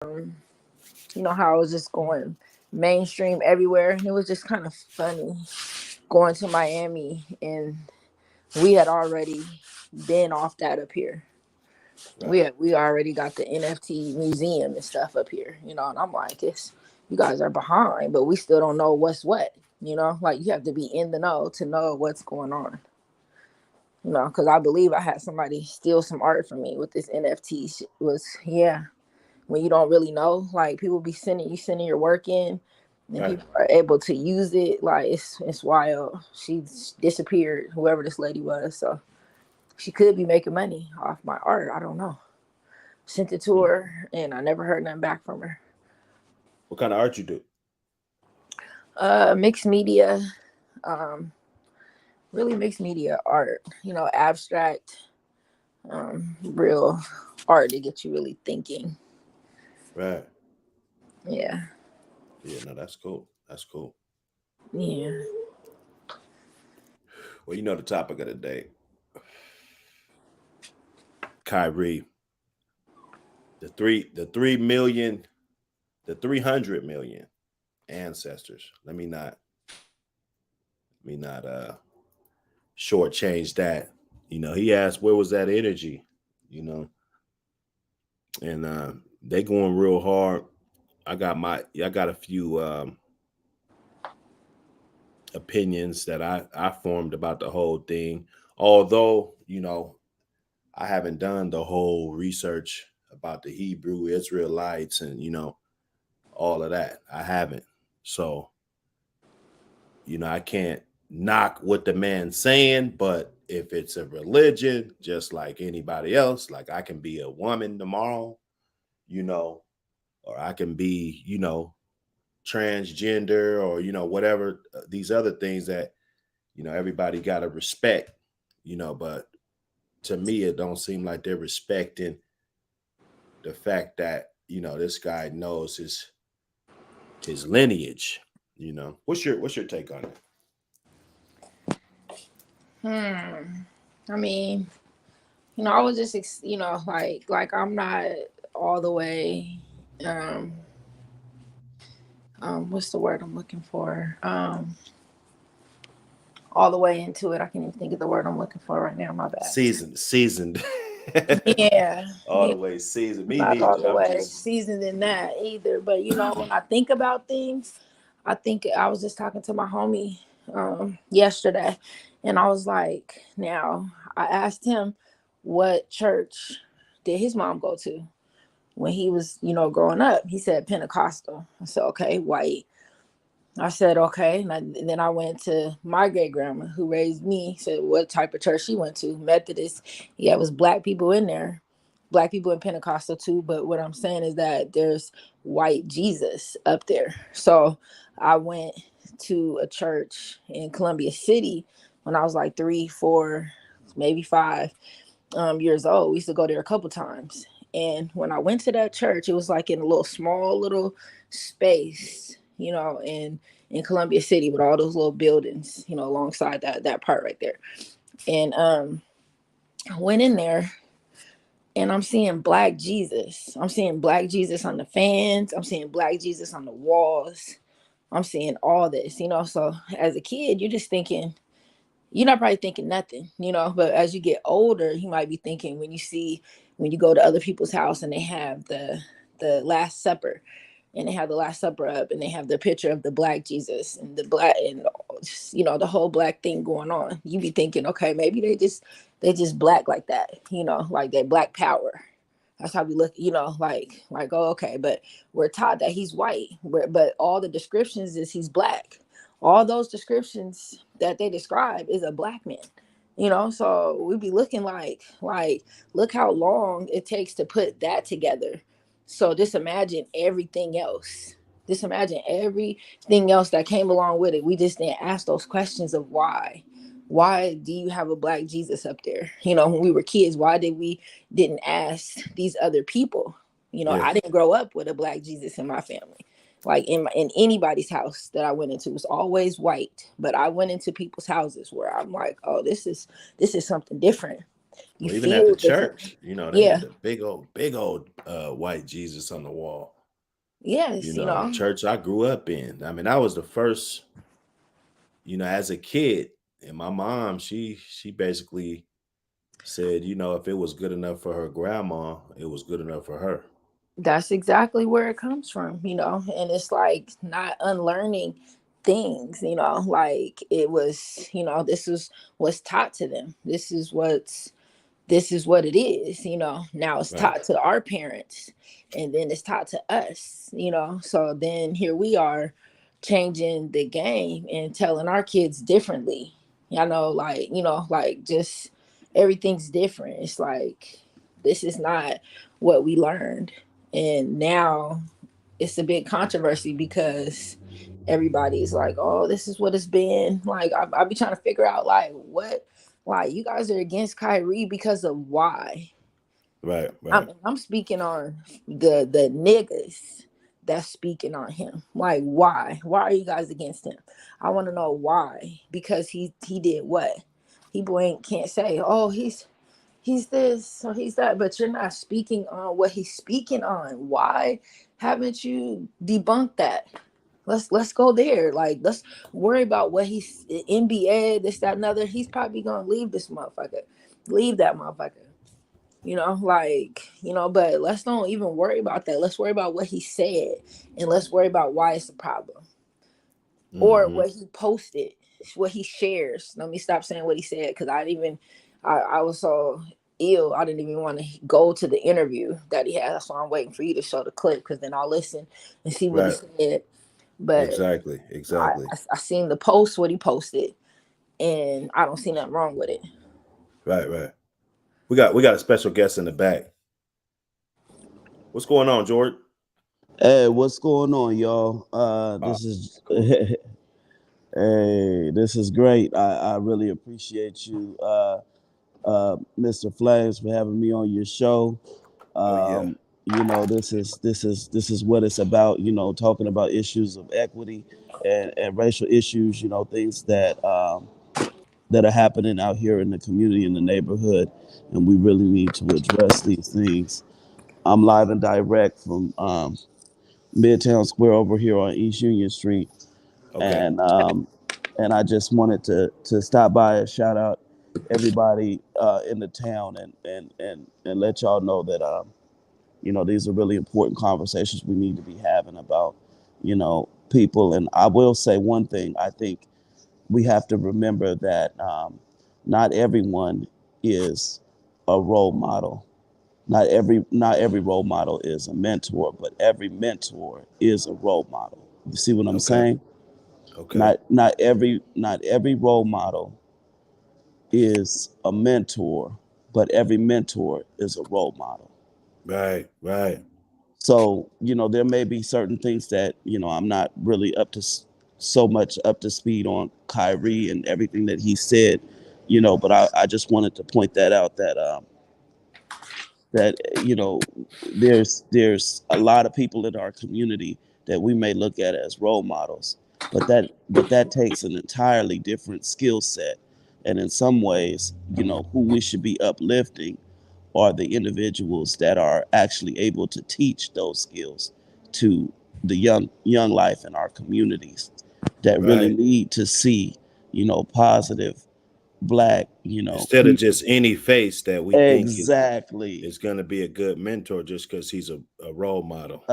you know how it was just going mainstream everywhere, and it was just kind of funny going to Miami, and we had already been off that up here. Right. We already got the NFT museum and stuff up here, you know, and I'm like, it's you guys are behind, but we still don't know what's what, you know, like you have to be in the know to know what's going on, you know, because I believe I had somebody steal some art from me with this NFT shit. Was yeah, when you don't really know, like people be sending your work in, and Right. people are able to use it. Like it's wild. She disappeared, whoever this lady was. So she could be making money off my art. I don't know. Sent it to Mm. her, and I never heard nothing back from her. What kind of art you do? Mixed media, um, really mixed media art. You know, abstract, real art to get you really thinking. Right. Yeah, Yeah. No, that's cool. That's cool. yeah. Well, you know the topic of the day, Kyrie, the 3 million, the 300 million ancestors. Let me not shortchange that. You know, he asked where was that energy, you know, and they going real hard. I got a few opinions that I formed about the whole thing. Although, you know, I haven't done the whole research about the Hebrew Israelites and, you know, all of that. I haven't. So, you know, I can't knock what the man's saying, but if it's a religion, just like anybody else, like I can be a woman tomorrow, you know, or I can be, you know, transgender or, you know, whatever these other things that, you know, everybody got to respect, you know, but to me, it don't seem like they're respecting the fact that, you know, this guy knows his lineage, you know. What's your take on it? I mean, you know, I was just, you know, like I'm not all the way, um, what's the word I'm looking for? All the way into it. I can't even think of the word I'm looking for right now. My bad. Seasoned. Yeah, All yeah, the way seasoned. Me not all neither. the I'm way just seasoned in that either. But you know, when I think about things, I think I was just talking to my homie yesterday, and I was like, now I asked him what church did his mom go to when he was, you know, growing up. He said Pentecostal. I said, okay, white. I said, okay. And then I went to my great grandma who raised me, said what type of church she went to. Methodist. Yeah, it was black people in there. Black people in Pentecostal too. But what I'm saying is that there's white Jesus up there. So I went to a church in Columbia City when I was like 3, 4, maybe 5 years old. We used to go there a couple times. And when I went to that church, it was like in a little small little space, you know, in Columbia City with all those little buildings, you know, alongside that part right there. And I went in there and I'm seeing black Jesus. I'm seeing black Jesus on the fans. I'm seeing black Jesus on the walls. I'm seeing all this, you know. So as a kid, you're just thinking, you're not probably thinking nothing, you know, but as you get older, you might be thinking when you go to other people's house and they have the Last Supper, and they have the Last Supper up and they have the picture of the black Jesus and the black and you know the whole black thing going on. You be thinking, okay, maybe they just black like that, you know, like they black power. That's how we look, you know, like oh okay, but we're taught that he's white, but all the descriptions is he's black. All those descriptions that they describe is a black man, you know. So we be looking like look how long it takes to put that together. So just imagine everything else. Just imagine everything else that came along with it. We just didn't ask those questions of why. Why do you have a black Jesus up there? You know, when we were kids, why did we didn't ask these other people? You know, yeah. I didn't grow up with a black Jesus in my family. Like in anybody's house that I went into, it was always white. But I went into people's houses where I'm like, oh, this is something different. You Or even at the feel different. church, you know, they Yeah. had the big old white Jesus on the wall. You Yes, you know, the know. church I grew up in. I mean, I was the first, you know, as a kid. And my mom, she basically said, you know, if it was good enough for her grandma, it was good enough for her. That's exactly where it comes from, you know. And it's like not unlearning things, you know, like it was, you know, this is what's taught to them. This is what it is, you know. Now it's Right. taught to our parents, and then it's taught to us, you know. So then here we are changing the game and telling our kids differently. You know, like, you know, like just everything's different. It's like this is not what we learned. And now it's a big controversy because everybody's like, oh, this is what it's been. Like, I be trying to figure out, like, what, why you guys are against Kyrie because of why. Right. Right. I'm speaking on the niggas that's speaking on him. Like, why are you guys against him? I want to know why. Because he did what? People ain't can't say, oh, he's this or he's that, but you're not speaking on what he's speaking on. Why haven't you debunked that? Let's go there. Like, let's worry about what he's NBA, this, that, another. He's probably gonna leave this motherfucker. Leave that motherfucker. You know, like, you know, but let's don't even worry about that. Let's worry about what he said, and let's worry about why it's a problem. Or Mm-hmm. what he posted, what he shares. Let me stop saying what he said, because I was so ill. I didn't even want to go to the interview that he had. So I'm waiting for you to show the clip, because then I'll listen and see what he Right. said. But Exactly. I, Exactly. I seen the post, what he posted, and I don't see nothing wrong with it. Right. Right. We got a special guest in the back. What's going on, George? Hey, what's going on, y'all? Ah, This is cool. this is great. I really appreciate you, Mr. Flames, for having me on your show. Oh yeah. This is what it's about. Talking about issues of equity and racial issues. Things that are happening out here in the community, in the neighborhood, and we really need to address these things. I'm live and direct from Midtown Square over here on East Union Street, Okay. and I just wanted to stop by and shout out everybody in the town, and let y'all know that these are really important conversations we need to be having about people. And I will say one thing: I think we have to remember that not everyone is a role model. Not every role model is a mentor, but every mentor is a role model. You see what I'm Okay. saying? Okay. Not every role model is a mentor, but every mentor is a role model. Right. Right. So, there may be certain things that, I'm not really so much up to speed on Kyrie and everything that he said, but I just wanted to point that out, that there's a lot of people in our community that we may look at as role models, but that takes an entirely different skill set. And in some ways, who we should be uplifting are the individuals that are actually able to teach those skills to the young life in our communities, that really Right. need to see positive black Instead of people. just any face that we think is Exactly. going to be a good mentor just because he's a role model.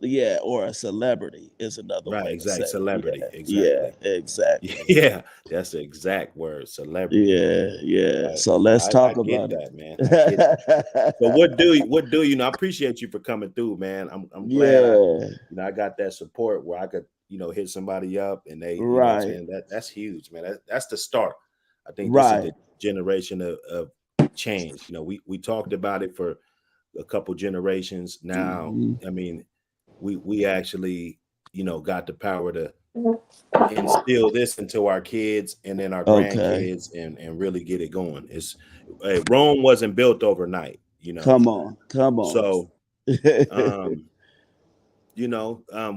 Yeah, or a celebrity is another Right. way to Exact say it. celebrity. Yeah, yeah, Exactly. exactly. Yeah. That's the exact word. Celebrity. Yeah, yeah. Right. So No, let's I talk get about that, man. I get that. So it. what do you know? I appreciate you for coming through, man. I'm glad Yeah, I got that support where I could, hit somebody up and they, what I'm right, saying, that's huge, man. That's the start. I think this is right. the generation of change. We talked about it for a couple generations now. Hmm. I mean, we actually, got the power to instill this into our kids and then our Okay, grandkids and really get it going. Rome wasn't built overnight. come on, come on. So um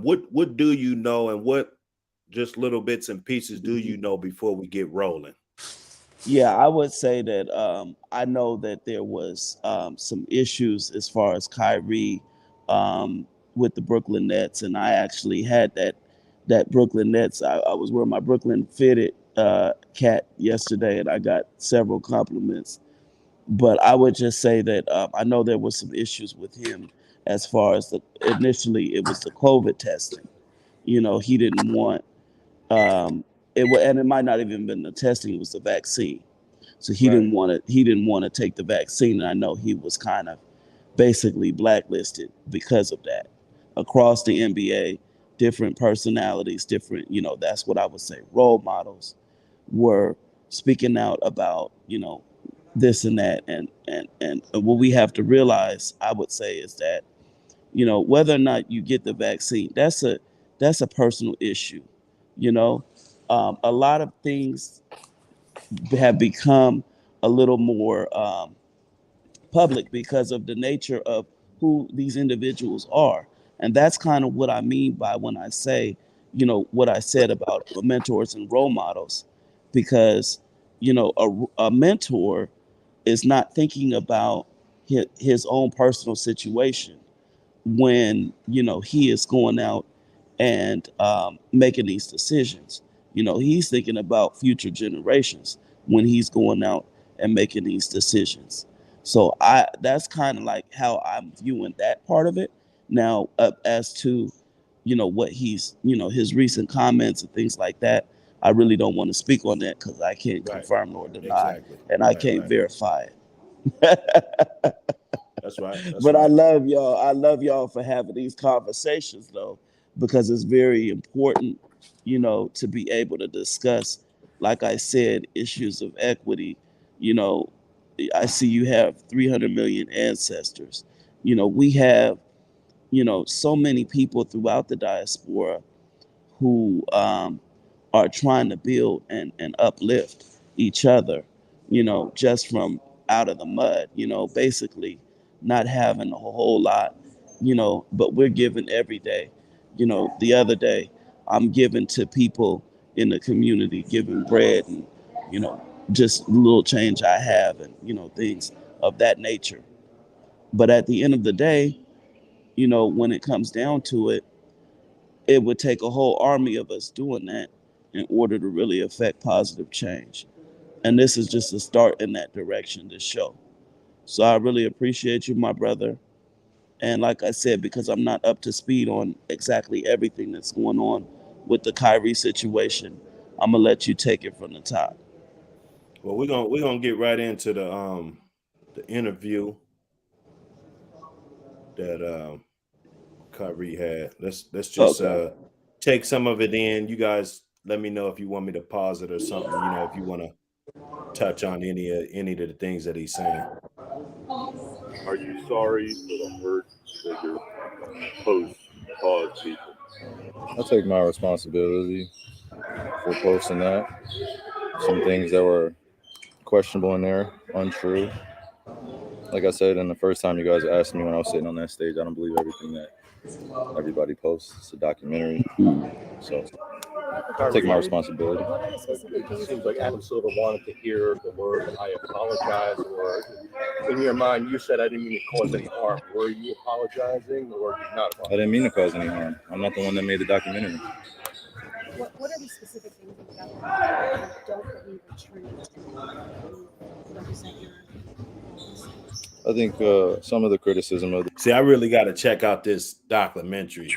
what do you know, and what just little bits and pieces do you know before we get rolling? Yeah, I would say that I know that there was some issues as far as Kyrie with the Brooklyn Nets, and I actually had that Brooklyn Nets. I was wearing my Brooklyn fitted cat yesterday, and I got several compliments. But I would just say that I know there was some issues with him as far as initially it was the COVID testing. He didn't want and it might not even been the testing; it was the vaccine. So he Right. didn't want to. He didn't want to take the vaccine, and I know he was kind of basically blacklisted because of that across the NBA. Different personalities, different. That's what I would say. Role models were speaking out about this and that, and what we have to realize, I would say, is that whether or not you get the vaccine, that's a personal issue. You know, a lot of things have become a little more public because of the nature of who these individuals are. And that's kind of what I mean by when I say, what I said about mentors and role models, because, a mentor is not thinking about his own personal situation when he is going out and making these decisions. He's thinking about future generations when he's going out and making these decisions. So that's kind of like how I'm viewing that part of it. Now, as to what he's his recent comments and things like that, I really don't want to speak on that because I can't Right. confirm nor deny, Exactly. and I Right. can't Right. verify it. That's right. That's But I right. love y'all. I love y'all for having these conversations though, because it's very important, to be able to discuss, like I said, issues of equity. You know, I see you have 300 million ancestors. We have, so many people throughout the diaspora who are trying to build and uplift each other, just from out of the mud, basically not having a whole lot, but we're giving every day. The other day, I'm giving to people in the community, giving bread and, you know, just little change I have and, things of that nature. But at the end of the day, when it comes down to it, it would take a whole army of us doing that in order to really affect positive change. And this is just a start in that direction, this show. So I really appreciate you, my brother. And like I said, because I'm not up to speed on exactly everything that's going on with the Kyrie situation, I'm gonna let you take it from the top. Well, we're gonna get right into the interview that Kyrie had. Let's just Okay. take some of it in. You guys let me know if you want me to pause it or something, if you want to touch on any of the things that he's saying. Are you sorry for the hurt that your post caused people? I take my responsibility for posting that. Some things that were questionable in there, untrue. Like I said, and the first time you guys asked me when I was sitting on that stage, I don't believe everything that everybody posts. It's a documentary. So I take my Kyrie, responsibility. it seems like Adam Silver wanted to hear the word "I apologize," or in your mind, you said, "I didn't mean to cause any harm." Were you apologizing, or did you not I didn't mean to cause any harm. I'm not the one that made the documentary. What are the specific things about that you don't believe are true and represent your I think some of the criticism of See, I really got to check out this documentary.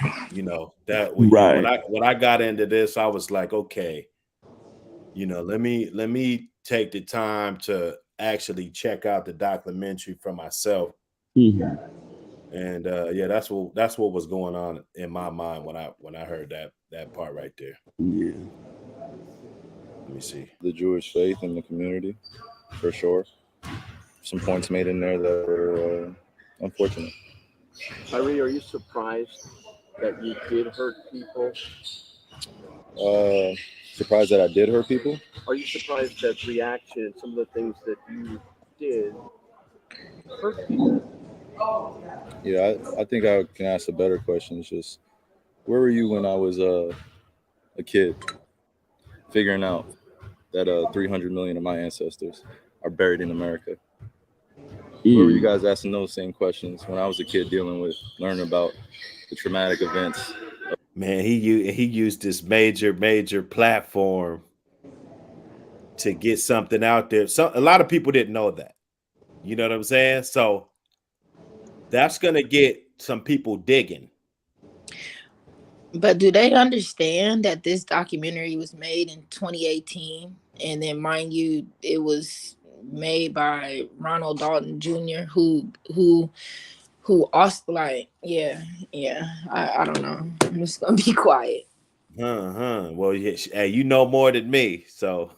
That when Right. I got into this, I was like, okay, let me take the time to actually check out the documentary for myself. Mhm. And yeah, that's what was going on in my mind when I heard that part right there. Yeah. Let me see. the Jewish faith in the community, for sure. Some points made in there that were unfortunate. Kyrie, are you surprised that you did hurt people? Surprised that I did hurt people. Are you surprised that reaction and some of the things that you did hurt people? Yeah, I think I can ask a better question. It's just, where were you when I was a kid, figuring out that 300 million of my ancestors are buried in America. Where were you guys asking those same questions when I was a kid learning about the traumatic events? Man, he used this major platform to get something out there. So a lot of people didn't know that. You know what I'm saying? So that's gonna get some people digging. But do they understand that this documentary was made in 2018, and then mind you, it was made by Ronald Dalton Jr., who also, like, yeah, I don't know. I'm just gonna be quiet. Well, yeah, hey, you know more than me, so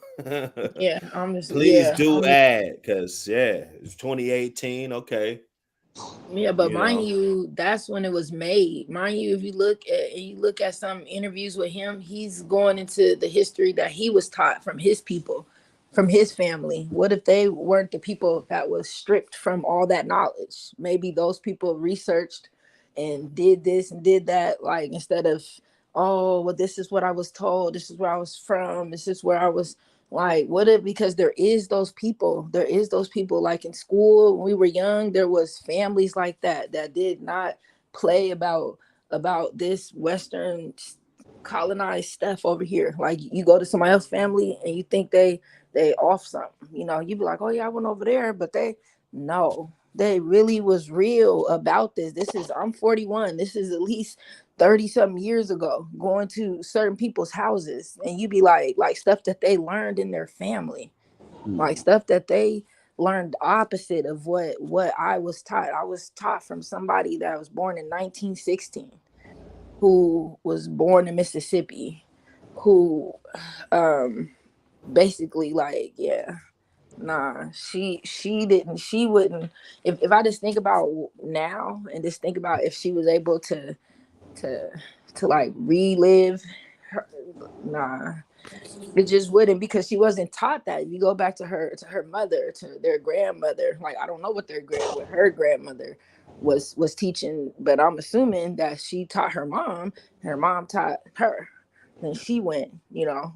Yeah, I'm just, please yeah, do I'm just, add, because it's 2018. Okay, yeah, but you mind know. you, that's when it was made. Mind you, if you look at some interviews with him, he's going into the history that he was taught from his people, from his family. What if they weren't the people that was stripped from all that knowledge? Maybe those people researched and did this and did that, like, instead of, oh, well, this is what I was told, this is where I was from, this is where I was. Like, what if, because there is those people, like in school when we were young, there was families like that did not play about this Western colonized stuff over here. Like, you go to somebody else's family and you think they off something, you be like, oh yeah, I went over there, but no, they really was real about this. I'm 41, this is at least 30 something years ago, going to certain people's houses, and you be like stuff that they learned in their family, like stuff that they learned opposite of what I was taught. I was taught from somebody that was born in 1916, who was born in Mississippi, who basically, like, yeah, nah, she wouldn't. If I just think about now and just think about if she was able to like relive her, nah, it just wouldn't, because she wasn't taught that. If you go back to her mother, to their grandmother, like, I don't know what what her grandmother was teaching, but I'm assuming that she taught her mom, and her mom taught her. Then she went,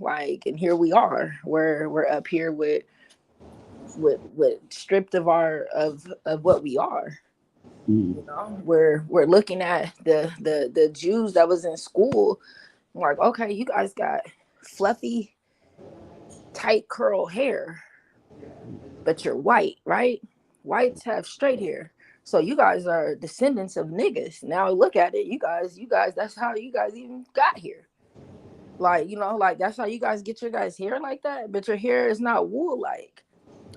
like, and here we are, where we're up here with stripped of of what we are. We're looking at the Jews that was in school, like, okay, you guys got fluffy, tight curl hair, but you're white, right? Whites have straight hair. So you guys are descendants of niggas. Now look at it. You guys, that's how you guys even got here. Like, like, that's how you guys get your guys' hair like that. But your hair is not wool like.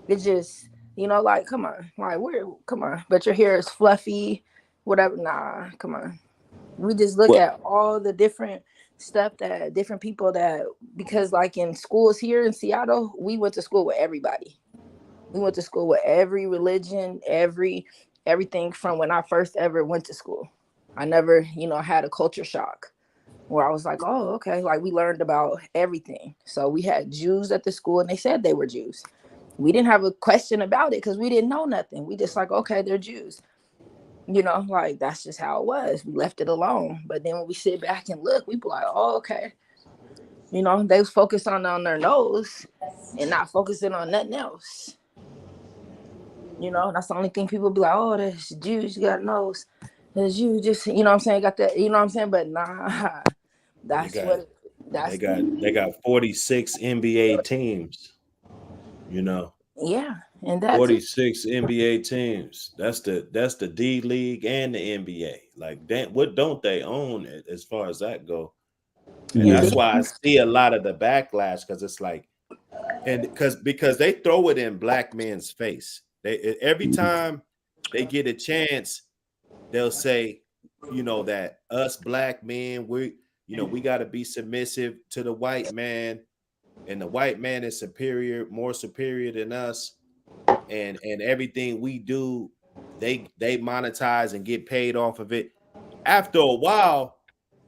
It's just, like, come on. Like, come on. But your hair is fluffy, whatever. Nah, come on. We just look Well, at all the different stuff that different people that, because like in schools here in Seattle, we went to school with everybody. We went to school with every religion, everything from when I first ever went to school. I never, had a culture shock where I was like, oh, okay. Like, we learned about everything. So we had Jews at the school and they said they were Jews. We didn't have a question about it because we didn't know nothing. We just like, okay, they're Jews. Like, that's just how it was. We left it alone. But then when we sit back and look, we be like, oh, okay. They was focused on their nose and not focusing on nothing else. That's the only thing people be like, oh, there's Jews, you got a nose. There's you just, what I'm saying, got that, what I'm saying? But nah, They that's got what, that's, they got 46 NBA teams. yeah. And that too. 46 NBA teams. That's the D League and the NBA. Like, what don't they own as far as that go? And And that's then, why I see a lot of the backlash, because it's like, and because they throw it in black men's face. They, every time they get a chance, they'll say, that us black men, we got to be submissive to the white man, and the white man is more superior than us, and everything we do, they monetize and get paid off of it. After a while,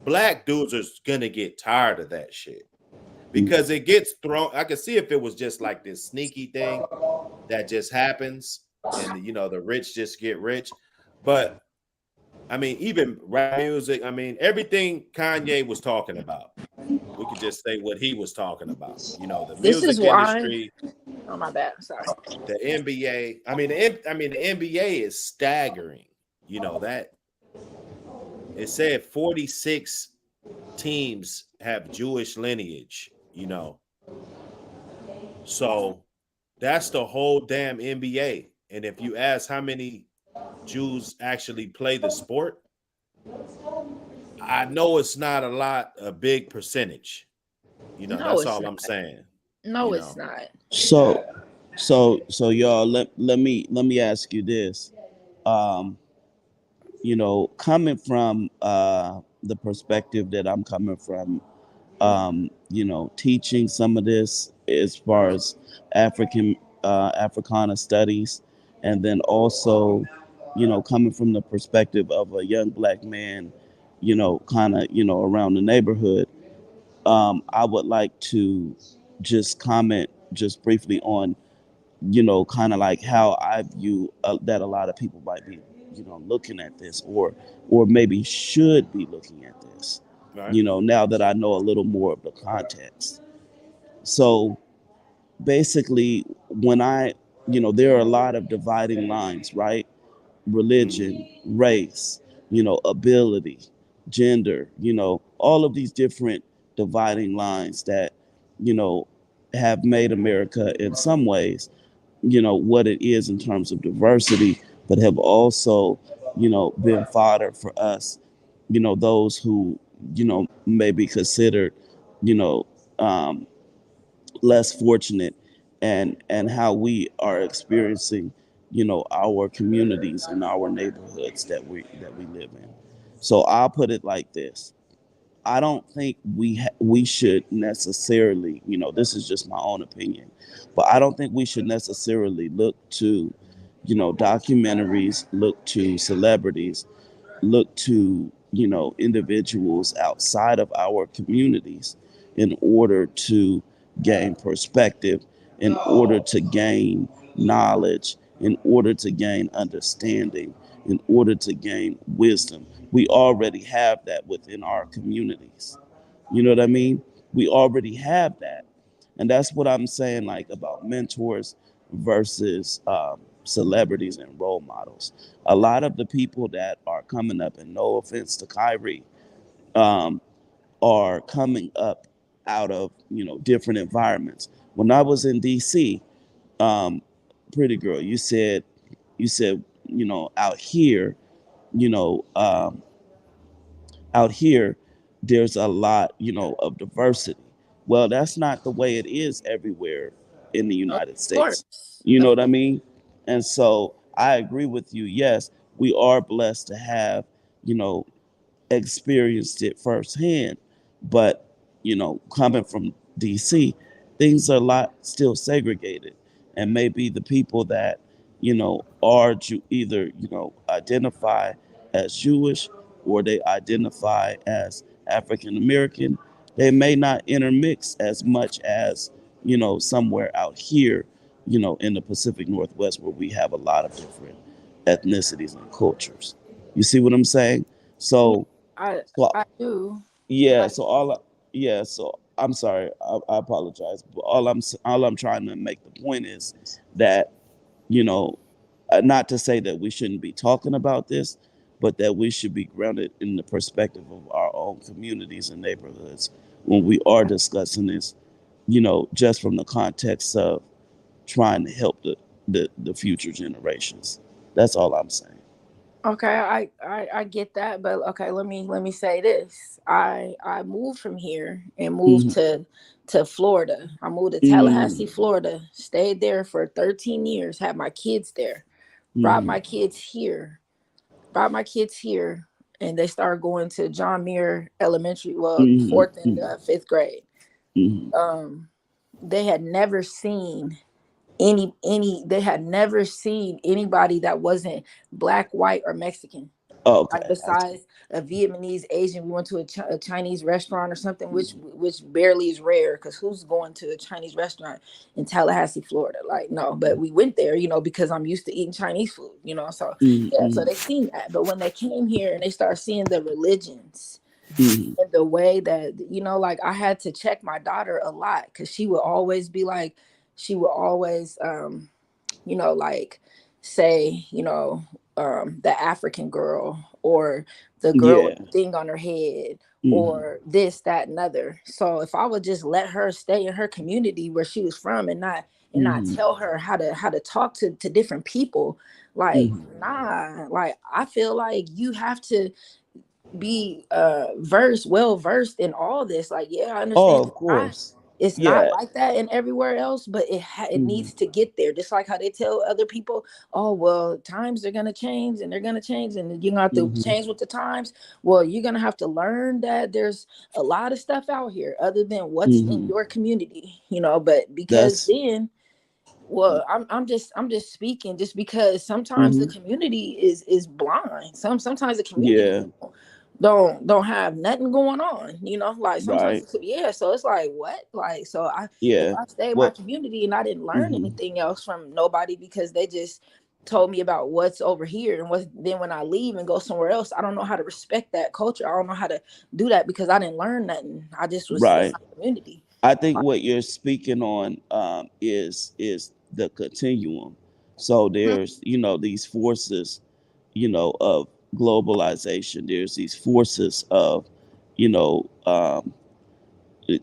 black dudes are gonna get tired of that shit, because it gets thrown. I can see if it was just like this sneaky thing that just happens, and the rich just get rich. But I mean, even rap music, I mean, everything Kanye was talking about, we could just say what he was talking about. You know, the This is music why. industry, Oh my bad. Sorry. the NBA. The NBA is staggering. You know that it said 46 teams have Jewish lineage. You know, so that's the whole damn NBA. And if you ask how many Jews actually play the sport, I know it's not a big percentage. You know, No, that's it's all not. I'm saying. No, You it's know, not. So y'all, let me ask you this. Um, coming from the perspective that I'm coming from, teaching some of this as far as Africana studies, and then also, coming from the perspective of a young black man, kind of, around the neighborhood. I would like to just comment just briefly on, kind of like how I view that a lot of people might be, looking at this, or maybe should be looking at this, right? now that I know a little more of the context. So basically, when there are a lot of dividing lines, right? Mm-hmm. Religion, race, ability, gender, all of these different dividing lines that, you know, have made America in some ways, what it is in terms of diversity, but have also, been fodder for us, those who, may be considered, you know, um, less fortunate, and how we are experiencing, our communities and our neighborhoods that we live in. So I'll put it like this. I don't think we should necessarily, this is just my own opinion, but I don't think we should necessarily look to, documentaries, look to celebrities, look to, individuals outside of our communities in order to gain perspective, in order to gain knowledge, in order to gain understanding, in order to gain wisdom. We already have that within our communities. You know what I mean? We already have that. And that's what I'm saying, like about mentors versus celebrities and role models. A lot of the people that are coming up, and no offense to KYRIE, um, are coming up out of, different environments. When I was in DC, um, pretty girl, you said, out here, you know, um, out here, there's a lot, of diversity. Well, that's not the way it is everywhere in the Of United States. course. You know Of what I mean? And so I agree with you. Yes, we are blessed to have, you know, experienced it firsthand. But, coming from DC, things are a lot still segregated. And maybe the people that, are either, identify as Jewish or they identify as African American, they may not intermix as much as, somewhere out here, in the Pacific Northwest where we have a lot of different ethnicities and cultures. You see what I'm saying? yeah, So, I so I do. yeah, Like, so so I'm sorry, I apologize, but all I'm trying to make the point is that, you know, not to say that we shouldn't be talking about this, but that we should be grounded in the perspective of our own communities and neighborhoods when we are discussing this, just from the context of trying to help the future generations. That's all I'm saying. okay, I get that, but okay, let me say this. I moved from here and moved Hmm. to Florida. I moved to Tallahassee, Hmm. Florida. Stayed there for 13 years. Had my kids there. Brought Hmm. my kids here. Brought my kids here, and they started going to John Muir Elementary. Well, Hmm. fourth and fifth grade. Hmm. Um, they had never seen any. They had never seen anybody that wasn't black, white, or Mexican. Like Okay, I see. besides a Vietnamese, Asian, we went to a Chinese restaurant or something, which barely is rare because who's going to a Chinese restaurant in Tallahassee, Florida? Like no, but we went there, because I'm used to eating Chinese food. So yeah, so Hmm. they seen that, but when they came here and they start seeing the religions, Mhm. And the way that, like I had to check my daughter a lot, because she would always be like, she would always like say, the African girl, or the girl with Yeah. the thing on her head, Mhm. or this, that, and other. So if I would just let her stay in her community where she was from, and not Mhm. tell her how to talk to different people, like, Mhm. nah, like I feel like you have to be well versed in all this. Like, yeah, I Oh, understand of course. it's not Yeah. like that in everywhere else, but it Mhm. needs to get there. Just like how they tell other people, oh well, times are gonna change, and they're gonna change, and you're gonna have to Mhm. change with the times. Well, you're gonna have to learn that there's a lot of stuff out here other than what's in Mhm. your community, but because That's. then, well, I'm just speaking, just because sometimes the Mhm. community is blind. Sometimes the community Yeah. don't have nothing going on, like sometimes Right. it could, yeah. So it's like, what, like, so if Yeah. I stay in my Well. community and I didn't learn Mhm. anything else from nobody, because they just told me about what's over here, and what, then when I leave and go somewhere else, I don't know how to respect that culture. I don't know how to do that, because I didn't learn nothing. I just was in Right. my community. I think what you're speaking on is the continuum. So there's these forces, of globalization. There's these forces of you know um,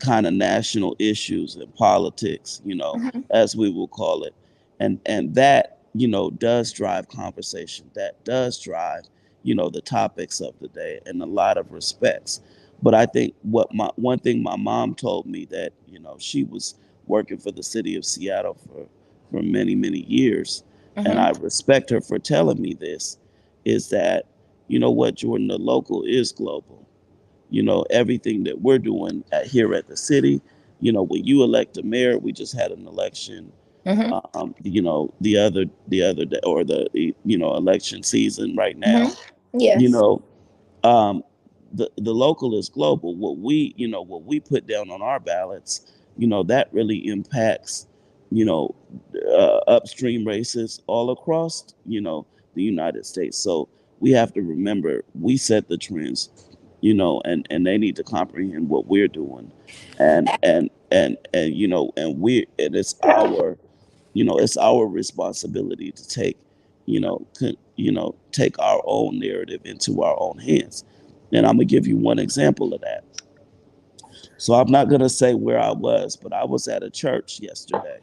kind of national issues and politics, Mhm, as we will call it, and that does drive conversation. That does drive the topics of the day in a lot of respects. But I think what my one thing my mom told me, that she was working for the city of Seattle for many years, and mhm, I respect her for telling me this, is that what, Jordan, the local is global. Everything that we're doing here at the city. When you elect a mayor, we just had an election. mhm, The other day, or the election season right mhm. now. You Yes. know, um, the local is global. What we put down on our ballots, that really impacts, you know, upstream races all across, the United States. So we have to remember we set the trends, and they need to comprehend what we're doing, and it's our responsibility to take our own narrative into our own hands. And I'm gonna give you one example of that. So I'm not gonna say where I was, but I was at a church yesterday.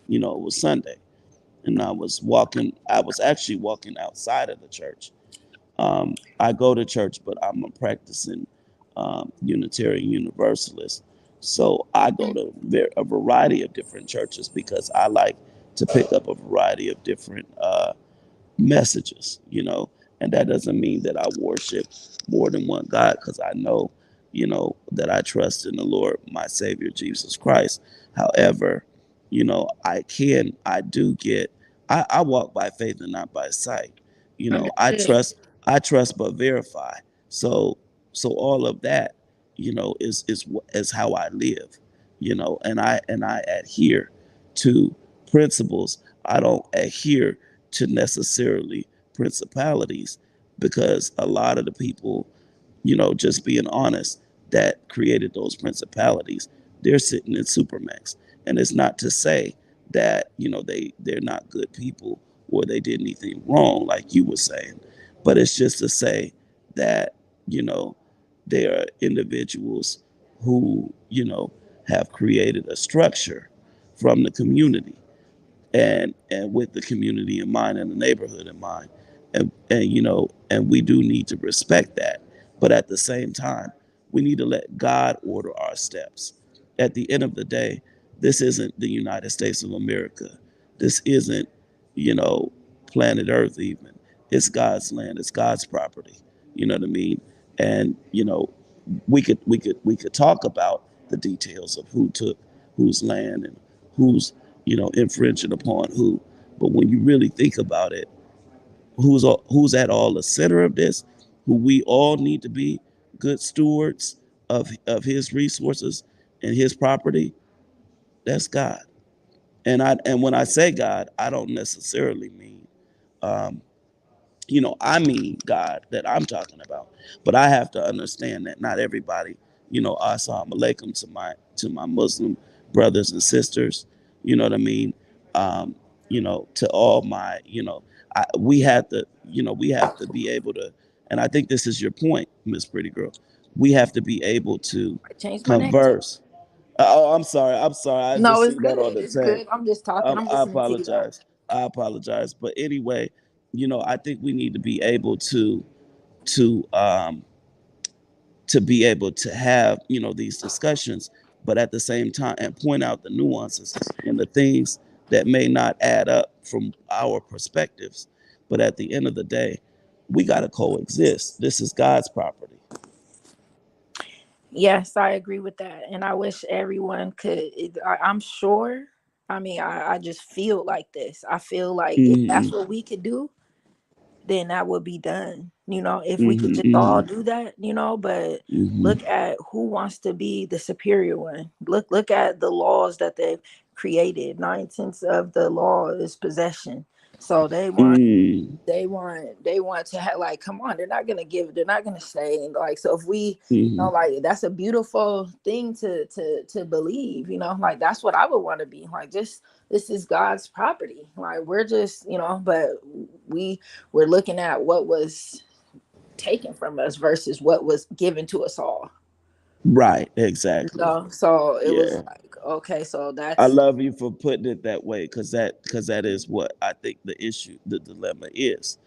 It was Sunday, and I was actually walking outside of the church. I go to church, but I'm a practicing Unitarian Universalist. So I go to a variety of different churches because I like to pick up a variety of different messages, and that doesn't mean that I worship more than one God, because I know, that I trust in the Lord, my Savior, Jesus Christ. However, I walk by faith and not by sight. I Understood. trust but verify. So, all of that, is how I live, and I adhere to principles. I don't adhere to necessarily principalities, because a lot of the people, just being honest, that created those principalities, they're sitting in supermax. And it's not to say that they're not good people, or they did anything wrong, like you were saying, but it's just to say that you know they are individuals who have created a structure from the community, and with the community in mind and the neighborhood in mind, and we do need to respect that, but at the same time we need to let God order our steps. At the end of the day, this isn't the United States of America. This isn't you know planet Earth even. It's God's land. It's God's property. You know what I mean? And we could talk about the details of who took whose land, and who's infringing upon who. But when you really think about it, who's at all the center of this, who we all need to be good stewards of his resources and his property, that's God. And when I say God, I don't necessarily mean um, I mean God that I'm talking about. But I have to understand that not everybody, assalamu alaikum to my Muslim brothers and sisters, you know what I mean? Um, to all my, we have to be able to, and I think this is your point, Miss Pretty Girl. We have to be able to I changed my name too. converse. Oh, I'm sorry. I'm sorry. I No, just it's see that on good. the It's tag. good. I'm just talking. I'm I listening to you though. apologize. I apologize. But anyway, I think we need to be able to um to be able to have, these discussions, but at the same time and point out the nuances and the things that may not add up from our perspectives. But at the end of the day, we got to coexist. This is God's property. Yes, I agree with that. And I wish everyone could. I'm sure. I mean, I just feel like this. I feel like if Hmm. that's what we could do, then that would be done. If we could Hmm. just all Hmm. do that, but Hmm. look at who wants to be the superior one. Look at the laws that they've created. 9/10 of the law is possession. So they want to have, like, come on, they're not gonna say, like, so if we Hmm. like, that's a beautiful thing to believe, like, that's what I would want to be like. Just, this is God's property, like, we're just, but we're looking at what was taken from us versus what was given to us all. Right. Exactly. So it was Yeah. like, okay, so I that's. love you for putting it that way, because that is what I think the dilemma is.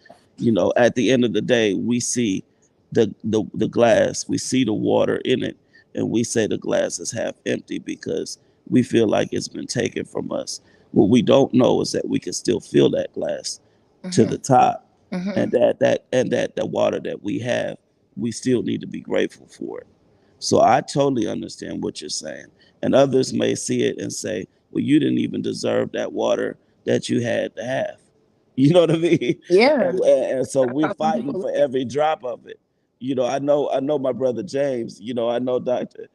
At the end of the day, we see the glass, we see the water in it, and we say the glass is half empty because we feel like it's been taken from us. What we don't know is that we can still fill that glass to Hmm. the top, Hmm. and that the water that we have, we still need to be grateful for it. So I totally understand what you're saying. And others may see it and say, well, you didn't even deserve that water that you had to have. You know what I mean? Yeah, And so that's we're how some fighting people for look at every drop of it. I know my brother James, I know Dr.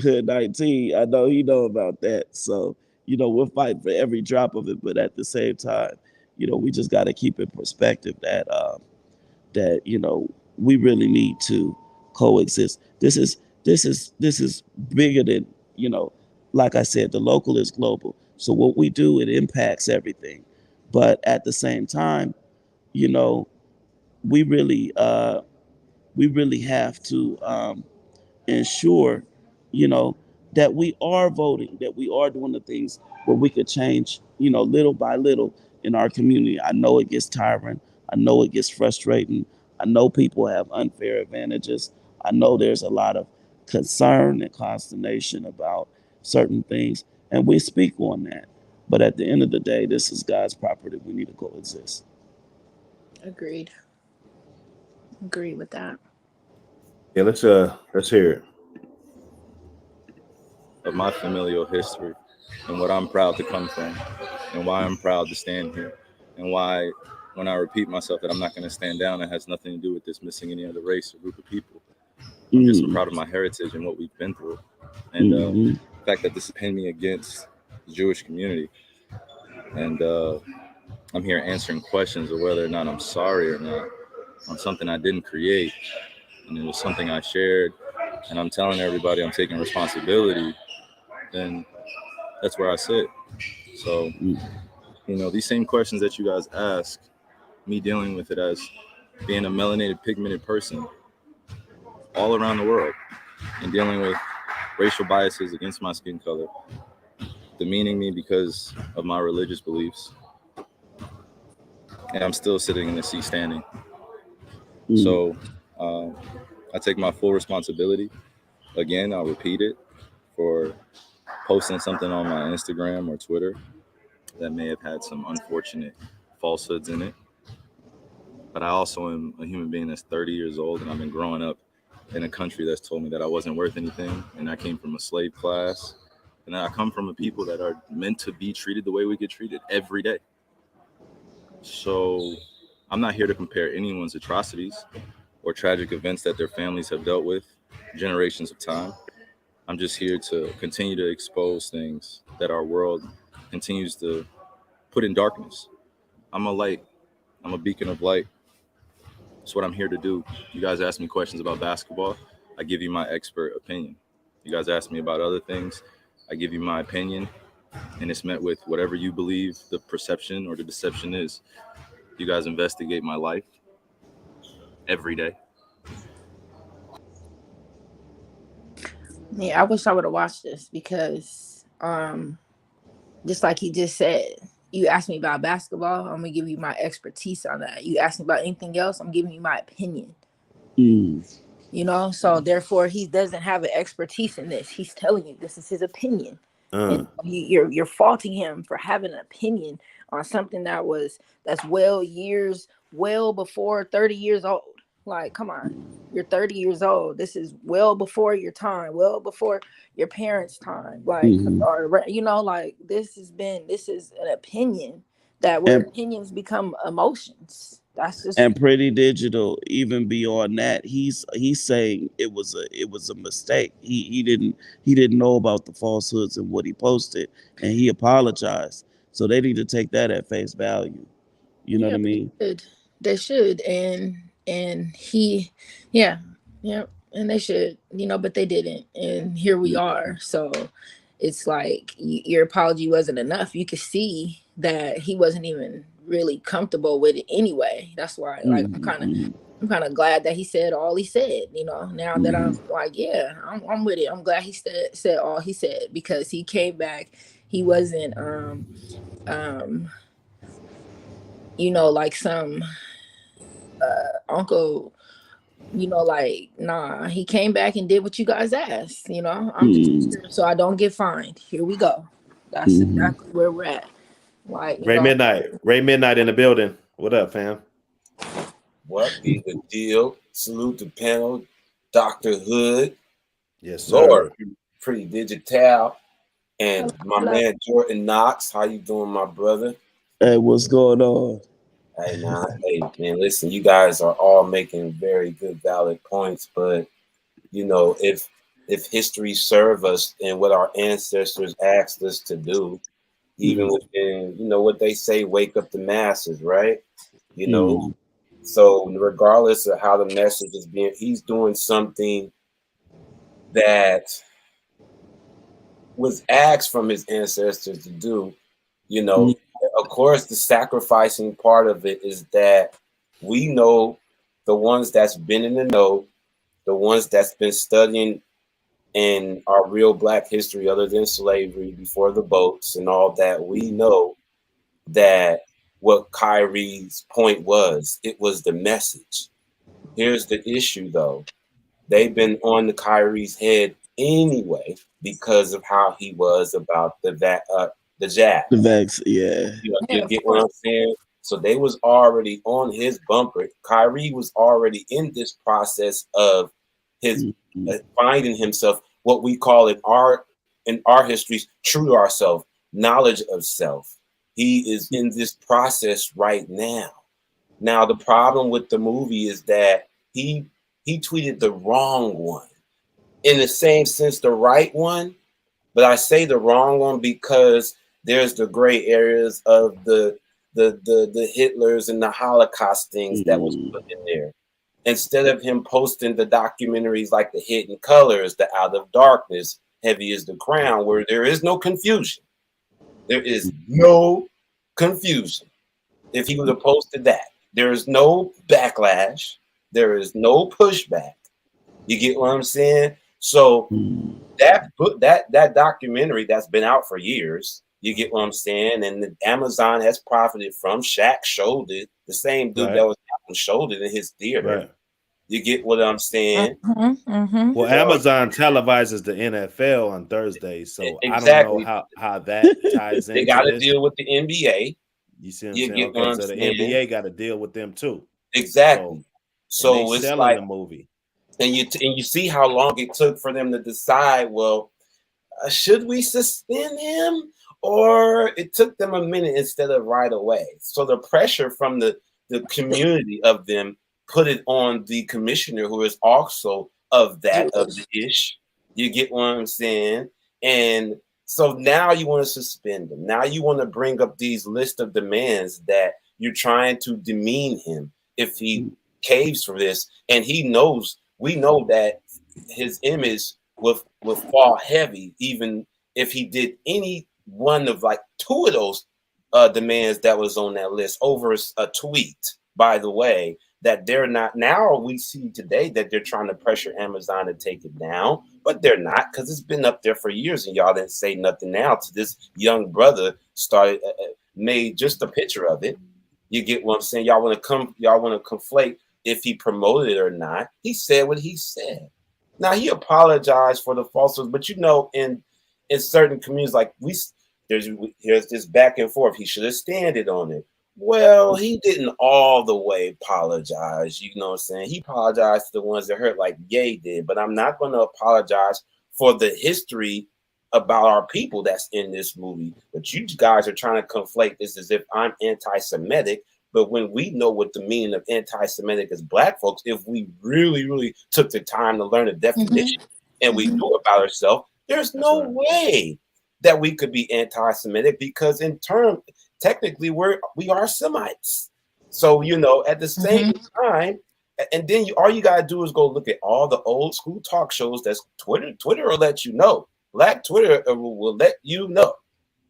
Hood 19. I know he know about that. So, we're fighting for every drop of it, but at the same time, we just got to keep in perspective that we really need to coexist. This is bigger than, like I said, the local is global. So what we do, it impacts everything. But at the same time, you know we really have to ensure, you know, that we are voting, that we are doing the things where we could change, little by little in our community. I know it gets tiring. I know it gets frustrating. I know people have unfair advantages. I know there's a lot of concern and consternation about certain things, and we speak on that. But at the end of the day, this is God's property. We need to coexist. Agreed. Agree with that. Yeah, let's hear it. Of my familial history and what I'm proud to come from and why I'm proud to stand here and why when I repeat myself that I'm not going to stand down, it has nothing to do with dismissing any other race or group of people. I'm just Mm, proud of my heritage and what we've been through. And mm, the fact that this is pinning me against the Jewish community. And I'm here answering questions of whether or not I'm sorry or not on something I didn't create. And it was something I shared. And I'm telling everybody I'm taking responsibility. Then that's where I sit. So, mm, these same questions that you guys ask, me dealing with it as being a melanated, pigmented person all around the world and dealing with racial biases against my skin color, demeaning me because of my religious beliefs. And I'm still sitting in the seat standing. mm, So I take my full responsibility. Again, I'll repeat it for posting something on my Instagram or Twitter that may have had some unfortunate falsehoods in it. But I also am a human being that's 30 years old, and I've been growing up in a country that's told me that I wasn't worth anything, and I came from a slave class, and I come from a people that are meant to be treated the way we get treated every day. So I'm not here to compare anyone's atrocities or tragic events that their families have dealt with generations of time. I'm just here to continue to expose things that our world continues to put in darkness. I'm a light. I'm a beacon of light That's what I'm here to do. You guys ask me questions about basketball, I give you my expert opinion. You guys ask me about other things, I give you my opinion, and it's met with whatever you believe the perception or the deception is. You guys investigate my life every day. Yeah, I wish I would have watched this because just like he just said, you asked me about basketball, I'm gonna give you my expertise on that. You asked me about anything else, I'm giving you my opinion. You know, so therefore he doesn't have an expertise in this. He's telling you this is his opinion. And you're faulting him for having an opinion on something that's well before 30 years old. Like, come on, you're 30 years old. This is well before your time, well before your parents' time. Like, or you know, like this is an opinion that where opinions become emotions. That's just and Pretty Digital. Even beyond that, he's saying it was a mistake. He didn't know about the falsehoods and what he posted, and he apologized. So they need to take that at face value. You know what I mean? They should, and he, yeah, and they should, you know, but they didn't, and here we are. So it's like your apology wasn't enough. You could see that he wasn't even really comfortable with it anyway. That's why, like, I'm kind of glad that he said all he said. You know, now that I'm like, yeah, I'm with it. I'm glad he said all he said, because he came back. He wasn't you know, like some uncle, you know, like, nah, he came back and did what you guys asked. You know, I'm just here so I don't get fined. Here we go. That's exactly where we're at. Like, you Ray know, Midnight in the building. What up, fam? What is the deal? Salute the panel, Dr. Hood. Yes, sir. Lord, Pretty Digital, and my man Jordan Knox. How you doing, my brother? Hey, what's going on? Hey, man, listen, you guys are all making very good, valid points, but you know, if history serve us and what our ancestors asked us to do, even within, you know, what they say, wake up the masses, right? You know, so regardless of how the message is being, he's doing something that was asked from his ancestors to do. You know, of course, the sacrificing part of it is that we know the ones that's been in the know, the ones that's been studying in our real Black history other than slavery before the boats and all that, we know that what KYRIE's point was, it was the message. Here's the issue, though. They've been on the KYRIE's head anyway because of how he was about the jab. The Vex, yeah. You get what I'm saying? So they was already on his bumper. KYRIE was already in this process of his finding himself, what we call in our histories, true to ourselves, knowledge of self. He is in this process right now. Now, the problem with the movie is that he tweeted the wrong one. In the same sense, the right one, but I say the wrong one because there's the gray areas of the Hitlers and the Holocaust things that was put in there. Instead of him posting the documentaries like The Hidden Colors, The Out of Darkness, Heavy is the Crown, where there is no confusion. There is no confusion. If he would have posted that, there is no backlash. There is no pushback. You get what I'm saying? So that documentary that's been out for years, you get what I'm saying? And the Amazon has profited from. Shaq showed it. The same dude that was showed it in his theater. Right. You get what I'm saying? Well, Amazon televises the NFL on Thursdays, so exactly. I don't know how that ties in. They got to deal with the NBA. You see what I'm saying? Okay, so the NBA got to deal with them too. Exactly. So it's selling like the movie. And you see how long it took for them to decide, well, should we suspend him? Or it took them a minute instead of right away. So the pressure from the community of them put it on the commissioner, who is also of the ish. You get what I'm saying? And so now you want to suspend him. Now you want to bring up these list of demands that you're trying to demean him if he caves for this, and he knows. We know that his image would fall heavy, even if he did any one of like two of those demands that was on that list over a tweet. By the way, that they're not now. We see today that they're trying to pressure Amazon to take it down, but they're not because it's been up there for years, and y'all didn't say nothing now. To this young brother started made just a picture of it. You get what I'm saying? Y'all want to conflate if he promoted it or not. He said what he said. Now he apologized for the falsehoods, but in certain communities, like here's this back and forth. He should have standed on it. Well, he didn't all the way apologize. You know what I'm saying? He apologized to the ones that hurt, like Ye did. But I'm not going to apologize for the history about our people that's in this movie. But you guys are trying to conflate this as if I'm anti-Semitic. But when we know what the meaning of anti-Semitic is, Black folks, if we really, really took the time to learn the definition and we knew about ourselves, there's no way that we could be anti-Semitic because technically we are Semites. So, at the same time, and then all you gotta do is go look at all the old school talk shows. That's Twitter. Twitter will let you know. Black Twitter will let you know.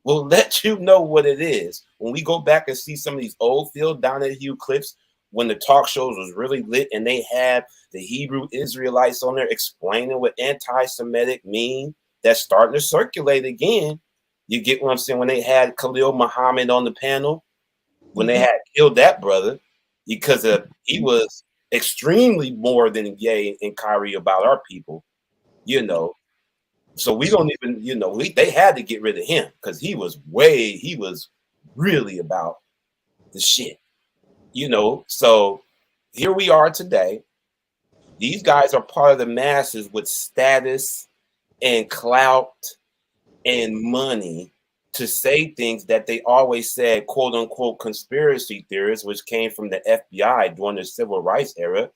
Will let you know what it is. When we go back and see some of these old Phil Donahue clips when the talk shows was really lit and they had the Hebrew Israelites on there explaining what anti-Semitic mean, that's starting to circulate again. You get what I'm saying? When they had Khalil Muhammad on the panel, when they had killed that brother because he was extremely more than Ye and KYRIE about our people, So we don't even, they had to get rid of him because he was really about the shit, So here we are today. These guys are part of the masses with status and clout and money to say things that they always said, quote unquote, conspiracy theorists, which came from the FBI during the civil rights era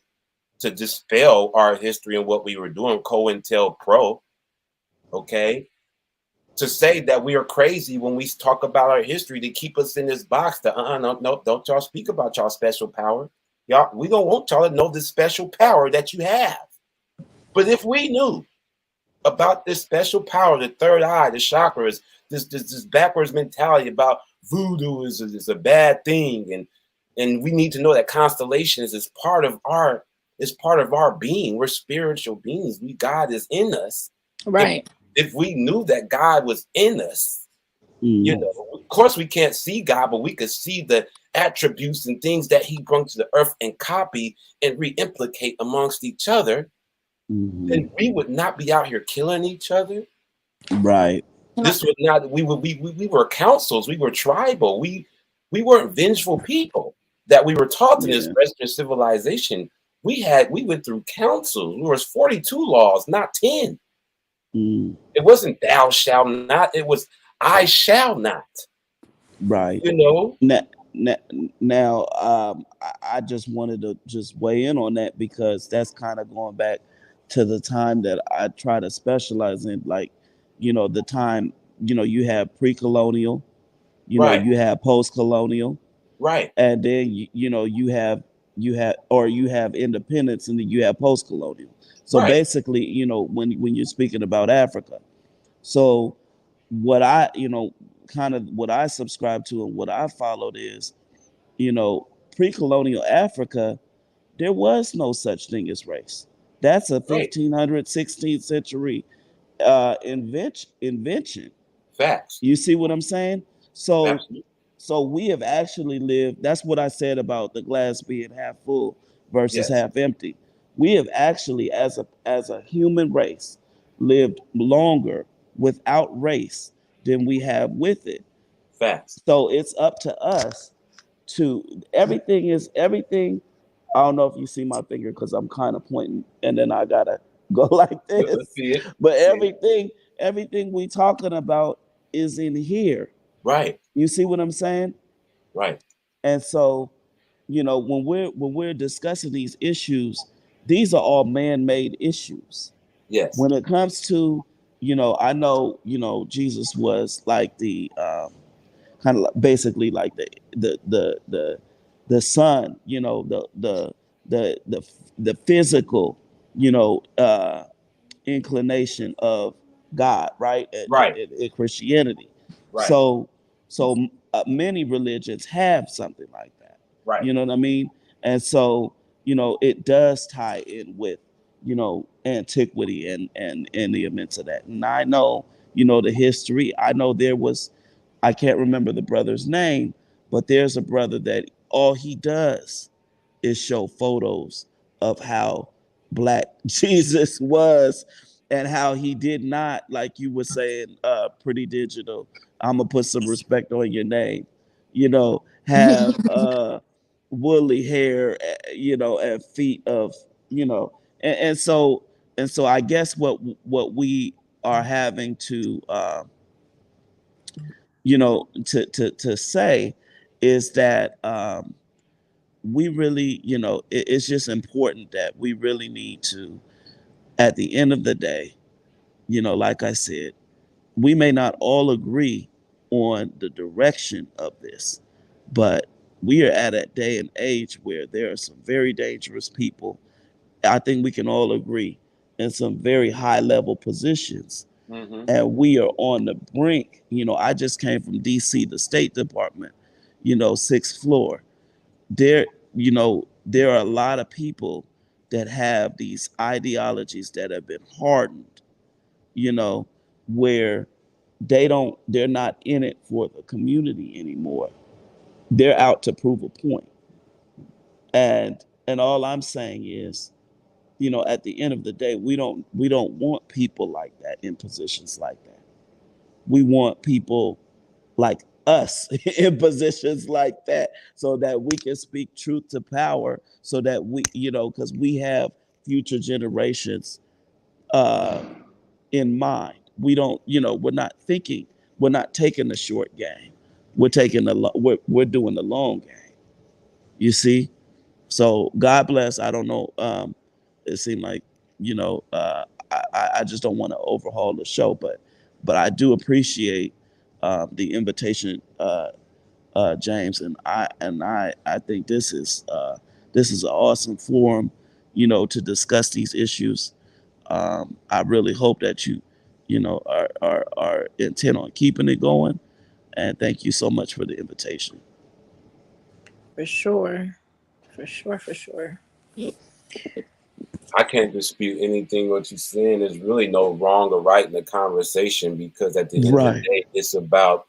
to dispel our history and what we were doing, COINTELPRO, okay? To say that we are crazy when we talk about our history to keep us in this box that, no, don't y'all speak about y'all special power. Y'all, we don't want y'all to know this special power that you have. But if we knew about this special power, the third eye, the chakras, this backwards mentality about voodoo is a bad thing, and we need to know that constellations is part of our being. We're spiritual beings. God is in us. Right. If we knew that God was in us, of course we can't see God, but we could see the attributes and things that he brought to the earth and copy and re-implicate amongst each other. Then we would not be out here killing each other. Right. This was not. We were councils. We were tribal. We weren't vengeful people that we were taught in this Western civilization. We went through councils. There was 42 laws, not 10. It wasn't thou shalt not. It was I shall not. Right. Now, I just wanted to just weigh in on that because that's kind of going back to the time that I try to specialize in, like, the time, you have pre-colonial, you have post-colonial, right, and then you have independence, and then you have post-colonial. So basically, when you're speaking about Africa, so what I kind of what I subscribe to and what I followed is, pre-colonial Africa, there was no such thing as race. That's a 1500, 16th century invention. Facts. You see what I'm saying? So we have actually lived. That's what I said about the glass being half full versus half empty. We have actually, as a human race, lived longer without race than we have with it. Facts. So it's up to us to everything. I don't know if you see my finger because I'm kind of pointing, and then I gotta go like this. But everything we talking about is in here. Right. You see what I'm saying? Right. And so, when we're discussing these issues, these are all man-made issues. Yes. When it comes to, I know, Jesus was like the kind of basically like the son, the physical, you know, inclination of God, right? Right. In Christianity. Right. So, many religions have something like that. Right. You know what I mean? And so, you know, it does tie in with, you know, antiquity and the events of that. And I know, you know, the history. I know there was, I can't remember the brother's name, but there's a brother that all he does is show photos of how black Jesus was and how he did not, like you were saying, pretty digital. I'm gonna put some respect on your name, you know, have woolly hair, you know, and feet of, you know, and so I guess what we are having to you know to say is that we really, you know, it's just important that we really need to, at the end of the day, you know, like I said, we may not all agree on the direction of this, but we are at a day and age where there are some very dangerous people. I think we can all agree in some very high level positions. Mm-hmm. And we are on the brink. You know, I just came from DC, the State Department, you know, 6th floor. There, you know, there are a lot of people that have these ideologies that have been hardened, you know, where they're not in it for the community anymore. They're out to prove a point. And all I'm saying is, you know, at the end of the day, we don't want people like that in positions like that. We want people like us in positions like that so that we can speak truth to power, so that we, you know, because we have future generations uh in mind. We don't, you know, we're not taking the short game. We're taking we're doing the long game. You see? So God bless. I don't know. It seemed like, you know, I just don't want to overhaul the show, but I do appreciate the invitation, James, and I think this is an awesome forum, you know, to discuss these issues. I really hope that you know, are intent on keeping it going, and thank you so much for the invitation. For sure. For sure. For sure. I can't dispute anything what you're saying. There's really no wrong or right in the conversation, because at the end of the Right. day, it's about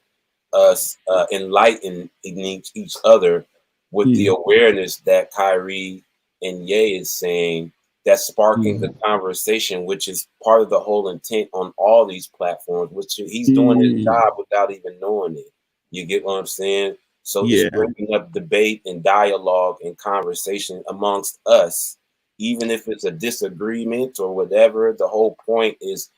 us enlightening each other with the Yeah. awareness that Kyrie and Ye is saying, that's sparking the Mhm. conversation, which is part of the whole intent on all these platforms, which he's doing his Mm. job without even knowing it. You get what I'm saying? So it's Yeah. bringing up debate and dialogue and conversation amongst us, even if it's a disagreement or whatever. The whole point is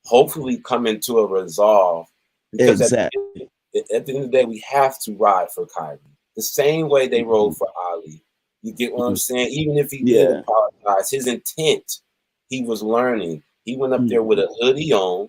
hopefully coming to a resolve, because Exactly. at the end of the day, we have to ride for Kyrie the same way they rode Mhm. for Ali. You get what I'm Mhm. saying? Even if he did Yeah. apologize, his intent, he was learning. He went up there with Mhm. a hoodie on,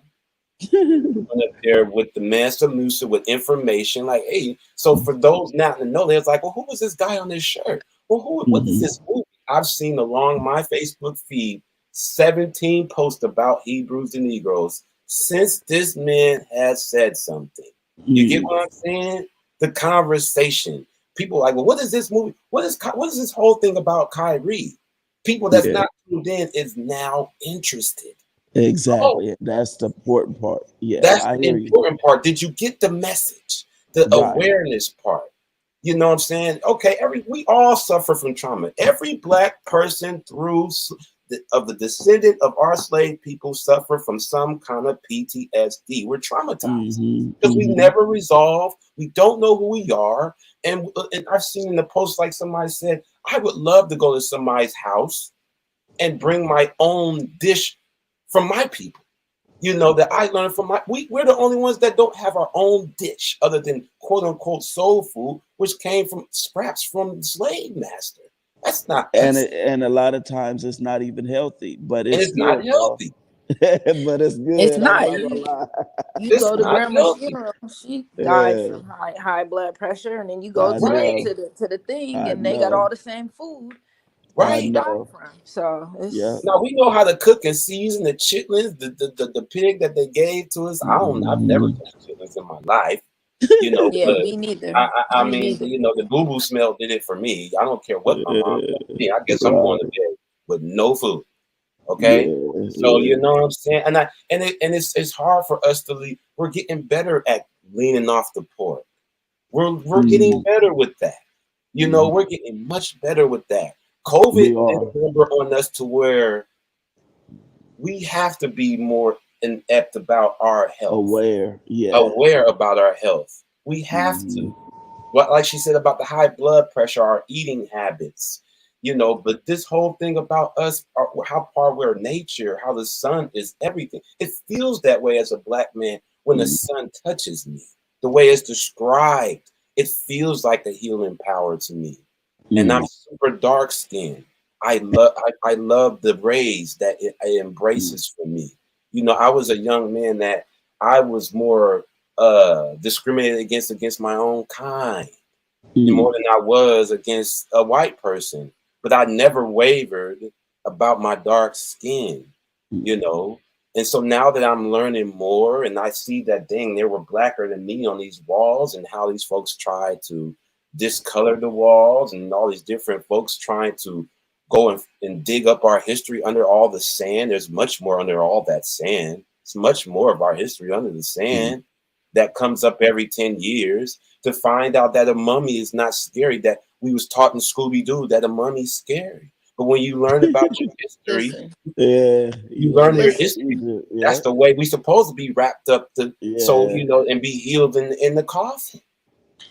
went up there with the Mansa Musa with information. Like, hey, so for those not to know, they're like, well, who was this guy on this shirt? Well, what is Mhm. this movie? I've seen along my Facebook feed 17 posts about Hebrews and Negroes since this man has said something. You get Mhm. what I'm saying? The conversation. People are like, well, what is this movie? What is this whole thing about Kyrie? People that's Yeah. not tuned in is now interested. Oh, Exactly. That's the important part. Yeah, that's I the hear you. important part. Did you get the message? The Right. awareness part. You know what I'm saying? Okay, we all suffer from trauma. Every black person of the descendant of our slave people suffer from some kind of PTSD. We're traumatized Mhm. because we Mhm. never resolve. We don't know who we are. And I've seen in the post, like somebody said, I would love to go to somebody's house and bring my own dish from my people, that I learned from we're the only ones that don't have our own dish other than quote unquote soul food, which came from scraps from the slave master. That's not PC, And a lot of times it's not even healthy, but and it's it's not good though. healthy. But it's It's good. I'm not. not gonna lie. You It's go to not grandma's healthy. funeral, she died Yeah, from high blood pressure, and then you go I to the Right. know. to the to the thing, I and they got all know. the same food. I we right? got it know. from. So Yeah. it's Now we know how to cook and season the chitlins, the pig that they gave to us. I've never Mhm. touched chitlins in my life, yeah, but me neither. I Me mean, neither. the boo boo smell did it for me. I don't care what my mom Yeah, told me. I guess I'm going to right. bed with no food. Okay, Yeah, so yeah. you know what I'm saying, and it's hard for us to leave. We're getting better at leaning off the pork. We're getting Mhm. better with that. Mhm. We're getting much better with that. COVID We did a are number on us to where we have to be more inept about our health, aware. Yeah. aware about our health. We have Mhm. to. What, like she said about the high blood pressure, our eating habits, but this whole thing about us, how far we're nature, how the sun is everything. It feels that way as a black man when the Mhm. sun touches me. The way it's described, it feels like a healing power to me. And I'm Mhm. super dark skinned. I love the rays that it Mhm. embraces for me. I was a young man that I was more discriminated against my own kind more Mhm. than I was against a white person. But I never wavered about my dark skin, you Mhm. know. And so now that I'm learning more and I see that dang, they were blacker than me on these walls and how these folks try to discolor the walls and all these different folks trying to go and dig up our history under all the sand. There's much more under all that sand. It's much more of our history under the Mhm. sand that comes up every 10 years to find out that a mummy is not scary, that we was taught in Scooby-Doo that a mummy's scary. But when you learn about your history, Listen, Yeah. you Yeah. learn your That's listen. history. Egypt. That's Yeah. the way we supposed to be wrapped up to so Yeah. and be healed in the coffin.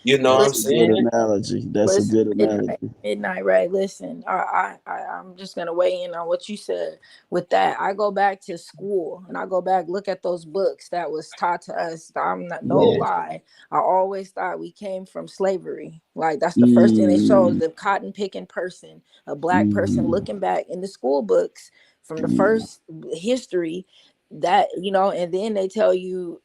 You know what I'm That's a Listen. good saying? analogy. That's a Listen, good midnight, analogy. midnight, right? Listen, I'm just gonna weigh in on what you said. With that, I go back to school and I go back look at those books that was taught to us. I'm not no Yeah, lie. I always thought we came from slavery. Like that's the first thing they showed Mm. the cotton picking person, a black person Mhm. looking back in the school books from the Mhm. first history that and then they tell you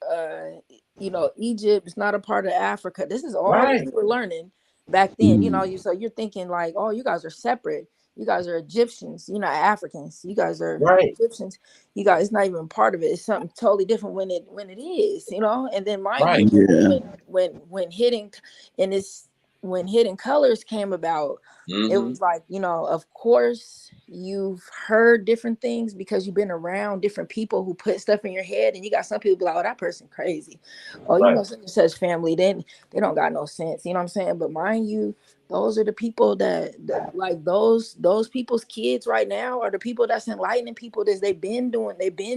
Egypt is not a part of Africa. This is all what right, we were learning back then. Mhm. So you're thinking like, oh, you guys are separate. You guys are Egyptians. You're not Africans. You guys are right, Egyptians. You guys, it's not even part of it. It's something totally different when it is. And then mind you, right. Yeah. when hitting and it's when hidden colors came about, it Mm-hmm. was like, of course you've heard different things because you've been around different people who put stuff in your head, and you got some people be like, oh, that person crazy. Oh, Right, such and such family, then they don't got no sense. You know what I'm saying? But mind you, those are the people that like those people's kids right now are the people that's enlightening people. This they've been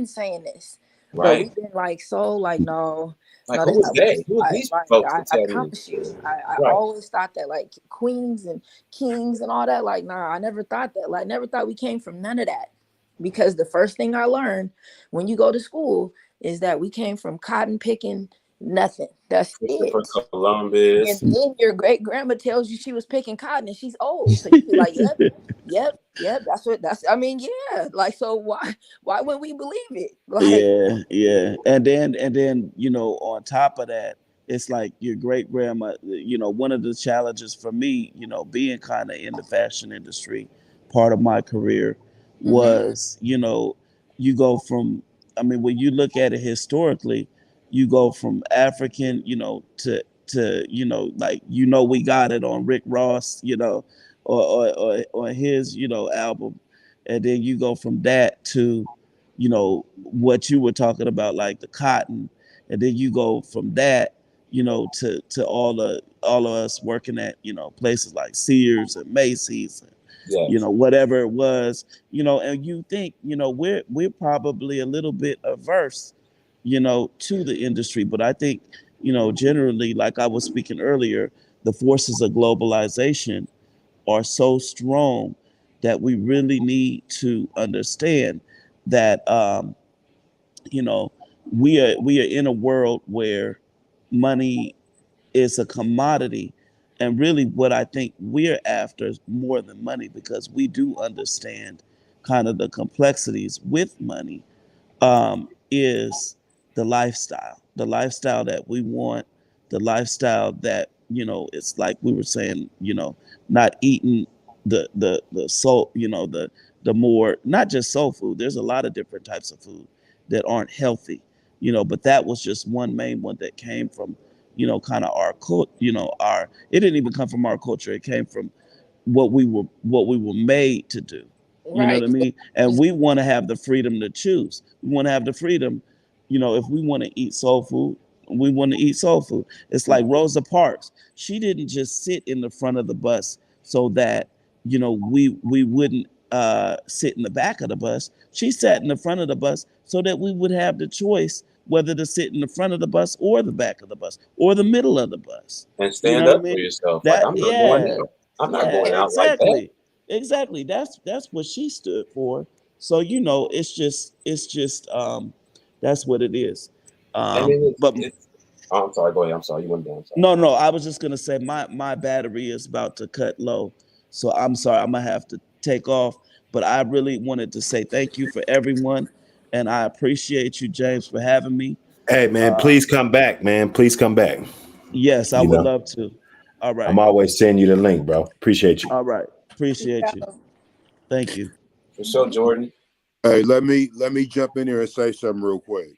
saying this, but right. we've been like so like Like no, who that's is not what they? it's Who is these like. folks to I tell me? promise you, I Right, always thought that like queens and kings and all that. Like, nah, I never thought that. Like, never thought we came from none of that. Because the first thing I learned when you go to school is that we came from cotton picking nothing. That's Christopher it. Columbus. And then your great grandma tells you she was picking cotton and she's old. So you be like, yep, yep, yep. I mean, yeah. Like, so why wouldn't we believe it? Like, Yeah, yeah. And then, on top of that, it's like your great grandma, one of the challenges for me, being kind of in the fashion industry, part of my career mm-hmm, was, you go from, I mean, when you look at it historically, you go from African, to, like, we got it on Rick Ross, or his, album. And then you go from that to, what you were talking about, like the cotton, and then you go from that, to all of us working at, places like Sears and Macy's, and, Yes, whatever it was, and you think, we're probably a little bit averse, to the industry, but I think, generally, like I was speaking earlier, the forces of globalization are so strong that we really need to understand that, you know we are in a world where money is a commodity, and really what I think we're after is more than money, because we do understand kind of the complexities with money, is the lifestyle that we want, the lifestyle that, it's like we were saying, not eating the soul, the more, not just soul food. There's a lot of different types of food that aren't healthy, but that was just one main one that came from, kind of our cult, it didn't even come from our culture. It came from what we were made to do. You know what Right. I mean? And we want to have the freedom to choose. We want to have the freedom, if we want to eat soul food, we want to eat soul food. It's like Rosa Parks. She didn't just sit in the front of the bus so that, we wouldn't sit in the back of the bus. She sat in the front of the bus so that we would have the choice whether to sit in the front of the bus or the back of the bus or the middle of the bus. And You stand know what I up for mean? yourself. Like, That I'm not going yeah, out. I'm not yeah, going out like that. exactly. That's what she stood for. So it's just that's what it is. I mean, But oh, I'm sorry. Go ahead. I'm sorry. You went down. I'm sorry. no, I was just gonna say my battery is about to cut low, so I'm sorry. I'm gonna have to take off. But I really wanted to say thank you for everyone, and I appreciate you, James, for having me. Hey, man, Uh, please come back, man. Please come back. yes, I You would know, love to. All I'm right, always sending you the link, bro. Appreciate you. all right. Appreciate you. Yeah. Thank you. For sure, Jordan. Hey, let me jump in here and say something real quick.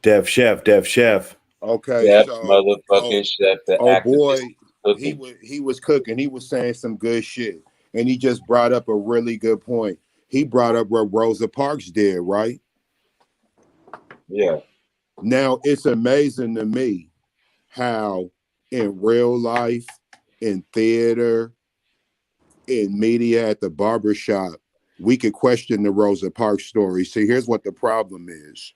Def Chef. Okay, Chef, so motherfucking chef, the boy, activist he cooking. was cooking. He was saying some good shit, and he just brought up a really good point. He brought up what Rosa Parks did, right? Yeah, Now it's amazing to me how in real life, in theater, in media, at the barbershop, we could question the Rosa Parks story. See, here's what the problem is.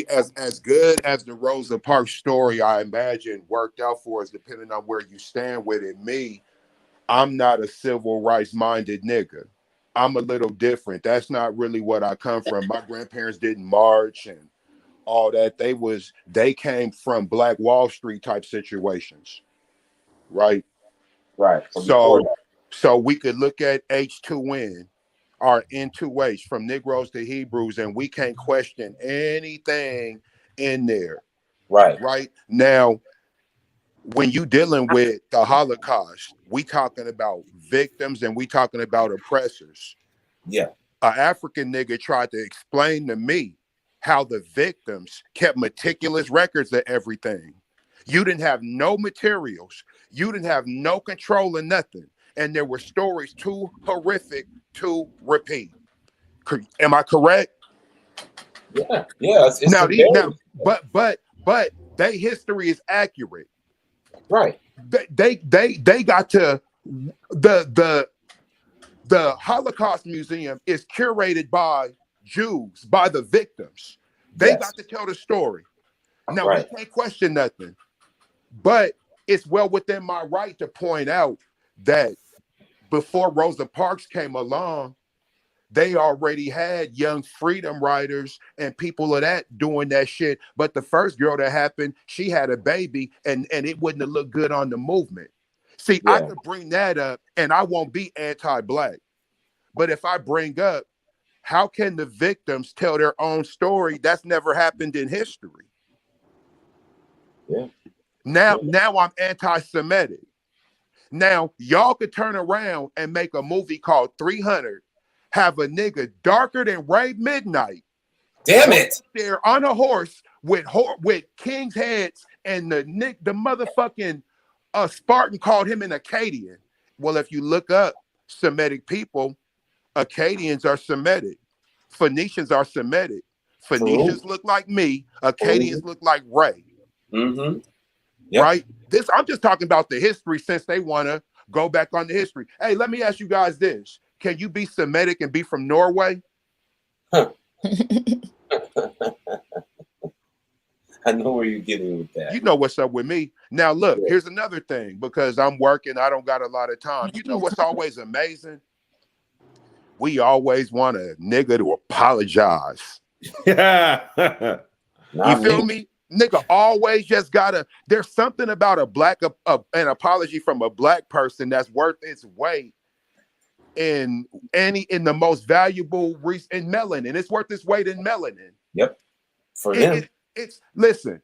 As good as the Rosa Parks story, I imagine, worked out for us, depending on where you stand with it. Me, I'm not a civil rights minded nigga. I'm a little different. That's not really what I come from. My grandparents didn't march and all that. They came from Black Wall Street type situations, right? right. So before So that, so we could look at H2N or N2H from Negroes to Hebrews, and we can't question anything in there, right. right? Now, when you dealing with the Holocaust, we talking about victims and we talking about oppressors. Yeah, An African nigga tried to explain to me how the victims kept meticulous records of everything. You didn't have no materials. You didn't have no control of nothing. And there were stories too horrific to repeat. Am I correct? yeah, yeah. It's Now, a very but their history is accurate. right. They got to the Holocaust Museum is curated by Jews, by the victims. They Yes, got to tell the story. Now we right. can't question nothing, but it's well within my right to point out that before Rosa Parks came along, they already had young freedom riders and people of that doing that shit. But the first girl that happened, she had a baby, and it wouldn't have looked good on the movement. See, I Yeah, could bring that up, and I won't be anti-black. But if I bring up how can the victims tell their own story, that's never happened in history. yeah. Now I'm anti-Semitic. Now y'all could turn around and make a movie called 300, have a nigga darker than Ray Midnight Damn go it. up there on a horse with king's heads, and the motherfucking Spartan called him an Akkadian. Well, if you look up Semitic people, Akkadians are Semitic. Phoenicians are Semitic. Farouk. Phoenicians look like me. Farouk. Akkadians look like Ray. Mm-hmm. Yep. Right? I'm just talking about the history since they want to go back on the history. Hey, let me ask you guys this. Can you be Semitic and be from Norway? Huh. I know where you're getting with that. You know what's up with me. Now, look, Yeah. here's another thing because I'm working. I don't got a lot of time. You know what's always amazing? We always want a nigga to apologize. Yeah. You Not feel me. me? Nigga always just gotta, there's something about an apology from a black person that's worth its weight in the most valuable in melanin. It's worth its weight in melanin. Yep. For them. It's listen,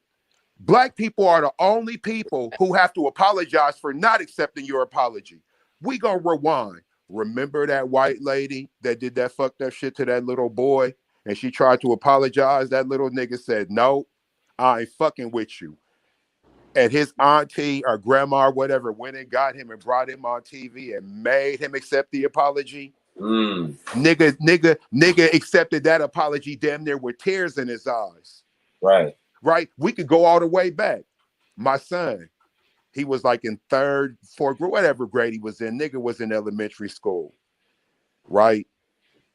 black people are the only people who have to apologize for not accepting your apology. We gonna rewind. Remember that white lady that did that fucked up shit to that little boy, and she tried to apologize? That little nigga said, "No, I ain't fucking with you." And his auntie or grandma or whatever went and got him and brought him on TV and made him accept the apology. Nigga accepted that apology damn near with tears in his eyes. Right. We could go all the way back. My son, he was like in third, fourth, whatever grade he was in. Nigga was in elementary school. Right.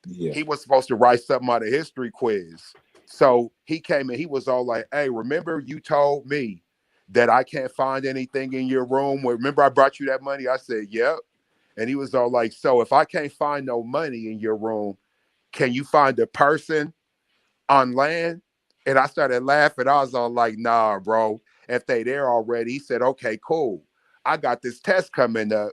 Yeah. He was supposed to write something on a history quiz. So he came and he was all like, "Hey, remember you told me that I can't find anything in your room? Remember I brought you that money?" I said, "Yep." And he was all like, "So if I can't find no money in your room, can you find a person on land?" And I started laughing. I was all like, "Nah, bro. If they there already." He said, "Okay, cool. I got this test coming up.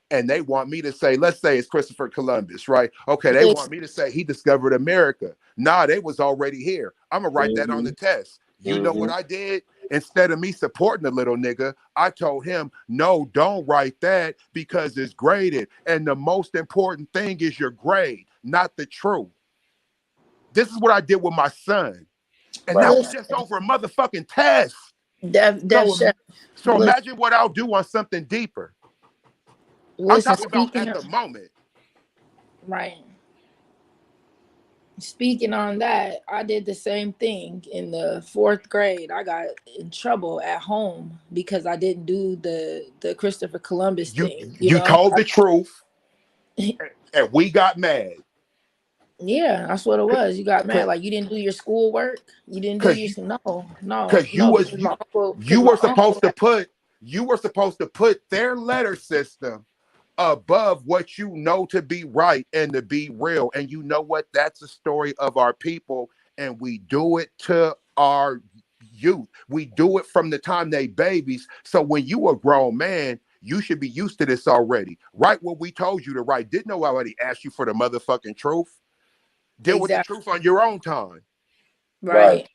And they want me to say, let's say it's Christopher Columbus, right? Okay, they want me to say he discovered America. Nah, they was already here. I'm gonna write that on the test. You know what I did? Instead of me supporting the little nigga, I told him, no, don't write that because it's graded. And the most important thing is your grade, not the truth. This is what I did with my son. And that was just over a motherfucking test. So imagine what I'll do on something deeper. I'm talking about at the moment. Right. Speaking on that, I did the same thing in the 4th grade. I got in trouble at home because I didn't do the Christopher Columbus thing. You told the truth, and we got mad. Yeah, that's what it was. You got mad, like you didn't do your schoolwork. You didn't do your because you were supposed to put their letter system above what you know to be right and to be real. And you know what? That's the story of our people, and we do it to our youth. We do it from the time they babies. So when you a grown man, you should be used to this already. Write what we told you to write. Didn't nobody ask you for the motherfucking truth? Deal with the truth on your own time. Right.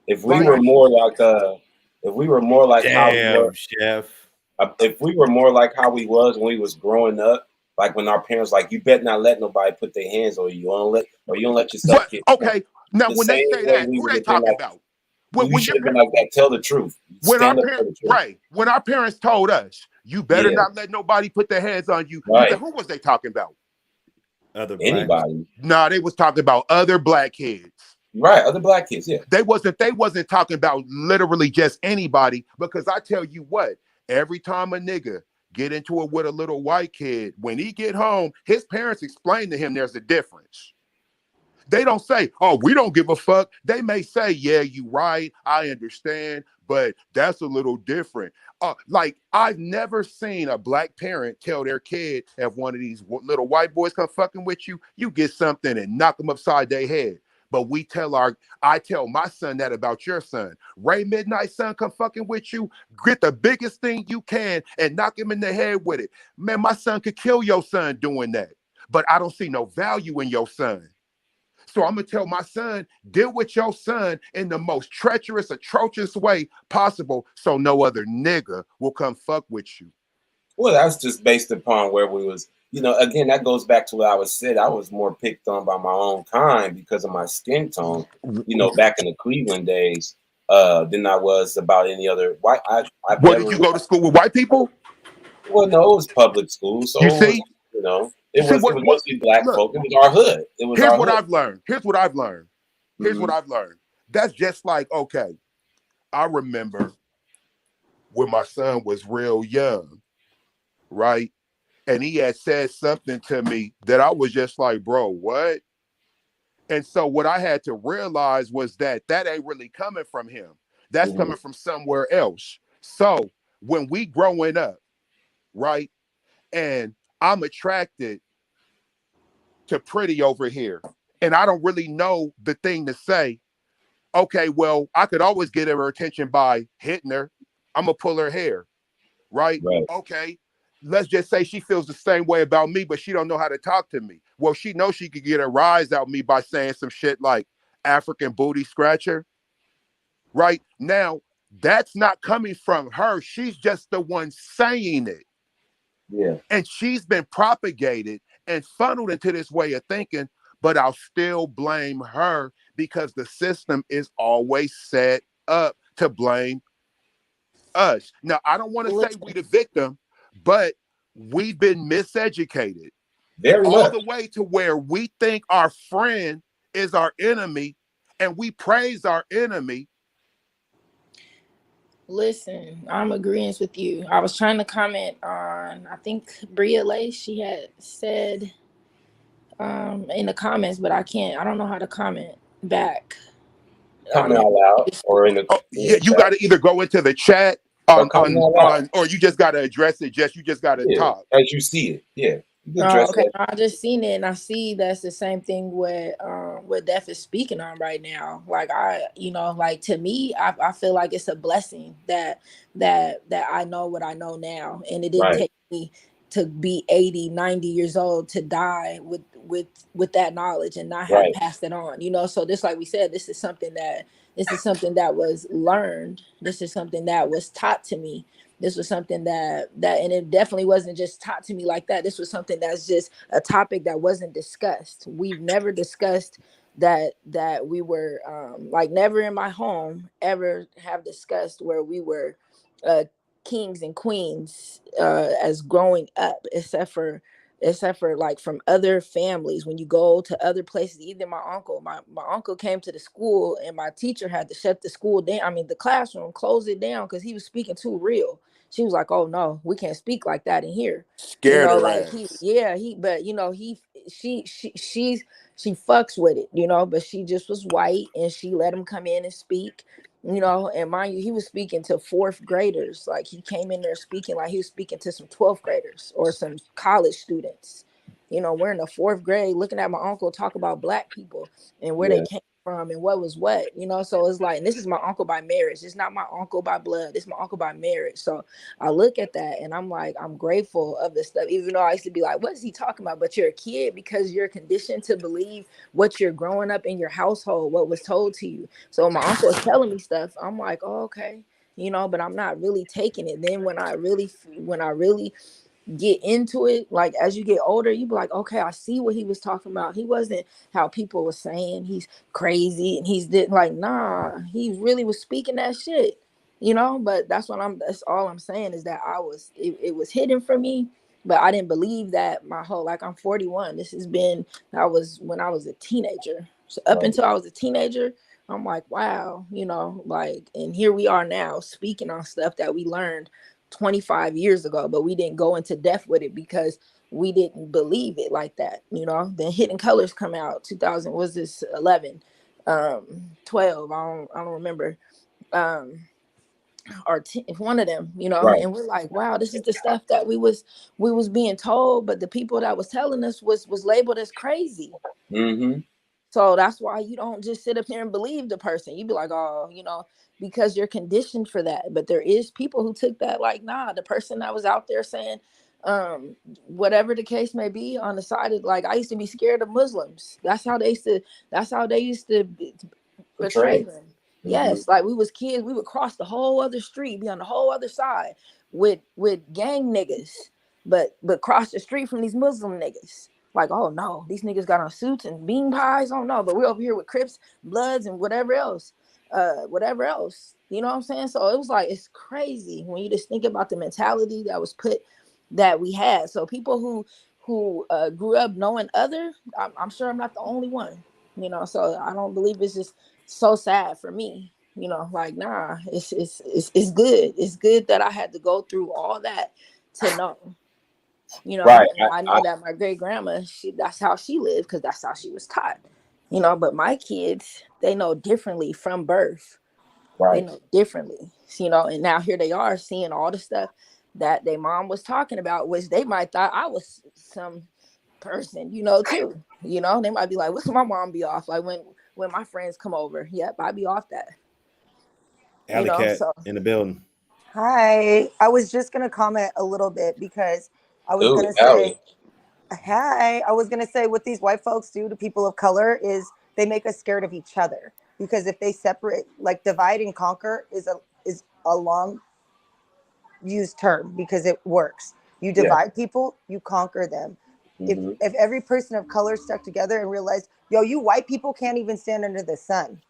If we were more like how we were, chef. If we were more like how we was when we was growing up, like when our parents like, you better not let nobody put their hands on you. You don't let yourself get. Okay, now when they say that, who are they talking about? We should have been like that. Tell the truth. Stand up for the truth. Right. When our parents told us, you better not let nobody put their hands on you. Right. Who was they talking about? Anybody. Nah, they was talking about other black kids. Right, other black kids, yeah. They wasn't talking about literally just anybody, because I tell you what, every time a nigga get into it with a little white kid, when he get home, his parents explain to him there's a difference. They don't say, "Oh, we don't give a fuck." They may say, "Yeah, you right. I understand, but that's a little different." Like, I've never seen a black parent tell their kid, if one of these little white boys come fucking with you, you get something and knock them upside their head. But I tell my son that about your son. Ray Midnight son come fucking with you, get the biggest thing you can and knock him in the head with it. Man, my son could kill your son doing that. But I don't see no value in your son. So I'm going to tell my son, deal with your son in the most treacherous, atrocious way possible so no other nigga will come fuck with you. Well, that's just based upon where we was. Again, that goes back to what I was said. I was more picked on by my own kind because of my skin tone, back in the Cleveland days, than I was about any other white. Did you go to school with white people? Well, no, it was public school. So you see? It was mostly black folk. It was our hood. Here's what I've learned. What I've learned. That's just like, okay, I remember when my son was real young, right? And he had said something to me that I was just like, bro, what? And so what I had to realize was that ain't really coming from him. That's coming from somewhere else. So when we growing up, right? And I'm attracted to Pretty over here, and I don't really know the thing to say. Okay, well, I could always get her attention by hitting her. I'm gonna pull her hair, right? Okay, let's just say she feels the same way about me, but she don't know how to talk to me. Well, she knows she could get a rise out of me by saying some shit like African booty scratcher. Right now, that's not coming from her. She's just the one saying it. Yeah. And she's been propagated and funneled into this way of thinking, but I'll still blame her because the system is always set up to blame us. Now, I don't want to say we Listen, the victim, but we've been miseducated Very all much. the way to where we think our friend is our enemy and we praise our enemy. listen, I'm agreeing with you. I was trying to comment on, I think Bria Lace, she had said in the comments, but I don't know how to comment back on Coming it. out loud or Oh, in the yeah, you chat got to either go into the chat or coming out loud. or you just got to address it. You just got to Yeah. talk. As you see it. Yeah. You can Oh, address okay. that. I just seen it, and I see that's the same thing what Def is speaking on right now. Like like to me, I feel like it's a blessing that I know what I know now, and it didn't Right. take me to be 80, 90 years old to die with that knowledge and not have Right. passed it on. So this, like we said, this is something that was learned. This is something that was taught to me. This was something that and it definitely wasn't just taught to me like that. This was something that's just a topic that wasn't discussed. We've never discussed that we were like never in my home ever have discussed where we were uh kings and queens as growing up, except for like from other families. When you go to other places, either my uncle came to the school and my teacher had to shut the school down, I mean the classroom, close it down because he was speaking too real. She was like, oh no, we can't speak like that in here. Scared her Like he ass. yeah he but he she fucks with it, but she just was white and she let him come in and speak. And mind you, he was speaking to fourth graders. Like he came in there speaking like he was speaking to some 12th graders or some college students. We're in the fourth grade looking at my uncle talk about black people and where they Yeah. came from and what was what. So it's like, and this is my uncle by marriage. It's not my uncle by blood. It's my uncle by marriage. So I look at that and I'm like, I'm grateful of this stuff, even though I used to be like, what is he talking about? But you're a kid because you're conditioned to believe what you're growing up in your household, what was told to you. So my uncle is telling me stuff. I'm like, oh, okay, but I'm not really taking it. Then when I really get into it, like as you get older, you be like, okay, I see what he was talking about. He wasn't how people were saying he's crazy and he's did like, nah, he really was speaking that shit. But that's all I'm saying is that it was hidden from me, but I didn't believe that my whole, like I'm 41. This has been, I was when I was a teenager. So up Right. until I was a teenager, I'm like, wow, like, and here we are now speaking on stuff that we learned 25 years ago, but we didn't go into depth with it because we didn't believe it like that. Then Hidden Colors come out 2000, was this 11, 12, I don't remember, or one of them, Right. and we're like, wow, this is the stuff that we was being told, but the people that was telling us was labeled as crazy. Mm-hmm. So that's why you don't just sit up here and believe the person. You be like, oh, because you're conditioned for that. But there is people who took that like, nah, the person that was out there saying, whatever the case may be, on the side of, like, I used to be scared of Muslims. That's how they used to portray Portrayed. them. Mm-hmm. Yes, like we was kids, we would cross the whole other street, be on the whole other side with gang niggas, but cross the street from these Muslim niggas. Like, oh no, these niggas got on suits and bean pies. Oh no, but we're over here with Crips, Bloods, and whatever else. Whatever else. You know what I'm saying? So it was like, it's crazy when you just think about the mentality that we had. So people who grew up knowing other, I'm sure I'm not the only one. So I don't believe it's just so sad for me. Like, nah, it's good. It's good that I had to go through all that to know. Right. And I know that my great grandma, that's how she lived because that's how she was taught. But my kids, they know differently from birth. They Right. know differently. And now here they are seeing all the stuff that their mom was talking about, which they might thought I was some person, too. They might be like, what's my mom be off? Like when my friends come over, yep, I be off that. Alley Cat So in the building. Hi. I was just going to comment a little bit because I was going Ooh, to say, Allie. hi. I was going to say what these white folks do to people of color is they make us scared of each other. Because if they separate, like divide and conquer is a long used term because it works. You divide people, you conquer them. Mm-hmm. If every person of color stuck together and realized, yo, you white people can't even stand under the sun.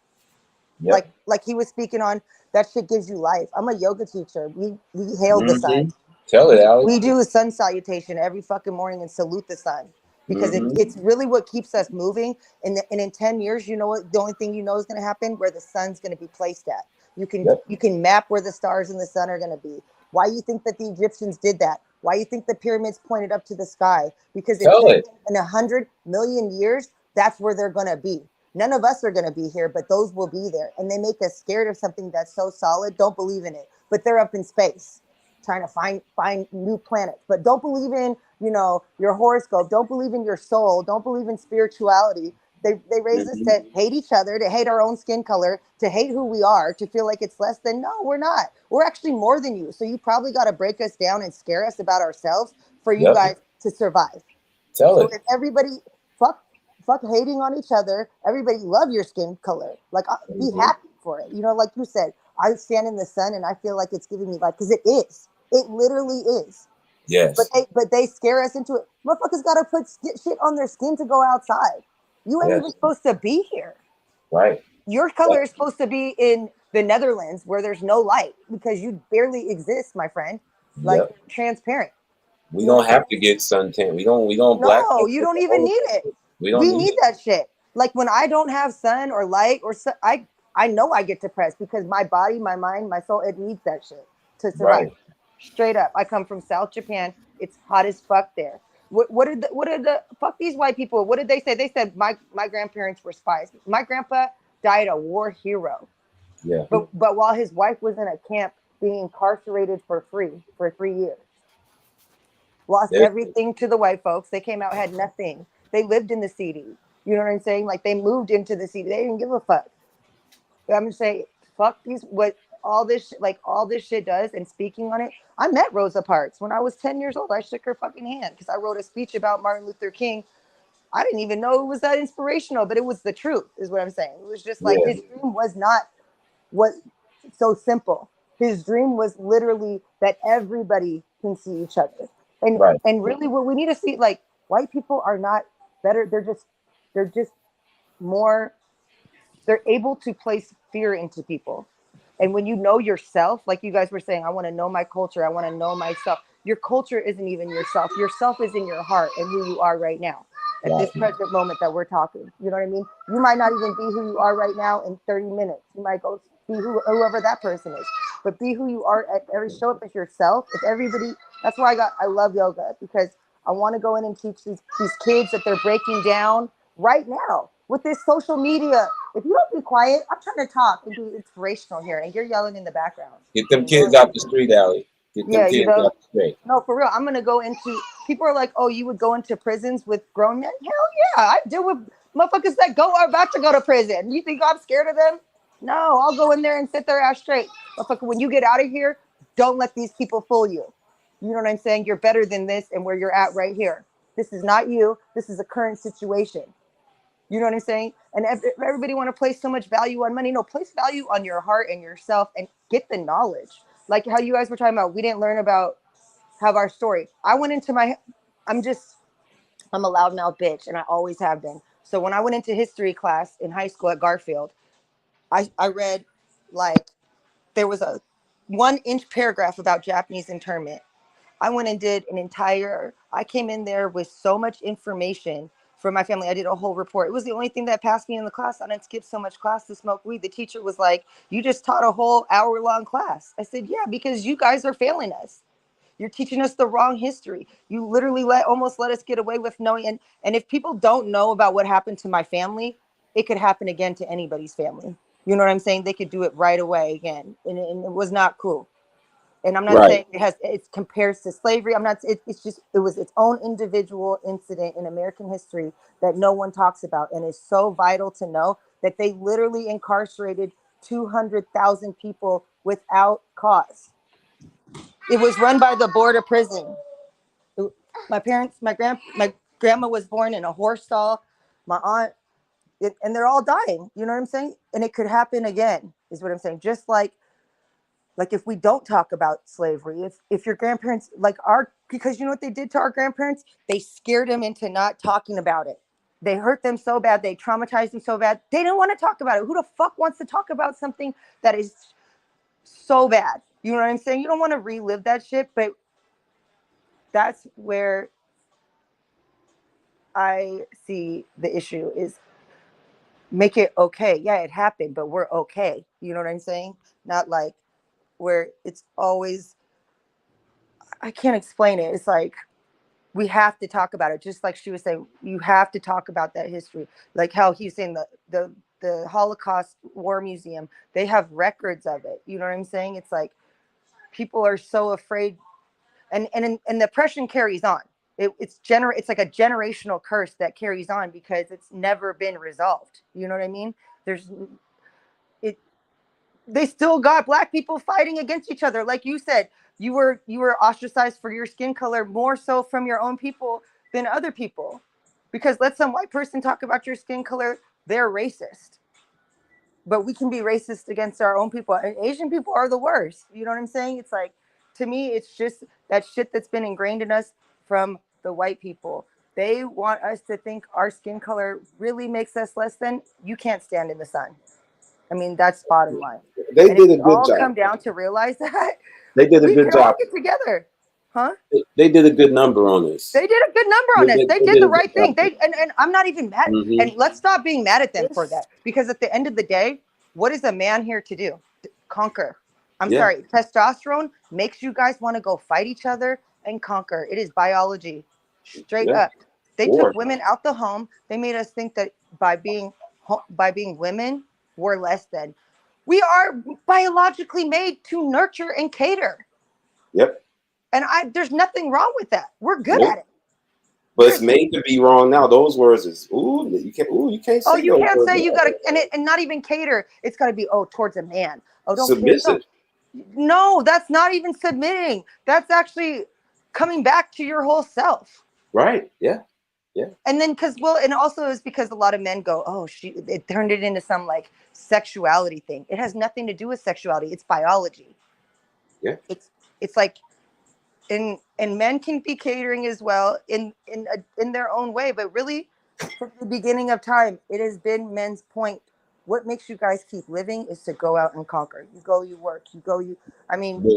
Yep. Like he was speaking on, that shit gives you life. I'm a yoga teacher. We hail the sun. Mm-hmm. Tell it, Alex. We do a sun salutation every fucking morning and salute the sun because Mm-hmm. it's really what keeps us moving. And in 10 years, you know what? The only thing you know is going to happen where the sun's going to be placed at. You can map where the stars and the sun are going to be. Why you think that the Egyptians did that? Why you think the pyramids pointed up to the sky? Because in Tell it. 100 million years, that's where they're going to be. None of us are going to be here, but those will be there. And they make us scared of something that's so solid. Don't believe in it. But they're up in space trying to find new planets. But don't believe in, your horoscope. Don't believe in your soul. Don't believe in spirituality. They raise us to hate each other, to hate our own skin color, to hate who we are, to feel like it's less than. No, we're not. We're actually more than you. So you probably got to break us down and scare us about ourselves for you guys to survive. Tell So it. if everybody fuck hating on each other, everybody love your skin color. Like, be happy for it. Like you said, I stand in the sun and I feel like it's giving me life because it is. It literally is. Yes. But they scare us into it. Motherfuckers got to put shit on their skin to go outside. You ain't even supposed to be here. Right. Your color is supposed to be in the Netherlands where there's no light because you barely exist, my friend. Like, transparent. We don't have to get suntan. We don't black. No, you don't even need it. We don't We need need that shit. Like when I don't have sun or light or I know I get depressed because my body, my mind, my soul, it needs that shit to survive. Right. Straight up. I come from South Japan. It's hot as fuck there. What did the fuck these white people? What did they say? They said my grandparents were spies. My grandpa died a war hero. Yeah. But while his wife was in a camp being incarcerated for free for 3 years. Lost everything to the white folks. They came out, had nothing. They lived in the city. You know what I'm saying? Like they moved into the city. They didn't give a fuck. I'm just saying, fuck these, what all this shit does. And speaking on it, I met Rosa Parks when I was 10 years old. I shook her fucking hand because I wrote a speech about Martin Luther King. I didn't even know it was that inspirational, but it was the truth, is what I'm saying. It was just like his dream was not what so simple. His dream was literally that everybody can see each other. And really what we need to see, like, white people are not better. They're just more, they're able to place fear into people. And when you know yourself, like you guys were saying, I want to know my culture. I want to know myself. Your culture isn't even yourself. Yourself is in your heart and who you are right now at this present moment that we're talking. You know what I mean? You might not even be who you are right now in 30 minutes. You might go be whoever that person is, but be who you are at every, show up as yourself. If everybody, that's why I love yoga, because I want to go in and teach these kids that they're breaking down right now with this social media. If you don't be quiet, I'm trying to talk and be inspirational here, and you're yelling in the background. Get them kids out the street, Allie. Get them kids out the street. No, for real. I'm gonna go into. People are like, "Oh, you would go into prisons with grown men?" Hell yeah, I deal with motherfuckers that are about to go to prison. You think I'm scared of them? No, I'll go in there and sit their ass straight. Motherfucker, when you get out of here, don't let these people fool you. You know what I'm saying? You're better than this, and where you're at right here. This is not you. This is a current situation. You know what I'm saying? And if everybody want to place so much value on money, no, place value on your heart and yourself and get the knowledge. Like how you guys were talking about, we didn't learn about, have our story. I went into I'm a loudmouth bitch, and I always have been. So when I went into history class in high school at Garfield, I read, like, there was a 1-inch paragraph about Japanese internment. I went and did I came in there with so much information for my family. I did a whole report. It was the only thing that passed me in the class. I didn't skip so much class to smoke weed. The teacher was like, "You just taught a whole hour-long class." I said, "Yeah, because you guys are failing us. You're teaching us the wrong history. You literally almost let us get away with knowing." And if people don't know about what happened to my family, it could happen again to anybody's family. You know what I'm saying? They could do it right away again. And it was not cool. And I'm not saying it compares to slavery. It's just, it was its own individual incident in American history that no one talks about. And it's so vital to know that they literally incarcerated 200,000 people without cause. It was run by the board of prison. My grandma was born in a horse stall. My aunt, and they're all dying. You know what I'm saying? And it could happen again, is what I'm saying. Just like Like if we don't talk about slavery, if your grandparents because you know what they did to our grandparents? They scared them into not talking about it. They hurt them so bad, they traumatized them so bad, they didn't want to talk about it. Who the fuck wants to talk about something that is so bad? You know what I'm saying? You don't want to relive that shit, but that's where I see the issue is make it okay. Yeah, it happened, but we're okay. You know what I'm saying? Not like where it's always, I can't explain it. It's like we have to talk about it. Just like she was saying, you have to talk about that history. Like how he's saying the Holocaust War Museum, they have records of it. You know what I'm saying? It's like people are so afraid, and the oppression carries on. It's like a generational curse that carries on because it's never been resolved. You know what I mean? They still got black people fighting against each other. Like you said, you were ostracized for your skin color more so from your own people than other people. Because let some white person talk about your skin color, they're racist. But we can be racist against our own people. And Asian people are the worst. You know what I'm saying? It's like, to me, it's just that shit that's been ingrained in us from the white people. They want us to think our skin color really makes us less than. You can't stand in the sun. I mean, that's bottom line. They And did if a we good all job. come down to realize that, They did a we good can all job. get together. Huh? They did a good number on this. They did a good number on us. They They did did the a good right thing. job. And I'm not even mad. Mhm. And let's stop being mad at them for It's that. Because at the end of the day, what is a man here to do? Conquer. I'm Yeah. sorry. Testosterone makes you guys want to go fight each other and conquer. It is biology. Straight Yeah. up. They War. took women out the home. They made us think that by being women, we're less than. We are biologically made to nurture and cater. Yep. And there's nothing wrong with that. We're good Nope. at it. But it's made to be wrong now. Those words is you can't Oh, say you those can't words say you now. gotta, and not even cater. It's gotta be towards a man. Oh, don't care. Submissive. No, that's not even submitting. That's actually coming back to your whole self. Right. Yeah. Yeah. And then and also is because a lot of men go, oh, it turned it into some like sexuality thing. It has nothing to do with sexuality. It's biology. Yeah. It's like, and men can be catering as well in their own way, but really from the beginning of time it has been men's point. What makes you guys keep living is to go out and conquer. You go, you work, I mean,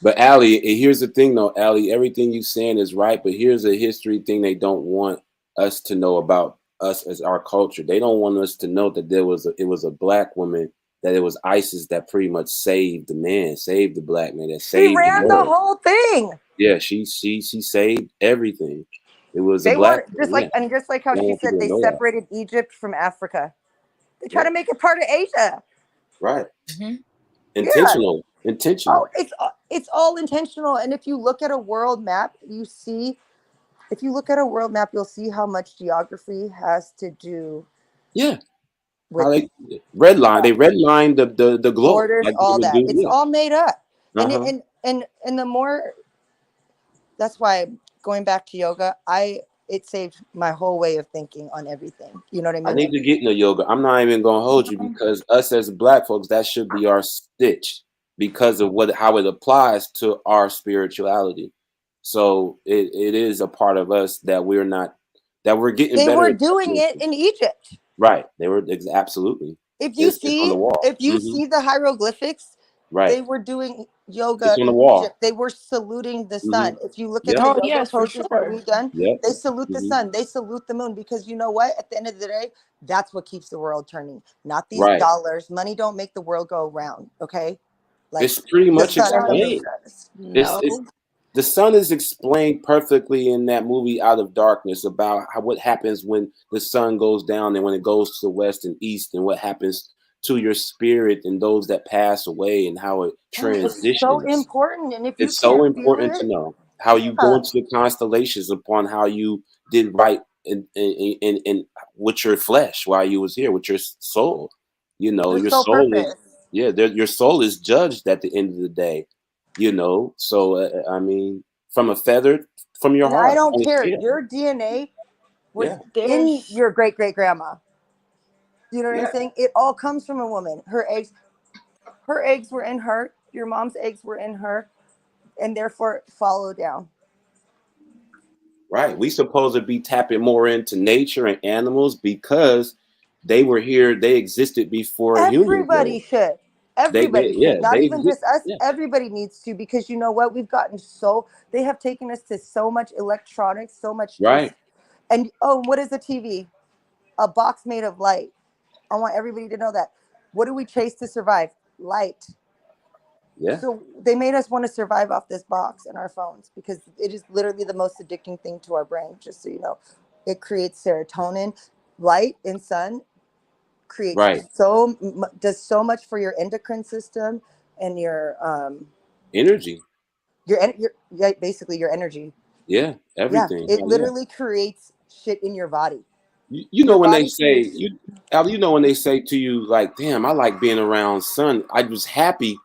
But Allie, here's the thing though, Allie, everything you saying is right, but here's a history thing they don't want us to know about us as our culture. They don't want us to know that it was a black woman, that it was ISIS that pretty much saved the man, saved the black man, that she saved the ran the world. whole thing. Yeah, she saved everything. It was a They black want woman, yeah. just like how I don't she want said people to they know that. separated Egypt from Africa. They try Yeah. to make it part of Asia. Right. Mhm. Yeah. Intentional. It's all intentional. And if you look at a world map, you'll see how much geography has to do Yeah. with How they redline the globe borders, like they all would that. do. It's Yeah. all made up. And Uh-huh. and the more, that's why going back to yoga, it saved my whole way of thinking on everything. You know what I I mean? need to get into yoga. I'm not even gonna hold you because us as black folks, that should be our stitch because of how it applies to our spirituality. So it is a part of us that we're getting They better were at tapping doing it into. in Egypt. Right. They were absolutely. It's on the wall. If you see the hieroglyphics, Right. they were doing It's yoga on the in wall. Egypt. They were saluting the sun. If you look at Yep. the Oh yoga yes, for poses that sure. we've done, Yep. they salute the sun. They salute the moon because you know what? At the end of the day, that's what keeps the world turning. Not these Right. dollars. Money don't make the world go round. Okay, like It's pretty the much sun and the moon explained. does. It's No. the sun is explained perfectly in that movie Out of Darkness about what happens when the sun goes down and when it goes to the west and east and what happens to your spirit and those that pass away and how it It's so transitions. important, and if you It's so can't feel important to it, know how you go yeah, into the constellations upon how you did right in with your flesh while you was here with your soul. your Your sole soul is purpose. your soul is judged at the end of the day. So I mean, from a feather from your And I heart don't on a care. scale. Your DNA was Yeah, in There's your great great grandma. You know what I'm yeah, saying? It all comes from a woman. Her eggs were in her. Your mom's eggs were in her, and therefore follow down. Right. We supposed to be tapping more into nature and animals because they were here. They existed before humans Everybody did. should. Everybody Yeah, should. Not they even exist. just us. Yeah. Everybody needs to, because you know what? We've gotten they have taken us to so much electronics, so much Right. and what is a TV? A box made of light. I want everybody to know that. What do we chase to survive? Light. Yeah. So they made us want to survive off this box and our phones because it is literally the most addicting thing to our brain, just so you know. It creates serotonin. Light and sun creates Right. does so much for your endocrine system and your Energy. basically your energy. Yeah. Yeah, Everything. it Oh, yeah. literally creates shit in your body. You know Your when they body say creates. Al, you know when they say to you like, "Damn, I like being around sun. I was happy."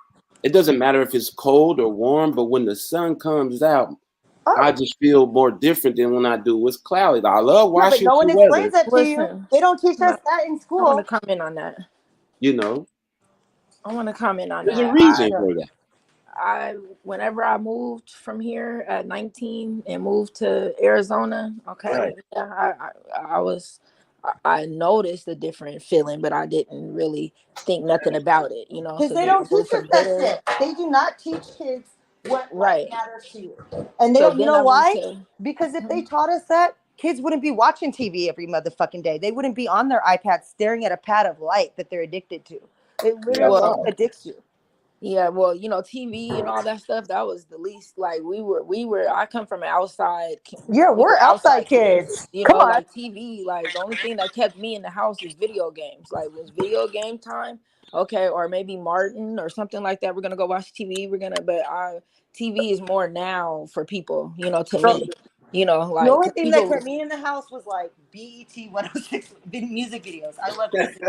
It doesn't matter if it's cold or warm, but when the sun comes out, I Oh, just feel more different than when I do when it's cloudy. I love yeah, but no one Washington explains weather. that to you. Listen, They don't teach us I that in want to school. comment on that. You know, I want to comment on there's a that. reason for that. Whenever I moved from here at 19 and moved to Arizona, okay, Right. yeah, I noticed a different feeling, but I didn't really think nothing about it, you know. Because So they then I don't teach moved us from that there, shit. They do not teach kids what light right. matters to you. And they So don't, you then know I moved why? to, Because if they Mhm. taught us that, kids wouldn't be watching TV every motherfucking day. They wouldn't be on their iPad staring at a pad of light that they're addicted to. It That's literally all. well, addicts you. yeah, well, you know, TV and all that stuff, that was the least. Like I come from an outside, Yeah, we we're were outside outside kids. kids, you Come know, on. like TV, like the only thing that kept me in the house is video games. Like when it's video game time, okay, or maybe Martin or something like that. We're gonna go watch TV. TV is more now for people, you know, to Bro, me, you know, the like only 'cause thing that people, kept me in the house was like BET 106 music videos. I love music.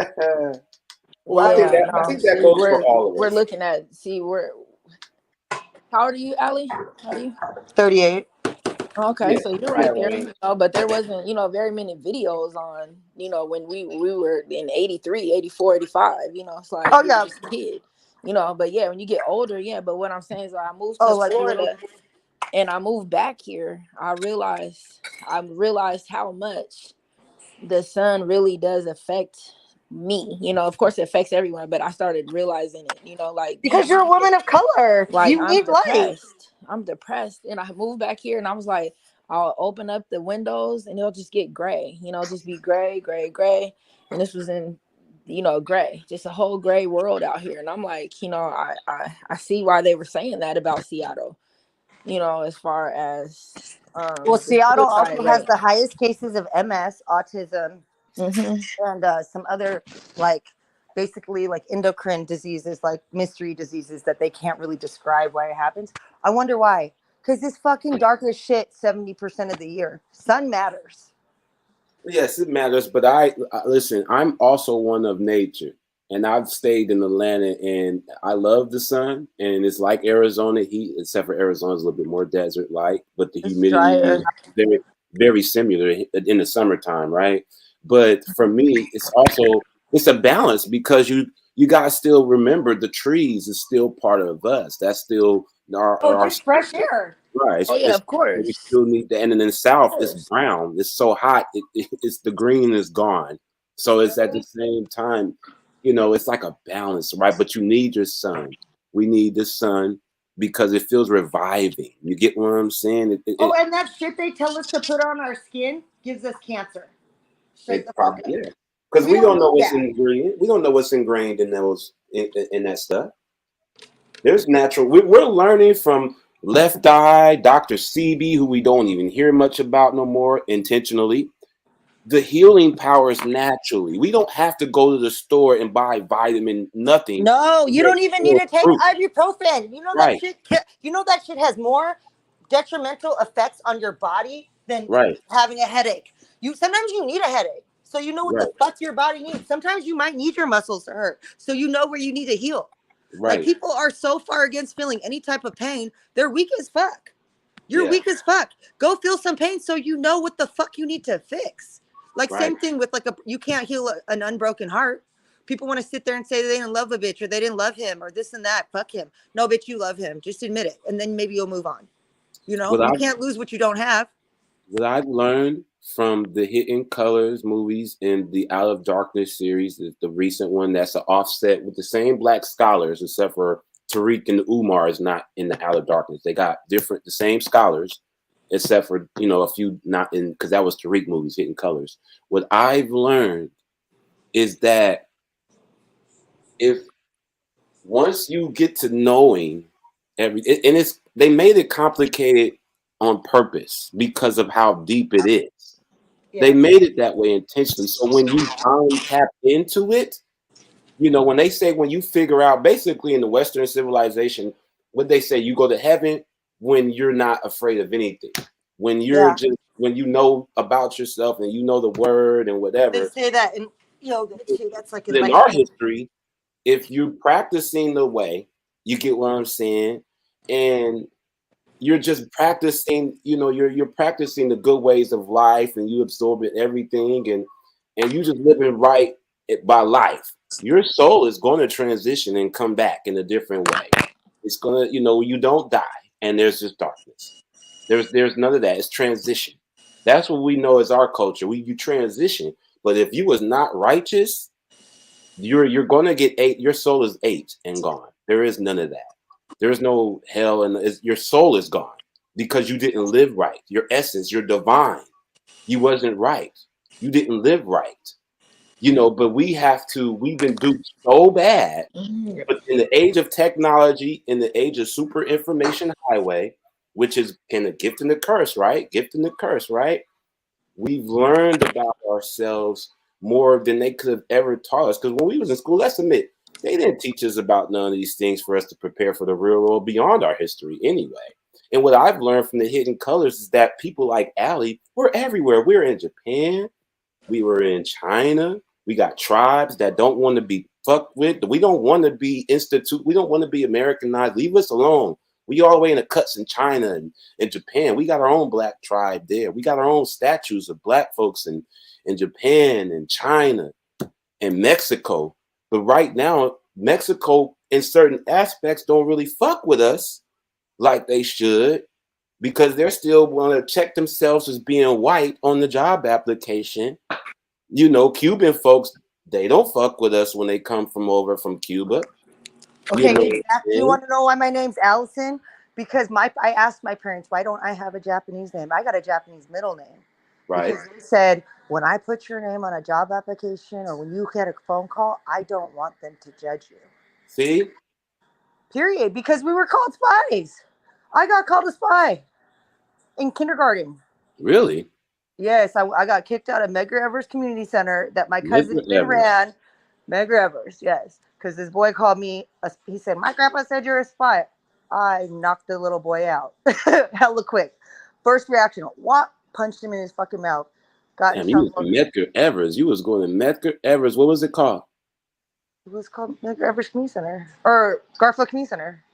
Well, I think yeah, that I no, think that see, goes for all of we're us. looking at, see, how old are you, Allie? How do you? 38. Okay, Yeah, so you're in right that there, range. you know, but there wasn't, you know, very many videos on, you know, when we were in 83, 84, 85. You know, it's like Oh, we were yeah. just a kid, you know, but yeah, when you get older, yeah, but what I'm saying is I moved Oh, to like little. Florida and I moved back here. I realized how much the sun really does affect me. You know, of course it affects everyone, but I started realizing it, you know, like Because damn, you're a woman of color. like You need light. I'm depressed, and I moved back here, and I was like, I'll open up the windows, and it'll just get gray. You know, just be gray, gray, gray. And this was in, you know, gray, just a whole gray world out here. And I'm like, you know, I see why they were saying that about Seattle. You know, as far as Well, the Seattle suicide also has rate. the highest cases of MS, autism, Hmm. and some other like basically like endocrine diseases, like mystery diseases that they can't really describe why it happens. I wonder why. Because it's fucking dark as shit 70% of the year. Sun matters. Yes, it matters, but listen. I'm also one of nature, and I've stayed in Atlanta, and I love the sun, and it's like Arizona heat, except for Arizona's a little bit more desert-like, but the It's humidity drier. is very, very similar in the summertime, right? But for me, it's a balance because you guys still remember the trees is still part of us. That's still Oh, our just fresh air. right. Oh yeah, of We course, still need that. And in the of south, it's course. brown. It's so hot. It's the green is gone. So it's at the same time, it's like a balance, right? But you need your sun. We need the sun because it feels reviving. You get what I'm saying? Oh, and that shit they tell us to put on our skin gives us cancer. Straight It the fuck probably up. yeah. Because We we don't don't know know what's that. ingredient. We don't know what's ingrained in those in that stuff. There's natural. We're learning from Left Eye, Dr. CB, who we don't even hear much about no more intentionally. The healing powers naturally. We don't have to go to the store and buy vitamin nothing. No, you There's don't even need still to take fruit. ibuprofen. You know that Right, shit. You know that shit has more detrimental effects on your body than right, having a headache. You sometimes you need a headache, so you know what right, the fuck your body needs. Sometimes you might need your muscles to hurt, so you know where you need to heal. Like right. people are so far against feeling any type of pain, they're weak as fuck. You're Yeah, weak as fuck. Go feel some pain so you know what the fuck you need to fix. Like right. same thing with like you can't heal an unbroken heart, People want to sit there and say they didn't love a bitch or they didn't love him or this and that. Fuck him. No, bitch, you love him. Just admit it. And then maybe you'll move on. You know, you can't lose what you don't have. What I've learned from the Hidden Colors movies and the Out of Darkness series, the recent one that's an offset with the same black scholars, except for Tariq and Umar is not in the Out of Darkness. They got the same scholars, except for, you know, a few not in, because that was Tariq movies, Hidden Colors. What I've learned is that if once you get to knowing they made it complicated on purpose because of how deep it is. Yeah. They made it that way intentionally. So when you finally tap into it, you know, when they say, when you figure out, basically in the Western civilization, what they say, you go to heaven when you're not afraid of anything. When you're when you know about yourself and you know the word and whatever. They say that in yoga too. That's like in our history, if you're practicing the way, you get what I'm saying, and you're just practicing, you know, you're practicing the good ways of life, and you absorb it, everything, and you just living right by life. Your soul is going to transition and come back in a different way. It's gonna, you know, you don't die, and there's just darkness. There's none of that. It's transition. That's what we know as our culture. You transition, but if you was not righteous, you're gonna get 8. Your soul is 8 and gone. There is none of that. There's no hell, and your soul is gone because you didn't live right. Your essence, your divine, you wasn't right. You didn't live right. You know, but we've been duped so bad. But in the age of technology, in the age of super information highway, which is kind of gift and the curse, right? Gift and the curse, right? We've learned about ourselves more than they could have ever taught us. Because when we was in school, let's admit, they didn't teach us about none of these things for us to prepare for the real world beyond our history anyway. And what I've learned from the Hidden Colors is that people like Allie, we're everywhere. We're in Japan. We were in China. We got tribes that don't want to be fucked with. We don't want to be we don't want to be Americanized. Leave us alone. We all the way in the cuts in China and in Japan. We got our own black tribe there. We got our own statues of black folks in Japan and China and Mexico. But right now, Mexico in certain aspects don't really fuck with us like they should, because they're still want to check themselves as being white on the job application. You know, Cuban folks, they don't fuck with us when they come from Cuba. Okay, you want to know why my name's Allison? Because I asked my parents, why don't I have a Japanese name? I got a Japanese middle name. Right. Because they said, when I put your name on a job application or when you get a phone call, I don't want them to judge you. See? Period. Because we were called spies. I got called a spy in kindergarten. Really? Yes, I got kicked out of Medgar Evers Community Center that my cousin ran. Medgar Evers, yes. Because this boy called me, he said, my grandpa said you're a spy. I knocked the little boy out. Hella quick. First reaction, what? Punched him in his fucking mouth. Damn, you was in Medgar Evers. You was going to Medgar Evers. What was it called? It was called Medgar Evers Community Center. Or Garfield Community Center.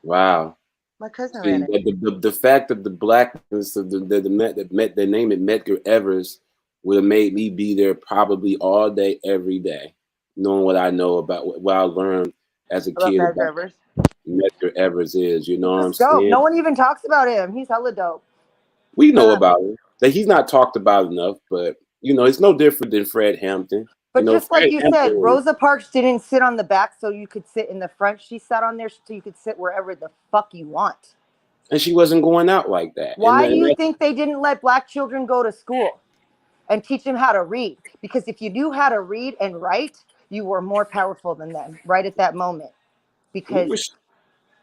Wow. My cousin ran it. The fact of the blackness of the name it Medgar Evers would have made me be there probably all day, every day, knowing what I know about what I learned as a kid about Medgar Evers is. You know what I'm saying? No one even talks about him. He's hella dope. We know about him. That he's not talked about enough, but you know, it's no different than Fred Hampton. But you know, just like you said, Rosa Parks didn't sit on the back so you could sit in the front. She sat on there so you could sit wherever the fuck you want. And she wasn't going out like that. Why do you think they didn't let black children go to school and teach them how to read? Because if you knew how to read and write, you were more powerful than them right at that moment. Because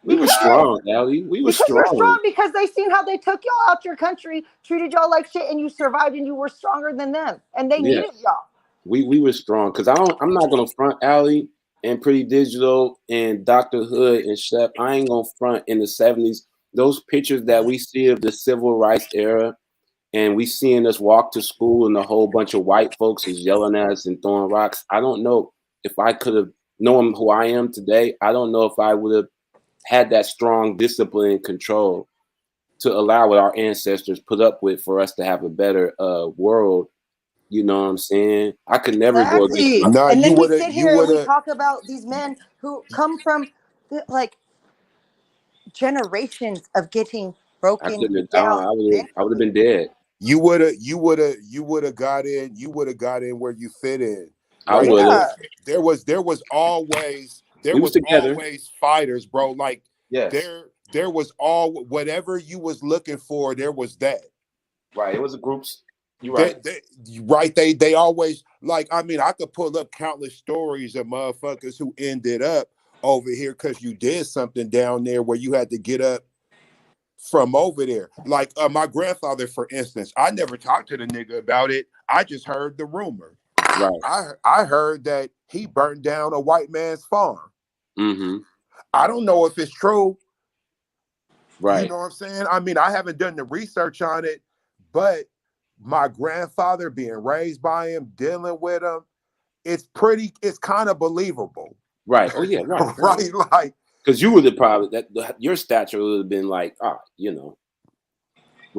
we were strong, Allie. We were strong. You're strong because they seen how they took y'all out your country, treated y'all like shit, and you survived, and you were stronger than them, and they needed y'all. We were strong because I'm not gonna front Allie and Pretty Digital and Dr. Hood and Chef. I ain't gonna front in the 70s. Those pictures that we see of the civil rights era, and we seeing us walk to school and a whole bunch of white folks is yelling at us and throwing rocks. I don't know if I could have known who I am today. I don't know if I would have had that strong discipline and control to allow what our ancestors put up with for us to have a better world You know what I'm saying? I could never go against Exactly. my Nah, And you then we would have, sit you here and would we have. talk about these men who come from like generations of getting I broken couldn't have down I would have mentally. been dead. You would have got in. You would have got in where you fit in, I right? would have. Yeah. There We was was together. always fighters, bro. Like Yes. there was whatever you was looking for. There was that. Right. It was a groups. You're They, right. they, right? They always like. I mean, I could pull up countless stories of motherfuckers who ended up over here because you did something down there where you had to get up from over there. Like my grandfather, for instance, I never talked to the nigga about it. I just heard the rumor. Right. I heard that he burnt down a white man's farm. Mm-hmm. I don't know if it's true. You Right. know what I'm saying? I mean, I haven't done the research on it, but my grandfather being raised by him, dealing with him, it's kind of believable. Right. Oh yeah, right. Right? Like, Because you would have probably your stature would have been like, would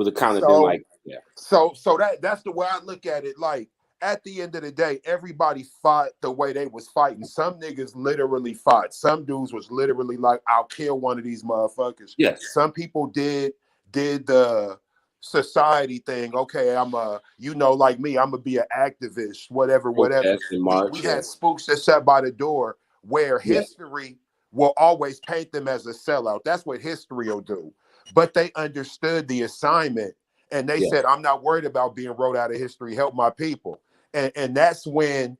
have kind of been so like, yeah. so that's the way I look at it. Like, at the end of the day, everybody fought the way they was fighting. Some niggas literally fought. Some dudes was literally like, I'll kill one of these motherfuckers. Yes. Some people did the society thing. Okay, like me, I'm gonna be an activist, whatever. Protest and We march. had spooks that sat by the door where history will always paint them as a sellout. That's what history will do. But they understood the assignment and they said, I'm not worried about being wrote out of history. Help my people. And that's when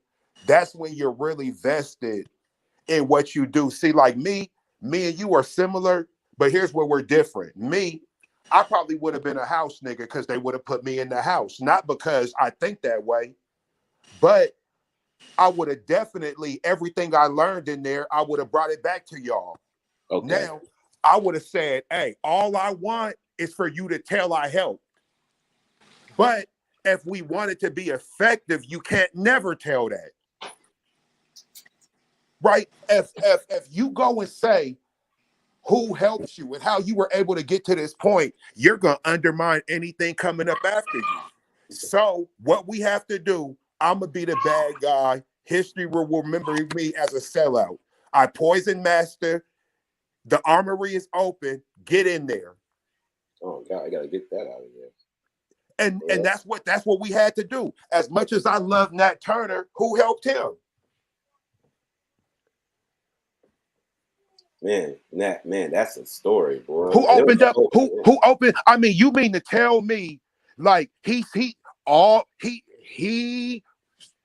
you're really vested in what you do. See, like me and you are similar, but here's where we're different. Me, I probably would have been a house nigga because they would have put me in the house. Not because I think that way, but I would have definitely, everything I learned in there, I would have brought it back to y'all. Okay. Now, I would have said, hey, all I want is for you to tell I helped. But if we wanted to be effective, you can't never tell that. Right? If you go and say who helps you and how you were able to get to this point, you're going to undermine anything coming up after you. So what we have to do, I'm going to be the bad guy. History will remember me as a sellout. I poison master. The armory is open. Get in there. Oh God, I gotta get that out of there. And that's what we had to do. As much as I love Nat Turner, who helped him? Man, that's a story, boy. Who opened up? Who opened? I mean, you mean to tell me like he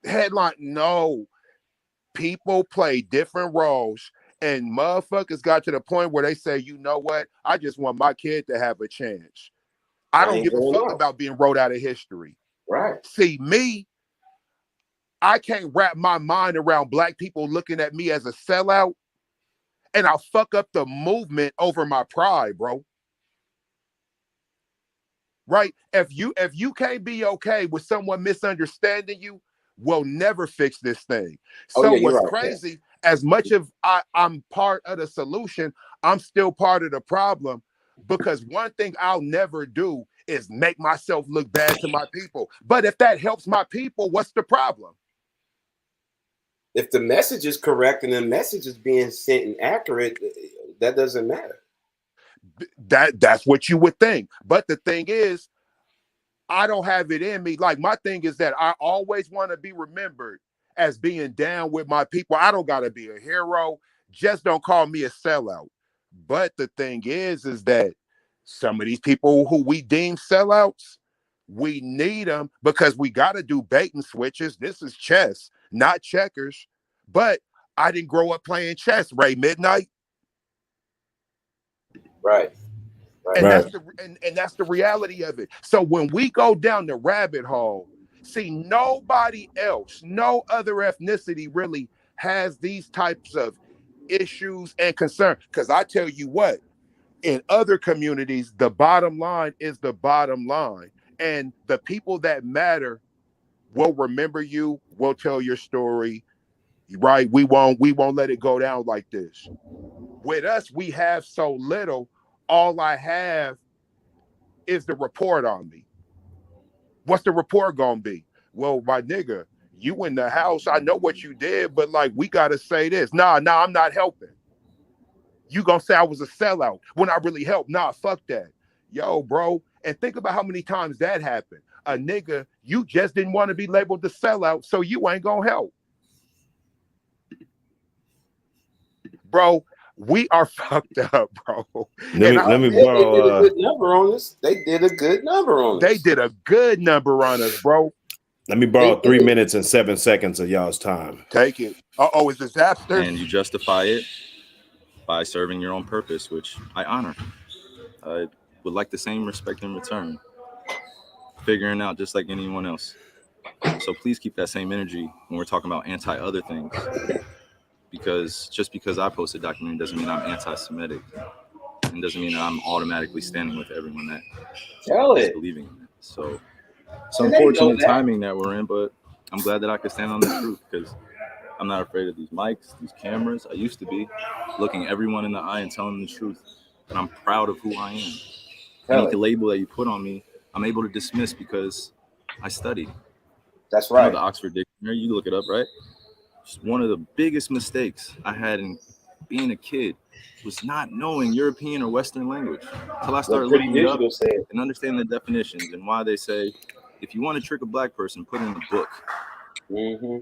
had like, no, people play different roles, and motherfuckers got to the point where they say, you know what? I just want my kid to have a chance. I don't give a fuck about being wrote out of history. Right. See, me, I can't wrap my mind around black people looking at me as a sellout, and I'll fuck up the movement over my pride, bro. Right? If you can't be okay with someone misunderstanding you, we'll never fix this thing. So what's crazy, as much of I'm part of the solution, I'm still part of the problem, because one thing I'll never do is make myself look bad to my people. But if that helps my people, what's the problem? If the message is correct and the message is being sent and accurate, that doesn't matter. That's what you would think. But the thing is, I don't have it in me. Like, my thing is that I always want to be remembered as being down with my people. I don't got to be a hero. Just don't call me a sellout. But the thing is that some of these people who we deem sellouts, we need them because we got to do bait and switches. This is chess, not checkers. But I didn't grow up playing chess, Ray Midnight. Right. And that's the reality of it. So when we go down the rabbit hole, see, nobody else, no other ethnicity really has these types of issues and concerns. Because I tell you what, in other communities, the bottom line is the bottom line. And the people that matter will remember you, will tell your story, right? We won't let it go down like this. With us, we have so little. All I have is the report on me. What's the report gonna be? Well, my nigga, you in the house. I know what you did, but like, we gotta say this. Nah, I'm not helping. You gonna say I was a sellout when I really helped? Nah, fuck that. Yo, bro. And think about how many times that happened. A nigga, you just didn't want to be labeled the sellout, so you ain't gonna help. Bro, we are fucked up, bro. Let me They did a borrow. good number on us. They did a good number on They us. did a good number on us, bro. Let me borrow 3 minutes and 7 seconds of y'all's time. Take it. Oh, is this Zapster? And you justify it by serving your own purpose, which I honor. I would like the same respect in return. Figuring out just like anyone else. So please keep that same energy when we're talking about anti-other things. Because just because I post a documentary doesn't mean I'm anti-Semitic. And doesn't mean that I'm automatically standing with everyone that is believing in it. So it's unfortunate timing that we're in, but I'm glad that I could stand on the truth because I'm not afraid of these mics, these cameras. I used to be looking everyone in the eye and telling them the truth. And I'm proud of who I am. Any label that you put on me, I'm able to dismiss because I studied. That's right. You know, the Oxford Dictionary, you look it up, right? One of the biggest mistakes I had in being a kid was not knowing European or Western language until I started looking it up and understanding the definitions and why they say, if you want to trick a black person, put it in a book. Mm-hmm.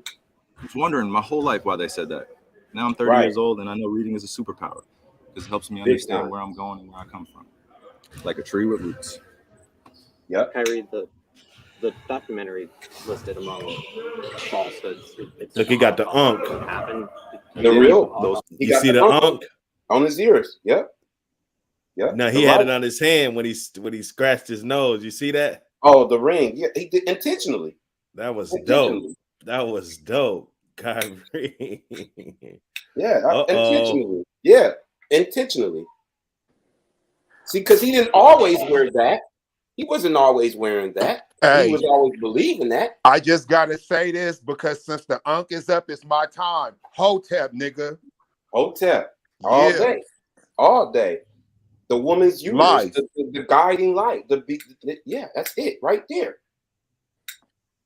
I was wondering my whole life why they said that. Now I'm 30 years old and I know reading is a superpower because it helps me understand where I'm going and where I come from. Like a tree with roots. Yep. KYRIE, the documentary listed among falsehoods. Look, he got the unk. Happened. The real. You see the unk on his ears? Yep. Yep. No, he had it on his hand when he scratched his nose. You see that? Oh, the ring. Yeah, he did intentionally. That was dope. That was dope. KYRIE. Yeah, intentionally. Yeah, intentionally. See, because he didn't always wear that. He wasn't always wearing that. Hey, he was always believing that. I just gotta say this because since the unk is up, it's my time. Hotep, nigga. Hotep. All day. All day. The woman's uterus, the guiding light. Yeah, that's it right there.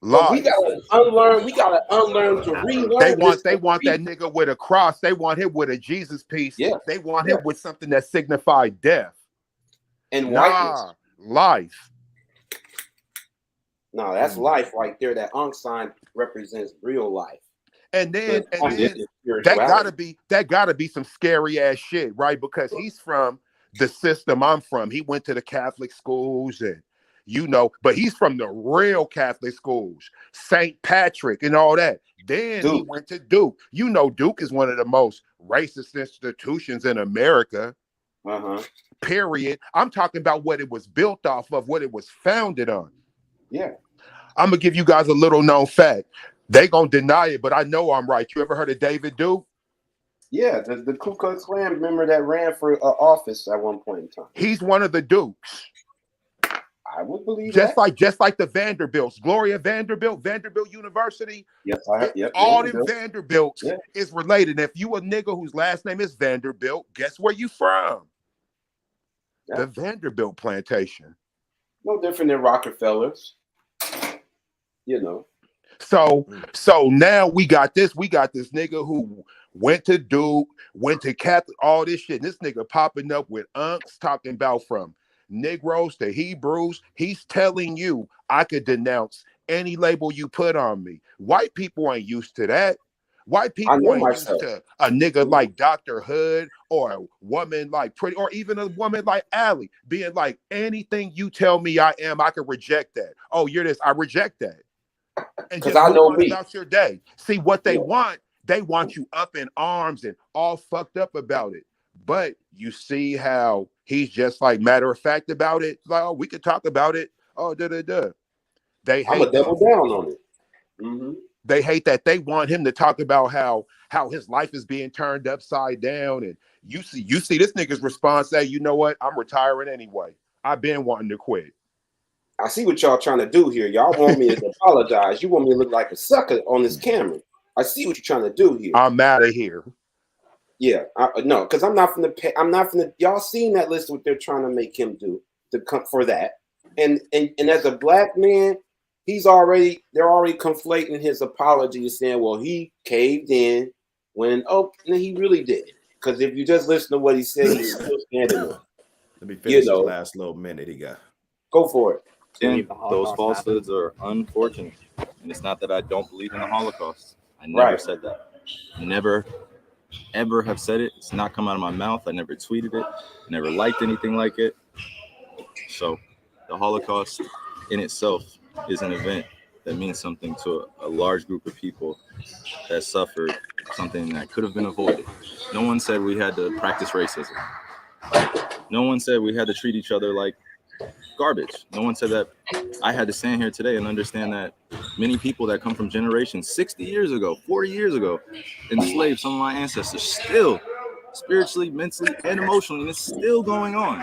But we gotta unlearn. We gotta unlearn to relearn. They want that nigga with a cross. They want him with a Jesus piece. Yeah. They want him with something that signified death and whiteness. Life. No, that's life right there. That unk sign represents real life. And then that gotta be some scary ass shit, right? Because he's from the system I'm from. He went to the Catholic schools and but he's from the real Catholic schools, St. Patrick and all that. Then he went to Duke. Duke is one of the most racist institutions in America. Period. I'm talking about what it was built off of, what it was founded on. Yeah. I'm gonna give you guys a little known fact. They gonna deny it, but I know I'm right. You ever heard of David Duke? Yeah, the Ku Klux Klan, remember, that ran for office at one point in time. He's one of the Dukes. I would believe just like the Vanderbilts, Gloria Vanderbilt, Vanderbilt University. Yes, all them Vanderbilts is related. If you a nigga whose last name is Vanderbilt, guess where you from? The Vanderbilt plantation. No different than Rockefellers. So now we got this nigga who went to Duke, went to Catholic, all this shit. And this nigga popping up with unks talking about from Negroes to Hebrews. He's telling you I could denounce any label you put on me. White people ain't used to that. White people ain't used to a nigga like Dr. Hood or a woman like Pretty, or even a woman like Allie being like, anything you tell me I am, I can reject that. Oh, you're this, I reject that. And just move on about your day. See what they want. They want you up in arms and all fucked up about it. But you see how he's just like matter of fact about it. Like, oh, we could talk about it. Oh, They hate. I'm a double down on it. Mm-hmm. They hate that. They want him to talk about how his life is being turned upside down. And you see this nigga's response say, you know what? I'm retiring anyway. I've been wanting to quit. I see what y'all trying to do here. Y'all want me to apologize. You want me to look like a sucker on this camera. I see what you're trying to do here. I'm out of here. Yeah, no, because I'm not from the. Y'all seen that list? What they're trying to make him do to come for that, and as a black man, they're already conflating his apology and saying, well, he caved in when he really didn't. Because if you just listen to what he said, he's still standing on it. Let me finish this last little minute he got. Go for it. And those falsehoods are unfortunate. And it's not that I don't believe in the Holocaust. I never said that. Never, ever have said it. It's not come out of my mouth. I never tweeted it. I never liked anything like it. So the Holocaust in itself is an event that means something to a large group of people that suffered something that could have been avoided. No one said we had to practice racism. No one said we had to treat each other like garbage. No one said that I had to stand here today and understand that many people that come from generations 60 years ago, 40 years ago, enslaved some of my ancestors still spiritually, mentally, and emotionally, and it's still going on.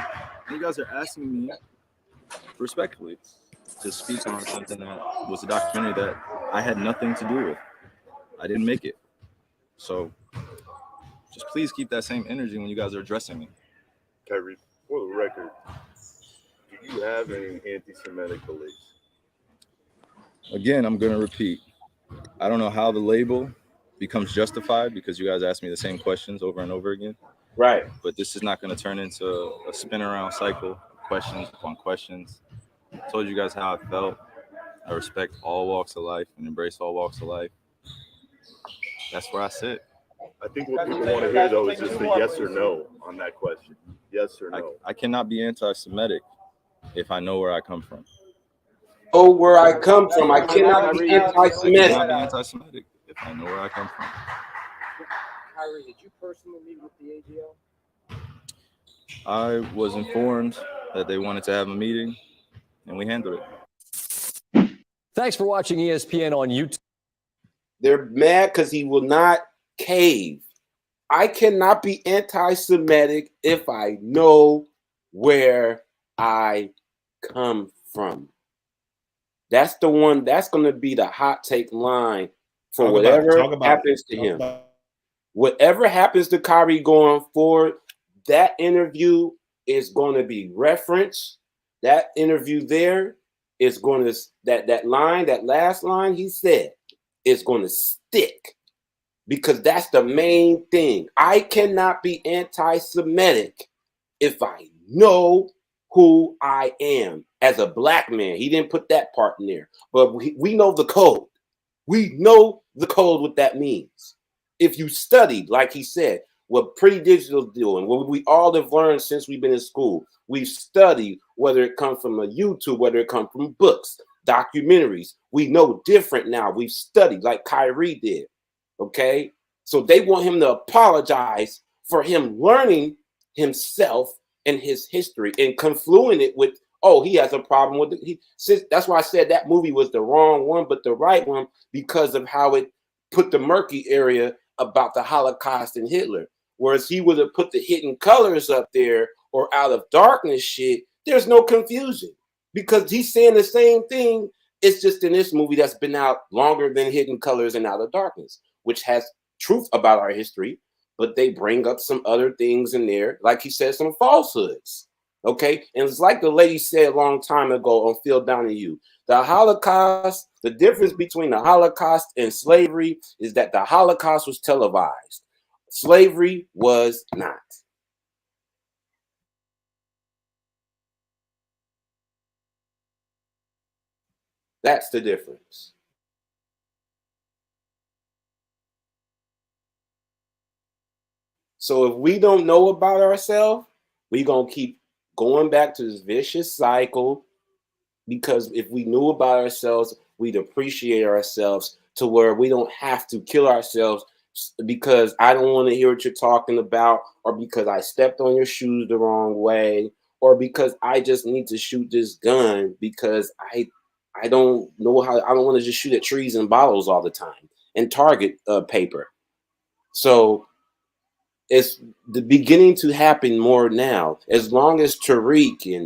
And you guys are asking me respectfully to speak on something that was a documentary that I had nothing to do with. I didn't make it. So just please keep that same energy when you guys are addressing me. KYRIE, for the record, do you have any anti-Semitic beliefs? Again, I'm going to repeat. I don't know how the label becomes justified because you guys ask me the same questions over and over again. Right. But this is not going to turn into a spin around cycle of questions upon questions. I told you guys how I felt. I respect all walks of life and embrace all walks of life. That's where I sit. I think what people want to hear, though, is just a yes or no on that question. Yes or no. I cannot be anti-Semitic if I know where I come from. Oh, where I come from. I cannot be anti-Semitic. I cannot be anti-Semitic if I know where I come from. KYRIE, did you personally meet with the AGL? I was informed that they wanted to have a meeting, and we handled it. Thanks for watching ESPN on YouTube. They're mad because he will not cave. I cannot be anti-Semitic if I know where I come from. That's the one. That's going to be the hot take line for whatever happens to him. Whatever happens to KYRIE going forward, that interview is going to be referenced. That interview there is going to, that line, that last line he said, is going to stick. Because that's the main thing. I cannot be anti-Semitic if I know who I am as a black man. He didn't put that part in there. But we know the code. We know the code, what that means. If you studied, like he said, what Pretty Digital doing, what we all have learned since we've been in school, we've studied whether it comes from a YouTube, whether it comes from books, documentaries. We know different now. We've studied like KYRIE did. Okay, so they want him to apologize for him learning himself and his history and confluing it with, oh, he has a problem with it. That's why I said that movie was the wrong one, but the right one, because of how it put the murky area about the Holocaust and Hitler. Whereas he would have put the Hidden Colors up there or Out of Darkness shit, there's no confusion because he's saying the same thing. It's just in this movie that's been out longer than Hidden Colors and Out of Darkness, which has truth about our history, but they bring up some other things in there, like he said, some falsehoods. Okay, and it's like the lady said a long time ago on Phil Donahue, the Holocaust, the difference between the Holocaust and slavery is that the Holocaust was televised. Slavery was not. That's the difference. So if we don't know about ourselves, we're going to keep going back to this vicious cycle, because if we knew about ourselves, we'd appreciate ourselves to where we don't have to kill ourselves because I don't want to hear what you're talking about, or because I stepped on your shoes the wrong way, or because I just need to shoot this gun because I don't know how. I don't want to just shoot at trees and bottles all the time and target paper. So it's the beginning to happen more now. As long as Tariq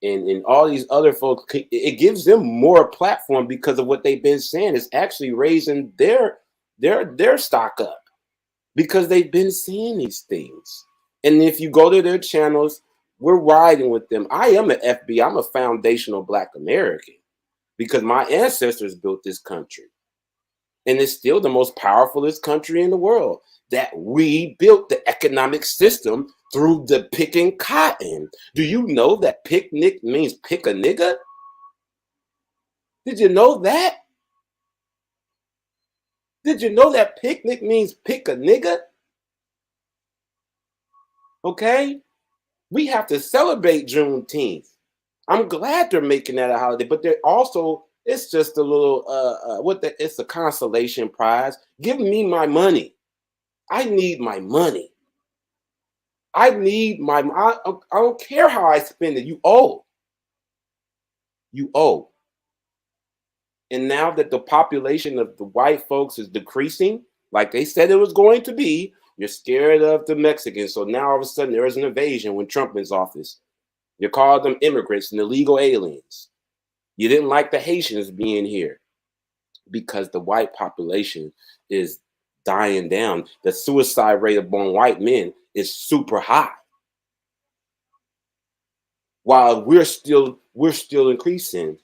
and all these other folks, it gives them more platform because of what they've been saying. It's actually raising their stock up because they've been saying these things. And if you go to their channels, we're riding with them. I am an FB. I'm a foundational Black American. because my ancestors built this country. And it's still the most powerfulest country in the world. That we built the economic system through the picking cotton. Do you know that picnic means pick a nigga? Did you know that? Did you know that picnic means pick a nigga? Okay? We have to celebrate Juneteenth. I'm glad they're making that a holiday, but they're also, it's just a little, it's a consolation prize. Give me my money. I need my money. I don't care how I spend it. You owe. You owe. And now that the population of the white folks is decreasing, like they said it was going to be, you're scared of the Mexicans. So now all of a sudden there is an invasion when Trump is in office. You called them immigrants and illegal aliens. You didn't like the Haitians being here because the white population is dying down. The suicide rate among white men is super high. While we're still increasing,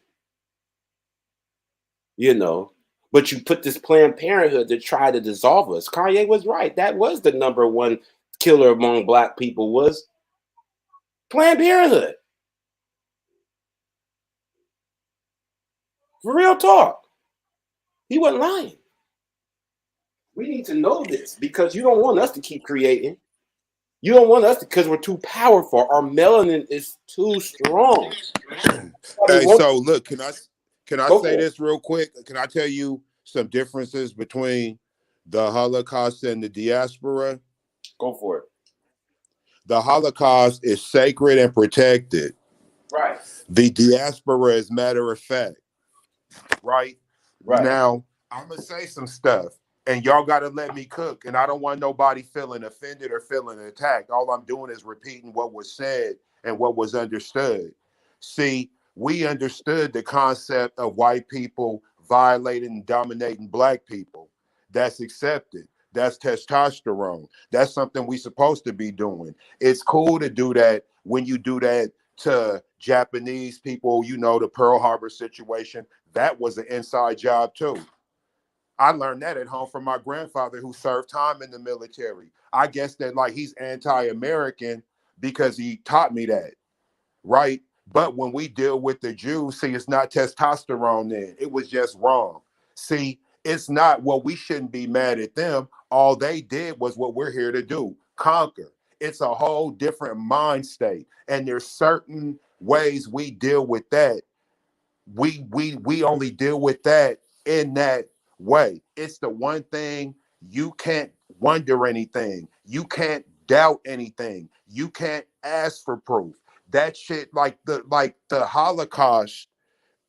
you know. But you put this Planned Parenthood to try to dissolve us. Kanye was right. That was the number one killer among black people, was Planned Parenthood. For real talk. He wasn't lying. We need to know this because you don't want us to keep creating. You don't want us to, because we're too powerful. Our melanin is too strong. Hey, so look, can I Go say for it. this real quick? Can I tell you some differences between the Holocaust and the diaspora? Go for it. The Holocaust is sacred and protected. Right. The diaspora is matter of fact. Right? Now, I'm going to say some stuff, and y'all got to let me cook, and I don't want nobody feeling offended or feeling attacked. All I'm doing is repeating what was said and what was understood. See, we understood the concept of white people violating and dominating black people. That's accepted. That's testosterone. That's something we're supposed to be doing. It's cool to do that when you do that to Japanese people, you know, the Pearl Harbor situation. That was an inside job too. I learned that at home from my grandfather who served time in the military. I guess that like he's anti-American because he taught me that, right? But when we deal with the Jews, see, it's not testosterone then. It was just wrong. See, it's not, well, we shouldn't be mad at them. All they did was what we're here to do, conquer. It's a whole different mind state. And there's certain ways we deal with that. We only deal with that in that way. It's the one thing you can't wonder anything. You can't doubt anything. You can't ask for proof. That shit, like the Holocaust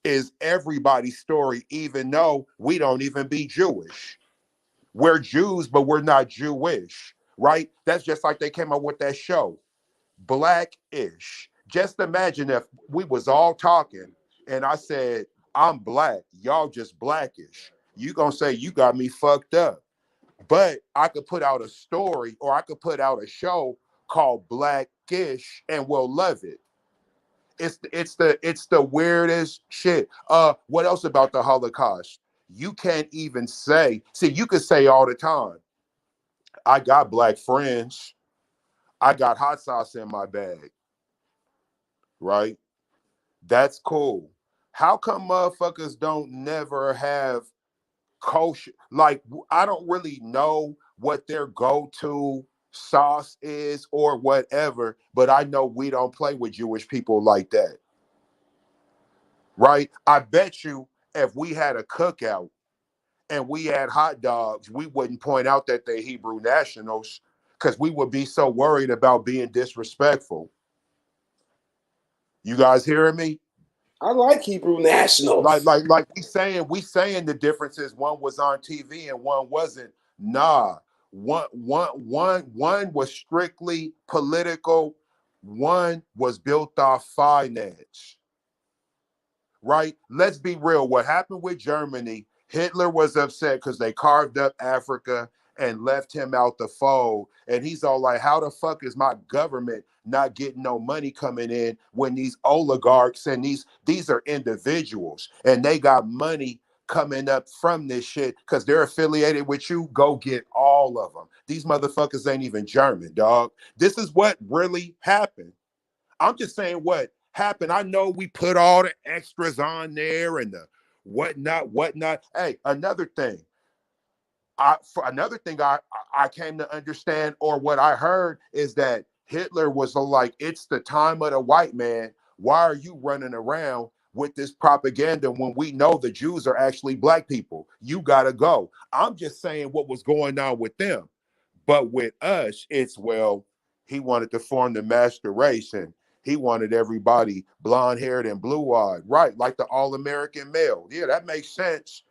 is everybody's story, even though we don't even be Jewish. We're Jews, but we're not Jewish, right? That's just like they came up with that show, Black-ish. Just imagine if we was all talking and I said, I'm black, y'all just blackish. You gonna say you got me fucked up. But I could put out a story or I could put out a show called Blackish and we'll love it. It's the weirdest shit. What else about the Holocaust? You can't even say, see, you could say all the time, I got black friends, I got hot sauce in my bag, right? That's cool. How come motherfuckers don't never have kosher? Like, I don't really know what their go-to sauce is or whatever, but I know we don't play with Jewish people like that, right? I bet you if we had a cookout and we had hot dogs, we wouldn't point out that they're Hebrew nationals because we would be so worried about being disrespectful. You guys hearing me? I like Hebrew nationals. Like we saying the difference is one was on TV and one wasn't. Nah, one was strictly political, one was built off finance. Right? Let's be real. What happened with Germany? Hitler was upset because they carved up Africa and left him out the fold. And he's all like, how the fuck is my government not getting no money coming in when these oligarchs and these are individuals and they got money coming up from this shit because they're affiliated with you? Go get all of them. These motherfuckers ain't even German, dog. This is what really happened. I'm just saying what happened. I know we put all the extras on there and the whatnot. Hey, another thing. I came to understand, or what I heard, is that Hitler was like, it's the time of the white man. Why are you running around with this propaganda when we know the Jews are actually black people? You gotta go. I'm just saying what was going on with them. But with us, it's, well, he wanted to form the master race and he wanted everybody blonde haired and blue eyed, right? Like the all American male. Yeah, that makes sense.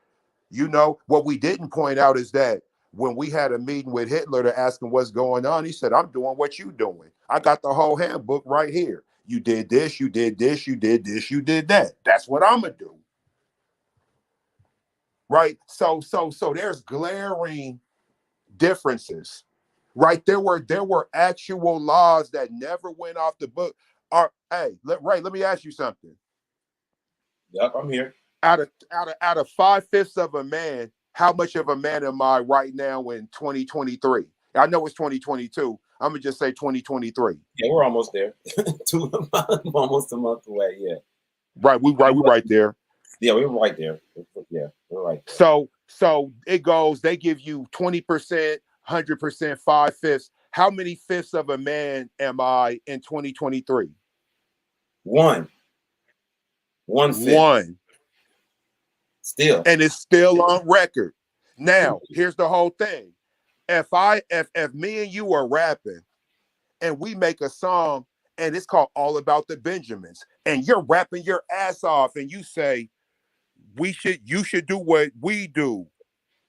You know, what we didn't point out is that when we had a meeting with Hitler to ask him what's going on, he said, I'm doing what you doing. I got the whole handbook right here. You did this, you did this, you did this, you did that. That's what I'm gonna do. Right? So there's glaring differences. Right? There were actual laws that never went off the book. Ray, let me ask you something. Yep, I'm here. Out of 5/5 of a man, how much of a man am I right now in 2023? I know it's 2022. I'm gonna just say 2023. Yeah, we're almost there. Almost a month away. Yeah. Right, we're right there. Yeah, we're right there. Yeah, we're right there. So it goes. They give you 20%, 100%, 5/5. How many fifths of a man am I in 2023? One. 1/5. One. Still. And it's still on record. Now, here's the whole thing. If me and you are rapping and we make a song and it's called All About the Benjamins, and you're rapping your ass off and you say, you should do what we do,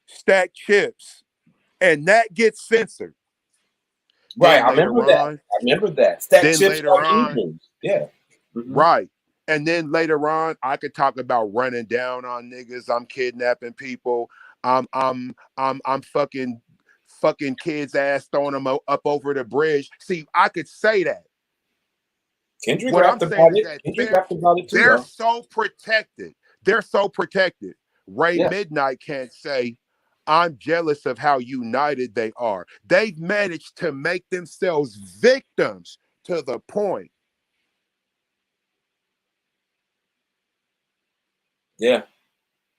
stack chips, and that gets censored. Right, I remember that. Stack then chips later on on, evenings. Yeah. Mm-hmm. Right. And then later on, I could talk about running down on niggas. I'm kidnapping people. I'm fucking kids' ass, throwing them up over the bridge. See, I could say that. Kendrick what I'm saying is that they're so protected. They're so protected. Ray Midnight can't say, I'm jealous of how united they are. They've managed to make themselves victims to the point. Yeah.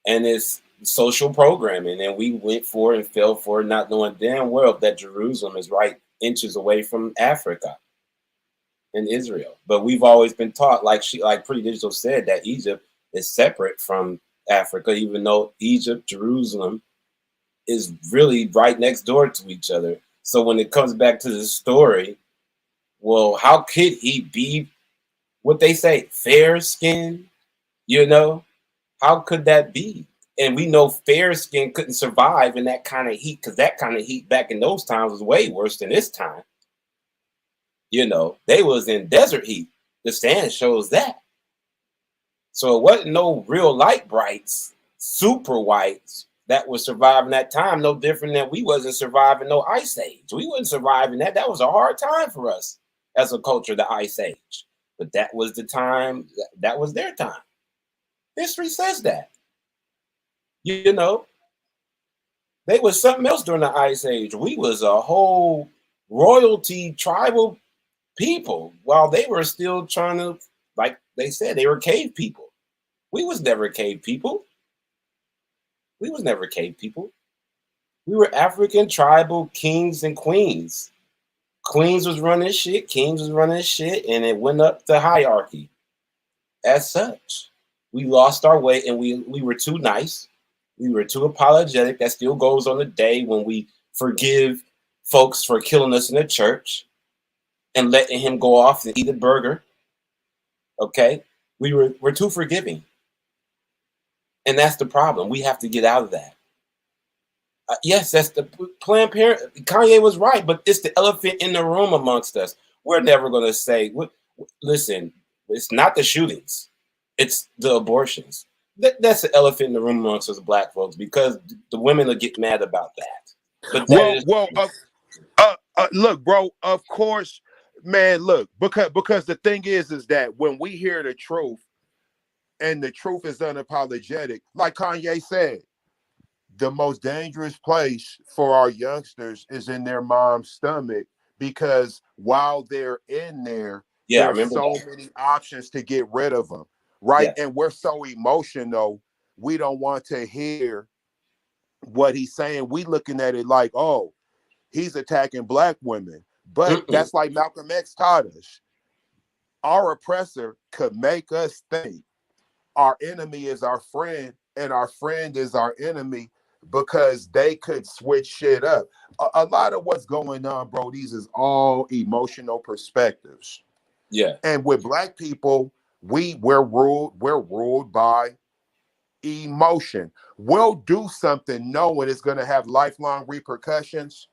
And it's social programming. And we went for it and fell for it, not knowing damn well that Jerusalem is right inches away from Africa and Israel. But we've always been taught, like Pretty Digital said, that Egypt is separate from Africa, even though Egypt, Jerusalem is really right next door to each other. So when it comes back to the story, well, how could he be what they say, fair skinned? You know, how could that be? And we know fair skin couldn't survive in that kind of heat, because that kind of heat back in those times was way worse than this time. You know, they was in desert heat. The sand shows that. So it wasn't no real light brights, super whites that was surviving that time, no different than we wasn't surviving no ice age. We wasn't surviving that. That was a hard time for us as a culture, the ice age. But that was the time, that was their time. History says that. You know, they was something else during the ice age. We was a whole royalty tribal people while they were still trying to, like they said, they were cave people. We was never cave people. We was never cave people. We were African tribal kings and queens. Queens was running shit, kings was running shit, and it went up the hierarchy. As such, we lost our way, and we were too nice. We were too apologetic. That still goes on the day when we forgive folks for killing us in the church and letting him go off and eat a burger. Okay? We're too forgiving. And that's the problem. We have to get out of that. Yes, that's the Planned Parenthood. Kanye was right, but it's the elephant in the room amongst us. We're never going to say, listen, it's not the shootings. It's the abortions. That's the elephant in the room amongst us black folks, because the women will get mad about that. But that Well, is well, look, bro. Of course, man. Look, because the thing is that when we hear the truth and the truth is unapologetic, like Kanye said, the most dangerous place for our youngsters is in their mom's stomach because while they're in there, yeah, I there's remember so that. many options to get rid of them, right? Yes. And we're so emotional, we don't want to hear what he's saying. We looking at it like, oh, he's attacking black women. But Mm-mm. that's like Malcolm X taught us. Our oppressor could make us think our enemy is our friend and our friend is our enemy because they could switch shit up. A lot of what's going on, bro, these is all emotional perspectives. Yeah. And with black people, we're ruled by emotion. We'll do something knowing it's going to have lifelong repercussions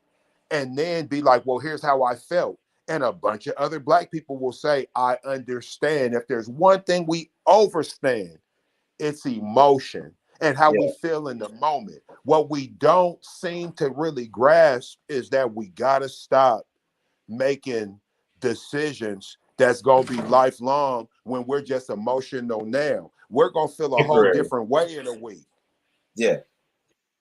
and then be like, well, here's how I felt. And a bunch of other black people will say, I understand. If there's one thing we overstand, it's emotion and how we Yeah. feel in the moment. What we don't seem to really grasp is that we got to stop making decisions that's going to be lifelong when we're just emotional now. We're going to feel a whole Temporary. different way in a week, Yeah.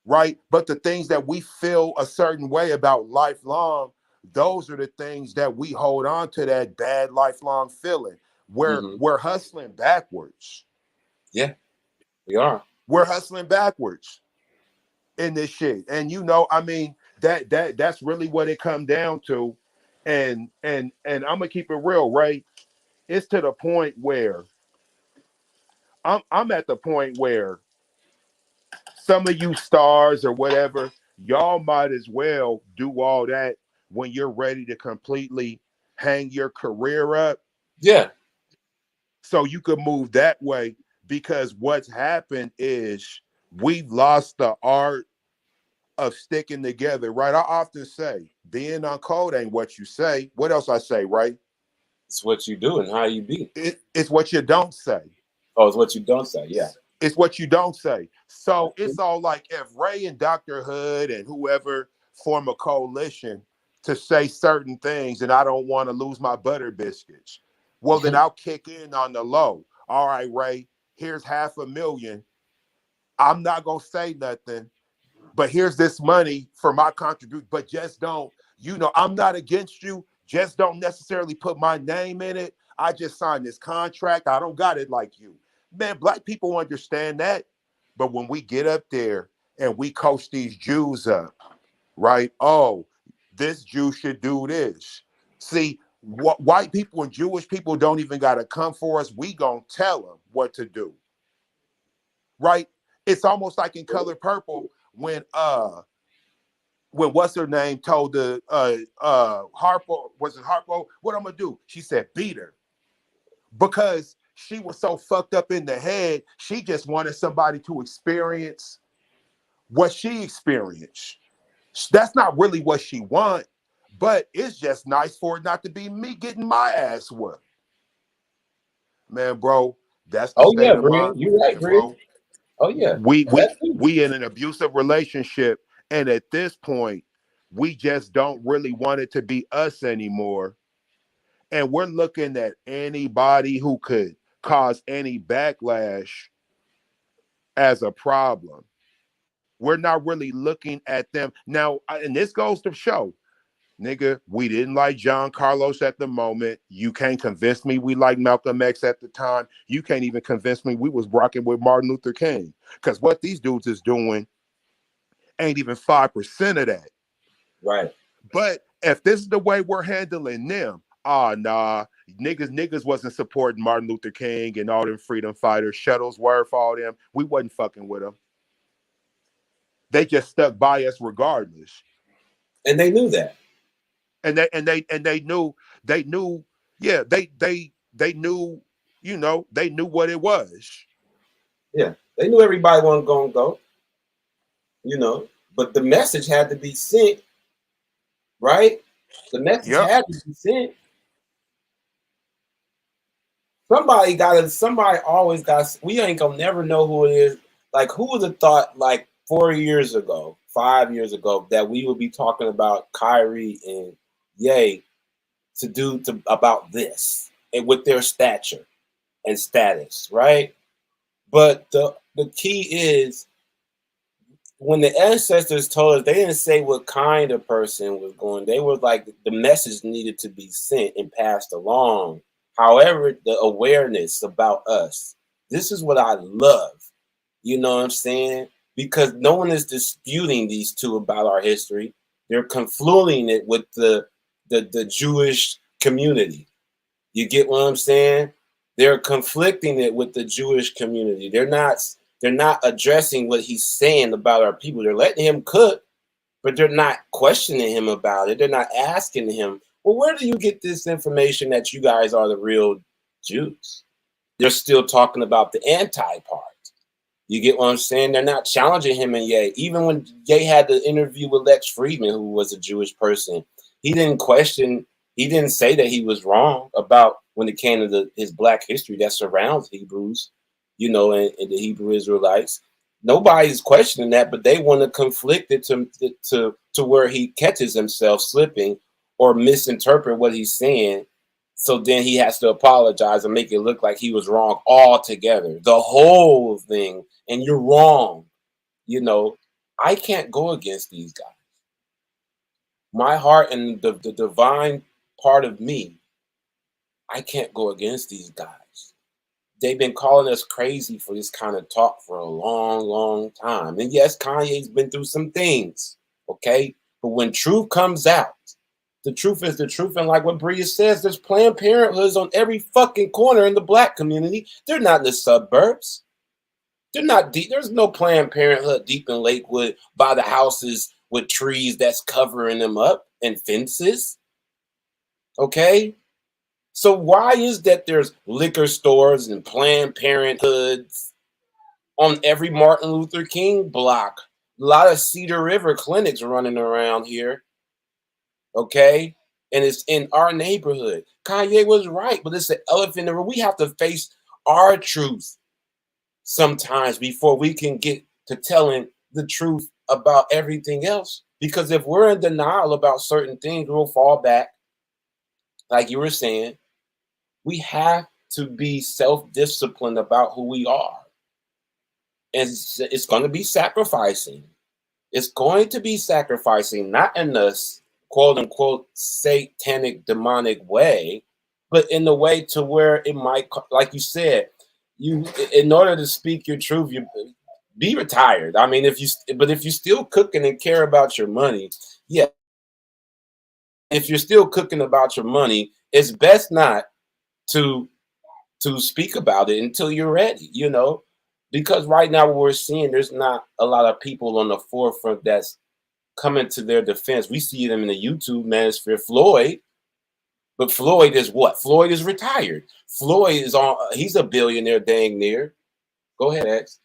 right? But the things that we feel a certain way about lifelong, those are the things that we hold on to that bad lifelong feeling. Hmm. We're hustling backwards. Yeah. We are. We're hustling backwards in this shit. And I mean, that's really what it come down to. And I'm gonna keep it real, right? It's to the point where I'm at the point where some of you stars or whatever, y'all might as well do all that when you're ready to completely hang your career up Yeah. so you could move that way. Because what's happened is we've lost the art of sticking together, right? I often say, being on code ain't what you say. What else I say, right? It's what you do and how you be. It's what you don't say. Oh, it's what you don't say. Yeah. It's what you don't say. That's So true. it's all like if Ray and Dr. Hood and whoever form a coalition to say certain things and I don't want to lose my butter biscuits, well, then I'll kick in on the low. All right, Ray, here's $500,000. I'm not going to say nothing, but here's this money for my contribution. But just don't, I'm not against you. Just don't necessarily put my name in it. I just signed this contract. I don't got it like you. Man, black people understand that. But when we get up there and we coach these Jews up, right? Oh, this Jew should do this. See, white people and Jewish people don't even got to come for us. We gonna tell them what to do, right? It's almost like in Color Purple when what's her name told the Harpo, was it Harpo? What I'm gonna do? She said, beat her. Because she was so fucked up in the head, she just wanted somebody to experience what she experienced. That's not really what she want, but it's just nice for it not to be me getting my ass whooped. Man, bro, that's the Oh yeah, state of mind Brian. we You're right, in, Brian. bro. Oh yeah. We That we too. we in an abusive relationship, and at this point, we just don't really want it to be us anymore. And we're looking at anybody who could cause any backlash as a problem. We're not really looking at them now, and this goes to show, nigga, we didn't like John Carlos at the moment. You can't convince me we liked Malcolm X at the time. You can't even convince me we was rocking with Martin Luther King. Because what these dudes is doing ain't even 5% of that. Right. But if this is the way we're handling them, nah, niggas wasn't supporting Martin Luther King and all them freedom fighters. Shuttlesworth, all them. We wasn't fucking with them. They just stuck by us regardless. And they knew that. And they knew, yeah, they knew, they knew what it was. Yeah. They knew everybody wasn't gonna go, but the message had to be sent, right? The message Yep. had to be sent. Somebody always got, we ain't gonna never know who it is. Like, who would have thought, like, 4 years ago, 5 years ago, that we would be talking about KYRIE and Ye about this and with their stature and status, right? But the key is, when the ancestors told us, they didn't say what kind of person was going. They were like, the message needed to be sent and passed along. However, the awareness about us, this is what I love. You know what I'm saying? Because no one is disputing these two about our history. They're confluting it with the Jewish community. You get what I'm saying? They're conflicting it with the Jewish community. They're not addressing what he's saying about our people. They're letting him cook, but they're not questioning him about it. They're not asking him, well, where do you get this information that you guys are the real Jews? They're still talking about the anti part. You get what I'm saying? They're not challenging him and Ye. Even when Ye had the interview with Lex Friedman, who was a Jewish person, he didn't say that he was wrong about when it came to his Black history that surrounds Hebrews, you know, and the Hebrew Israelites. Nobody's questioning that, but they want to conflict it to where he catches himself slipping or misinterpret what he's saying. So then he has to apologize and make it look like he was wrong altogether, the whole thing. And you're wrong. You know, I can't go against these guys. My heart and the divine part of me, I can't go against these guys. They've been calling us crazy for this kind of talk for a long, long time. And yes, Kanye's been through some things, okay? But when truth comes out, the truth is the truth. And like what Bria says, there's Planned Parenthoods on every fucking corner in the Black community. They're not in the suburbs. They're not deep. There's no Planned Parenthood deep in Lakewood by the houses with trees that's covering them up and fences. Okay? So why is that there's liquor stores and Planned Parenthoods on every Martin Luther King block? A lot of Cedar River clinics running around here. Okay? And it's in our neighborhood. Kanye was right, but it's an elephant in the room. We have to face our truth sometimes before we can get to telling the truth about everything else. Because if we're in denial about certain things, we'll fall back. Like you were saying, we have to be self-disciplined about who we are. And it's going to be sacrificing. It's going to be sacrificing, not in this quote unquote satanic, demonic way, but in the way to where it might, like you said, in order to speak your truth, you be retired. I mean, if you're still cooking and care about your money, yeah. If you're still cooking about your money, it's best not to speak about it until you're ready, you know, because right now what we're seeing, there's not a lot of people on the forefront that's coming to their defense. We see them in the YouTube manosphere. Floyd, but Floyd is what? Floyd is retired. Floyd is he's a billionaire dang near. Go ahead, X.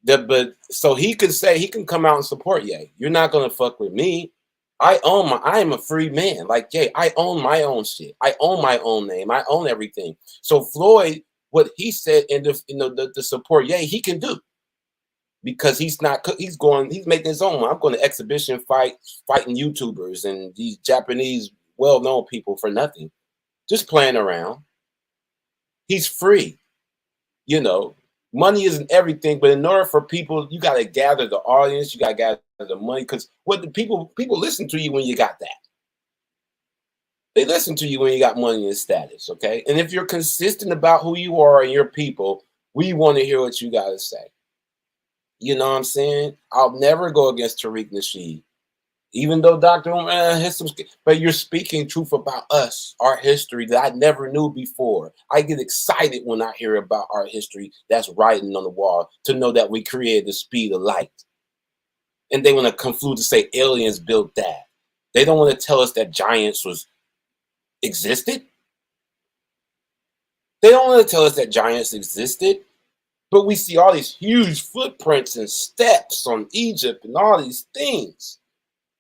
But so he can say, he can come out and support Ye. You're not gonna fuck with me. I am a free man. Like Ye, I own my own shit. I own my own name. I own everything. So Floyd, what he said in the support Ye, he can do. Because he's making his own. I'm going to exhibition fighting YouTubers and these Japanese well-known people for nothing. Just playing around. He's free. You know, money isn't everything, but in order for people, you got to gather the audience, you got to gather the money, because what the people listen to you when you got that. They listen to you when you got money and status, okay? And if you're consistent about who you are and your people, we want to hear what you got to say. You know what I'm saying? I'll never go against Tariq Nasheed. Even though Dr. has some, but you're speaking truth about us, our history that I never knew before. I get excited when I hear about our history that's writing on the wall, to know that we created the speed of light. And they want to conclude to say aliens built that. They don't want to tell us that giants existed. They don't want to tell us that giants existed. But we see all these huge footprints and steps on Egypt and all these things.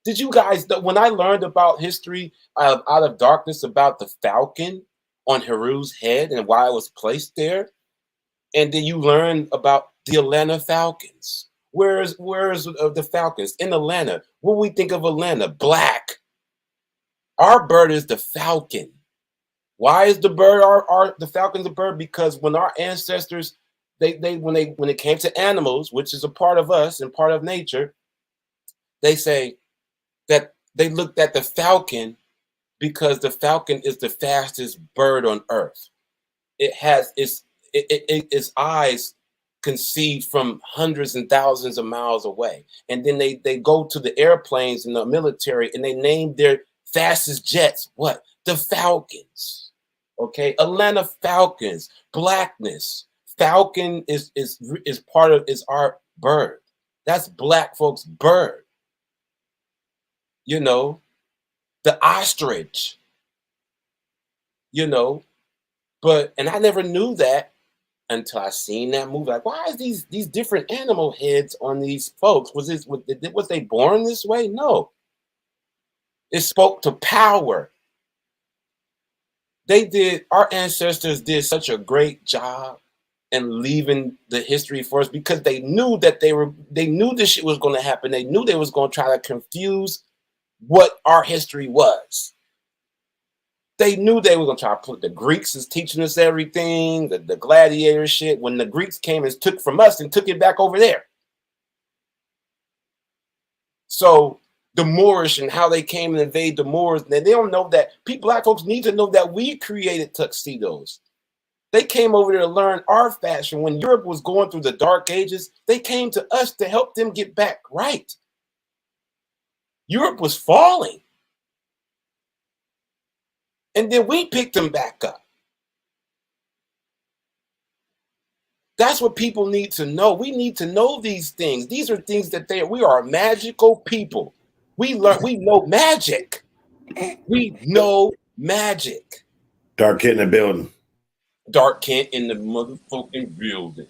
Did you guys know, when I learned about history Out of Darkness about the falcon on Heru's head and why it was placed there? And then you learn about the Atlanta Falcons Where's the Falcons? In Atlanta. What we think of Atlanta? Black. Our bird is the falcon. Why is the bird the falcon's a bird? Because when our ancestors, when it came to animals, which is a part of us and part of nature, they say that they looked at the falcon because the falcon is the fastest bird on earth. It has its eyes conceived from hundreds and thousands of miles away. And then they go to the airplanes in the military and they name their fastest jets what? The Falcons. Okay, Atlanta Falcons, blackness. Falcon is our bird. That's black folks' bird. You know, the ostrich. You know, and I never knew that until I seen that movie. Like, why is these different animal heads on these folks? Was they born this way? No. It spoke to power. Our ancestors did such a great job in leaving the history for us because they knew that they knew this shit was going to happen. They knew they was going to try to confuse what our history was. They knew they were going to try to put the Greeks is teaching us everything, the gladiator shit. When the Greeks came and took from us and took it back over there. So the Moorish and how they came and invaded the Moors, they don't know that. Black folks need to know that we created tuxedos. They came over there to learn our fashion. When Europe was going through the dark ages, they came to us to help them get back right. Europe was falling. And then we picked them back up. That's what people need to know. We need to know these things. These are things that we are magical people. We know magic. We know magic. Dark Kent in the building. Dark Kent in the motherfucking building.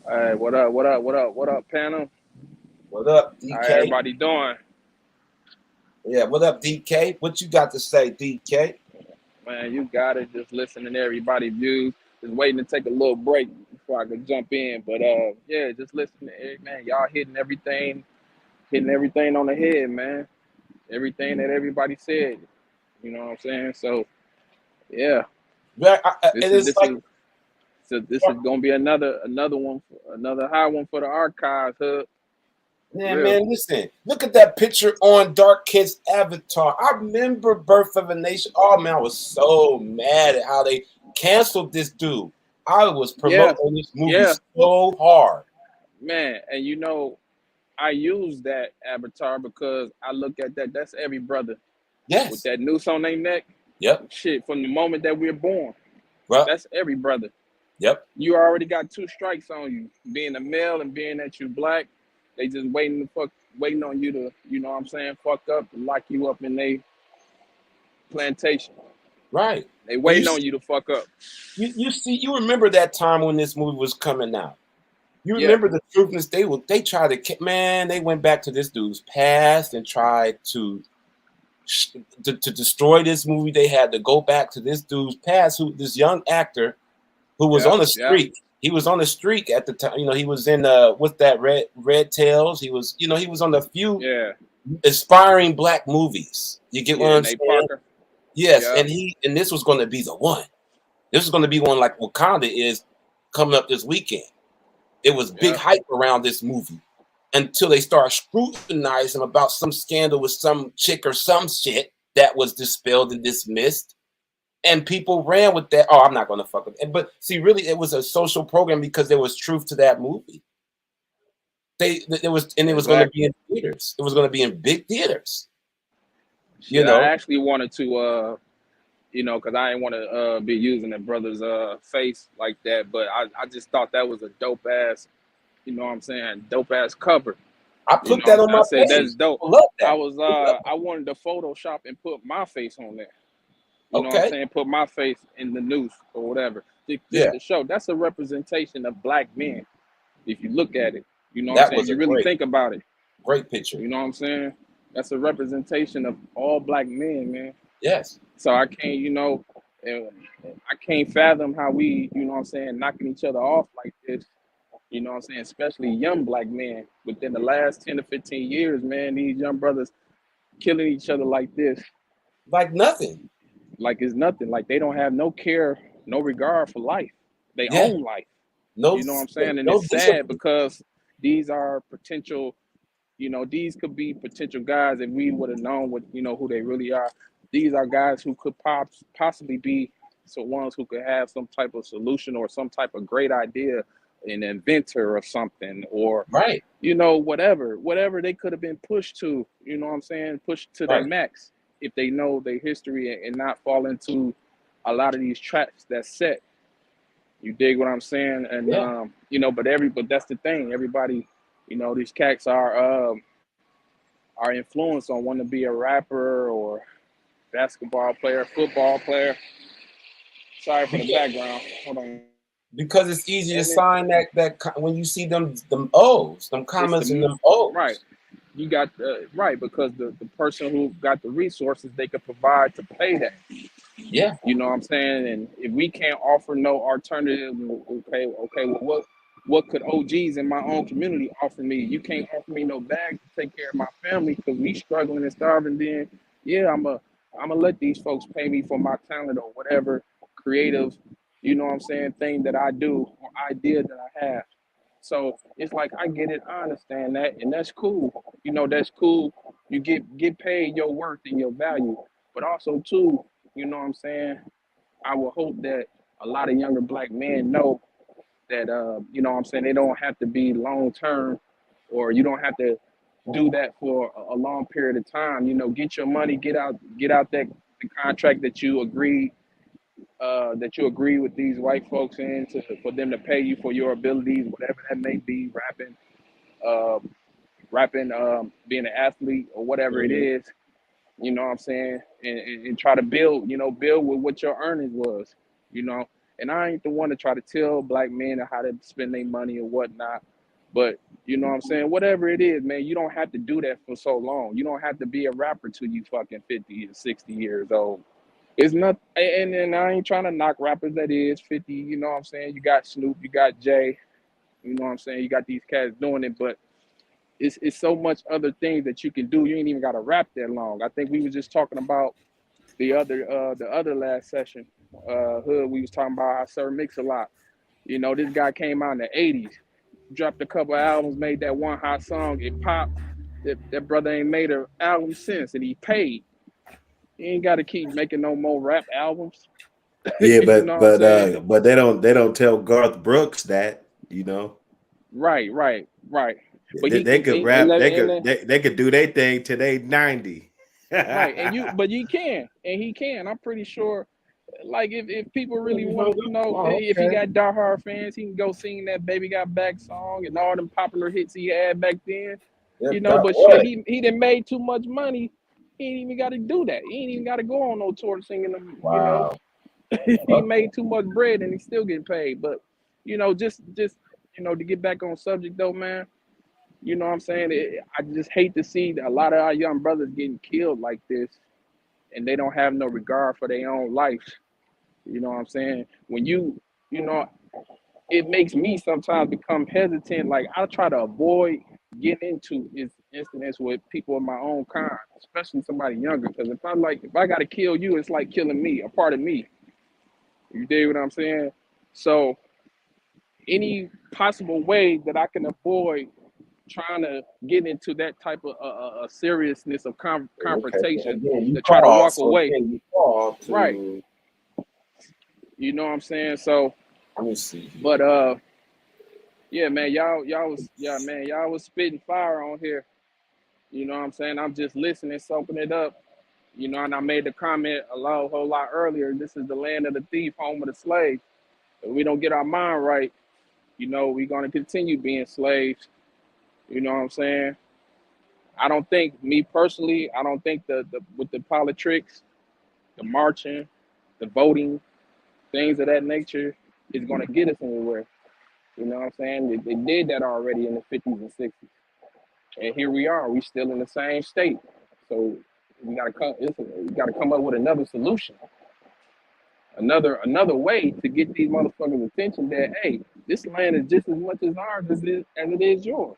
All right, what up, panel? What up, DK? How everybody doing? Yeah, what up, DK? What you got to say, DK? Man, you got it. Just listening to everybody's views. Just waiting to take a little break before I could jump in. But yeah, just listening to it, man. Y'all hitting everything on the head, man. Everything that everybody said. You know what I'm saying? So yeah. This is gonna be another one, another high one for the archives, huh? Yeah, man, listen. Look at that picture on Dark Kent's avatar. I remember Birth of a Nation. Oh man, I was so mad at how they canceled this dude. I was promoting this movie so hard. Man, and you know, I use that avatar because I look at that. That's every brother. Yes. With that noose on their neck. Yep. Shit, from the moment that we're born. Well, that's every brother. Yep. You already got 2 strikes on you. Being a male and being that you black, they just waiting on you to, you know what I'm saying, fuck up and lock you up in their plantation. Right. They waiting on you to fuck up. You remember that time when this movie was coming out. You remember the truthness they tried to, man, they went back to this dude's past and tried to destroy this movie. They had to go back to this dude's past, this young actor who was on the street. He was on the streak at the time. You know, he was in with that Red Tails. He was on a few aspiring black movies. You get what I'm saying? Parker. Yes, and this was going to be the one. This was going to be one like Wakanda is coming up this weekend. It was big hype around this movie until they started scrutinizing about some scandal with some chick or some shit that was dispelled and dismissed. And people ran with that. Oh, I'm not going to fuck with it. But see, really, it was a social program because there was truth to that movie. It was going to be in theaters. It was going to be in big theaters. You know, I actually wanted to, because I didn't want to be using the brother's face like that. But I just thought that was a dope ass, you know what I'm saying, dope ass cover. I put that on my page. I said that's dope. I wanted to Photoshop and put my face on there. You know what I'm saying? Put my face in the noose or whatever. Just to show that's a representation of black men. If you look at it, you know what I'm saying? You really think about it. Great picture. You know what I'm saying? That's a representation of all black men, man. Yes. So I can't, I can't fathom how we, you know what I'm saying, knocking each other off like this You know what I'm saying? Especially young black men. Within the last 10 to 15 years, man, these young brothers killing each other like this. Like nothing. Like it's nothing. Like they don't have no care, no regard for life. They Yeah. own life. No, You know what I'm saying? And no it's sad discipline. because these are potential, you know, these could be potential guys if we would have known what, you know, who they really are. These are guys who could possibly be ones who could have some type of solution or some type of great idea, an inventor or something, or, Right. you know, whatever they could have been pushed to, you know what I'm saying, pushed to their Right. max if they know their history and not fall into a lot of these traps that's set. You dig what I'm saying? And Yeah. you know, but that's the thing. Everybody, you know, these cats are influenced on wanting to be a rapper or basketball player, football player. Sorry for the background. Hold on. Because it's easy to And sign that when you see them O's, them it's comments and the them O's. right. You got right because the person who got the resources they could provide to pay that. Yeah. You know what I'm saying? And if we can't offer no alternative, okay, well, what could OGs in my own community offer me? You can't offer me no bag to take care of my family because we struggling and starving. Then, yeah, I'm a let these folks pay me for my talent or whatever creative, you know what I'm saying, thing that I do or idea that I have. So it's like I get it, I understand that, and that's cool. You know, that's cool. You get paid your worth and your value, but also too, you know what I'm saying. I would hope that a lot of younger black men know that you know what I'm saying, they don't have to be long term, or you don't have to do that for a long period of time. You know, get your money, get out that the contract that you agree with these white folks for them to pay you for your abilities, whatever that may be, uh, being an athlete or whatever it Mm-hmm. is. You know what I'm saying, and try to build, you know, build with what your earnings was, you know. And I ain't the one to try to tell black men how to spend their money or whatnot, but you know what I'm saying, whatever it is, man, you don't have to do that for so long. You don't have to be a rapper till you fucking 50 or 60 years old. It's not, and I ain't trying to knock rappers that is 50, you know what I'm saying. You got Snoop, you got Jay, you know what I'm saying. You got these cats doing it, but it's so much other things that you can do. You ain't even got to rap that long. I think we was just talking about the other last session, Hood. We was talking about how Sir Mix-a-Lot. You know, this guy came out in the '80s, dropped a couple albums, made that one hot song, it popped. That brother ain't made an album since, and he paid. He ain't got to keep making no more rap albums. Yeah, You know what I'm saying? but they don't tell Garth Brooks that, you know. Right. But They could and, rap, and they could do their thing till they 90. right, but you can, and he can. I'm pretty sure. Like if people really You want, hung you up? know, Oh, if he okay. got diehard fans, he can go sing that "Baby Got Back" song and all them popular hits he had back then. Yeah, You know, that but shit, what? he done made too much money. He ain't even got to do that. He ain't even got to go on no tour singing them. You know, Wow. he made too much bread and he's still getting paid. But you know, just you know, to get back on subject though, man. You know what I'm saying? I just hate to see a lot of our young brothers getting killed like this, and they don't have no regard for their own life. You know what I'm saying? When you know, it makes me sometimes become hesitant. Like I try to avoid getting into incidents with people of my own kind, especially somebody younger. Because if I gotta kill you, it's like killing me, a part of me. You dig what I'm saying? So any possible way that I can avoid trying to get into that type of seriousness of Okay. So confrontation, again, you to try to called. walk So away. again, you called Right. to. You know what I'm saying? So, Let me see. but yeah, man, y'all was spitting fire on here. You know what I'm saying? I'm just listening, soaking it up. You know, and I made the comment whole lot earlier. This is the land of the thief, home of the slave. If we don't get our mind right, you know, we're gonna continue being slaves. You know what I'm saying? I don't think, me personally, I don't think the with the politics, the marching, the voting, things of that nature is gonna get us anywhere. You know what I'm saying? They did that already in the 50s and 60s. And here we are. We still in the same state. So we gotta come up with another solution, another way to get these motherfuckers' attention. That hey, This land is just as much as ours as it is yours.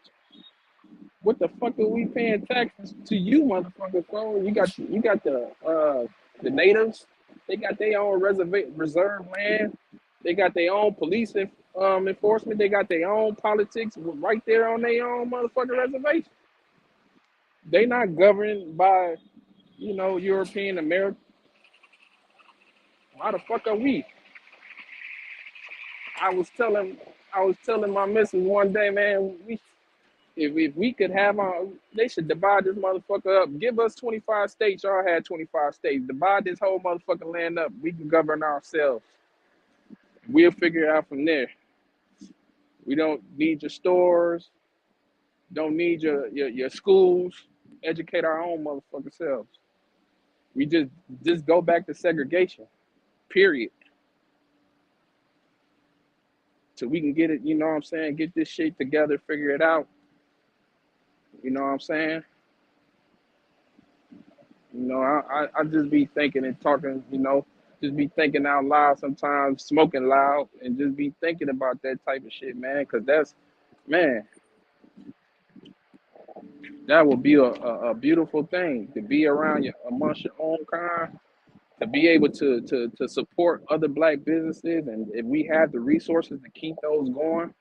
What the fuck are we paying taxes to you, motherfuckers, for? You got the natives. They got their own reserve land. They got their own police enforcement. They got their own politics right there on their own motherfucking reservation. They not governed by, European America. Why the fuck are we? I was telling my missus one day, man, if we could have they should divide this motherfucker up. Give us 25 states. Y'all had 25 states. Divide this whole motherfucking land up. We can govern ourselves. We'll figure it out from there. We don't need your stores. Don't need your schools. Educate our own motherfucking selves. We just go back to segregation. Period. So we can get it, you know what I'm saying? Get this shit together, figure it out. You know what I'm saying? I just be thinking and talking, just be thinking out loud sometimes, smoking loud, and just be thinking about that type of shit, man. Because that would be a beautiful thing to be around amongst your own kind, to be able to support other black businesses, and if we have the resources to keep those going.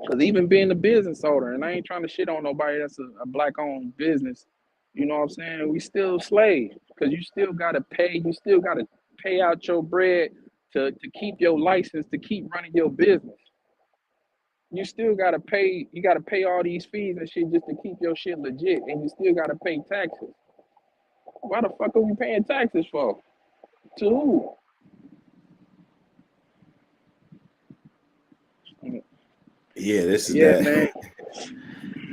Because even being a business owner, and I ain't trying to shit on nobody that's a black-owned business, you know what I'm saying? We still slaves, because you still got to pay out your bread to keep your license, to keep running your business. You still got to pay all these fees and shit just to keep your shit legit, and you still got to pay taxes. Why the fuck are we paying taxes for? To who? Yeah, this is Yeah, man.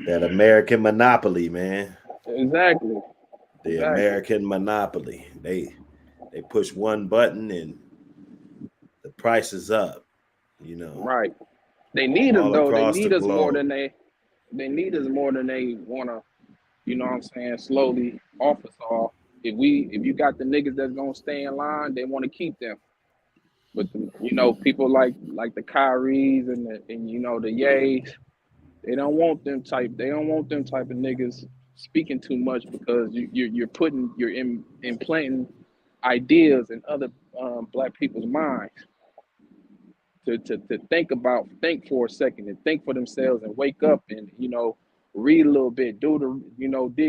that American monopoly, man. Exactly. The American monopoly. They push one button and the price is up, Right. They need us all though. They across need the us more globe. than they need us more than they wanna, you know what I'm saying, slowly off us all. If you got the niggas that's gonna stay in line, they want to keep them. But people like the KYRIEs and the Yays, they don't want them type of niggas speaking too much, because you're implanting ideas in other black people's minds to think for a second and think for themselves and wake up and read a little bit, dig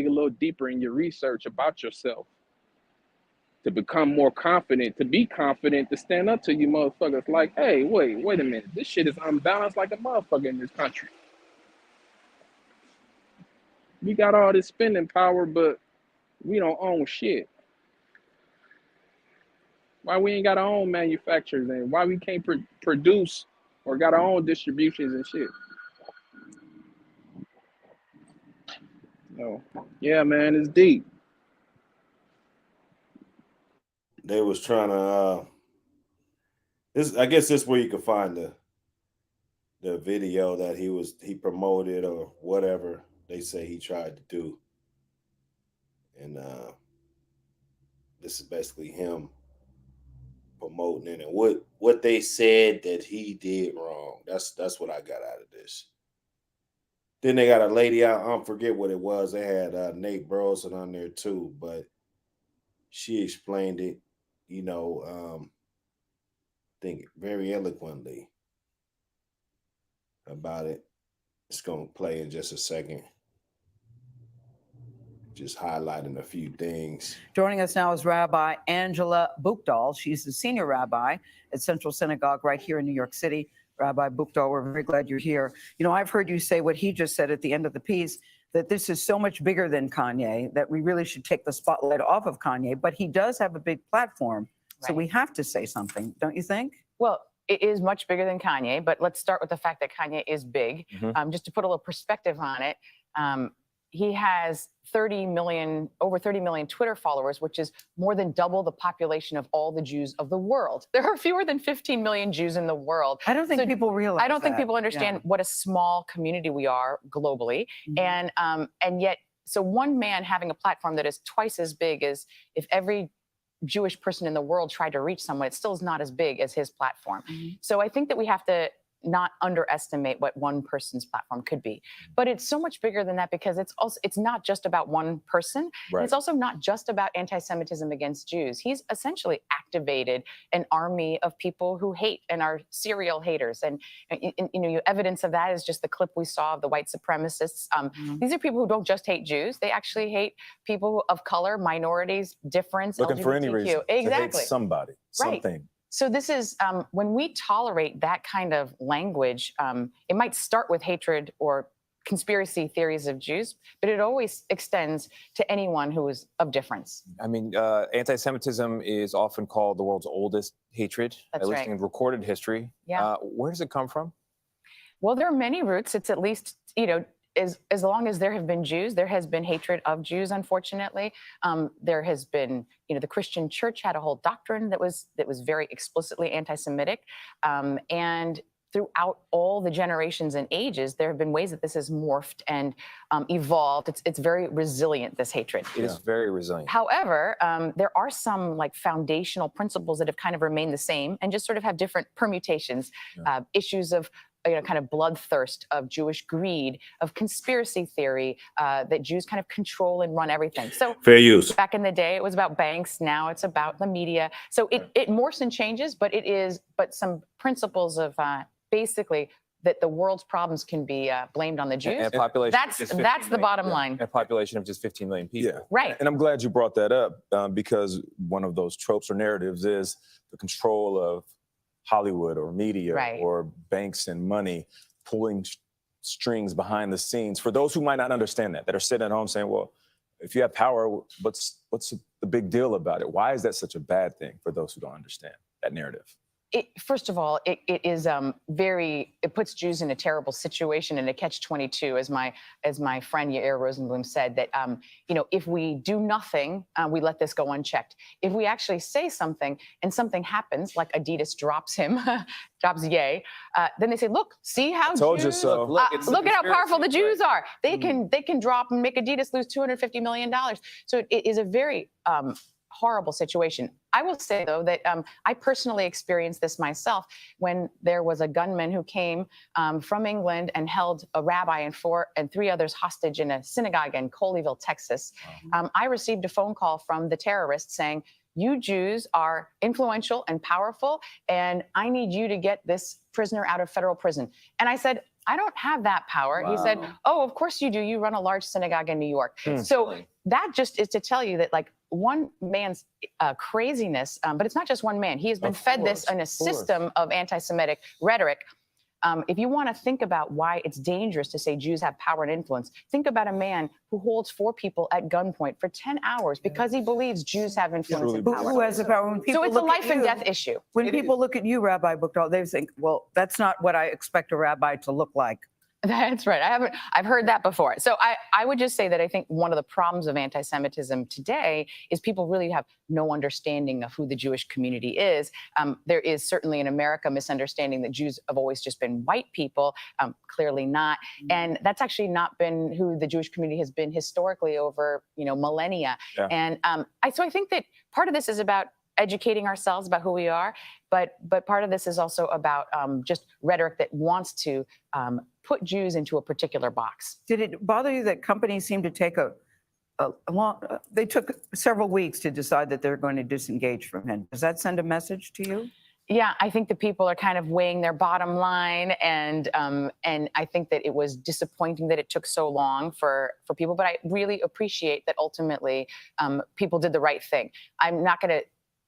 a little deeper in your research about yourself, to become more confident, to be confident, to stand up to you motherfuckers like, hey, wait a minute, this shit is unbalanced like a motherfucker in this country. We got all this spending power, but we don't own shit. Why we ain't got our own manufacturers, and why we can't produce or got our own distributions and shit? Yeah, man, it's deep. They was trying to I guess this is where you can find the video that he promoted or whatever they say he tried to do. And this is basically him promoting it and what they said that he did wrong. That's what I got out of this. Then they got a lady out, I don't forget what it was. They had Nate Burleson on there too, but she explained it, I think very eloquently about it. It's going to play in just a second. Just highlighting a few things. Joining us now is Rabbi Angela Buchdahl. She's the senior rabbi at Central Synagogue right here in New York City. Rabbi Buchdahl, we're very glad you're here. I've heard you say what he just said at the end of the piece, that this is so much bigger than Kanye, that we really should take the spotlight off of Kanye, but he does have a big platform. Right. So we have to say something, don't you think? Well, it is much bigger than Kanye, but let's start with the fact that Kanye is big. Just to put a little perspective on it, he has over 30 million Twitter followers, which is more than double the population of all the Jews of the world. There are fewer than 15 million Jews in the world. I don't think people realize I don't think people understand what a small community we are globally. And yet, so one man having a platform that is twice as big as if every Jewish person in the world tried to reach someone, it still is not as big as his platform. So I think that we have to not underestimate what one person's platform could be. But it's so much bigger than that, because it's not just about one person. Right. And it's also not just about anti-Semitism against Jews. He's essentially activated an army of people who hate and are serial haters. And evidence of that is just the clip we saw of the white supremacists. These are people who don't just hate Jews; they actually hate people of color, minorities, difference, looking LGBTQ. for any reason Exactly. to hate somebody, Right. something. So this is when we tolerate that kind of language, it might start with hatred or conspiracy theories of Jews, but it always extends to anyone who is of difference. I mean, anti-Semitism is often called the world's oldest hatred, That's at least right. in recorded history. Yeah. Where does it come from? Well, there are many roots. It's at least, as long as there have been Jews, there has been hatred of Jews, unfortunately. There has been, the Christian church had a whole doctrine that was very explicitly anti-Semitic. And throughout all the generations and ages, there have been ways that this has morphed and evolved. It's very resilient, this hatred. It is very resilient. However, there are some foundational principles that have kind of remained the same and just sort of have different permutations, issues of kind of bloodthirst, of Jewish greed, of conspiracy theory, that Jews kind of control and run everything. So fair use. Back in the day, it was about banks. Now it's about the media. So it morphs and changes, but some principles of basically that the world's problems can be blamed on the Jews. And population. That's the bottom line. A population of just 15 million people. Yeah. Right. And I'm glad you brought that up because one of those tropes or narratives is the control of Hollywood or media or banks and money pulling strings behind the scenes for those who might not understand that are sitting at home saying, well, if you have power, what's the big deal about it? Why is that such a bad thing for those who don't understand that narrative? First of all, it is it puts Jews in a terrible situation and a catch-22, as my friend Yair Rosenblum said, that if we do nothing, we let this go unchecked. If we actually say something and something happens, like Adidas drops Ye, then they say, look, see how told Jews, you so. Look at how powerful the Jews are. They can drop and make Adidas lose $250 million. So it is a very horrible situation. I will say, though, that I personally experienced this myself when there was a gunman who came from England and held a rabbi and three others hostage in a synagogue in Colleyville, Texas. I received a phone call from the terrorist saying, you Jews are influential and powerful, and I need you to get this prisoner out of federal prison. And I said, I don't have that power. Wow. He said, oh, of course you do. You run a large synagogue in New York. So that just is to tell you that one man's craziness, but it's not just one man. He has been fed this in a system of anti-Semitic rhetoric. If you want to think about why it's dangerous to say Jews have power and influence, think about a man who holds 4 people at gunpoint for 10 hours because he believes Jews have influence and power. Who has the power? When people So it's a look at life and you- death issue. When people look at you, Rabbi Buchdahl, they think, well, that's not what I expect a rabbi to look like. That's right. I've heard that before. So I would just say that I think one of the problems of anti-Semitism today is people really have no understanding of who the Jewish community is. There is certainly in America misunderstanding that Jews have always just been white people. Clearly not. And that's actually not been who the Jewish community has been historically over, millennia. Yeah. And so I think that part of this is about educating ourselves about who we are, but part of this is also about just rhetoric that wants to put Jews into a particular box. Did it bother you that companies seem to take a long, they took several weeks to decide that they're going to disengage from him? Does that send a message to you? Yeah, I think the people are kind of weighing their bottom line, and I think that it was disappointing that it took so long for people, but I really appreciate that ultimately people did the right thing. I'm not going to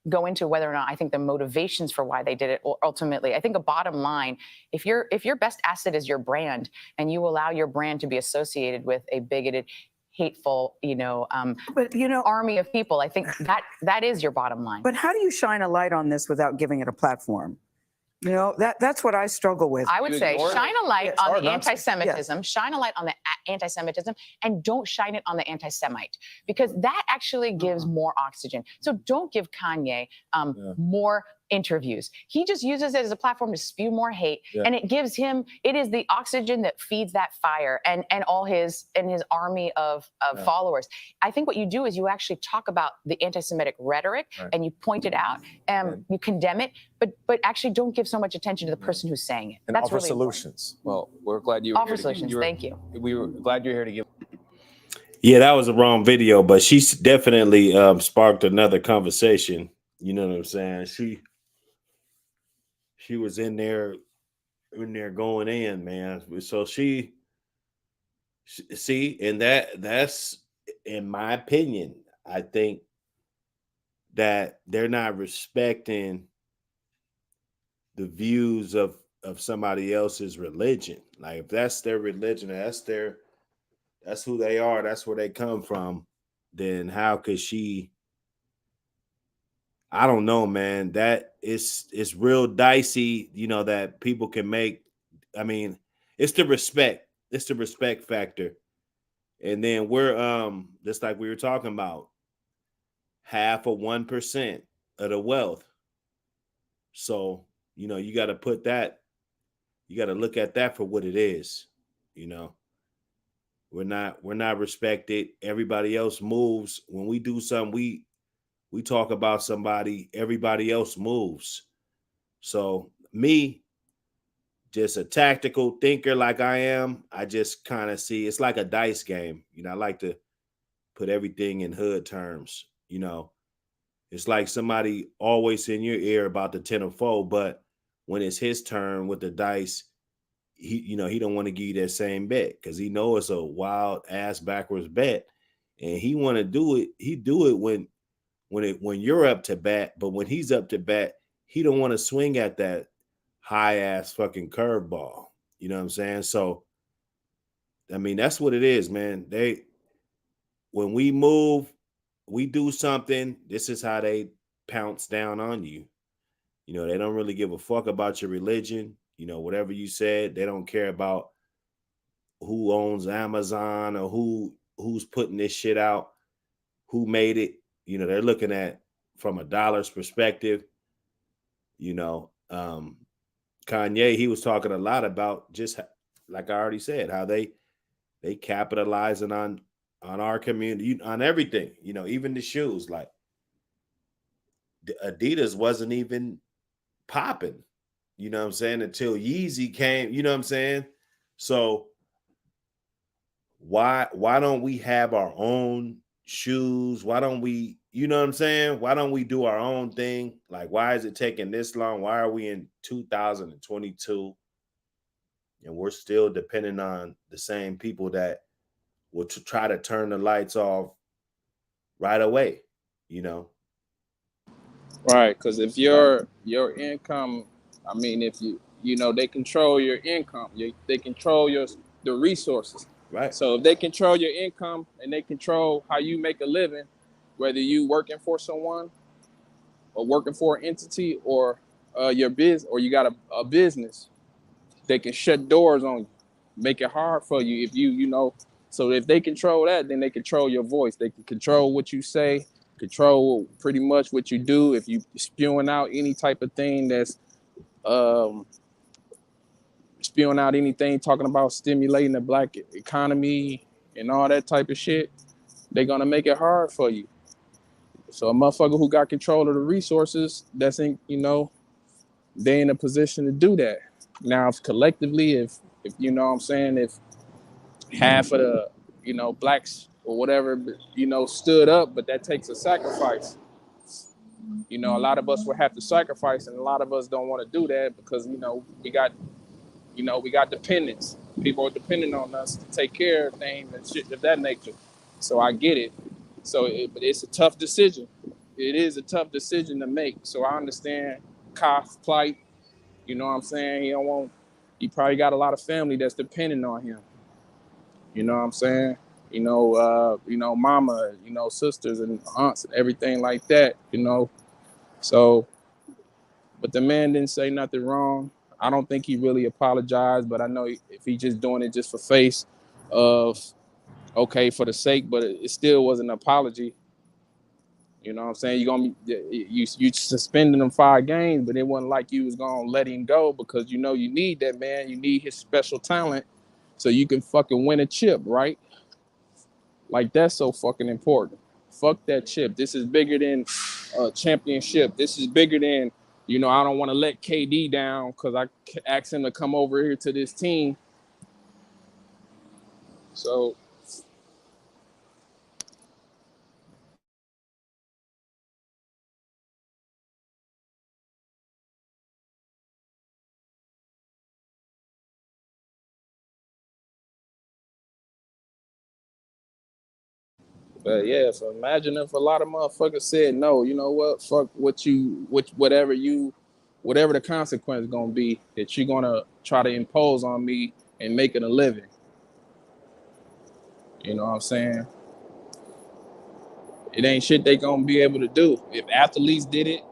go into whether or not I think the motivations for why they did it, or ultimately, I think a bottom line, if your best asset is your brand and you allow your brand to be associated with a bigoted, hateful, army of people, I think that is your bottom line. But how do you shine a light on this without giving it a platform? That's what I struggle with. I would say shine a light on the anti-Semitism, shine a light on the anti-Semitism, and don't shine it on the anti-Semite, because that actually gives more oxygen. So don't give Kanye more interviews. He just uses it as a platform to spew more hate, and it gives him, it is the oxygen that feeds that fire and all his army of followers. I think what you do is you actually talk about the anti-Semitic rhetoric, and you point it out, you condemn it, but actually don't give so much attention to the person who's saying it. And That's offer really solutions. Well, we're glad you were offer here solutions. Thank you. We were glad you're here to give. Yeah, that was a wrong video, but she's definitely sparked another conversation. You know what I'm saying? She was in there going in, man. So see, and that's in my opinion, I think that they're not respecting the views of somebody else's religion. Like if that's their religion, that's who they are, that's where they come from, then how could she? I don't know, man. That it's real dicey, you know, that people can make. I mean, it's the respect. It's the respect factor. And then we're just like we were talking about, 0.5% of the wealth. So, you know, you got to put that, you got to look at that for what it is. You know, we're not respected. Everybody else moves. When we do something, we talk about somebody, everybody else moves. So me, just a tactical thinker like I am, I just kind of see it's like a dice game. You know, I like to put everything in hood terms. You know, it's like somebody always in your ear about the 10 of 4, but when it's his turn with the dice, he don't want to give you that same bet because he know it's a wild ass backwards bet, and he want to do it. He do it when you're up to bat, but when he's up to bat, he don't want to swing at that high ass fucking curveball. You know what I'm saying? So, I mean, that's what it is, man. When we move, we do something, this is how they pounce down on you. You know, they don't really give a fuck about your religion. You know, whatever you said, they don't care about who owns Amazon or who's putting this shit out, who made it. You know, they're looking at from a dollar's perspective. You know, Kanye, he was talking a lot about, just like I already said, how they capitalizing on our community, on everything. You know, even the shoes, like Adidas wasn't even popping. You know what I'm saying? Until Yeezy came. You know what I'm saying? So why don't we have our own shoes? Why don't we, you know what I'm saying? Why don't we do our own thing? Like, why is it taking this long? Why are we in 2022 and we're still depending on the same people that will try to turn the lights off right away, you know? Right, because if your income, I mean, if they control your income, they control the resources. Right. So if they control your income and they control how you make a living, whether you working for someone or working for an entity or your business, or you got a business, they can shut doors on you, make it hard for you if you. So if they control that, then they control your voice. They can control what you say, control pretty much what you do. If you spewing out any type of thing that's spewing out anything talking about stimulating the black economy and all that type of shit, they're gonna make it hard for you. So a motherfucker who got control of the resources, that's in, they in a position to do that. Now, if collectively, if you know what I'm saying, if half of the, blacks or whatever, stood up, but that takes a sacrifice. A lot of us will have to sacrifice, and a lot of us don't want to do that because, we got dependents. People are depending on us to take care of things and shit of that nature. So I get it. But it's a tough decision. It is a tough decision to make. So I understand Kaf's plight. You know what I'm saying? He probably got a lot of family that's depending on him. You know what I'm saying? Mama, sisters and aunts and everything like that, So, but the man didn't say nothing wrong. I don't think he really apologized, but I know if he just doing it just for face of, okay, for the sake, but it still was an apology. You know what I'm saying? You're gonna be you suspending them 5 games, but it wasn't like you was gonna let him go because you know you need that man. You need his special talent so you can fucking win a chip, right? Like that's so fucking important. Fuck that chip. This is bigger than a championship. This is bigger than, you know, I don't want to let KD down because I asked him to come over here to this team. So but yeah, so imagine if a lot of motherfuckers said no, you know what, fuck whatever the consequence is gonna be that you're gonna try to impose on me and make it a living. You know what I'm saying? It ain't shit they gonna be able to do. If athletes did it,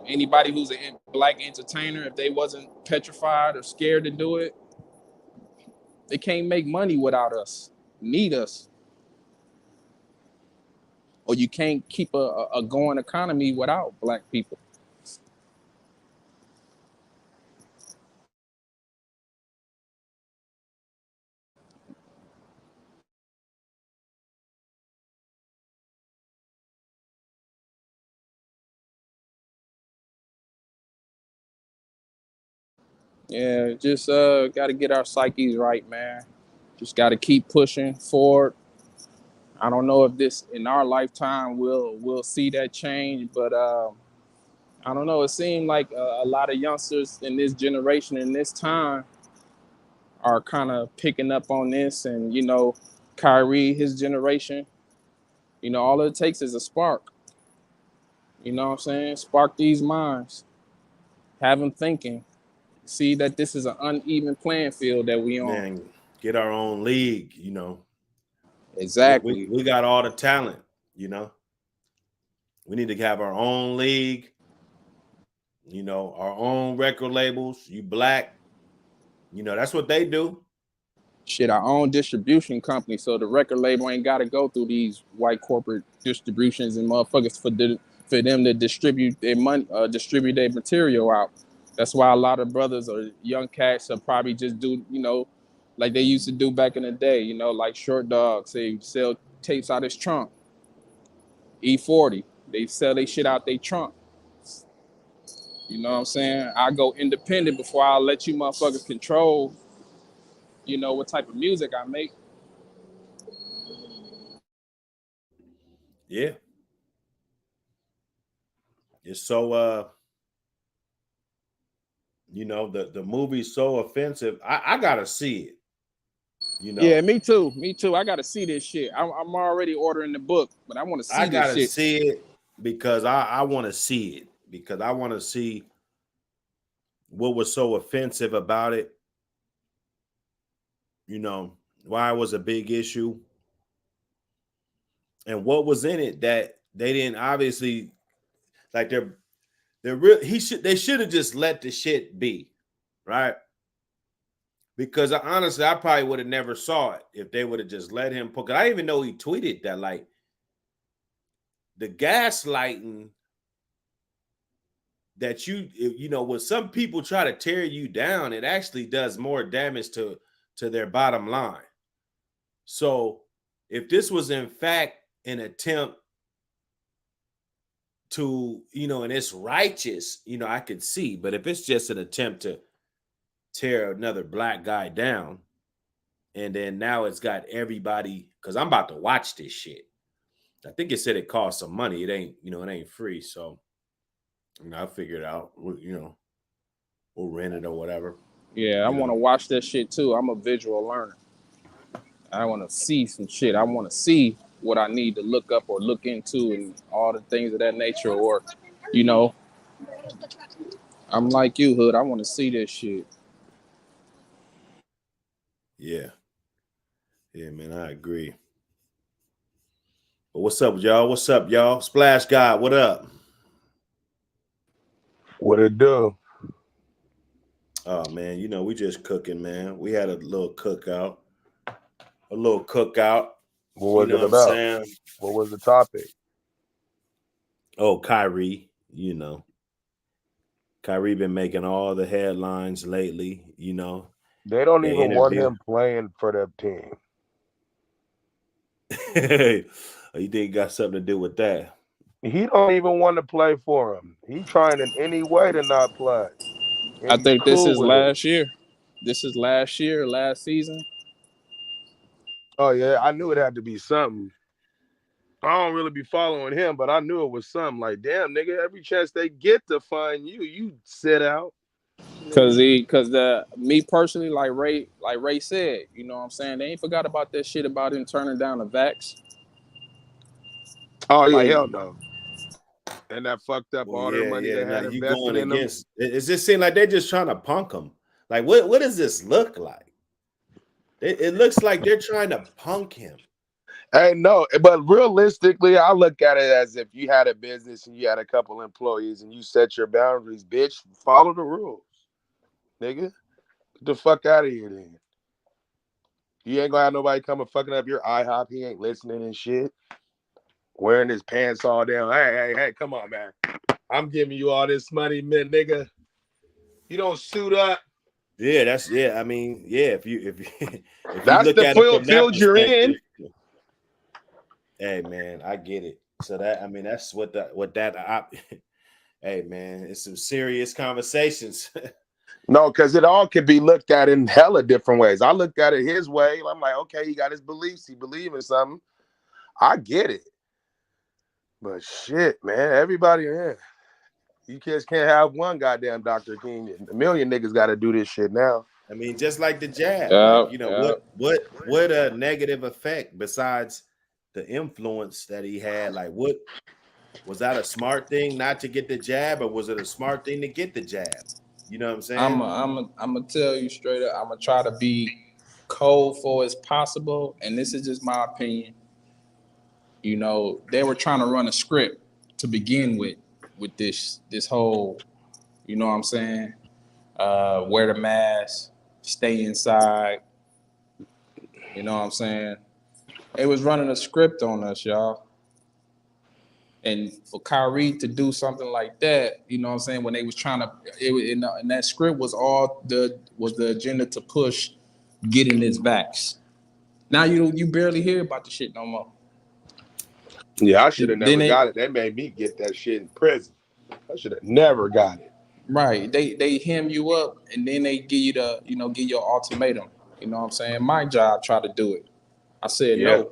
anybody who's a black entertainer, if they wasn't petrified or scared to do it, they can't make money without us. Need us. Or you can't keep a going economy without black people. Yeah, just got to get our psyches right, man. Just got to keep pushing forward. I don't know if this in our lifetime we'll see that change, but I don't know. It seemed like a lot of youngsters in this generation, in this time, are kind of picking up on this. And you know, KYRIE, his generation, you know, all it takes is a spark. You know what I'm saying? Spark these minds, have them thinking. See that this is an uneven playing field that we on. Man, get our own league, you know. Exactly. We got all the talent, you know. We need to have our own league, you know, our own record labels. You black, you know, that's what they do. Shit, our own distribution company, so the record label ain't got to go through these white corporate distributions and motherfuckers for them to distribute their money, distribute their material out. That's why a lot of brothers or young cats will probably just do, you know, like they used to do back in the day, you know, like Short Dog, say sell tapes out his trunk. E40, they sell their shit out their trunk. You know what I'm saying? I go independent before I let you motherfuckers control, you know, what type of music I make. Yeah. It's so you know, the movie's so offensive. I gotta see it. You know, Yeah, me too. Me too. I gotta see this shit. I'm already ordering the book, but I want to see I this gotta shit. see it because I want to see it because I want to see what was so offensive about it. You know, why it was a big issue and what was in it that they didn't obviously like they're real they should have just let the shit be, right? Because honestly, I probably would have never saw it if they would have just let him put. I even know he tweeted that like the gaslighting that you know when some people try to tear you down, it actually does more damage to their bottom line. So if this was in fact an attempt to, you know, and it's righteous, you know, I could see, but if it's just an attempt to tear another black guy down, and then now it's got everybody, because I'm about to watch this shit. I think it said it cost some money. It ain't, you know, it ain't free. So you know, I'll figure it out. You know, we'll rent it or whatever. Yeah, I want to watch that shit too. I'm a visual learner. I want to see some shit. I want to see what I need to look up or look into and all the things of that nature. Or, you know, I'm like you, Hood. I want to see this shit. Yeah. Yeah, man, I agree. But what's up, y'all? What's up, y'all? Splash God, what up? What it do? Oh, man, you know, we just cooking, man. We had a little cookout. A little cookout. What was you know it what I'm about? saying? What was the topic? Oh, Kyrie, you know. Kyrie been making all the headlines lately, you know. They don't The even want interview. him playing for their team. You think it got something to do with that? He don't even want to play for him. He trying in any way to not play. And I he's think this cool is with it. last year. This is last year, last season. Oh yeah, I knew it had to be something. I don't really be following him, but I knew it was something. Like, damn, nigga, every chance they get to find you, you sit out. Cause Nigga. me personally, like Ray said, you know what I'm saying? They ain't forgot about that shit about him turning down the vax. Oh yeah, Like, hell no. And that fucked up Well, all their money yeah. they Now had you invested going in them. against it just seems like they're just trying to punk him. Like, what does this look like? It looks like they're trying to punk him. Hey, no, but realistically, I look at it as if you had a business and you had a couple employees and you set your boundaries, bitch. Follow the rules, nigga. Get the fuck out of here, then. You ain't gonna have nobody coming fucking up your IHOP. He ain't listening and shit. Wearing his pants all down. Hey, come on, man. I'm giving you all this money, man, nigga. You don't suit up. Yeah. I mean, yeah. If you if you That's look the at it from that field you're in. perspective, hey man, I get it. So that's hey man, it's some serious conversations. No, because it all can be looked at in hella different ways. I looked at it his way. I'm like, okay, he got his beliefs. He believe in something. I get it. But shit, man, everybody, you just can't have one goddamn Dr. King. A million niggas got to do this shit now. I mean, just like the jab, like you know, what a negative effect besides the influence that he had. Like, what was that a smart thing not to get the jab, or was it a smart thing to get the jab? You know what I'm saying? I'm gonna tell you straight up. I'm gonna try to be cold for as possible, and this is just my opinion. You know, they were trying to run a script to begin with this whole, you know what I'm saying? Wear the mask, stay inside. You know what I'm saying? It was running a script on us, y'all. And for Kyrie to do something like that, you know what I'm saying? When they was trying to, and that script was the agenda to push getting this vax. Now you barely hear about the shit no more. Yeah, I should have Then never got it. They made me get that shit in prison. I should have never got it. Right. They hem you up and then they give you give your ultimatum. You know what I'm saying? My job try to do it. I said Yeah. no.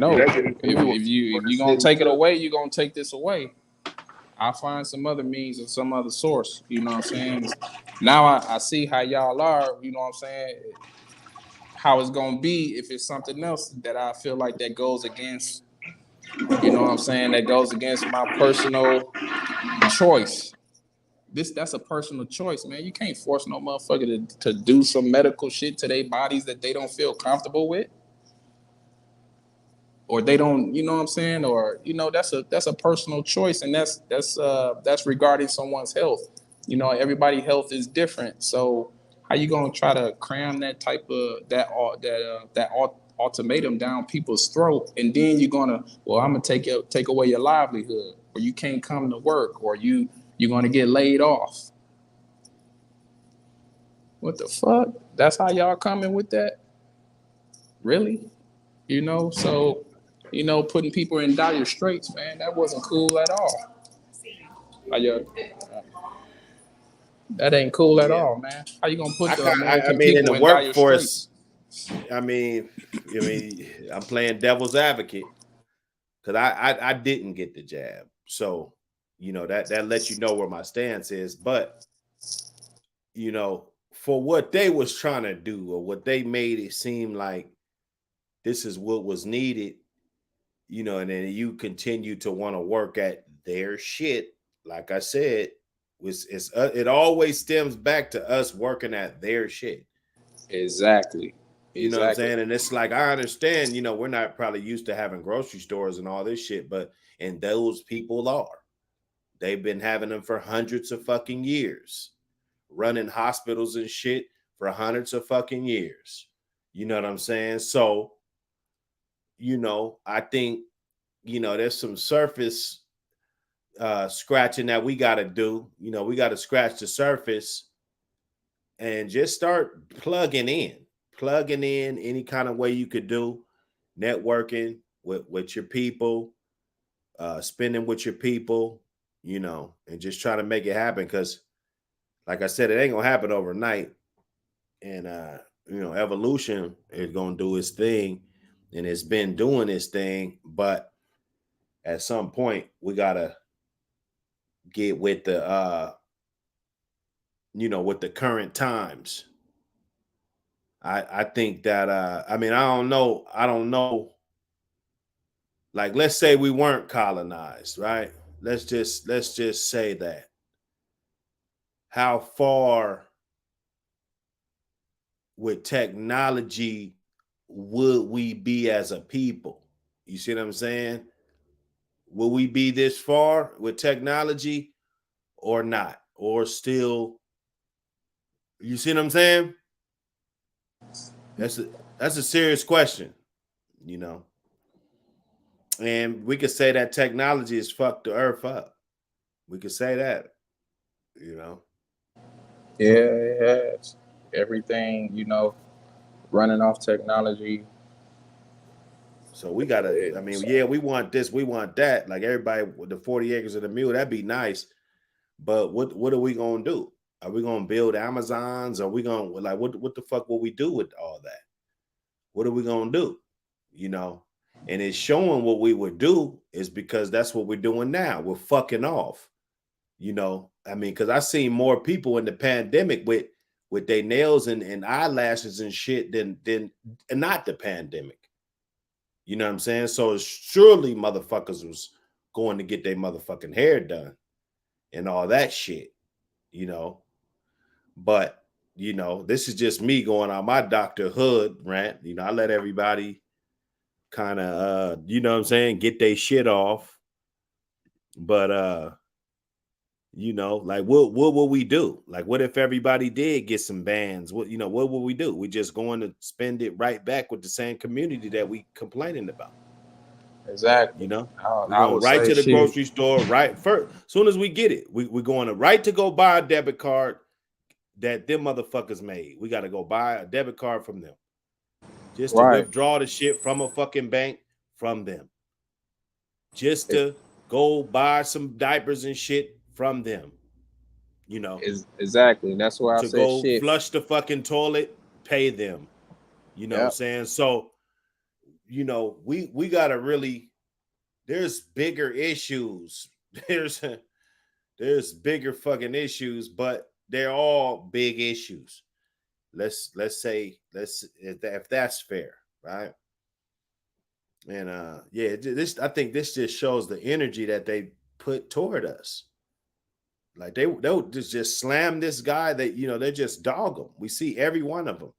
No. Yeah, they If you gonna take it away, you're gonna take this away. I'll find some other means or some other source. You know what I'm saying? Now I see how y'all are, you know what I'm saying? How it's gonna be if it's something else that I feel like that goes against, you know what I'm saying, that goes against my personal choice. That's a personal choice, man. You can't force no motherfucker to do some medical shit to their bodies that they don't feel comfortable with. Or they don't, you know what I'm saying? Or, you know, that's a personal choice, and that's regarding someone's health. You know, everybody's health is different. So how you gonna try to cram that type of that ultimatum down people's throat, and then you're gonna, well, I'm gonna take away your livelihood, or you can't come to work, or you're gonna get laid off. What the fuck? That's how y'all coming with that? Really? You know, so, you know, putting people in dire straits, man, that wasn't cool at all. That ain't cool at all, man. How you gonna put the I American mean, in people the in dire workforce, straits? I mean, I'm playing devil's advocate because I didn't get the jab, so you know that lets you know where my stance is. But you know, for what they was trying to do or what they made it seem like this is what was needed, you know, and then you continue to want to work at their shit. Like I said, it always stems back to us working at their shit. Exactly. You know what I'm saying? And it's like, I understand, you know, we're not probably used to having grocery stores and all this shit, and those people are. They've been having them for hundreds of fucking years, running hospitals and shit for hundreds of fucking years. You know what I'm saying? So, you know, I think, you know, there's some surface scratching that we got to do. You know, we got to scratch the surface and just start plugging in any kind of way you could do, networking with your people, spending with your people, you know, and just try to make it happen. Because, like I said, it ain't gonna happen overnight. And you know, evolution is gonna do its thing, and it's been doing its thing. But at some point, we gotta get with the you know, with the current times. I think that I mean, I don't know. Like, let's say we weren't colonized, right? Let's just say that. How far with technology would we be as a people? You see what I'm saying? Will we be this far with technology or not? Or still, you see what I'm saying? That's a serious question, you know. And we could say that technology has fucked the earth up. We could say that, you know. Yeah, it has. Everything, you know, running off technology. So we gotta, I mean, yeah, we want this, we want that. Like everybody with the 40 acres of the mule, that'd be nice. But what are we gonna do? Are we gonna build Amazons? Are we gonna, like, what the fuck will we do with all that? What are we gonna do? You know, and it's showing what we would do is because that's what we're doing now. We're fucking off. You know, I mean, because I seen more people in the pandemic with their nails and eyelashes and shit than not the pandemic. You know what I'm saying? So surely motherfuckers was going to get their motherfucking hair done and all that shit, you know. But, you know, this is just me going on my Dr. Hood rant. You know, I let everybody kind of you know what I'm saying, get their shit off. But you know, like what will we do? Like, what if everybody did get some bans? What, you know, what will we do? We just going to spend it right back with the same community that we complaining about. Exactly. You know, we're I going would right say to the shit. grocery store, right first. As soon as we get it, we're going to right to go buy a debit card that them motherfuckers made. We got to go buy a debit card from them. Just to Right. withdraw the shit from a fucking bank from them. Just to go buy some diapers and shit from them. You know. Exactly. That's why I To said go shit. flush the fucking toilet, pay them. You know what I'm saying? So, you know, we got to really, there's bigger issues. There's bigger fucking issues, but they're all big issues. Let's say if that's fair, right? And yeah, this, I think this just shows the energy that they put toward us. Like they'll just slam this guy that, you know, they just dog him. We see every one of them.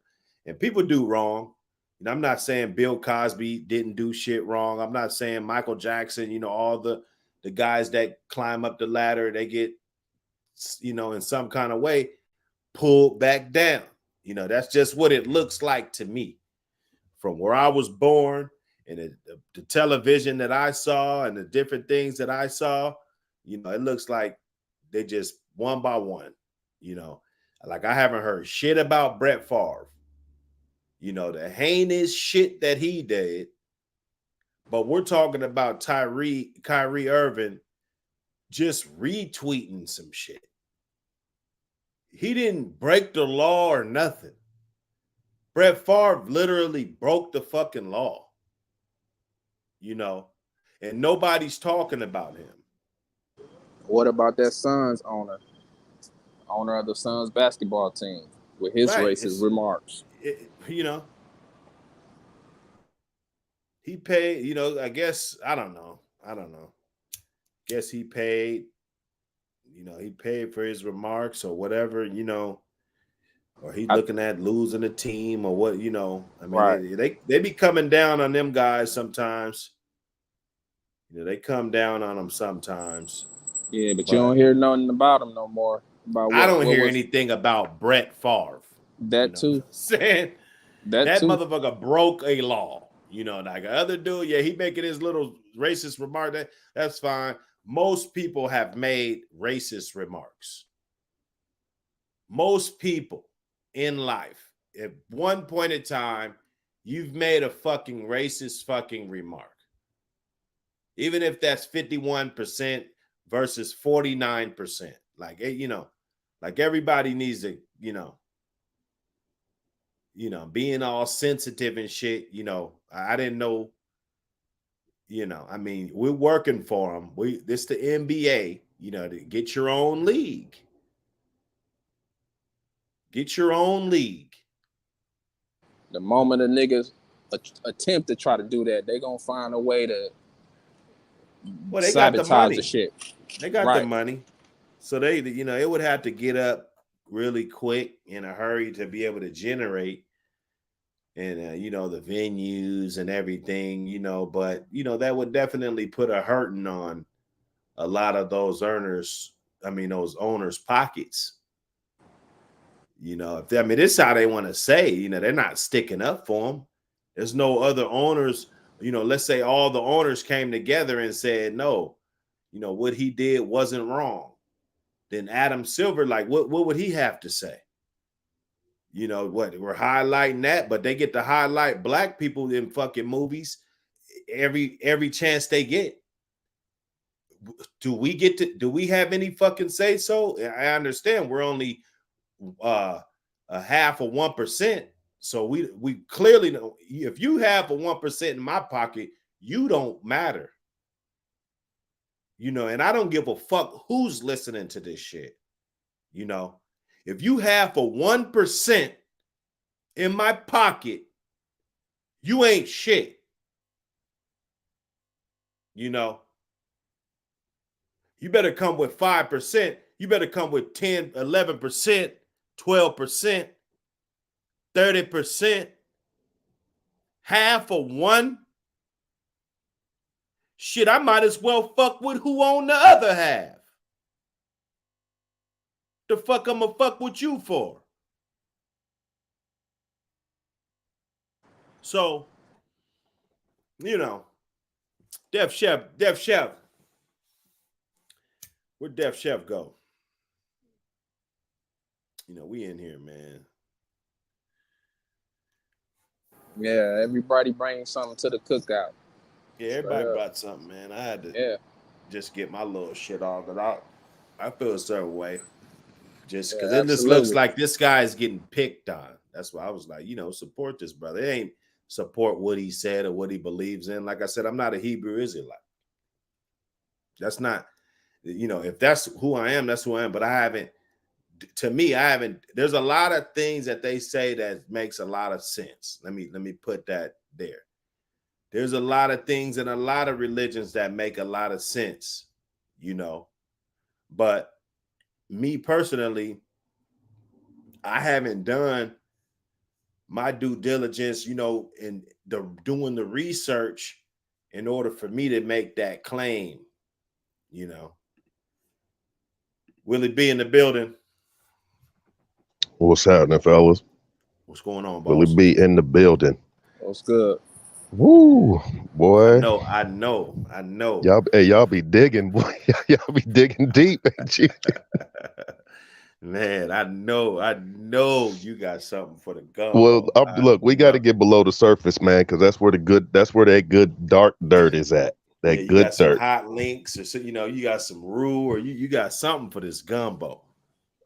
And people do wrong. And I'm not saying Bill Cosby didn't do shit wrong. I'm not saying Michael Jackson, you know, all the guys that climb up the ladder, they get, you know, in some kind of way pulled back down. You know, that's just what it looks like to me. From where I was born and the television that I saw and the different things that I saw, you know, it looks like they just one by one, you know. Like, I haven't heard shit about Brett Favre, you know, the heinous shit that he did. But we're talking about Kyrie Irving just retweeting some shit. He didn't break the law or nothing. Brett Favre literally broke the fucking law, you know, and nobody's talking about him. What about that Suns owner of the Suns basketball team with his racist remarks? You know, he paid, you know, I guess, I don't know. Guess he paid, you know, he paid for his remarks or whatever, you know, or he looking at losing a team or what, you know. I mean, they be coming down on them guys sometimes. You know, they come down on them sometimes. Yeah, but you don't hear nothing about him no more. About I don't hear anything about Brett Favre. That too. Saying that too. motherfucker broke a law. You know, like the other dude, yeah, he making his little racist remark. That's fine. most people have made racist remarks. Most people in life, at one point in time, you've made a fucking racist fucking remark. Even if that's 51% versus 49%. Like, you know, like everybody needs to, you know, being all sensitive and shit, you know, I didn't know, you know, I mean, we're working for them. This the NBA, you know, to get your own league. Get your own league. The moment a niggas attempt to try to do that, they gonna find a way to they got the money. the shit. They got the money. So they, you know, it would have to get up really quick in a hurry to be able to generate and, you know, the venues and everything, you know, but, you know, that would definitely put a hurting on a lot of those those owners' pockets. You know, I mean, this is how they want to say, you know, they're not sticking up for them. There's no other owners, you know, let's say all the owners came together and said, no, you know, what he did wasn't wrong. Then Adam Silver, like, what would he have to say? You know what? We're highlighting that, but they get to highlight black people in fucking movies every chance they get. Do we have any fucking say so? I understand we're only a half of 1%. So we clearly know if you have a 1% in my pocket, you don't matter. You know, and I don't give a fuck who's listening to this shit. You know, if you have a 1% in my pocket, you ain't shit. You know, you better come with 5%. You better come with 10, 11%, 12%, 30%, half of 1%. Shit, I might as well fuck with who on the other half. The fuck I'm gonna fuck with you for? So, you know, Def Chef. Where'd Def Chef go? You know, we in here, man. Yeah, everybody brings something to the cookout. Yeah, everybody brought something, man. I had to just get my little shit off, but I feel a certain way. Just because it just looks like this guy is getting picked on. That's why I was like, you know, support this brother. It ain't support what he said or what he believes in. Like I said, I'm not a Hebrew Israelite. That's not, you know, if that's who I am, that's who I am. But there's a lot of things that they say that makes a lot of sense. Let me put that there. There's a lot of things in a lot of religions that make a lot of sense, you know. But me personally, I haven't done my due diligence, you know, in doing the research in order for me to make that claim, you know. Will it be in the building? What's happening, fellas? What's going on, boss? Will it be in the building? What's good? Woo, boy. I know. Y'all be digging, boy. Y'all be digging deep, ain't you? Man, I know you got something for the gumbo. Well, look, we got to get below the surface, man, because that's where that good dark dirt is at. That you good got some dirt. hot links, or so, you know, you got some roux, or you got something for this gumbo.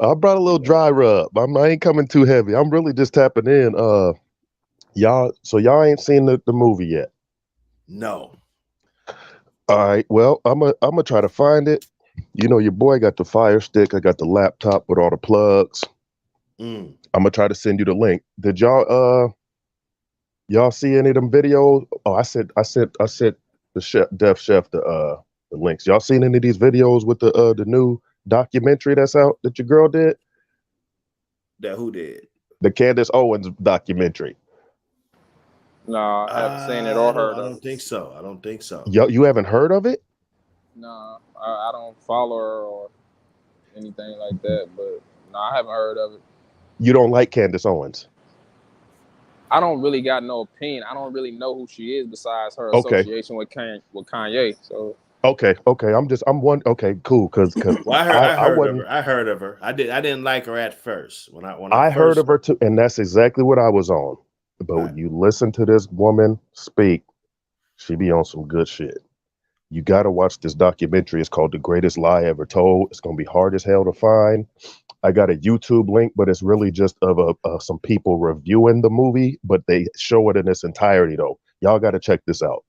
I brought a little dry rub. I ain't coming too heavy. I'm really just tapping in. Y'all ain't seen the movie yet? No. All right. Well, I'm gonna try to find it. You know, your boy got the Fire Stick. I got the laptop with all the plugs. I'm gonna try to send you the link. Did y'all see any of them videos? Oh, I sent the Def Chef the links. Y'all seen any of these videos with the new documentary that's out that your girl did? That who did? The Candace Owens documentary. No, I haven't seen it or heard of it. I don't think so. You haven't heard of it? No, I don't follow her or anything like that, but no, I haven't heard of it. You don't like Candace Owens? I don't really got no opinion. I don't really know who she is besides her association with Kanye. So Okay. I'm one. Okay, cool. Because Well, I wasn't. I heard of her. I didn't like her at first. When I I heard first of her too, and that's exactly what I was on. But when you listen to this woman speak, she be on some good shit. You got to watch this documentary. It's called The Greatest Lie Ever Told. It's going to be hard as hell to find. I got a YouTube link, but it's really just of some people reviewing the movie, but they show it in its entirety, though. Y'all got to check this out.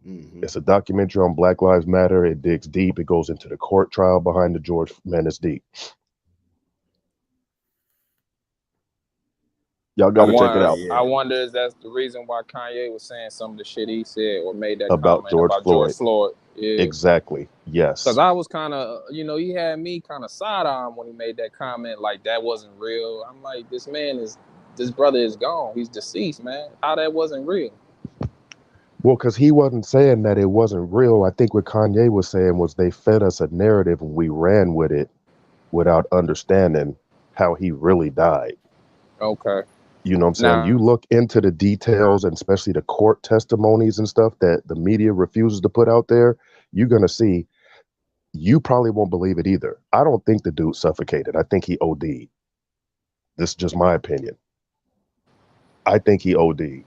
It's a documentary on Black Lives Matter. It digs deep. It goes into the court trial behind the George. Man, it's deep. Y'all got to check it out. I wonder if that's the reason why Kanye was saying some of the shit he said or made that About comment George about Floyd. George Floyd. Yeah. Exactly. Yes. Because I was kind of, he had me kind of side-on when he made that comment, like that wasn't real. I'm like, this brother is gone. He's deceased, man. How that wasn't real? Well, because he wasn't saying that it wasn't real. I think what Kanye was saying was they fed us a narrative and we ran with it without understanding how he really died. Okay. You know what I'm saying? You look into the details and especially the court testimonies and stuff that the media refuses to put out there, you're going to see, you probably won't believe it either. I don't think the dude suffocated. I think he OD'd. This is just my opinion. I think he OD'd.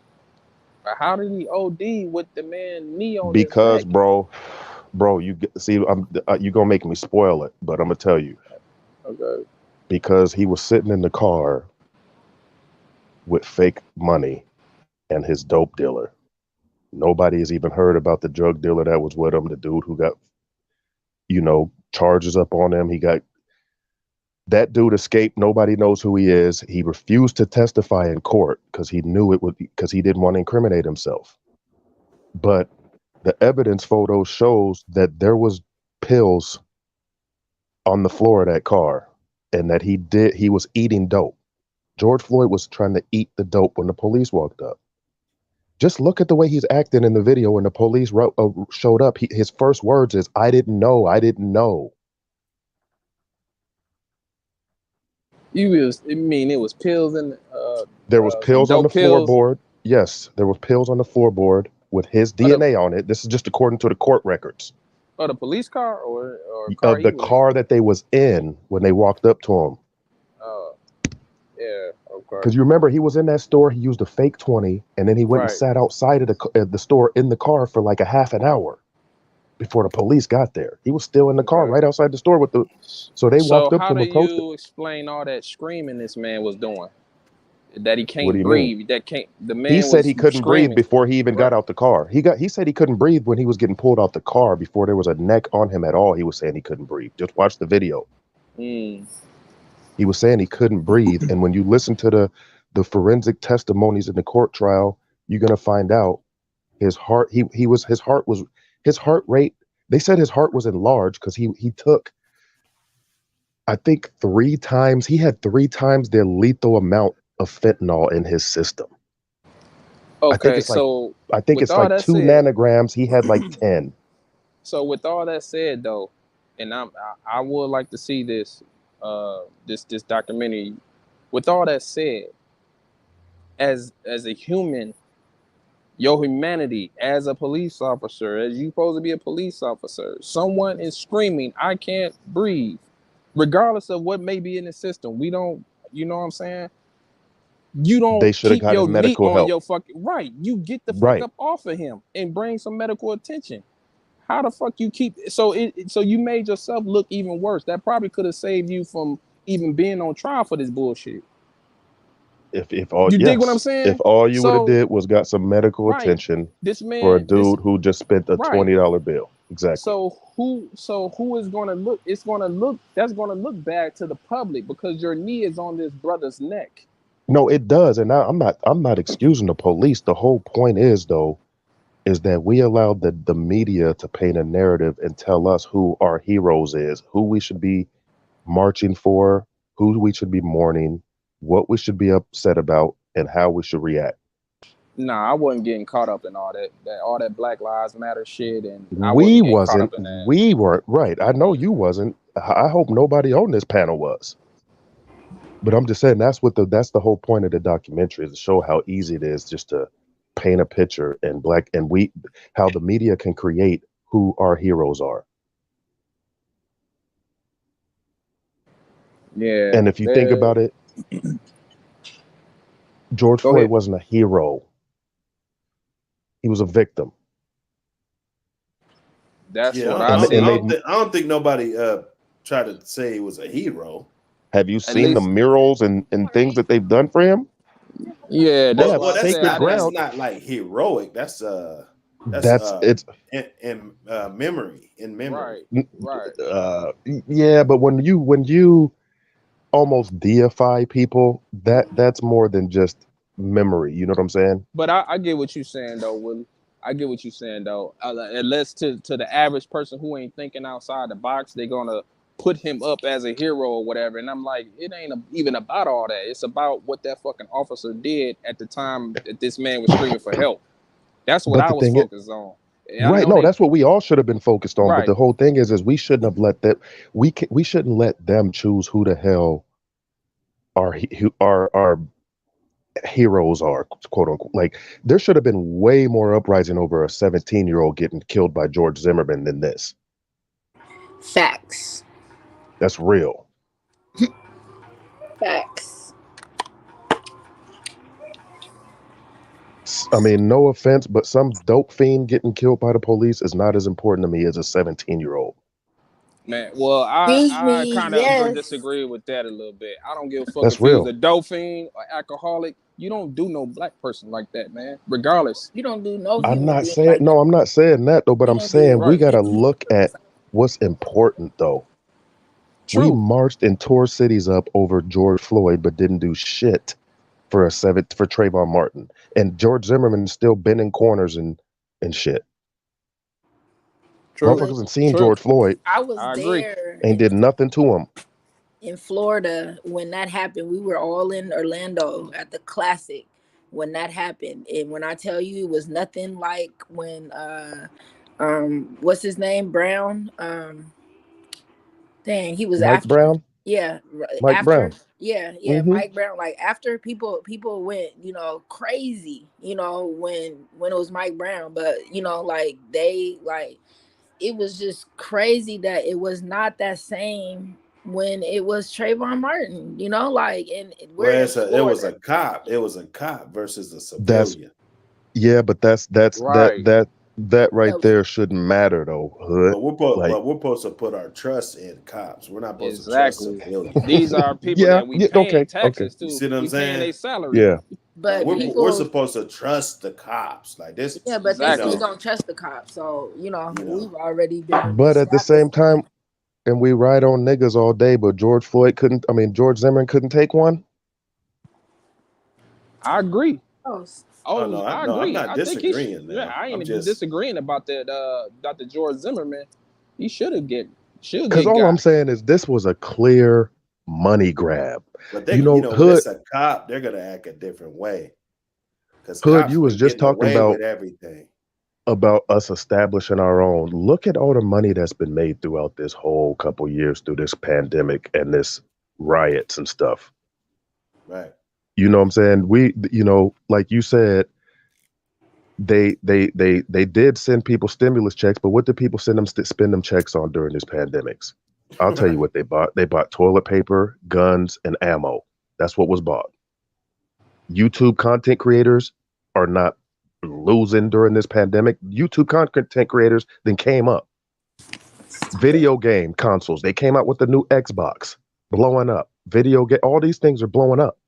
But how did he OD with the man knee on Because, his neck? bro, you see, you're gonna make me spoil it, but I'm gonna tell you. Okay. Because he was sitting in the car with fake money and his dope dealer. Nobody has even heard about the drug dealer that was with him, the dude who got, charges up on him. That dude escaped. Nobody knows who he is. He refused to testify in court because he didn't want to incriminate himself. But the evidence photo shows that there was pills on the floor of that car and that he was eating dope. George Floyd was trying to eat the dope when the police walked up. Just look at the way he's acting in the video when the police showed up. His first words is, I didn't know. It was pills in there was pills on the floorboard. Yes, there was pills on the floorboard with his DNA on it. This is just according to the court records. Oh, the police car or Of the car that they was in when they walked up to him. Yeah, okay. Because you remember he was in that store, he used a fake 20, and then he went and sat outside of the store in the car for like a half an hour before the police got there. He was still in the car right outside the store with the. So they walked up to him. How do you explain all that screaming this man was doing? That he can't breathe. The man he said he couldn't screaming. breathe before he even got out the car. He said he couldn't breathe when he was getting pulled out the car before there was a neck on him at all. He was saying he couldn't breathe. Just watch the video. He was saying he couldn't breathe. And when you listen to the forensic testimonies in the court trial, you're gonna find out his heart. His heart rate. They said his heart was enlarged because he took, I think 3 times. He had 3 times the lethal amount of fentanyl in his system. Okay, I think it's like 2 nanograms. He had like 10. So with all that said, though, and I would like to see this documentary. With all that said, as a human, your humanity as a police officer, as you supposed to be a police officer, someone is screaming, "I can't breathe," regardless of what may be in the system. We don't, you know what I'm saying? You don't keep your knee on your fucking right. You get the fuck up off of him and bring some medical attention. How the fuck you keep so you made yourself look even worse? That probably could have saved you from even being on trial for this bullshit. If all dig what I'm saying? If all you would have did was got some medical attention this man, for a dude who just spent a $20 bill. Exactly. So who is gonna look? That's gonna look bad to the public because your knee is on this brother's neck. No, it does, and I'm not excusing the police. The whole point is that we allowed the media to paint a narrative and tell us who our heroes is, who we should be marching for, who we should be mourning, what we should be upset about, and how we should react. Nah, I wasn't getting caught up in all that Black Lives Matter shit, and we weren't right. I know you wasn't. I hope nobody on this panel was. But I'm just saying that's the whole point of the documentary, is to show how easy it is just to paint a picture and how the media can create who our heroes are. Yeah. And if you think about it, George Go Floyd ahead. wasn't a hero. He was a victim. That's Yeah, what I I don't, see. I don't think nobody tried to say he was a hero. Have you At seen the least, murals and things that they've done for him? yeah, They that's have why I say sacred I That's ground. didn't. not like heroic. That's It's in memory. Right, right. yeah, but when you almost deify people, that's more than just memory. You know what I'm saying? But I get what you're saying though, Willie. I get what you're saying though. Unless to the average person who ain't thinking outside the box, they're gonna put him up as a hero or whatever. And I'm like, it ain't even about all that. It's about what that fucking officer did at the time that this man was screaming for help. That's what But I the was thing is, focused on. And I right? know No, they that's what we all should have been focused on. But right. the whole thing is we shouldn't have let that. We shouldn't let them choose who the hell our heroes are, quote unquote. Like there should have been way more uprising over a 17-year-old getting killed by George Zimmerman than this. Facts. That's real. Facts. I mean, no offense, but some dope fiend getting killed by the police is not as important to me as a 17-year-old. Man, well, Excuse I me. kind of agree, Yes. disagree with that a little bit. I don't give a fuck That's if he was real. a dolphin or alcoholic. You don't do no black person like that, man. Regardless. You don't do no I'm human not being saying like no, I'm not saying that though, but you I'm don't do saying we Right. gotta any human look at what's important though. We True. marched and tore cities up over George Floyd, but didn't do shit for Trayvon Martin. And George Zimmerman still bending corners and shit. True. Motherfuckers ain't seen True. George Floyd, I was I agree. there ain't did nothing to him. in Florida when that happened. We were all in Orlando at the Classic when that happened. And when I tell you it was nothing like when what's his name? Brown. Dang, he was Mike after. Brown? Yeah, Mike after. Brown. Yeah, Mm-hmm. Mike Brown. Like after people went, crazy, when it was Mike Brown. But like it was just crazy that it was not that same when it was Trayvon Martin, and we're Well, in it was Florida. a cop. It was a cop versus a That's civilian. but that's Right. that right So, there shouldn't matter though, hood. Like We're supposed to put our trust in cops. We're not supposed to trust Exactly. civilians. These are people yeah, that we yeah, paying okay. taxes You to. see what I'm We paying saying? their salary. Yeah. but We're people, supposed to trust the cops. Like this, yeah, but they still Exactly. don't trust the cops. So you know. we've already been But at the same established. time, and we ride on niggas all day, but George Zimmerman couldn't take one. I agree. Oh, Oh, I I'm agree. not I think he should. disagreeing Yeah, now. I ain't I'm even just disagreeing about that. Dr. George Zimmerman, he should Because get all I'm got. saying is this was a clear money grab. but they when Hood, it's a cop, they're gonna act a different way. Because Hood, cops you was been just getting talking away with everything. about us establishing our own. Look at all the money that's been made throughout this whole couple years through this pandemic and this riots and stuff. Right. You know what I'm saying? Like you said, they did send people stimulus checks, but what did people spend them checks on during these pandemics? I'll tell you what they bought. They bought toilet paper, guns, and ammo. That's what was bought. YouTube content creators are not losing during this pandemic. YouTube content creators then came up. Video game consoles, they came out with the new Xbox, blowing up. All these things are blowing up.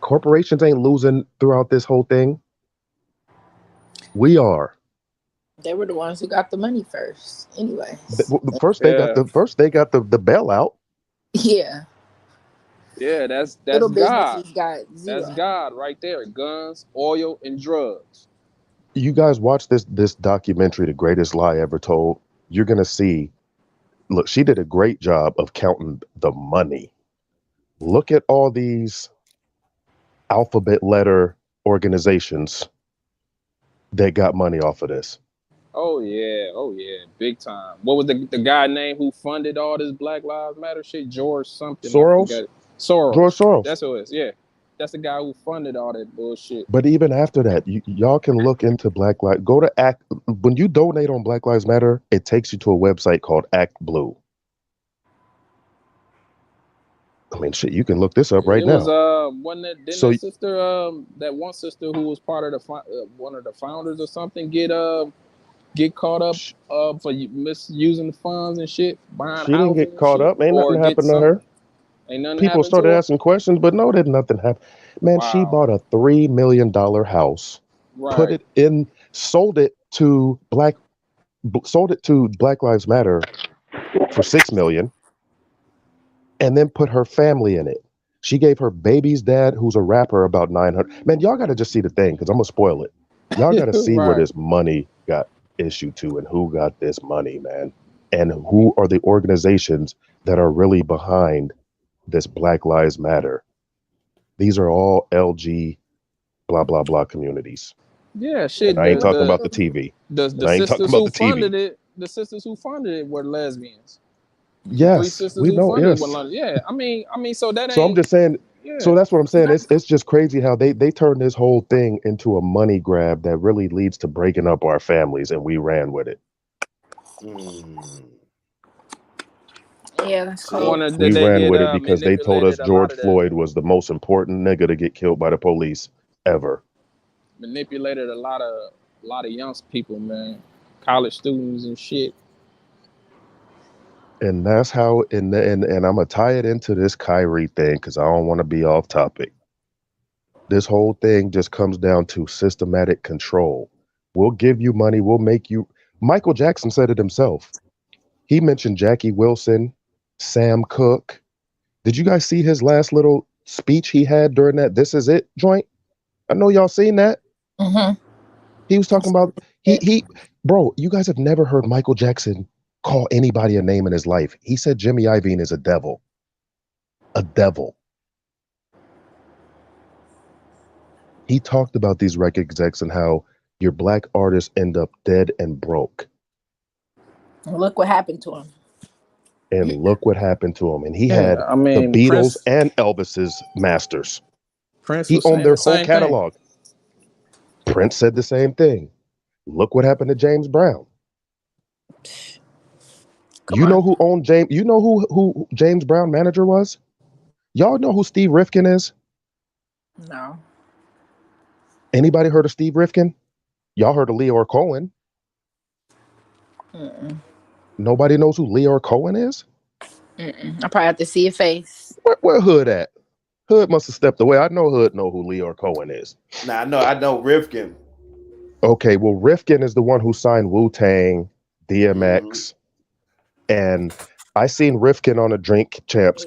Corporations ain't losing throughout this whole thing. We are. They were the ones who got the money first. Anyway. First they got the bailout. Yeah. Yeah, that's Little God. businesses got zero. That's God right there. Guns, oil, and drugs. You guys watch this documentary, The Greatest Lie Ever Told. You're gonna see. Look, she did a great job of counting the money. Look at all these alphabet letter organizations that got money off of this. Oh yeah, big time. What was the guy name who funded all this Black Lives Matter shit? George something. I Soros? forget it. Soros. George Soros. That's who it is. Yeah. That's the guy who funded all that bullshit. But even after that, y'all can look into Black Lives. Go to Act. When you donate on Black Lives Matter, it takes you to a website called Act Blue. I mean, shit, you can look this up right It now. was wasn't that didn't So- that sister that one sister who was part of the one of the founders or something get caught up for misusing the funds and shit, buying She didn't houses get and caught shit, up. Ain't or nothing get happened to some her. ain't nothing People happened to started her. asking questions, but no, did nothing happen. Man, she Wow. bought a $3 million house, put Right. it in, sold it to Black Lives Matter for $6 million, and then put her family in it. She gave her baby's dad, who's a rapper, about 900. Man, y'all got to just see the thing, because I'm gonna spoil it. Y'all got to see where Right. this money got issued to, and who got this money, man, and who are the organizations that are really behind this Black Lives Matter. These are all LG blah blah blah communities. Yeah, shit. And I ain't talking about the TV. The And I ain't talking sisters about who the TV. funded it, the sisters who funded it were lesbians. The 3 Yes, sisters we who know. funded it were Yes. lesbians. Yeah, I mean, so that So I'm ain't. just saying. Yeah. So that's what I'm saying. It's just crazy how they turned this whole thing into a money grab that really leads to breaking up our families, and we ran with it. Yeah, that's I cool. wonder did We they ran get with it because they told us manipulated a lot George of that. Floyd was the most important nigga to get killed by the police ever. Manipulated a lot of young people, man, college students and shit. And that's how, and I'm gonna tie it into this KYRIE thing because I don't want to be off topic. This whole thing just comes down to systematic control. We'll give you money. We'll make you. Michael Jackson said it himself. He mentioned Jackie Wilson, Sam Cooke. Did you guys see his last little speech he had during that "This Is It" joint? I know y'all seen that. Mm-hmm. He was talking about bro. You guys have never heard Michael Jackson call anybody a name in his life. He said Jimmy Iovine is a devil. A devil. He talked about these record execs and how your black artists end up dead and broke. Look what happened to him. And look what happened to him. And he Yeah, had I mean, the Beatles Prince- and Elvis's masters. Prince He was owned saying their the whole same catalog. Prince said the same thing. Look what happened to James Brown. You know who owned James? You know who James Brown manager was? Y'all know who Steve Rifkin is? No. Anybody heard of Steve Rifkin? Y'all heard of Leor Cohen? Mm-mm. Nobody knows who Leor Cohen is? Mm-mm. I probably have to see your face. Where Hood at? Hood must have stepped away. I know Hood know who Leor Cohen is. Nah, I know Rifkin. Okay, well, Rifkin is the one who signed Wu-Tang, DMX, and I seen Rifkin on a Drink Champs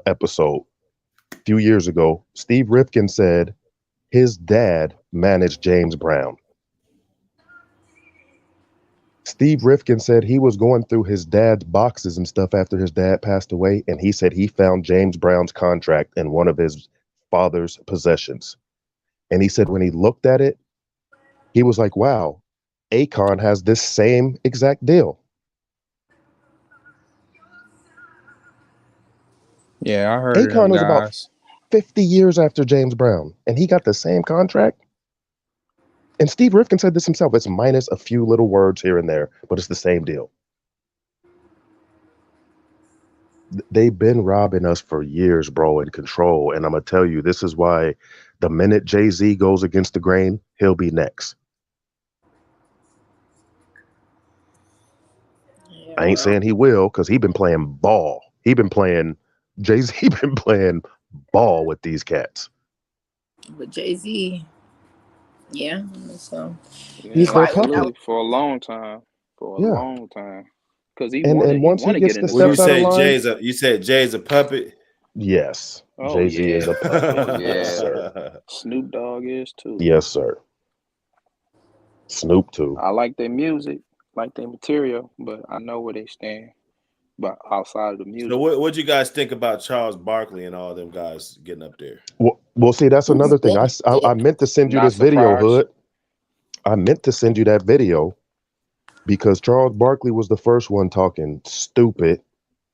episode a few years ago. Steve Rifkin said his dad managed James Brown. Steve Rifkin said he was going through his dad's boxes and stuff after his dad passed away, and he said he found James Brown's contract in one of his father's possessions. And he said when he looked at it, he was like, wow, Akon has this same exact deal. Yeah, I heard Akon of was them about guys. 50 years after James Brown, and he got the same contract. And Steve Rifkin said this himself. It's minus a few little words here and there, but it's the same deal. They've been robbing us for years, bro, in control. And I'm going to tell you, this is why the minute Jay-Z goes against the grain, he'll be next. Yeah, I ain't saying he will, because he been playing ball. Jay-Z been playing ball with these cats. But Jay-Z, yeah. So He's their Absolutely, puppet. for a long time. For a Yeah. long time. Because he And wanted once he to gets get the into When you steps out of say line, you said Jay's a puppet? yes. Oh, Jay-Z yeah. is a puppet. Oh, yeah. Yes, sir. Snoop Dogg is too. Yes, sir. Snoop too. I like their music, like their material, but I know where they stand. But outside of the music. So what'd you guys think about Charles Barkley and all them guys getting up there? Well, see, that's another thing. I meant to send you Not this video, surprised. Hood. I meant to send you that video because Charles Barkley was the first one talking stupid.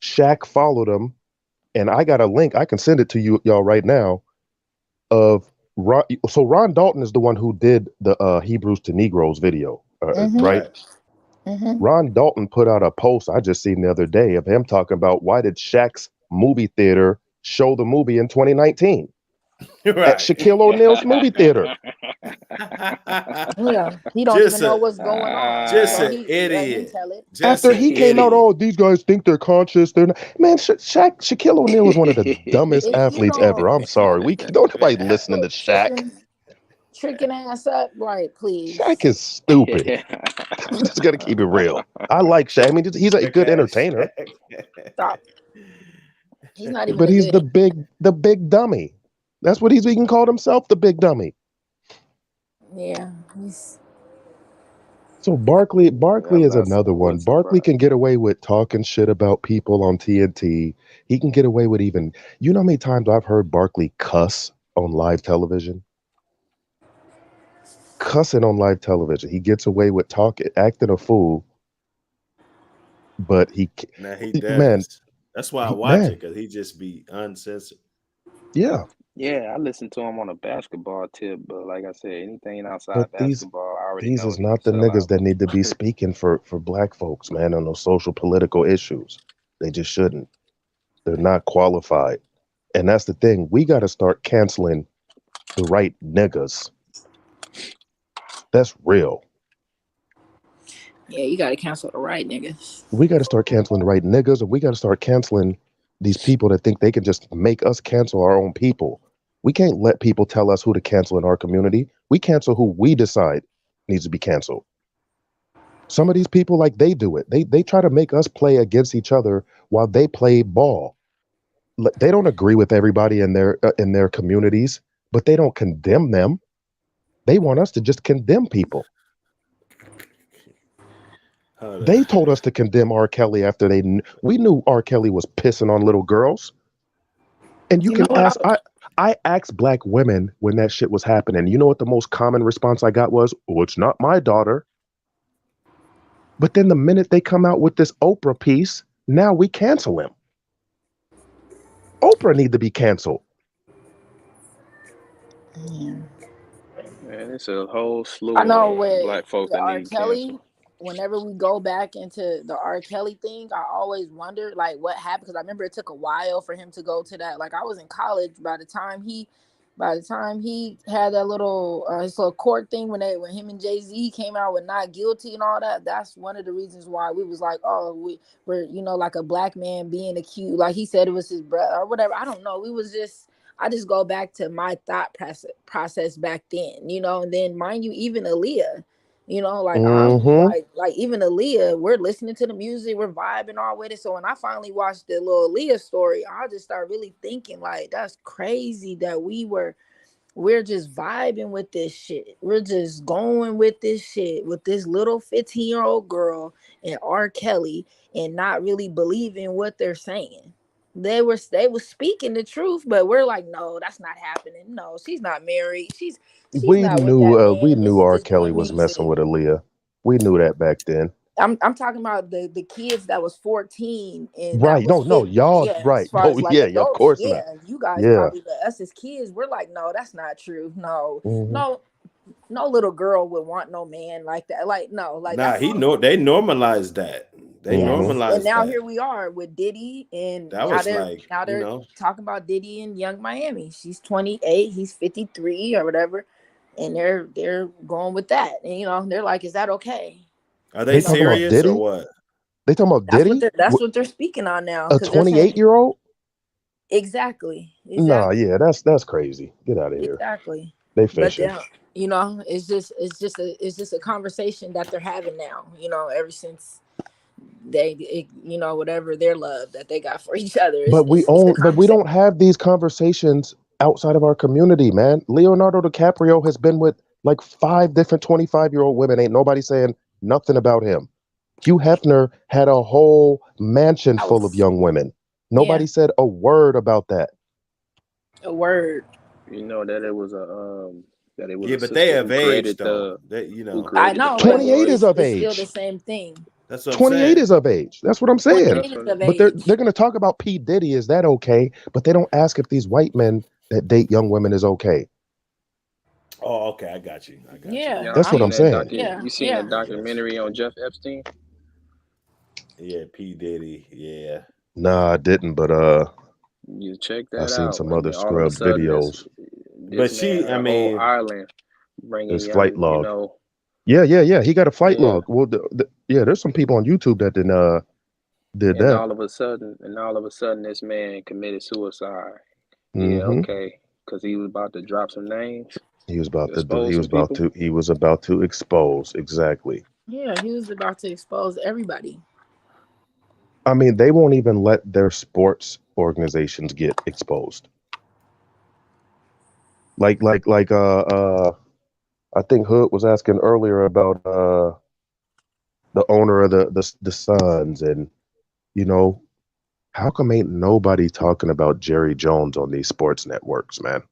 Shaq followed him, and I got a link. I can send it to y'all right now. of Ron. So Ron Dalton is the one who did the Hebrews to Negroes video, right? Ron Dalton put out a post I just seen the other day of him talking about why did Shaq's movie theater show the movie in 2019 at Shaquille O'Neal's movie theater. Yeah, he don't even know what's going on. Just So an he let him idiot. tell it. After he came out, oh, these guys think they're conscious. They're not. Man, Shaquille O'Neal was one of the dumbest If you athletes don't, ever. I'm sorry. We don't nobody listening to Shaq. tricking ass up, right? Please. Shaq is stupid. We just got to keep it real. I like Shaq. I mean, he's a good entertainer. Stop. He's not even. But he's the big dummy. That's what he can call himself, the big dummy. Yeah. He's... So Barkley is another one. Barkley can get away with talking shit about people on TNT. He can get away with even, you know how many times I've heard Barkley cuss on live television? Cussing on live television. He gets away with acting a fool. But he does. Man, that's why I watch it, because he just be uncensored. Yeah. Yeah, I listen to him on a basketball tip, but like I said, anything outside basketball, I already these know. is not the niggas that need to be speaking for black folks, man, on those social political issues. They just shouldn't. They're not qualified. And that's the thing. We got to start canceling the right niggas. That's real. Yeah, you got to cancel the right niggas. We got to start canceling the right niggas, or we got to start canceling these people that think they can just make us cancel our own people. We can't let people tell us who to cancel in our community. We cancel who we decide needs to be canceled. Some of these people, like, they do it. They try to make us play against each other while they play ball. They don't agree with everybody in their communities, but they don't condemn them. They want us to just condemn people. They told us to condemn R. Kelly after we knew R. Kelly was pissing on little girls. And you can ask, I asked black women when that shit was happening. You know what the most common response I got was, "Oh, it's not my daughter." But then the minute they come out with this Oprah piece, now we cancel him. Oprah need to be canceled. Man, it's a whole slew I know of with black folks that R. need Kelly, canceled. whenever we go back into the R. Kelly thing, I always wonder like what happened, because I remember it took a while for him to go to that. Like I was in college by the time he had that little his little court thing when him and Jay-Z came out with Not Guilty and all that. That's one of the reasons why we was like, oh, we're like a black man being accused, like he said it was his brother or whatever. I don't know. I just go back to my thought process back then, and then mind you, even Aaliyah, like I'm like even Aaliyah, we're listening to the music, we're vibing all with it. So when I finally watched the little Aaliyah story, I just started really thinking like, that's crazy that we're just vibing with this shit. We're just going with this shit with this little 15-year-old girl and R. Kelly and not really believing what they're saying. They were speaking the truth, but we're like, no, that's not happening. No, she's not married. She's not with that man. We knew This is R. just Kelly doing was music. messing with Aaliyah. We knew that back then. I'm talking about the kids that was 14 and Right. that was No, y'all yeah, right. as far No, as like yeah, of adults, course not. yeah, you guys Yeah. probably, but us as kids, we're like, no, that's not true. No, no little girl would want no man like that. Like, no, like nah, they normalized that. They normalized and now that. here we are with Diddy, and That now they're talking about Diddy in Young Miami. She's 28, he's 53 or whatever, and they're going with that. And they're like, is that okay? Are they serious or what? They talking about Diddy? That's what they're speaking on now. A 28-year-old? Exactly. Nah, yeah, that's crazy. Get out of here. Exactly. They But fishing. then, it's just a conversation that they're having now. Ever since whatever their love that they got for each other. But we don't have these conversations outside of our community, man. Leonardo DiCaprio has been with like 5 different 25-year-old women. Ain't nobody saying nothing about him. Hugh Hefner had a whole mansion full of young women. Nobody said a word about that. A word. You know that it was a yeah, but they have age though. I know. 28 is of it's age. still the same thing. That's what 28 is of age. That's what I'm saying. 28 is of But they're age. going to talk about P. Diddy. Is that okay? But they don't ask if these white men that date young women is okay. Oh, okay, I got you. Yeah, Y'all That's what seen I'm that saying. you seen that documentary on Jeff Epstein? Yeah, P. Diddy. Yeah. Nah, I didn't, but You check I that seen out, some and other then all of a scrub sudden, videos. But this man she, had I a whole mean, island bringing His flight young, you log. know, Yeah. He got a flight yeah. log. Well, yeah, there's some people on YouTube that did And that. all of a sudden, this man committed suicide. Yeah, Mm-hmm. okay, because he was about to drop some names, He was about to do. expose some people. He was about to expose exactly. Yeah, he was about to expose everybody. I mean, they won't even let their sports organizations get exposed. Like I think Hood was asking earlier about the owner of the Suns, and you know, how come ain't nobody talking about Jerry Jones on these sports networks, man?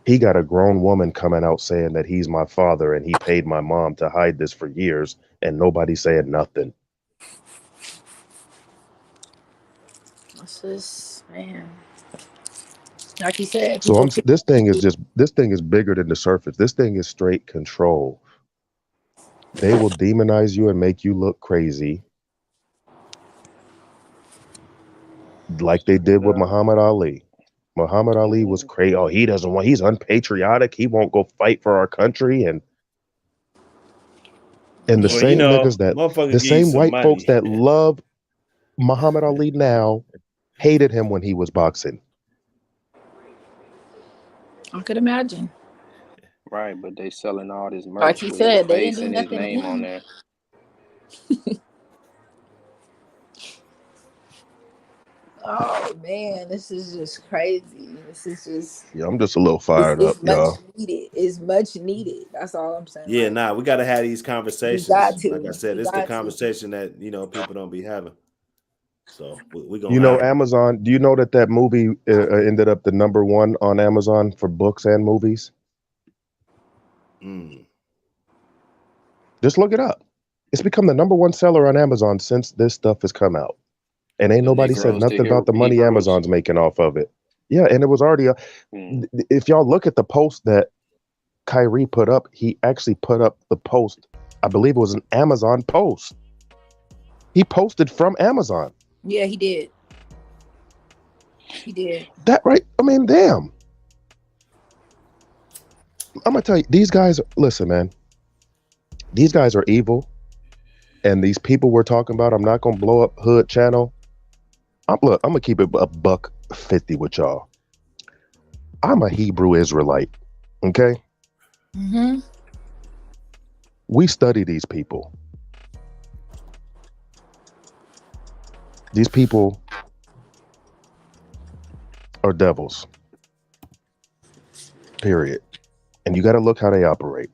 He got a grown woman coming out saying that he's my father and he paid my mom to hide this for years, and nobody said nothing. That's just, man. Like you said, So people. this thing is bigger than the surface. This thing is straight control. They will demonize you and make you look crazy, like they did with Muhammad Ali. Muhammad Ali was crazy. Oh, he's unpatriotic. He won't go fight for our country. And the well, same niggas that, motherfucker the give you same some white folks money. that love Muhammad Ali now hated him when he was boxing. I could imagine. Right, but they selling all this merch Like he with his said, they didn't face do and his nothing to name on him. there. Oh man, this is just crazy. This is just. Yeah, I'm just a little fired up, It's much y'all. needed. It's much needed. That's all I'm saying. Yeah, Like, we got to have these we conversations. got Like I to. said, We it's the got to. conversation that people don't be having. So we're gonna You know, have it. Amazon. Do you know that movie ended up the #1 on Amazon for books and movies? Just look it up. It's become the #1 seller on Amazon since this stuff has come out, and ain't The nobody said Negroes to nothing about the money Hebrews. Amazon's making off of it. Yeah, and it was already. If y'all look at the post that KYRIE put up, he actually put up the post. I believe it was an Amazon post. He posted from Amazon. Yeah, he did. He did. That right? I mean, damn. I'm gonna tell you, these guys. Listen, man. These guys are evil, and these people we're talking about. I'm not gonna blow up Hood channel. I'm gonna keep it $150 with y'all. I'm a Hebrew Israelite. Okay. Mm-hmm. We study these people. These people are devils. Period. And you got to look how they operate.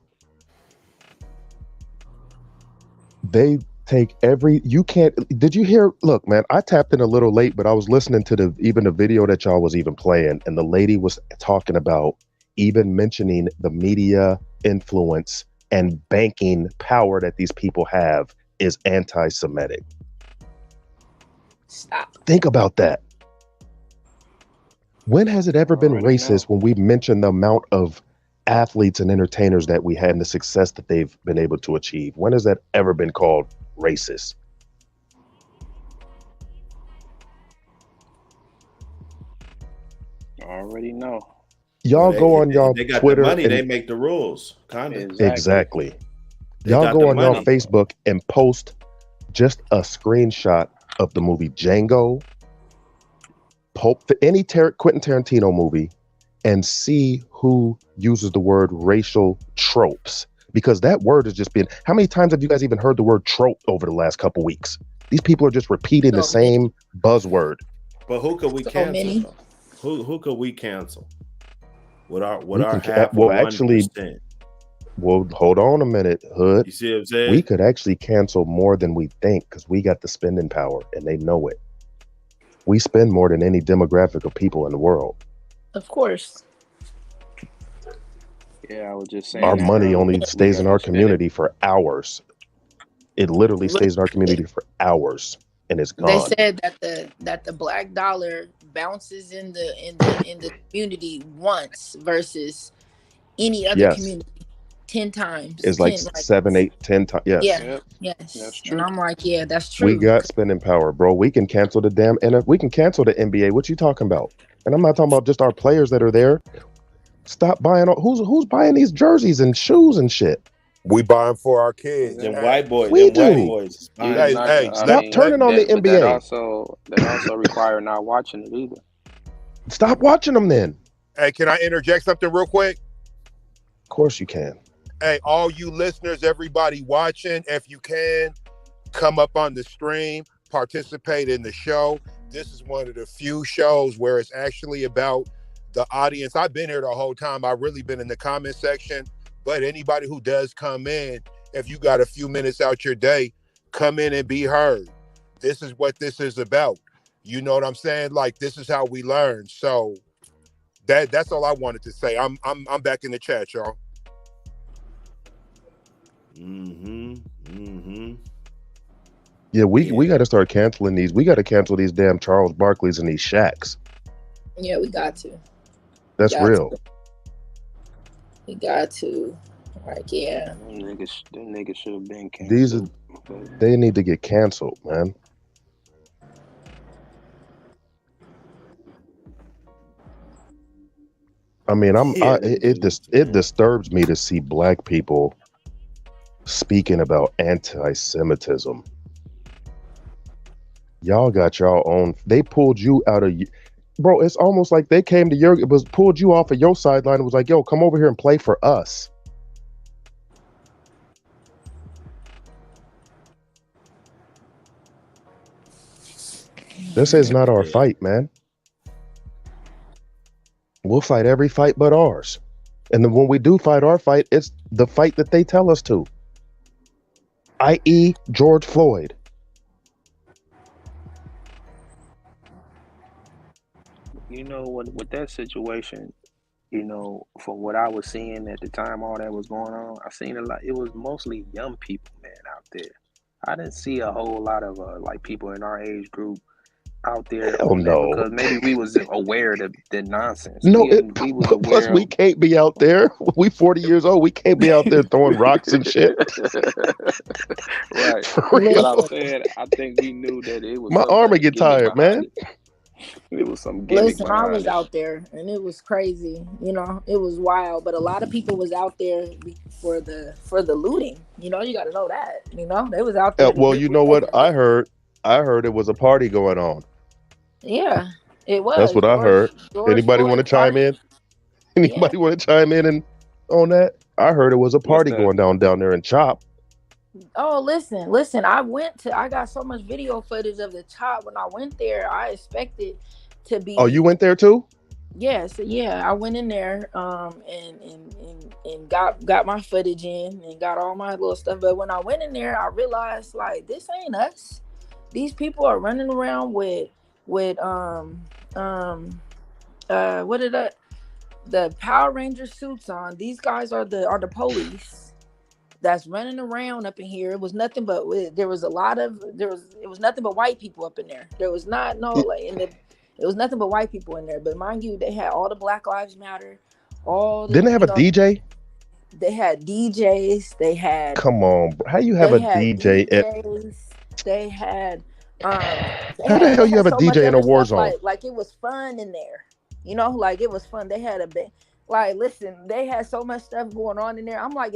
They take did you hear? Look, man, I tapped in a little late, but I was listening to the video that y'all was even playing, and the lady was talking about even mentioning the media influence and banking power that these people have is anti-Semitic. Stop. Think about that. When has it ever been racist when we mention the amount of athletes and entertainers that we had and the success that they've been able to achieve? When has that ever been called racist? I already know. Y'all go on y'all they got Twitter the money, and they make the rules. Kinda. exactly. They Y'all got go the on y'all money. Facebook and post just a screenshot of the movie Django, any Quentin Tarantino movie, and see who uses the word racial tropes. Because that word has just been, how many times have you guys even heard the word trope over the last couple weeks? These people are just repeating the same buzzword. But who could we cancel? Who could we cancel? With our half of 1%. Well, hold on a minute, Hood. You see what I'm saying? We could actually cancel more than we think because we got the spending power and they know it. We spend more than any demographic of people in the world. Of course. Yeah, I was just saying Our that money earlier. only We stays got in to our spend it. community for hours. It literally stays in our community for hours. and it's They gone. said that the black dollar bounces in the community once versus any other Yes. community 10 times. It's like 10 like 7, 8, 10 times. Yes. yeah, Yep. yes. That's And true. I'm like, yeah, that's We true. got spending power, bro. We can cancel the damn we can cancel the NBA. What you talking about? And I'm not talking about just our players that are there. Stop buying who's buying these jerseys and shoes and shit. We buy them for our kids. Them Yeah. white boys. We Them white do. boys is You buying. not, Hey, I Stop mean, turning on the but that NBA. also require not watching it either. Stop watching them then. hey, can I interject something real quick? Of course you can. Hey, all you listeners, everybody watching, if you can, come up on the stream, participate in the show. This is one of the few shows where it's actually about the audience. I've been here the whole time. I've really been in the comment section. But anybody who does come in, if you got a few minutes out your day, come in and be heard. This is what this is about. You know what I'm saying? Like, this is how we learn. So that's all I wanted to say. I'm back in the chat, y'all. Yeah, we got to start canceling these. We got to cancel these damn Charles Barkleys and these Shaqs. Yeah, we got to. That's real. We got to. Like, yeah. Them niggas should have been canceled. These are, they need to get canceled, man. I mean, it disturbs me to see black people speaking about anti-Semitism. Y'all got y'all own. They pulled you out of, bro. It's almost like they came to pulled you off of your sideline and was like, "Yo, come over here and play for us." This is not our fight, man. We'll fight every fight but ours. And then when we do fight our fight, it's the fight that they tell us to. I.e. George Floyd. You know what? With that situation, you know, from what I was seeing at the time, all that was going on, I seen a lot. It was mostly young people, man, out there. I didn't see a whole lot of like people in our age group out there on that because maybe we was aware of the nonsense. No, we was aware. Plus we can't be out there. We 40 years old. We can't be out there throwing rocks and shit. Right. For real. But I'm saying, I think we knew that it was. My arm would get tired, man. It was some gimmick. Listen, I was out there and it was crazy. You know, it was wild. But a lot of people was out there for the looting. You know, you got to know that. You know, they was out there. Well, you know what I heard? I heard it was a party going on. Yeah, it was. That's what I heard. Anybody want to chime in? Anybody want to chime in on that? I heard it was a party going down there in Chop. Oh, listen. I got so much video footage of the Chop when I went there. I expected to be. Oh, you went there too? Yes, yeah. I went in there and got my footage in and got all my little stuff. But when I went in there, I realized like this ain't us. These people are running around with what are the Power Ranger suits on. These guys are the police that's running around up in here. It was nothing but it was nothing but white people up in there. There was not it was nothing but white people in there. But mind you, they had all the Black Lives Matter. Didn't they have a DJ? They had DJs. They had. Come on, how you have a DJ? They had. How the hell you have a DJ in a war zone? Like it was fun in there, you know, like it was fun. They had listen, they had so much stuff going on in there. I'm like,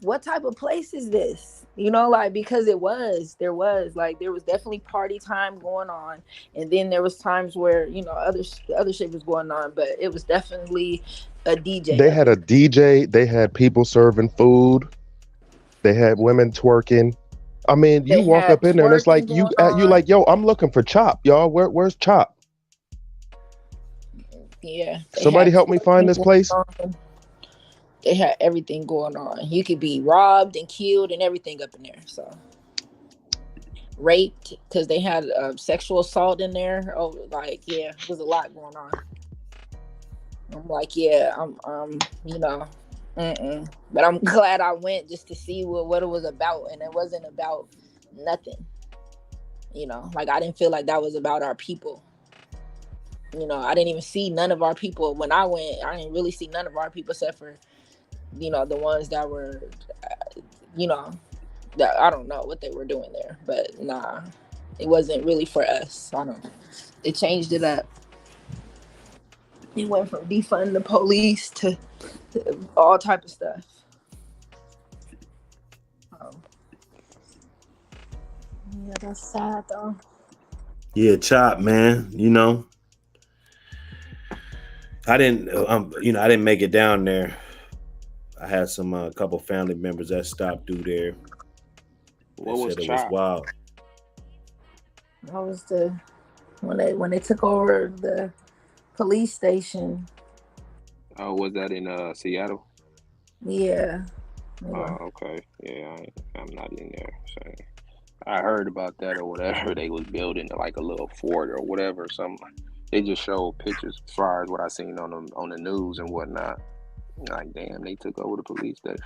what type of place is this? You know, like, because there was definitely party time going on. And then there was times where, you know, other shit was going on, but it was definitely a DJ. They had a DJ. They had people serving food. They had women twerking. I mean, you walk up in there and it's like you like, yo, I'm looking for Chop, y'all. Where's Chop? Yeah. Somebody help me find this place. They had everything going on. You could be robbed and killed and everything up in there. So raped because they had sexual assault in there. Oh, like yeah, there's a lot going on. I'm like, yeah, I'm you know. But I'm glad I went just to see what it was about, and it wasn't about nothing. You know, like I didn't feel like that was about our people. You know, I didn't even see none of our people when I went. I didn't really see none of our people except for, you know, the ones that were, you know, that I don't know what they were doing there, but nah, it wasn't really for us. I don't. It changed it up. It went from defunding the police to all type of stuff. Yeah, that's sad though. Yeah, Chop, man. You know, I didn't. You know, I didn't make it down there. I had some a couple family members that stopped through there. What They was said it was Chop? wild. That was when they took over the police station. Oh, was that in Seattle? Yeah. Oh, okay. Yeah, I'm not in there. So I heard about that or whatever. They was building like a little fort or whatever. They just showed pictures as far as what I seen on the news and whatnot. Like, damn, they took over the police station.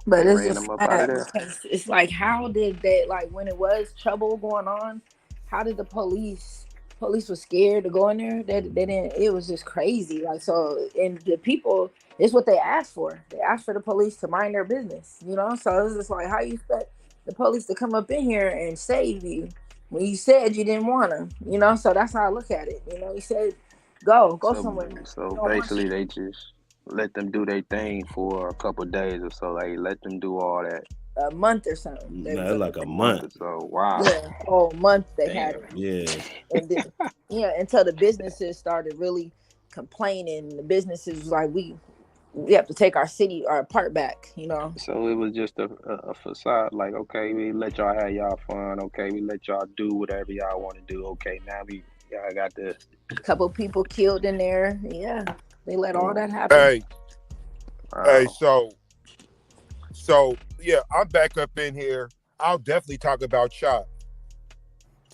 But They it's ran just them up out of sad there. because it's like, how did they, like, when it was trouble going on, how did the police was scared to go in there? They didn't. It was just crazy. Like, so, and the people, it's what they asked for. They asked for the police to mind their business, you know. So it was just like, how you expect the police to come up in here and save you when you said you didn't want them, you know? So that's how I look at it. You know, you said go somewhere. So We don't want basically, you. they just let them do their thing for a couple of days or so. Like, let them do all that. A month or something. They was No, like a A month month. or so. Wow. yeah, whole month they had Damn. it. Yeah. And then, yeah, until the businesses started really complaining. The businesses was like, we have to take our part back, you know. So it was just a facade. Like, okay, we let y'all have y'all fun. Okay, we let y'all do whatever y'all want to do. Okay, now y'all got the Couple people killed in there. Yeah, they let all that happen. Hey, so yeah, I'm back up in here. I'll definitely talk about Chop.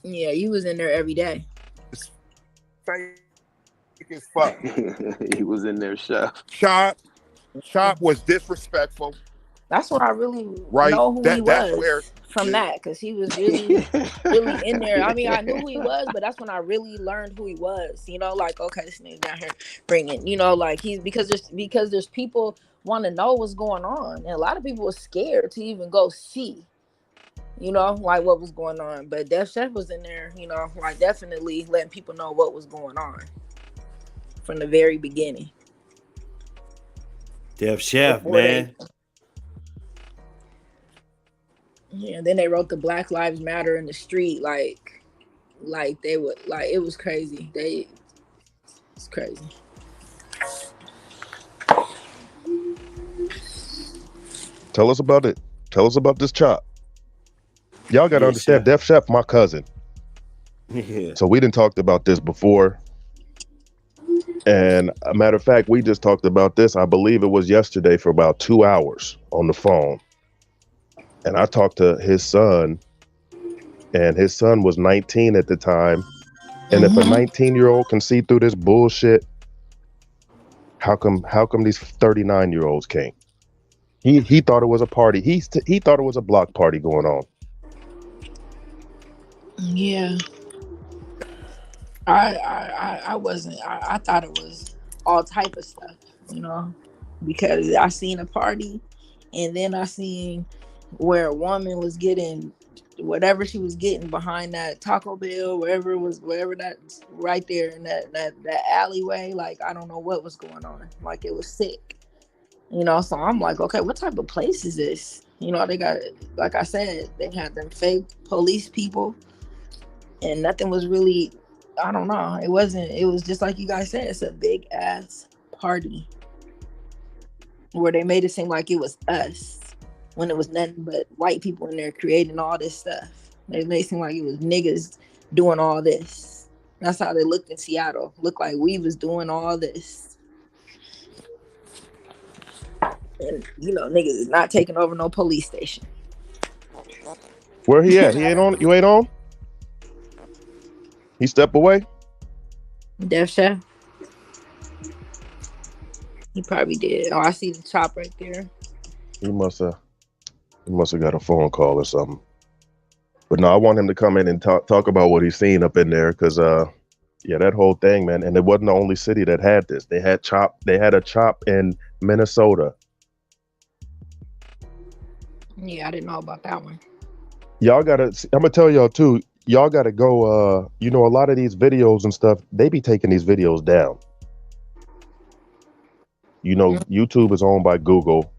Yeah, you was in there every day. Fake as fuck. He was in there, chef. Chop was disrespectful. That's where I really Right. know who he That's where. was from that, because he was really, really in there. I mean, I knew who he was, but that's when I really learned who he was. You know, like, okay, this nigga down here bringing, you know, like he's because there's people want to know what's going on, and a lot of people were scared to even go see, you know, like what was going on. But Def Chef was in there, you know, like definitely letting people know what was going on from the very beginning. Def Chef, Before man. Yeah, and then they wrote the Black Lives Matter in the street, like they would, like, it was crazy. It's crazy. Tell us about it. Tell us about this Chop. Y'all gotta understand, Def Chef, my cousin. Yeah. So we didn't talked about this before. And a matter of fact, we just talked about this, I believe it was yesterday, for about 2 hours on the phone. And I talked to his son, and his son was 19 at the time. And if a 19-year-old can see through this bullshit, how come these 39-year-olds can't? He thought it was a party. He thought it was a block party going on. Yeah. I wasn't. I thought it was all type of stuff, you know, because I seen a party, and then I seen where a woman was getting whatever she was getting behind that Taco Bell, wherever that's right there in that alleyway. Like, I don't know what was going on. Like, it was sick, you know. So I'm like, okay, what type of place is this? You know, they got, like I said, they had them fake police people, and nothing was really, I don't know. It was just like you guys said, it's a big ass party where they made it seem like it was us when it was nothing but white people in there creating all this stuff. They made it seem like it was niggas doing all this. That's how they looked in Seattle. Looked like we was doing all this. And, you know, niggas is not taking over no police station. Where he at? He ain't on? You ain't on? He stepped away? Def Chef? He probably did. Oh, I see the Chop right there. He must have got a phone call or something. But no, I want him to come in and talk about what he's seen up in there, because yeah, that whole thing, man. And it wasn't the only city that had this. They had a CHOP in Minnesota. Yeah, I didn't know about that one. Y'all gotta, I'm gonna tell y'all too, y'all gotta go, a lot of these videos and stuff, they be taking these videos down. YouTube is owned by Google.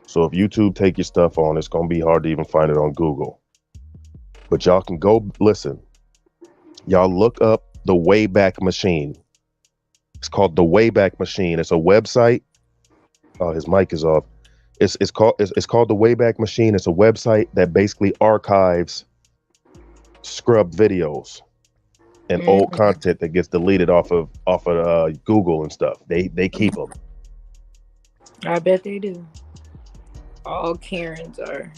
So if YouTube take your stuff on, it's gonna be hard to even find it on Google. But y'all can go listen. Y'all look up the Wayback Machine. It's called the Wayback Machine. It's a website. Oh, his mic is off. It's called the Wayback Machine. It's a website that basically archives scrubbed videos and old content that gets deleted off of Google and stuff. They keep them. I bet they do. All Karens are.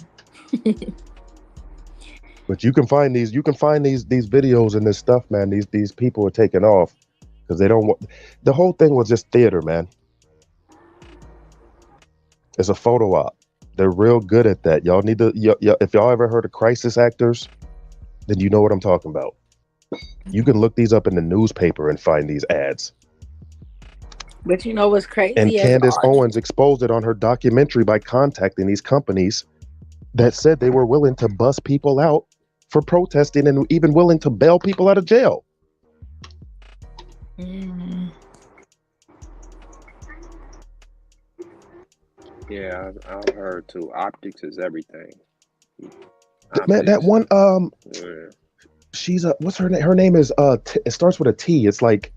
But you can find these videos and this stuff, man. These people are taking off because they don't want. The whole thing was just theater, man. It's a photo op. They're real good at that. Y'all need to. If y'all ever heard of crisis actors, then you know what I'm talking about. You can look these up in the newspaper and find these ads. But you know what's crazy? And Candace Owens exposed it on her documentary by contacting these companies that said they were willing to bust people out for protesting and even willing to bail people out of jail. Yeah, I've heard too. Optics is everything. Man, that one, Yeah. she's what's her name? Her name is it starts with a T. It's like,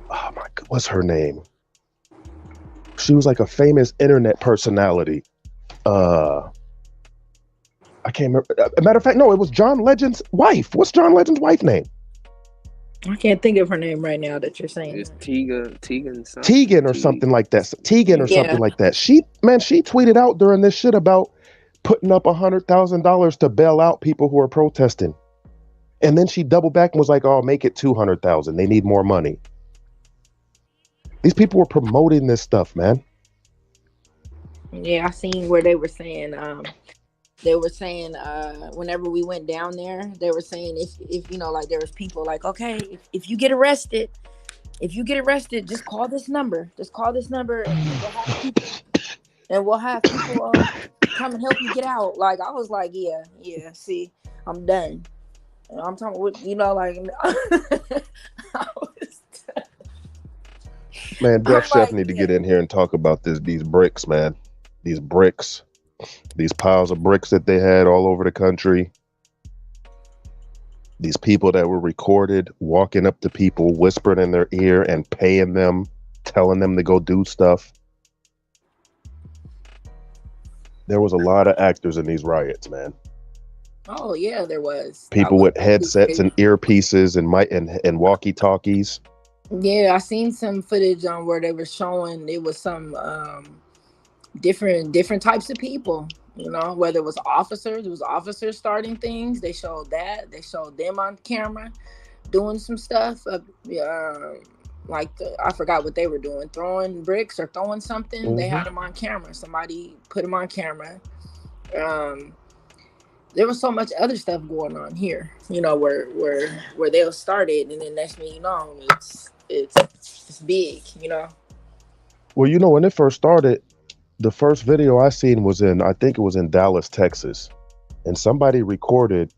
oh my God, what's her name? She was like a famous internet personality. I can't remember. A matter of fact, no, it was John Legend's wife. What's John Legend's wife's name? I can't think of her name right now that you're saying. It's Tegan something. Tegan or something like that. Tegan or something like that. She tweeted out during this shit about putting up $100,000 to bail out people who are protesting. And then she doubled back and was like, "Oh, make it 200,000. They need more money." These people were promoting this stuff, man. Yeah, I seen where they were saying whenever we went down there, they were saying if like there was people like, okay, if you get arrested, just call this number. Just call this number and we'll have people come and help you get out. Like I was like, yeah, see, I'm done. And I'm talking with Man, Def Chef need to get in here and talk about these bricks, man. These bricks. These piles of bricks that they had all over the country. These people that were recorded walking up to people, whispering in their ear and paying them, telling them to go do stuff. There was a lot of actors in these riots, man. Oh yeah, there was. People with headsets and earpieces and walkie-talkies. Yeah, I seen some footage on where they were showing it was some different types of people, whether it was officers starting things. They showed that. They showed them on camera doing some stuff. I forgot what they were doing, throwing bricks or throwing something. Mm-hmm. They had them on camera. Somebody put them on camera. There was so much other stuff going on here, where they started, and then next thing you know, it's big, Well, when it first started, the first video I seen was I think it was in Dallas, Texas, and somebody recorded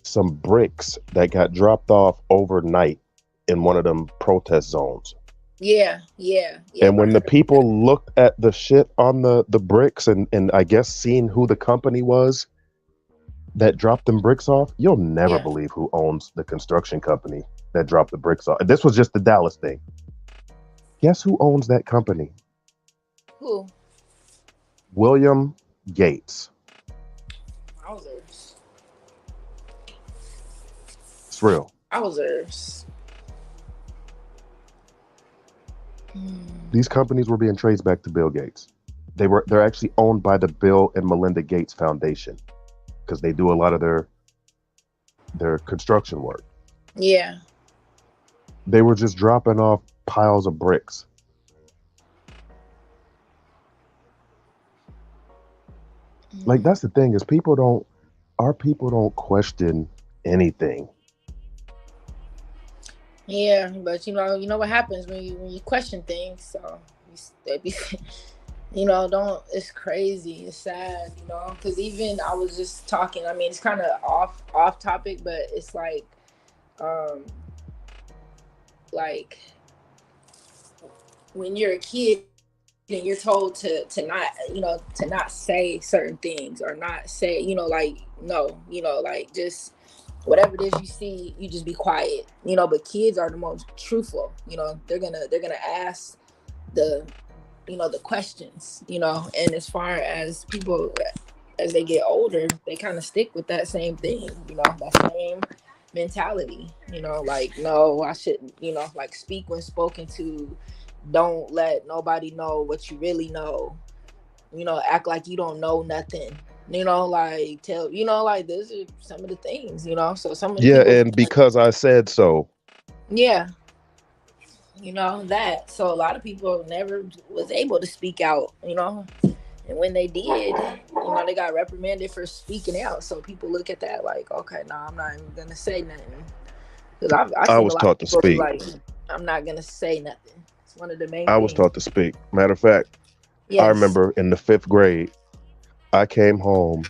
some bricks that got dropped off overnight in one of them protest zones. Yeah. And when the people looked at the shit on the bricks and I guess seen who the company was that dropped them bricks off, you'll never believe who owns the construction company that dropped the bricks off. This was just the Dallas thing. Guess who owns that company? Who? William Gates. Wowzers. It's real. Wowzers. These companies were being traced back to Bill Gates. They're actually owned by the Bill and Melinda Gates Foundation because they do a lot of their construction work. Yeah. They were just dropping off piles of bricks. Like, that's the thing, is people don't, our people don't question anything. Yeah, but you know what happens when you question things. So they be, don't. It's crazy. It's sad, because even I was just talking. I mean, it's kind of off topic, but it's like when you're a kid and you're told to not to not say certain things or not say no, just whatever it is you see, you just be quiet, but kids are the most truthful. They're gonna ask the the questions, and as far as people as they get older, they kind of stick with that same thing, that same mentality, no, I shouldn't, speak when spoken to, don't let nobody know what you really know, act like you don't know nothing, tell, those are some of the things, so some of the Yeah, people, and because I said so. yeah, that, so a lot of people never was able to speak out, and when they did, they got reprimanded for speaking out. So people look at that like, okay, no, I'm not even gonna say nothing, because I've I seen a was lot of taught to people be speak. like, I'm not gonna say nothing. It's one of the main I was things. taught to speak. Matter of fact, I Yes. remember in the 5th grade, I came home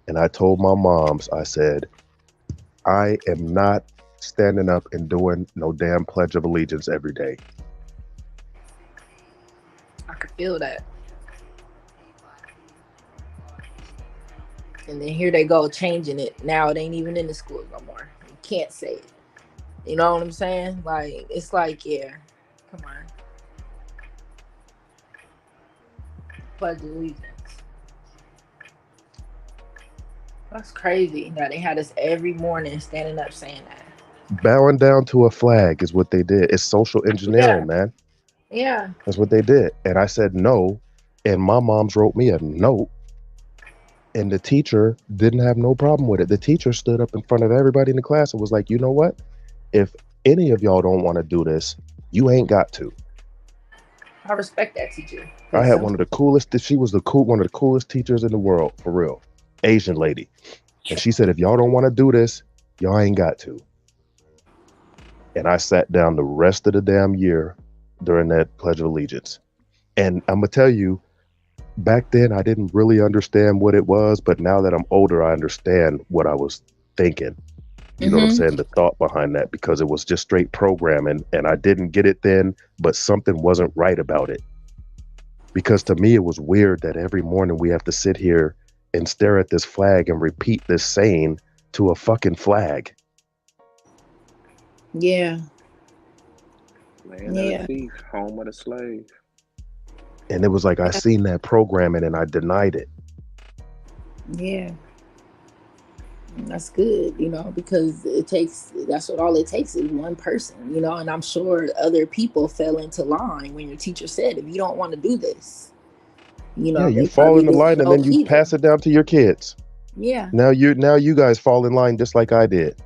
and I told my moms, I said, I am not standing up and doing no damn Pledge of Allegiance every day. I could feel that. And then here they go changing it. Now it ain't even in the schools no more. You can't say it. You know what I'm saying? Like, it's like, yeah, come on. Pledge of Allegiance. That's crazy that they had us every morning standing up saying that. Bowing down to a flag is what they did. It's social engineering, Yeah. man. Yeah. That's what they did. And I said no. And my mom's wrote me a note. And the teacher didn't have no problem with it. The teacher stood up in front of everybody in the class and was like, you know what? If any of y'all don't want to do this, you ain't got to. I respect that teacher. I had one of the coolest, she was one of the coolest teachers in the world, for real. Asian lady. And she said, if y'all don't want to do this, y'all ain't got to. And I sat down the rest of the damn year during that Pledge of Allegiance. And I'm going to tell you, back then I didn't really understand what it was, but now that I'm older, I understand what I was thinking. You know what I'm saying? The thought behind that, because it was just straight programming and I didn't get it then, but something wasn't right about it. Because to me, it was weird that every morning we have to sit here and stare at this flag and repeat this saying to a fucking flag. Yeah. Land of the thief, home of the slave. And it was like, I seen that programming and I denied it. Yeah. That's good, because that's what all it takes is one person, and I'm sure other people fell into line when your teacher said, if you don't want to do this, Yeah, you they fall probably in the line didn't and know then you either. pass it down to your kids. Yeah. Now you guys fall in line just like I did.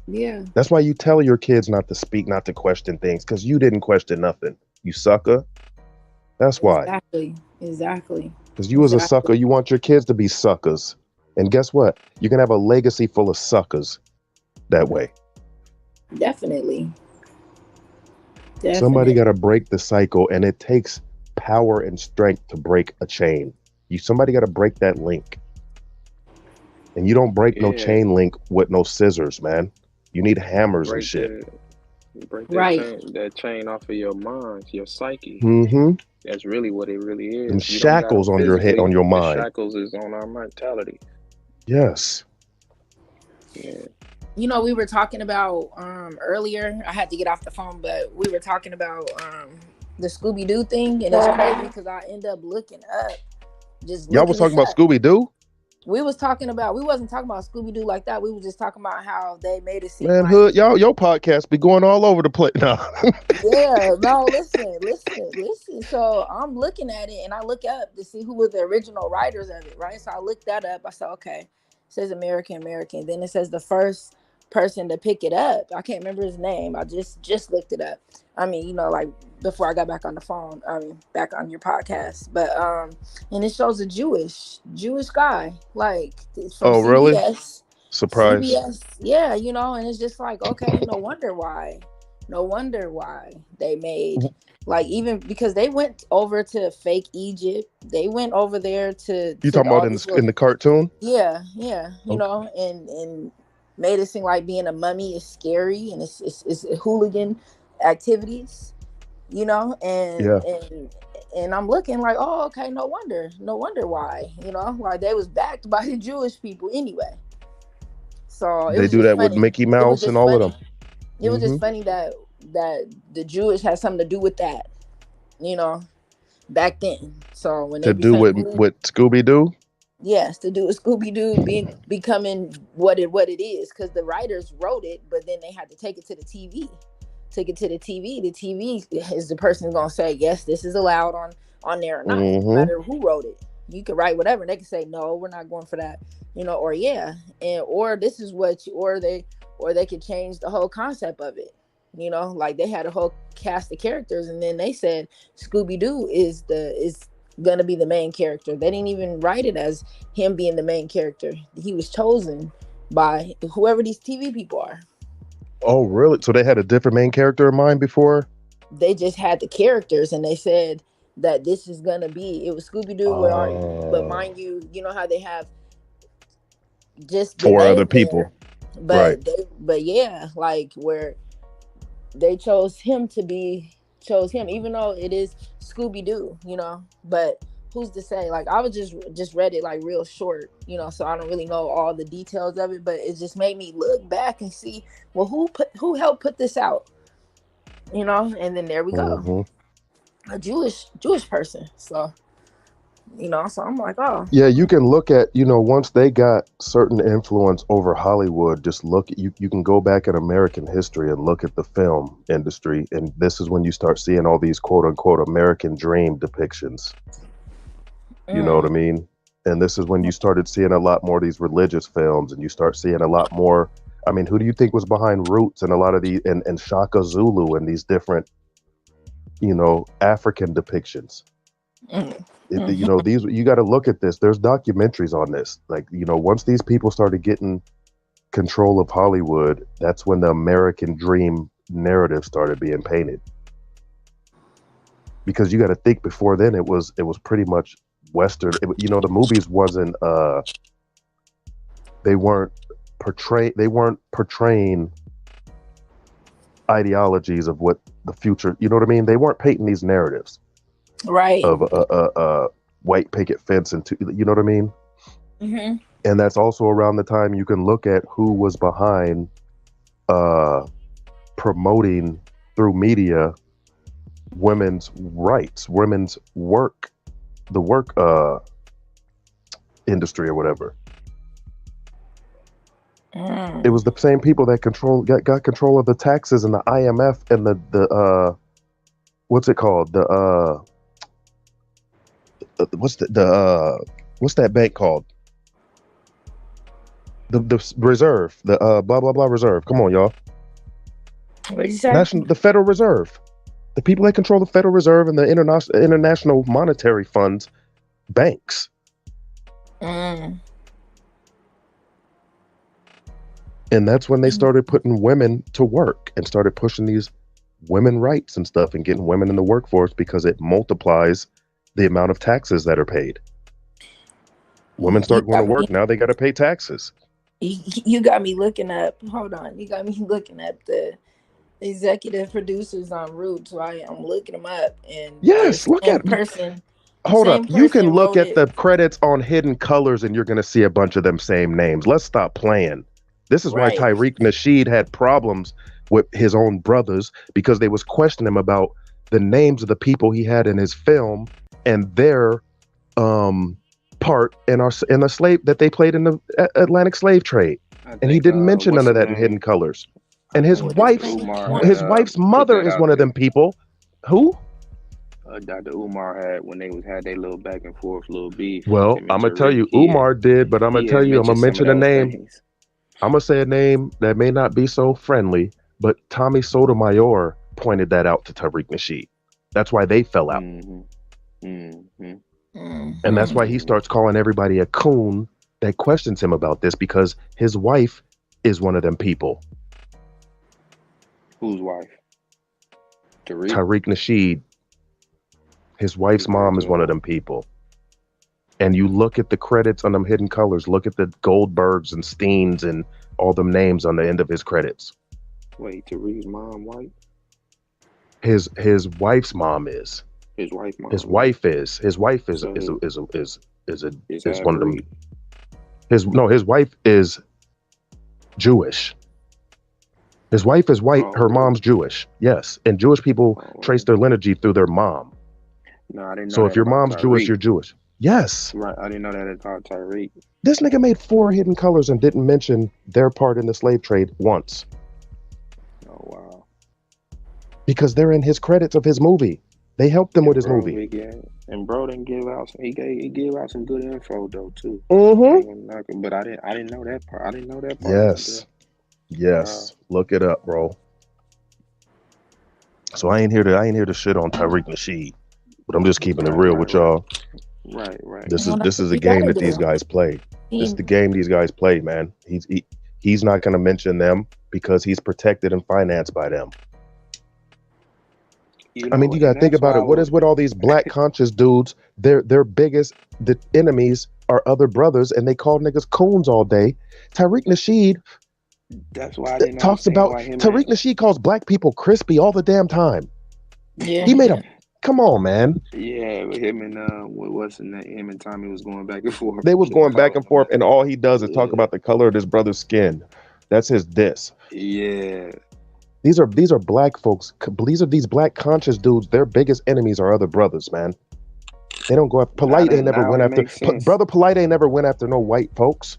Yeah. That's why you tell your kids not to speak, not to question things, because you didn't question nothing. You sucker. That's why. Exactly. Because you as a sucker, you want your kids to be suckers. And guess what? You can have a legacy full of suckers that way. Definitely. Somebody got to break the cycle, and it takes power and strength to break a chain. Somebody got to break that link. And you don't break no chain link with no scissors, man. You need hammers and shit. Break that chain off of your mind, your psyche. Mm-hmm. That's really what it really is. Them You don't got shackles on your head, on your mind. The shackles is on our mentality. Yes. Yeah. We were talking about earlier. I had to get off the phone, but we were talking about the Scooby-Doo thing, and it's crazy because I end up looking up. Y'all was talking about Scooby-Doo? We wasn't talking about Scooby-Doo like that. We were just talking about how they made it seem Man, like, Hood, your podcast be going all over the place. No. Yeah, no, listen. So I'm looking at it and I look up to see who were the original writers of it, right? So I looked that up. I said, okay, it says American. Then it says the first person to pick it up. I can't remember his name. I just looked it up. I mean, you know, like before I got back on the phone. I mean, back on your podcast. But and it shows a Jewish guy, like it's from Oh, really? CBS. Surprise. CBS, yeah, you know, and it's just like, okay, no wonder why they made, like, even because they went over to fake Egypt, they went over there to You talking all about this in little, the cartoon? yeah, you Okay. know, and made it seem like being a mummy is scary and it's hooligan activities, you know, Yeah. and I'm looking like, oh, okay, no wonder why, you know, why they was backed by the Jewish people anyway. So it They was do just that with funny. Mickey It was Mouse and just all of funny. them. It was just Hmm. funny that the Jewish had something to do with that, you know, back then. So when they To do became with Scooby Doo. yes, to do with Scooby Doo becoming what it is, because the writers wrote it, but then they had to take it to the TV. Take it to the TV. The TV is the person gonna say yes, this is allowed on there or not, no Hmm. matter who wrote it. You could write whatever, and they can say no, we're not going for that, you know, or yeah, and or this is what you, or they could change the whole concept of it. You know, like they had a whole cast of characters, and then they said Scooby Doo is gonna be the main character. They didn't even write it as him being the main character. He was chosen by whoever these TV people are. Oh, really? So they had a different main character in mind before? They just had the characters, and they said that this is gonna be. It was Scooby Doo. Where are you? But mind you, you know how they have just the 4 other name people. there, Right. but yeah, like where they chose him, even though it is Scooby Doo, you know. But who's to say? Like I was just read it like real short, you know, so I don't really know all the details of it. But it just made me look back and see, well, who helped put this out, you know? And then there we go, Hmm. a Jewish person. So you know, so I'm like, oh, Yeah, you can look at, once they got certain influence over Hollywood, just look at you can go back in American history and look at the film industry, and this is when you start seeing all these quote unquote American dream depictions. You know what I mean? And this is when you started seeing a lot more of these religious films, and you start seeing a lot more. I mean, who do you think was behind Roots and a lot of these and Shaka Zulu and these different, African depictions? These, you got to look at this. There's documentaries on this. Like, once these people started getting control of Hollywood, that's when the American dream narrative started being painted. Because you got to think, before then it was pretty much Western. The movies wasn't they weren't portraying ideologies of what the future. You know what I mean? They weren't painting these narratives. Right. Of a white picket fence, and you know what I mean? Mm-hmm. And that's also around the time you can look at who was behind promoting through media women's rights, women's work, the work industry or whatever. It was the same people that got control of the taxes and the IMF and the what's it called? What's that bank called? The reserve, the blah blah blah reserve. Come on, y'all. What did you say? The Federal Reserve. The people that control the Federal Reserve and the international monetary funds, banks. And that's when they started putting women to work and started pushing these women rights and stuff and getting women in the workforce, because it multiplies the amount of taxes that are paid. Women start going to work, now they got to pay taxes. You got me looking up. Hold on, you got me looking up the executive producers on Roots. Right, I'm looking them up, and yes, look at person. Hold up, you can look at it. the credits on Hidden Colors, and you're going to see a bunch of them same names. Let's stop playing. This is why Tariq Nasheed had problems with his own brothers, because they was questioning him about the names of the people he had in his film and their part in the slave that they played in the Atlantic slave trade, and he didn't mention none of that in Hidden Colors. And his wife's mother is one of them people. Who? Dr. Umar had when they had their little back and forth, little beef. Well, I'm gonna tell you, Umar did, but I'm gonna tell you, I'm gonna mention a name. I'm gonna say a name that may not be so friendly, but Tommy Sotomayor pointed that out to Tariq Nasheed. That's why they fell out. And that's why he starts calling everybody a coon that questions him about this, because his wife is one of them people. Whose wife? Tariq Nasheed. His wife's mom is one of them people. And you look at the credits on them Hidden Colors, look at the Goldbergs and Steens and all them names on the end of his credits. Wait, Tariq's mom white? His wife's mom is. His wife mom. His wife is. His wife is So is one of them. His wife is Jewish. His wife is white. Her mom's Jewish. Yes, and Jewish people trace their lineage through their mom. No, I didn't know So that if your about mom's Jewish, Tyreek. you're Jewish. Yes. Right, I didn't know that about Tyreek. This nigga made 4 Hidden Colors and didn't mention their part in the slave trade once. Oh wow. Because they're in his credits of his movie. They helped him with his movie. And bro didn't give out. He gave out some good info though too. Mm-hmm. But I didn't know that part. I didn't know that part. Yes. Yes. Look it up, bro. So I ain't here to shit on Tariq Nasheed, but I'm just keeping it real with y'all. Right. This is a game that these guys play. This is the game these guys play, man. He's not gonna mention them because he's protected and financed by them. I mean, you gotta think about it. What is with all these black conscious dudes? Their biggest enemies are other brothers, and they call niggas coons all day. Tariq Nasheed That's why I didn't talks about Tariq Nasheed calls black people crispy all the damn time. Yeah, he made a. Come on, man. Yeah, with him and what's his name? Him and Tommy was going back and forth. They was going back and forth, and all he does is talk about the color of his brother's skin. That's his diss. Yeah. These are black folks. These black conscious dudes. Their biggest enemies are other brothers, man. They don't go after. Polite ain't never went after. Brother Polite ain't never went after no white folks.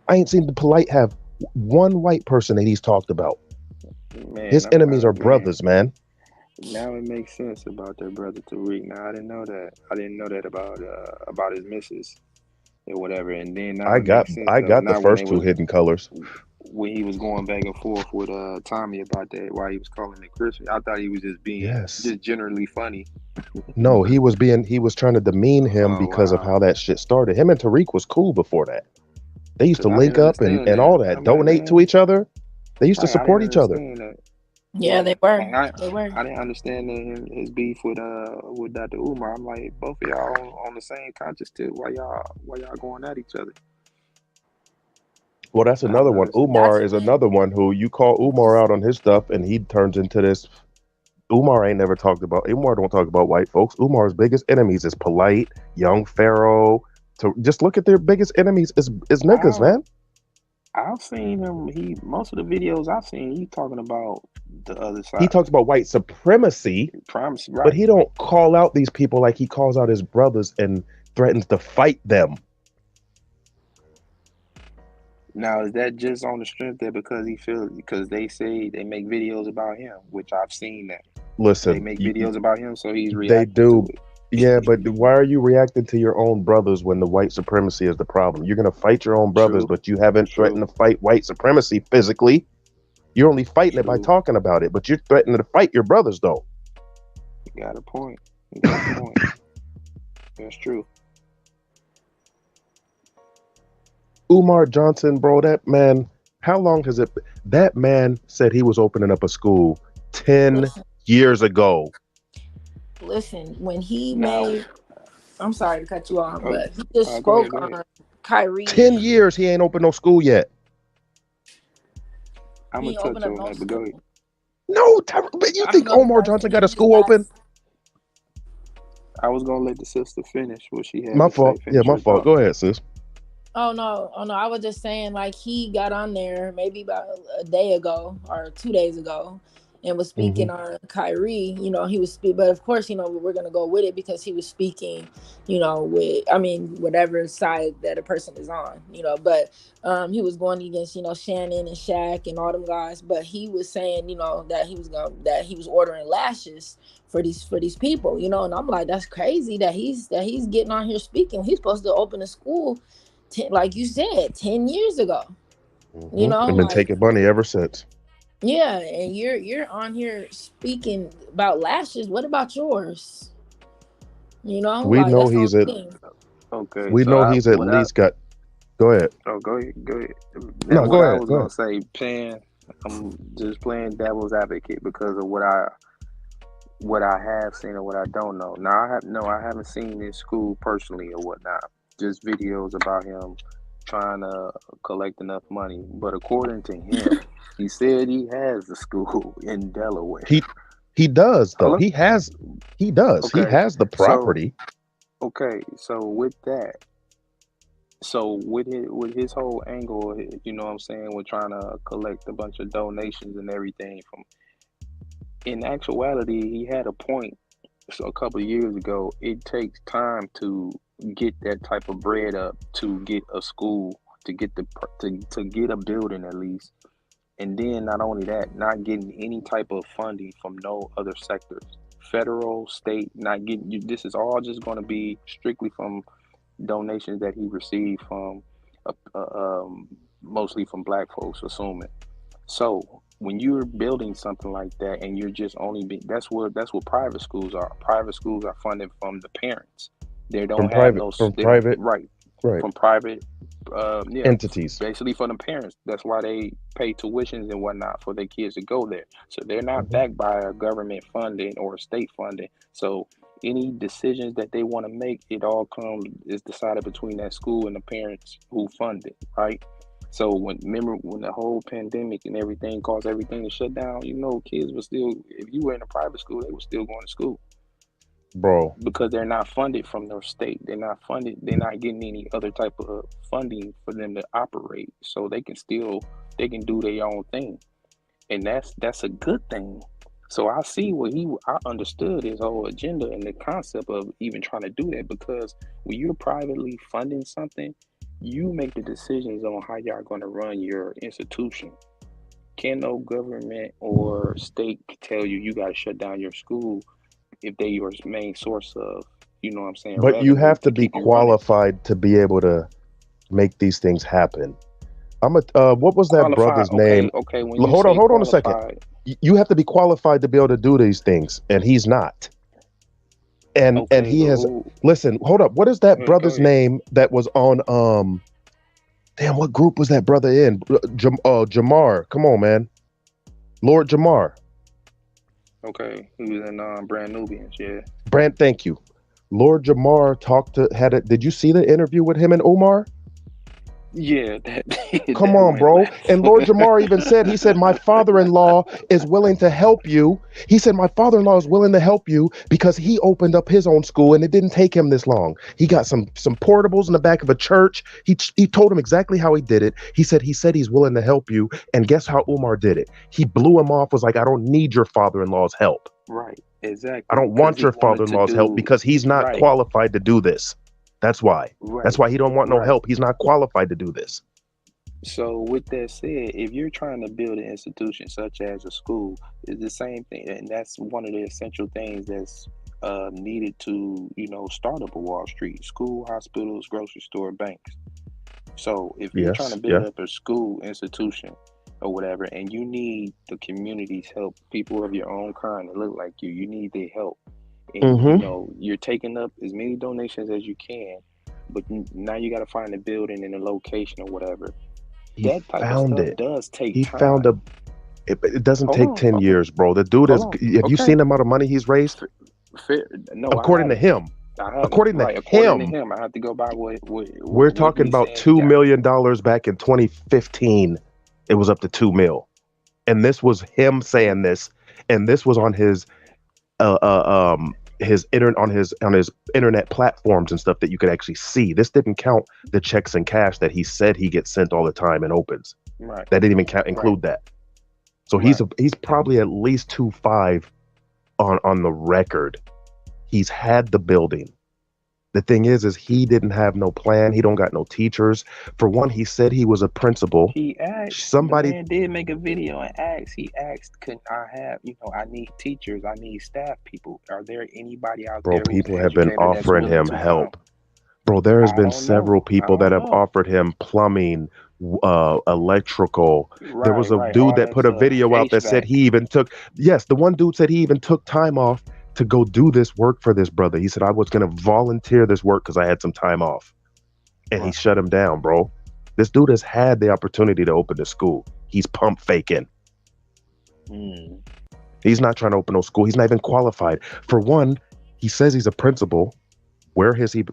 I ain't seen the Polite have one white person that he's talked about. Man, His enemies are brothers, man. Now it makes sense about their brother Tariq. Now I didn't know that. I didn't know that about his missus or whatever. And then now I got the first 2 Hidden Colors. When he was going back and forth with Tommy about that, why he was calling it Christmas. I thought he was just being just generally funny. No, he was trying to demean him because of how that shit started. Him and Tariq was cool before that. They used to link up and all that, donate to each other. They used to support each other. Yeah, they were. I didn't understand his beef with Dr. Umar. I'm like, both of y'all on the same conscious tip. Why y'all going at each other? Well, that's another one. Umar is another one who you call Umar out on his stuff, and he turns into this. Umar don't talk about white folks. Umar's biggest enemies is Polite, Young Pharaoh. To just look at their biggest enemies is niggas, man. I've seen him. Most of the videos I've seen, he talking about the other side. He talks about white supremacy, right. But he don't call out these people like he calls out his brothers and threatens to fight them. Now, is that just on the strength that because they say they make videos about him, which I've seen that. Listen, they make videos about him, so he's reacting. They do. To it. Yeah, but why are you reacting to your own brothers when the white supremacy is the problem? You're gonna fight your own brothers, but you haven't threatened to fight white supremacy physically. You're only fighting it by talking about it, but you're threatening to fight your brothers, though. You got a point. That's true. Umar Johnson, bro, that man, how long has it? That man said he was opening up a school 10 years ago. Listen, when he made, I'm sorry to cut you off, but he just spoke on KYRIE. 10 years he ain't opened no school yet. I'm gonna touch on that, but go ahead. No, but you think Umar Johnson got a school open? I was gonna let the sister finish what she had. My fault. Yeah, my fault. Go ahead, sis. Oh no! I was just saying, like, he got on there maybe about a day ago or 2 days ago, and was speaking on KYRIE. You know, he was but of course, you know, we're gonna go with it because he was speaking, you know, whatever side that a person is on, you know. But he was going against, you know, Shannon and Shaq and all them guys. But he was saying, you know, that he was ordering lashes for these people, you know. And I'm like, that's crazy that he's getting on here speaking. He's supposed to open a school, like you said, 10 years ago. You know, and been like, taking money ever since. yeah, and you're on here speaking about lashes. What about yours? You know, We like know that's the he's only at. thing. Okay, We so know he's at least got. Go ahead. oh, go ahead, go ahead. Now, No, what go I ahead. was Go gonna ahead. say, Pan, I'm just playing devil's advocate because of what I have seen or what I don't know. Now, I haven't seen his school personally or whatnot. Just videos about him trying to collect enough money. But according to him, he said he has a school in Delaware. He does though. Hello? He does. He Okay, has the so property. so with that, so with his whole angle, you know what I'm saying, with trying to collect a bunch of donations and everything from, in actuality, he had a point. So a couple of years ago, it takes time to get that type of bread up, to get a school, to get to get a building at least, and then not only that, not getting any type of funding from no other sectors, federal, state, not getting you. This is all just going to be strictly from donations that he received from, mostly from black folks, assuming. So when you're building something like that, and you're just only that's what private schools are. Private schools are funded from the parents. They don't have no From they don't, private. right Right. from private yeah, Entities. basically for the parents. That's why they pay tuitions and whatnot for their kids to go there. So they're not backed by a government funding or state funding. So any decisions that they want to make, it all is decided between that school and the parents who fund it, right? So remember when the whole pandemic and everything caused everything to shut down, you know, kids were still, if you were in a private school, they were still going to school. Bro. Because they're not funded from their state. They're not funded. They're not getting any other type of funding for them to operate. So they can do their own thing. And that's a good thing. So I see I understood his whole agenda and the concept of even trying to do that, because when you're privately funding something, you make the decisions on how y'all going to run your institution. Can no government or state tell you got to shut down your school if they your main source of, you know what I'm saying, But you revenue have to to be keep you running. qualified to be able to make these things happen. What was that brother's name? Okay. When you Hold say on a second. qualified, You have to be qualified to be able to do these things, and he's not. And he has. Listen, hold up. What is that brother's name that was on? Damn, what group was that brother in? Jamar. Come on, man. Lord Jamar. okay, he was in Brand Nubians, yeah. Thank you. Lord Jamar did you see the interview with him and Umar? Yeah, Come on, bro. And Lord Jamar even said, my father-in-law is willing to help you. He said, my father-in-law is willing to help you because he opened up his own school and it didn't take him this long. He got some portables in the back of a church. He told him exactly how he did it. He said he's willing to help you. And guess how Umar did it? He blew him off, was like, I don't need your father-in-law's help. Right, exactly. I don't want your father-in-law's help because he's not qualified to do this. That's why. Right. That's why he don't want no help. He's not qualified to do this. So with that said, if you're trying to build an institution such as a school, it's the same thing, and that's one of the essential things that's needed to, you know, start up a Wall Street: school, hospitals, grocery store, banks. So if you're trying to build up a school institution or whatever, and you need the community's help, people of your own kind that look like you need their help. And you know, you're taking up as many donations as you can, but now you got to find a building and a location or whatever. That type of stuff does take time. It doesn't take 10 years, bro. The dude have you seen the amount of money he's raised? No, according to him. According to him, I have to go by what we're talking about. $2 million back in 2015. It was up to $2 million. And this was him saying this, and this was on his internet platforms and stuff that you could actually see. This didn't count the checks and cash that he said he gets sent all the time and opens. Right. That didn't even include that. So he's probably at least 2.5 on the record. He's had the building. The thing is he didn't have no plan. He don't got no teachers. For one, he said he was a principal. He asked. The man did make a video and asked. He asked, "Could I have? You know, I need teachers. I need staff people. Are there anybody out there?" Bro, people have been offering him help. Bro, there has I been don't know. several I people that don't have know. offered him plumbing, electrical. There was a Right, dude all that that put a stuff. video out that said HVAC. he even took, yes, the one dude said he even took time off to go do this work for this brother. He said, I was going to volunteer this work because I had some time off. And he shut him down, bro. This dude has had the opportunity to open the school. He's pump faking. He's not trying to open no school. He's not even qualified. For one, he says he's a principal. Where has he?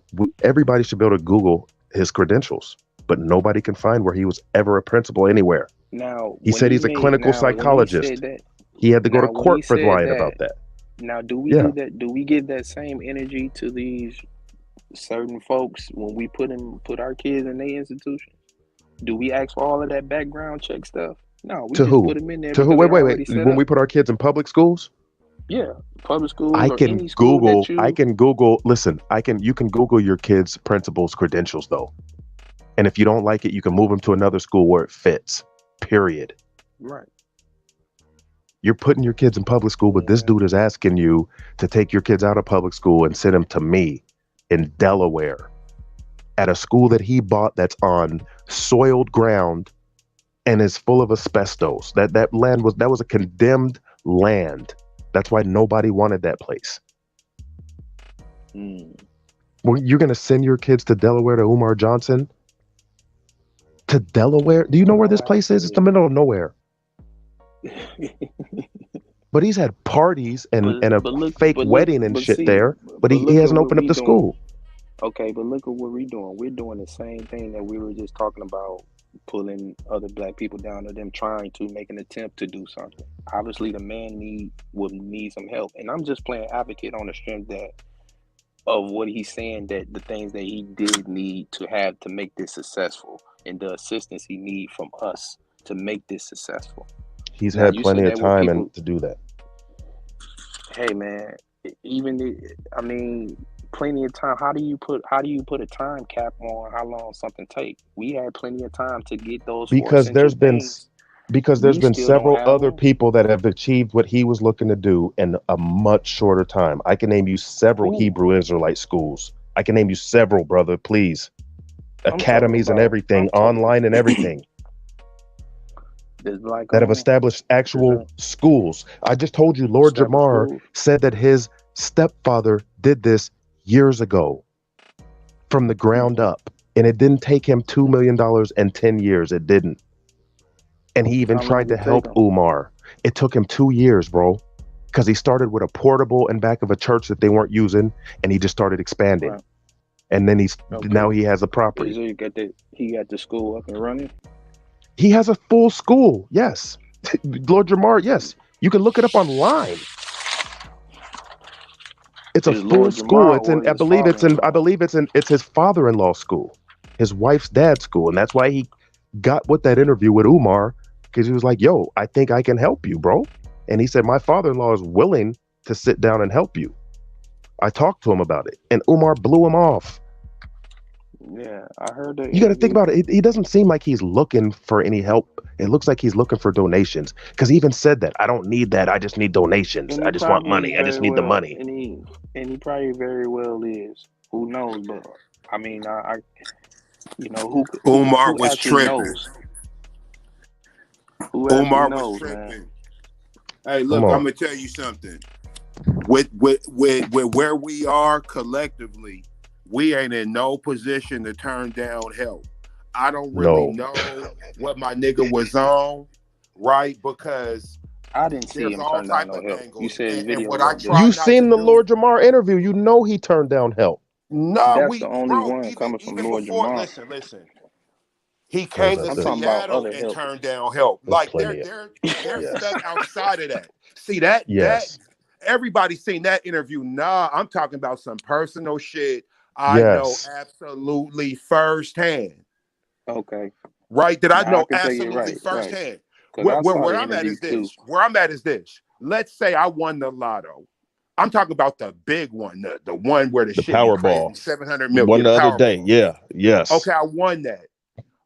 Everybody should be able to Google his credentials, but nobody can find where he was ever a principal anywhere. Now, He when said he he's a made clinical when he said psychologist. that, He had to go to now when he court for said lying that, about that. now do we Yeah. do that? Do we give that same energy to these certain folks when we put our kids in their institution? Do we ask for all of that background check stuff? No, we To just who? put them in there To who? because Wait, they wait, wait. already set When up. we put our kids in public schools, Yeah, public schools I or can any school that Google. Listen, you can Google your kids' principal's credentials though, and if you don't like it, you can move them to another school where it fits. Period. Right. You're putting your kids in public school, but this dude is asking you to take your kids out of public school and send them to me in Delaware at a school that he bought that's on soiled ground and is full of asbestos. That land was a condemned land. That's why nobody wanted that place. Well, you're gonna send your kids to Delaware to Umar Johnson? To Delaware? Do you know where this place is? It's the middle of nowhere. But he's had parties and a fake wedding and shit there. But he look at hasn't what opened up we the doing. school. Okay, but look at what we're doing. We're doing the same thing that we were just talking about, pulling other black people down, or them trying to make an attempt to do something. Obviously, the man would need some help, and I'm just playing advocate on the strength of what he's saying, that the things that he did need to have to make this successful, and the assistance he need from us to make this successful. He's Now, had you plenty said of that with time people. to do that. Hey, man, plenty of time. How do you put a time cap on how long something takes? We had plenty of time to get those four Because essential there's been things. there's We been still don't several have other them. people that have achieved what he was looking to do in a much shorter time. I can name you several Who? Hebrew Israelite schools. I can name you several, brother, please. Academies and everything, online and everything. There's black That have owned. established actual schools. I just told you Lord Established Jamar schools. said that his stepfather did this years ago from the ground up. And it didn't take him $2 million and 10 years. It didn't. And he even How long tried did to it help take him? Umar. It took him 2 years, bro. Because he started with a portable in back of a church that they weren't using, and he just started expanding. Right. And then now Okay. he has a property. He got the school up and running? He has a full school. Yes. Lord Jamar, yes. You can look it up online. It's a Is full Lord school. Jamar It's or in I his believe father-in-law? it's his father-in-law school. His wife's dad's school. And that's why he got with that interview with Umar, because he was like, yo, I think I can help you, bro. And he said, my father-in-law is willing to sit down and help you. I talked to him about it, and Umar blew him off. Yeah, I heard that You got to think interview. about it. He doesn't seem like he's looking for any help. It looks like he's looking for donations, because he even said that. I don't need that. I just need donations. And I he just want probably money. I just very need the well, money. and he probably very well is. Who knows? But I mean, I Umar who was actually tripping. knows? Who actually Umar was knows, man? tripping. Hey, Come look, I'm on. gonna tell you something. With where we are collectively, we ain't in no position to turn down help. I don't really know what my nigga was on, right? Because I didn't see there's him all turn down type no of help. You angles, said and what videos I of try You this. not to seen the do. Lord Jamar interview. You know he turned down help. No, That's the only one coming from even Lord before. Jamar. Listen. He There's came to I'm talking about Seattle other and help. turned down help. There's Like plenty of they're yes. stuck outside of that. See that Yes. everybody's seen that interview. Nah, I'm talking about some personal shit I know Yes. absolutely firsthand. Okay. Right? That I Now I know can tell you absolutely right. firsthand. Because I saw Where the I'm at interview is too. this. Where I'm at is this. Let's say I won the lotto. I'm talking about the big one, the one where the The shit be crazy, Powerball. 700 You won million the other day. Powerball. Yeah. Yes. Okay, I won that.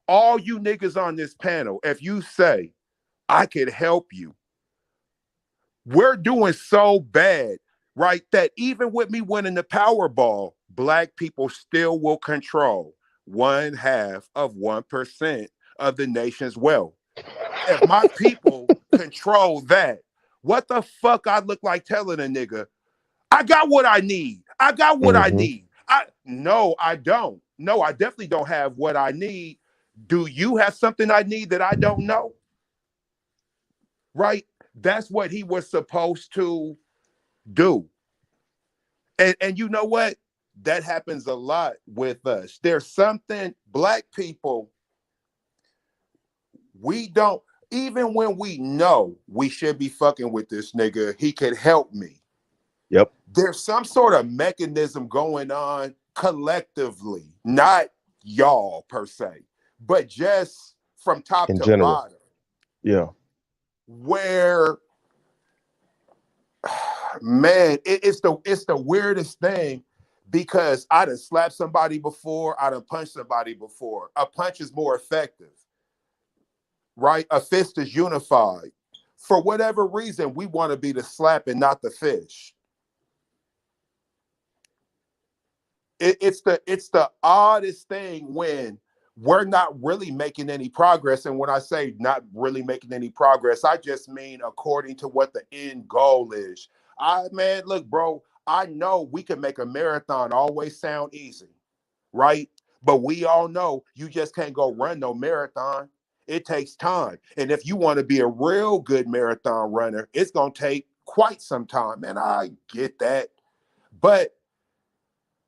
All you niggas on this panel, if you say I could help you, we're doing so bad right? That even with me winning the Powerball, black people still will control 0.5% of the nation's wealth. If my people control that, what the fuck I look like telling a nigga, I got what I need. I got what I need. No, I don't. No, I definitely don't have what I need. Do you have something I need that I don't know? Right? That's what he was supposed to do. And you know what? That happens a lot with us. There's something, black people, we don't, even when we know we should be fucking with this nigga, he could help me. Yep. There's some sort of mechanism going on collectively, not y'all per se, but just from top In to general. bottom. Yeah. Where, man, it's the weirdest thing, because I done slapped somebody before, I done punched somebody before. A punch is more effective, right? A fist is unified. For whatever reason, we want to be the slap and not the fish. It's the oddest thing when we're not really making any progress. And when I say not really making any progress, I just mean according to what the end goal is. Man, look, bro, I know we can make a marathon always sound easy, right? But we all know you just can't go run no marathon. It takes time. And if you want to be a real good marathon runner, it's going to take quite some time. And I get that. But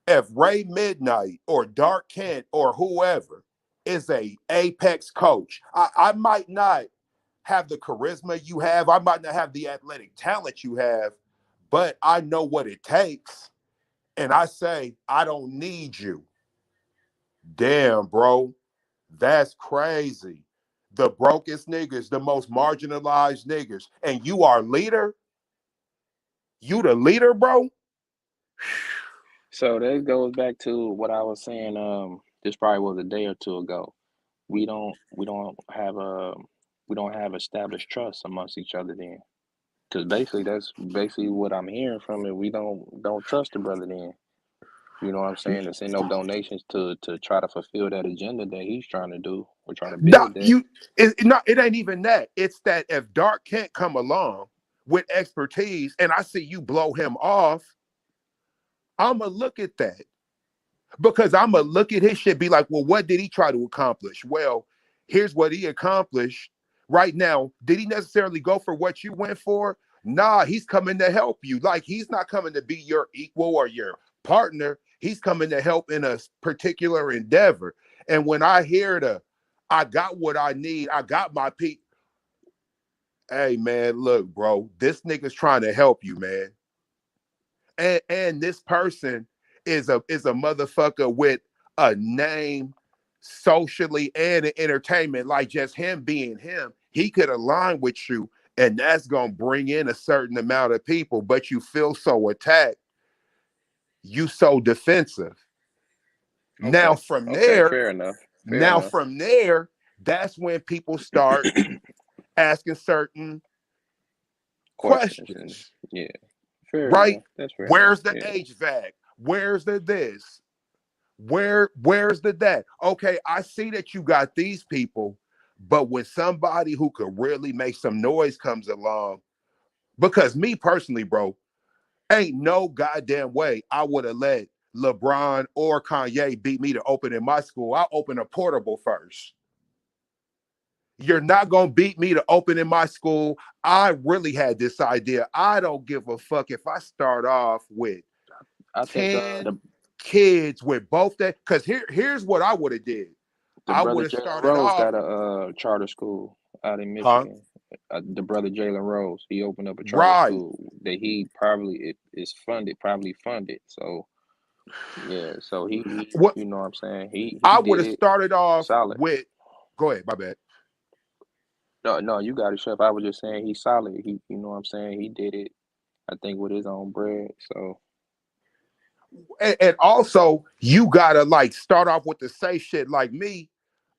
if Ray Midnight or Dark Kent or whoever is a apex coach, I might not have the charisma you have. I might not have the athletic talent you have, but I know what it takes. And I say, I don't need you. Damn, bro. That's crazy. The brokest niggas, the most marginalized niggas. And you are leader? You the leader, bro? So that goes back to what I was saying. This probably was a day or two ago. We don't have established trust amongst each other then, because basically that's basically what I'm hearing from it. We don't trust the brother then. You know what I'm saying? To send no donations to try to fulfill that agenda that he's trying to do. We're trying to No, build that. it ain't even that. It's that if Dark can't come along with expertise and I see you blow him off, I'ma look at that. Because I'ma look at his shit, be like, well, what did he try to accomplish? Well, here's what he accomplished. Right now, did he necessarily go for what you went for? Nah, he's coming to help you. Like, he's not coming to be your equal or your partner. He's coming to help in a particular endeavor. And when I hear I got what I need, I got my peak. Hey, man, look, bro, this nigga's trying to help you, man. And this person is a motherfucker with a name socially and in entertainment, like just him being him. He could align with you, and that's gonna bring in a certain amount of people, but you feel so attacked, you so defensive. Now from Okay, there, fair enough. Fair enough. that's when people start asking certain Questions and questions. yeah, fair Right? enough. That's fair enough. Where's the Yeah. HVAC? Where's the this? Where's the that? Okay, I see that you got these people, but when somebody who could really make some noise comes along, because me personally, bro, ain't no goddamn way I would have let LeBron or Kanye beat me to open in my school. I open a portable first. You're not gonna beat me to open in my school. I really had this idea. I don't give a fuck if I start off with I think 10 kids with both that, because here's what I would have did. the I brother would have Jalen started Rose off, got a charter school out in huh? Michigan. The brother Jalen Rose, he opened up a charter Right. school that he probably is probably funded. So yeah, so he What you know what I'm saying? He I would did have it started off solid. with, go ahead, my bad. No, you got it, Chef. I was just saying he's solid. He, you know what I'm saying? He did it, I think, with his own bread. So And also, you gotta like start off with the safe shit. Like me,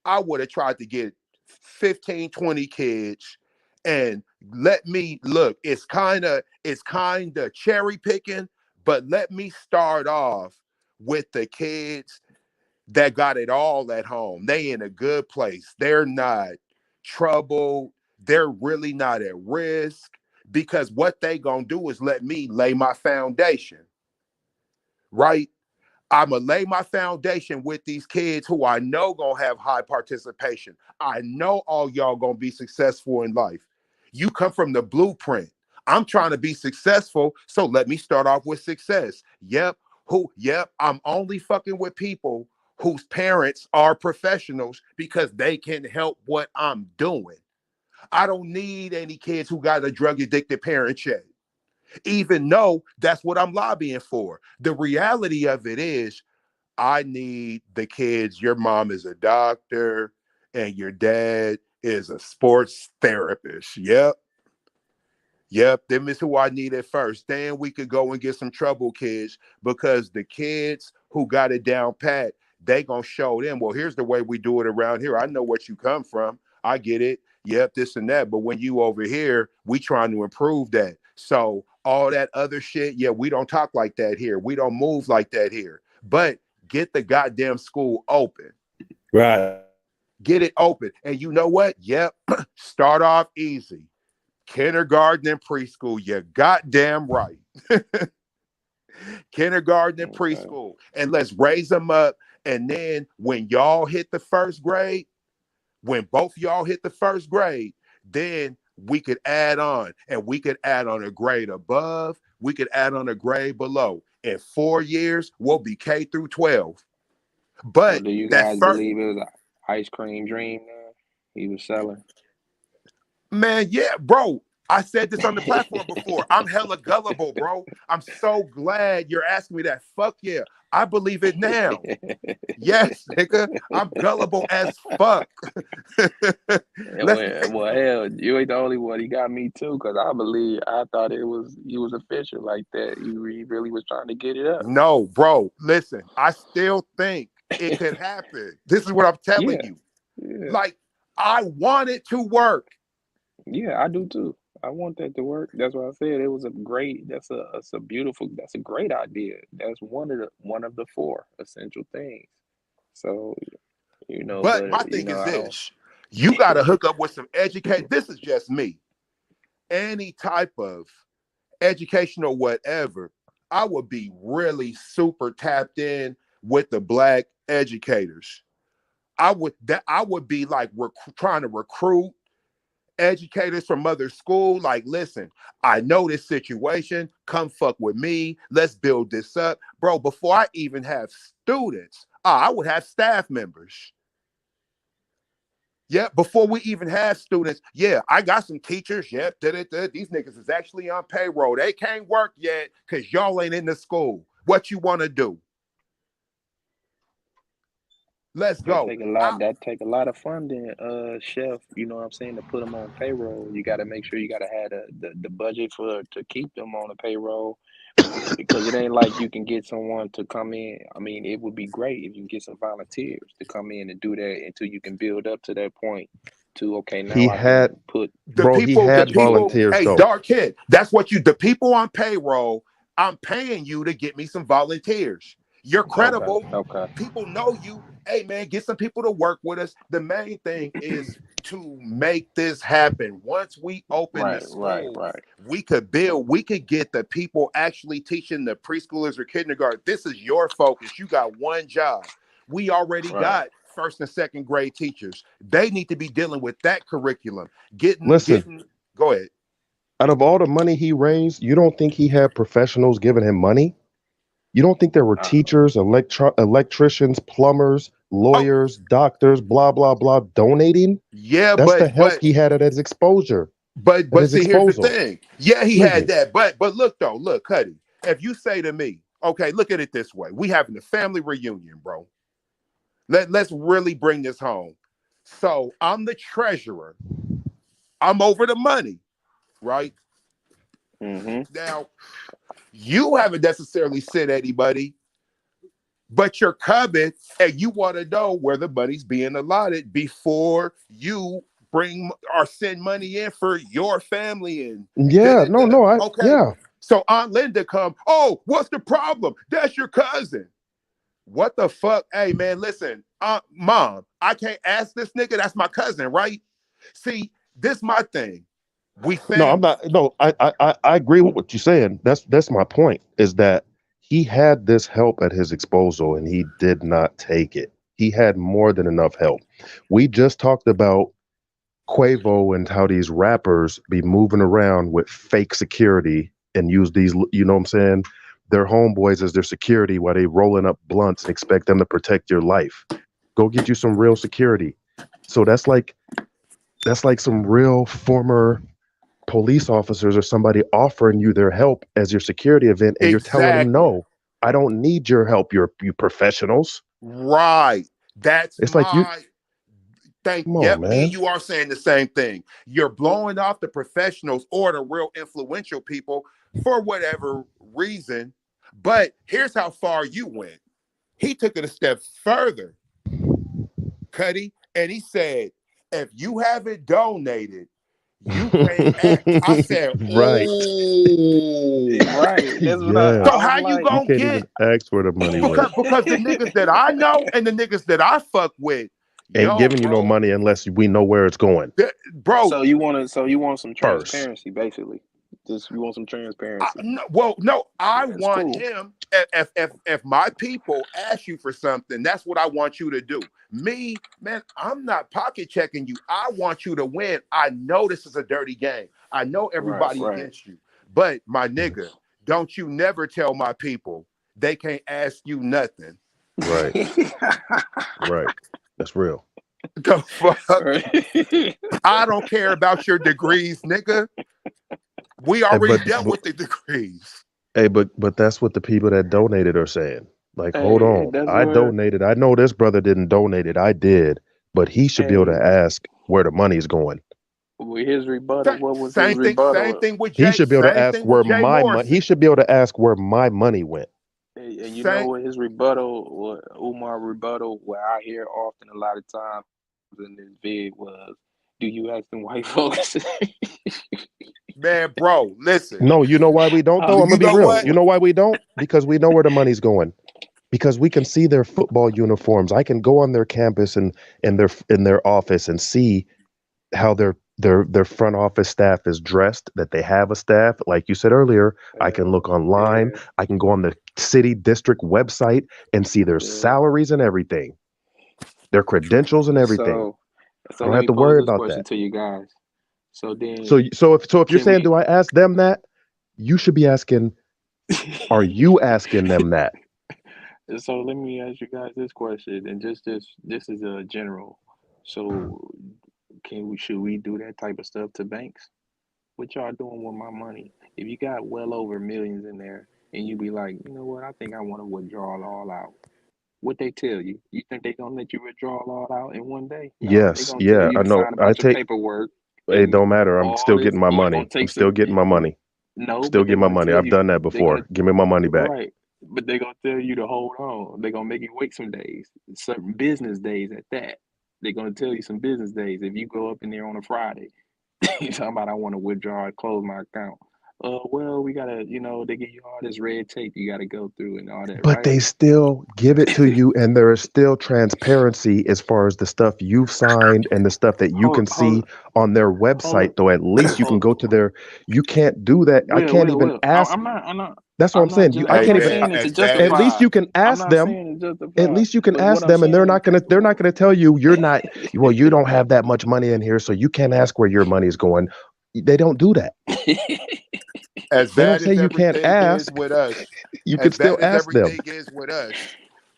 I would have tried to get 15, 20 kids And let me look, it's kind of cherry picking, but let me start off with the kids that got it all at home. They in a good place. They're not troubled. They're really not at risk, because what they gonna do is let me lay my foundation, right? I'm gonna lay my foundation with these kids who I know gonna have high participation. I know all y'all gonna be successful in life. You come from the blueprint. I'm trying to be successful, so let me start off with success. Yep, I'm only fucking with people whose parents are professionals because they can help what I'm doing. I don't need any kids who got a drug addicted parent yet, even though that's what I'm lobbying for. The reality of it is, I need the kids. Your mom is a doctor and your dad is a sports therapist. Yep, them is who I need at first. Then we could go and get some trouble kids, because the kids who got it down pat, they gonna show them, well, here's the way we do it around here. I know what you come from. I get it. Yep, this and that. But when you over here, we trying to improve that. So all that other shit, yeah, we don't talk like that here. We don't move like that here. But get the goddamn school open. Right. Get it open. And you know what? Yep. Start off easy. Kindergarten and preschool. You're goddamn right. Kindergarten and preschool. And let's raise them up. And then when y'all hit the first grade, when both y'all hit the first grade, then we could add on. And we could add on a grade above. We could add on a grade below. In 4 years, we'll be K through 12. But So do you that guys first, believe it was an ice cream dream he was selling? man, yeah, bro. I said this on the platform before. I'm hella gullible, bro. I'm so glad you're asking me that. Fuck yeah. I believe it now. Yes, nigga. I'm gullible as fuck. Well, hell, you ain't the only one. He got me too, because I thought he was official like that. He really was trying to get it up. No, bro. Listen, I still think it could happen. This is what I'm telling you. Yeah. Like, I want it to work. Yeah, I do too. I want that to work. That's why I said it was that's a great idea. That's one of the 4 essential things. So, But my thing is this. You got to hook up with some educate. This is just me. Any type of education or whatever, I would be really super tapped in with the Black educators. I would be like trying to recruit educators from other school. Like, listen, I know this situation. Come fuck with me. Let's build this up, bro. Before I even have students, I would have staff members. Yeah, before we even have students, yeah, I got some teachers. Yeah, these niggas is actually on payroll. They can't work yet because y'all ain't in the school. What you want to do? Let's go. That take a lot of funding, Chef. You know what I'm saying? To put them on payroll, you got to make sure you got to have the budget to keep them on the payroll, because it ain't like you can get someone to come in. I mean, it would be great if you can get some volunteers to come in and do that until you can build up to that point. To okay, now He I had, can put he had volunteers Hey, though. Dark Kid, that's what the people on payroll. I'm paying you to get me some volunteers. You're credible. Okay. People know you. Hey, man, get some people to work with us. The main thing is to make this happen. Once we open the school, we could build, we could get the people actually teaching the preschoolers or kindergarten. This is your focus. You got one job. We already got first and second grade teachers. They need to be dealing with that curriculum. Go ahead. Out of all the money he raised, you don't think he had professionals giving him money? You don't think there were teachers, electricians, plumbers, lawyers, doctors, blah, blah, blah, donating? Yeah, that's the help he had at his exposure. But see, here's the thing. Yeah, he had that. But look, Cuddy, if you say to me, okay, look at it this way. We having a family reunion, bro. Let's really bring this home. So I'm the treasurer. I'm over the money, right? Now, you haven't necessarily sent anybody, but you're coming and you want to know where the money's being allotted before you bring or send money in for your family and Yeah, no, okay. So Aunt Linda come, oh, what's the problem? That's your cousin. What the fuck? Hey man, listen, Mom, I can't ask this nigga. That's my cousin, right? See, this my thing. We No, I'm family. not. No, I agree with what you're saying. That's my point. Is that he had this help at his disposal and he did not take it. He had more than enough help. We just talked about Quavo and how these rappers be moving around with fake security and use these, you know what I'm saying? Their homeboys as their security while they rolling up blunts and expect them to protect your life. Go get you some real security. So that's like some real former police officers or somebody offering you their help as your security event, and you're telling them, Exactly. no, I don't need your help. You professionals. Right. That's It's like you. Come on, Yep, me and man. you are saying the same thing. You're blowing off the professionals or the real influential people for whatever reason. But here's how far you went. He took it a step further, Cuddy, and he said, if you haven't donated, you can't act. I said, Right. oh. Right. That's what Yeah. So I was how you like. You gonna can't even get ask where the money went. because the niggas that I know and the niggas that I fuck with, Ain't yo, giving you no bro, money unless we know where it's going bro. So you want some first. transparency, basically. Just you want some No, transparency. no, I That's want cool. him. If my people ask you for something, that's what I want you to do. Me, man, I'm not pocket checking you. I want you to win. I know this is a dirty game. I know everybody Right. against you, but my nigga, don't you never tell my people they can't ask you nothing. Right. Right. That's real. The fuck? Right. I don't care about your degrees, nigga. We Hey, already dealt with the degrees. but that's what the people that donated are saying. Like, hold Hey, on. that's I what. donated. I know this brother didn't donate it. I did, but he should be able to Hey, ask where the money's going. with his rebuttal, what was his Same rebuttal? thing with He Jay. should be able to Same ask thing with where Jay my money. He Morrison. should be able to ask where my money went. And you know Same. what his rebuttal, what Umar rebuttal, what I hear often a lot of times in this vid was, do you ask them white folks? Man, bro, listen. No, you know why we don't though? I'm You gonna be know real. what? You know why we don't? Because we know where the money's going. Because we can see their football uniforms. I can go on their campus and in their office and see how their front office staff is dressed, that they have a staff. Like you said earlier, I can look online. Yeah, I can go on the city district website and see their yeah. salaries and everything, their credentials and everything. So, I so don't let have me to pose worry this about question that. to you guys. So then, So if you're can saying, we? do I ask them that? You should be asking, are you asking them that? So let me ask you guys this question, and just this is a general. So, should we do that type of stuff to banks? What y'all doing with my money? If you got well over millions in there, and you be like, you know what, I think I want to withdraw it all out. What they tell you? You think they gonna let you withdraw it all out in one day? No, they Yes, gonna tell yeah, you I to know. sign a I bunch of take paperwork it and don't matter. I'm all still this, getting my or they're money. gonna I'm take still some. getting my money. No, Still but they're getting my gonna money. tell I've you done that they're gonna before. Give me my money back. right, but they're gonna tell you to hold on. They're gonna make you wait some days, certain business days at that. They're gonna tell you some business days. If you go up in there on a Friday, you talking about I want to withdraw and close my account. Well, we gotta, they give you all this red tape you gotta go through and all that, But right? they still give it to you, and there is still transparency as far as the stuff you've signed and the stuff that you Hold, can hold, see on their hold, website. Though at least you can hold. go to their. You can't do that. I can't even Will. ask. That's what I'm I'm not saying. just. I I'm Hey can't not even. man, saying it to as bad At as least justify. you can I'm ask not them. saying to At justify. least you can But what ask I'm them, and they're saying, not gonna. They're not gonna tell you you're not. Well, you don't have that much money in here, so you can't ask where your money is going. They don't do that. as They don't bad say as you can't everything is ask. with us, You can as still bad as ask them. everything is with us,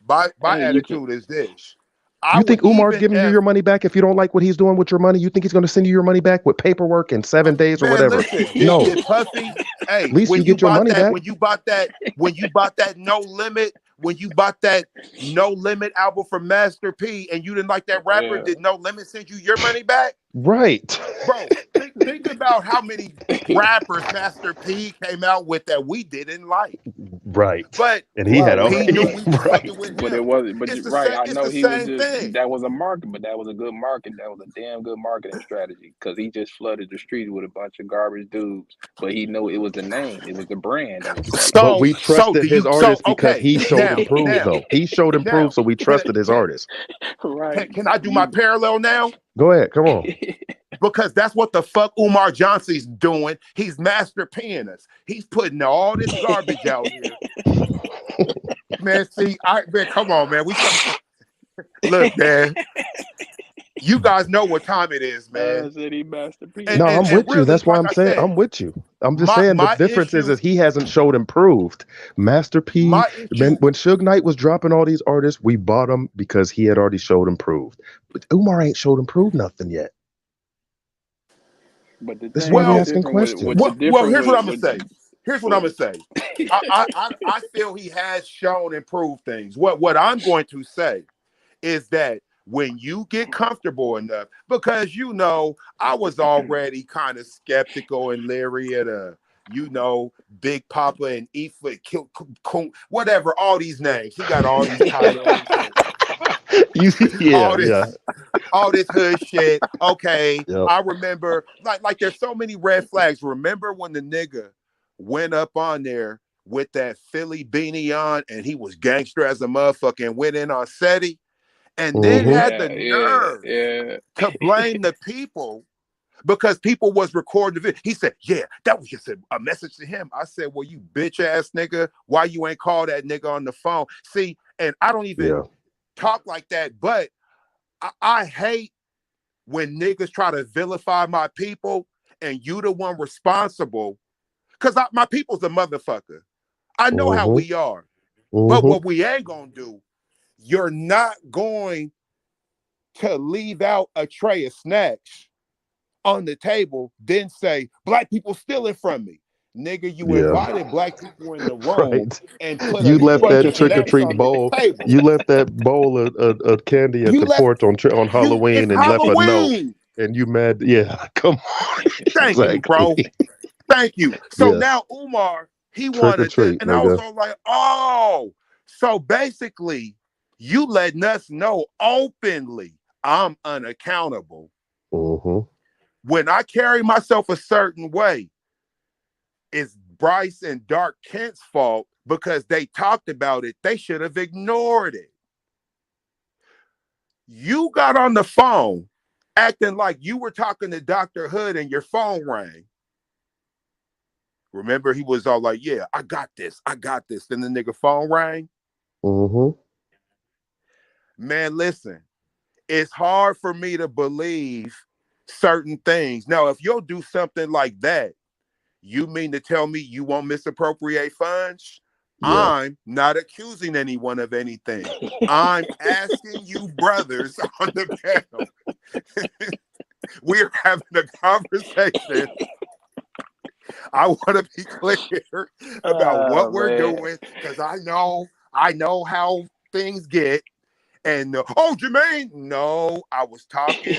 my hey, you could. attitude is this. I You would think Umar's even giving you if your money back if you don't like what he's doing with your money? You think he's going to send you your money back with paperwork in 7 days or man, whatever? listen, No. did Puffy, At hey, least you get your money back. when you bought that No Limit, when you bought that No Limit album from Master P and you didn't like that rapper, Yeah. did No Limit send you your money back? Right. Bro, think about how many rappers Master P came out with that we didn't like. Right. But And he had he knew already we was right. fucking with But it him. wasn't. But It's the right, same. I It's know the he was same just thing. that was a market, but that was a good market. That was a damn good marketing strategy because he just flooded the streets with a bunch of garbage dudes. But he knew it was the name, it was the brand that was selling. But we So trusted do his you? So artist because okay. he showed and proved, Now, though. He showed and proved, so we can trusted his can artist. Right. can I do my parallel now? Go ahead. Come on. Because that's what the fuck Umar Johnson's doing. He's master peeing us. He's putting all this garbage out here. Man, see, man, come on, man. Look, man. You guys know what time it is, man. Said he masterpiece. No, I'm with you. Really, That's why like I'm I saying said, I'm with you. I'm just saying the my difference is issue, he hasn't showed improved. Master P, my issue. when Suge Knight was dropping all these artists, we bought them because he had already showed improved. But Umar ain't showed improved nothing yet. But the That's thing, why we what's asking different with questions. what's Well, different here's what I'm with gonna say. Here's what I'm gonna say. I feel he has shown improved things. What I'm going to say is that when you get comfortable enough, because I was already kind of skeptical and leery at Big Papa and Efa, whatever, all these names. He got all these titles. All this hood shit. Okay, Yep. I remember like there's so many red flags. Remember when the nigga went up on there with that Philly beanie on and he was gangster as a motherfucker and went in on SETI and then had the nerve to blame the people because people was recording the video. He said, yeah, that was just a message to him. I said, well, you bitch ass nigga, why you ain't call that nigga on the phone? See, and I don't even talk like that, but I hate when niggas try to vilify my people and you the one responsible. Because my people's a motherfucker. I know how we are. But what we ain't gonna do, you're not going to leave out a tray of snacks on the table, then say, black people stealing from me. Nigga, you invited black people in the room and put You a left bunch that of trick or snacks treat on the bowl. table. You left that bowl of candy at You the left porch on Halloween it's and left a note. Halloween. And you mad? Yeah, come on. Thank you, bro. Thank you. So now Umar, he Trick or wanted this, treat, and I was nigga. all like, oh, so basically, you letting us know openly I'm unaccountable. When I carry myself a certain way, it's Bryce and Dark Kent's fault because they talked about it. They should have ignored it. You got on the phone acting like you were talking to Dr. Hood and your phone rang. Remember, he was all like, yeah, I got this. Then the nigga phone rang. Man, listen, it's hard for me to believe certain things. Now, if you'll do something like that, you mean to tell me you won't misappropriate funds? I'm not accusing anyone of anything. I'm asking you brothers on the panel. We're having a conversation. I want to be clear about what we're doing because I know how things get. And Jermaine, no, I was talking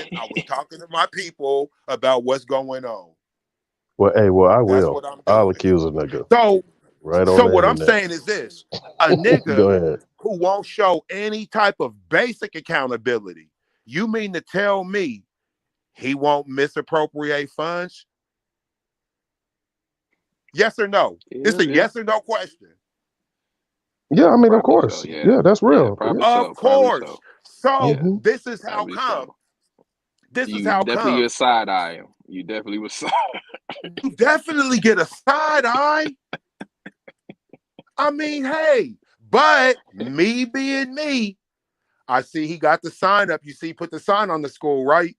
to my people about what's going on. Well, hey, I That's will. what I'm I'll doing. accuse a nigga. So Right on the what I'm internet. saying is this: a Go nigga ahead. who won't show any type of basic accountability. You mean to tell me he won't misappropriate funds? Yes or no? It's a yes or no question. Yeah, I mean, of Probably course. so, Yeah, that's real. probably Of course. So this is how probably come. so. This is You how definitely come. a side eye him. You definitely was side. You definitely get a side eye. I mean, hey, but me being me, I see he got the sign up. You see, put the sign on the school, right?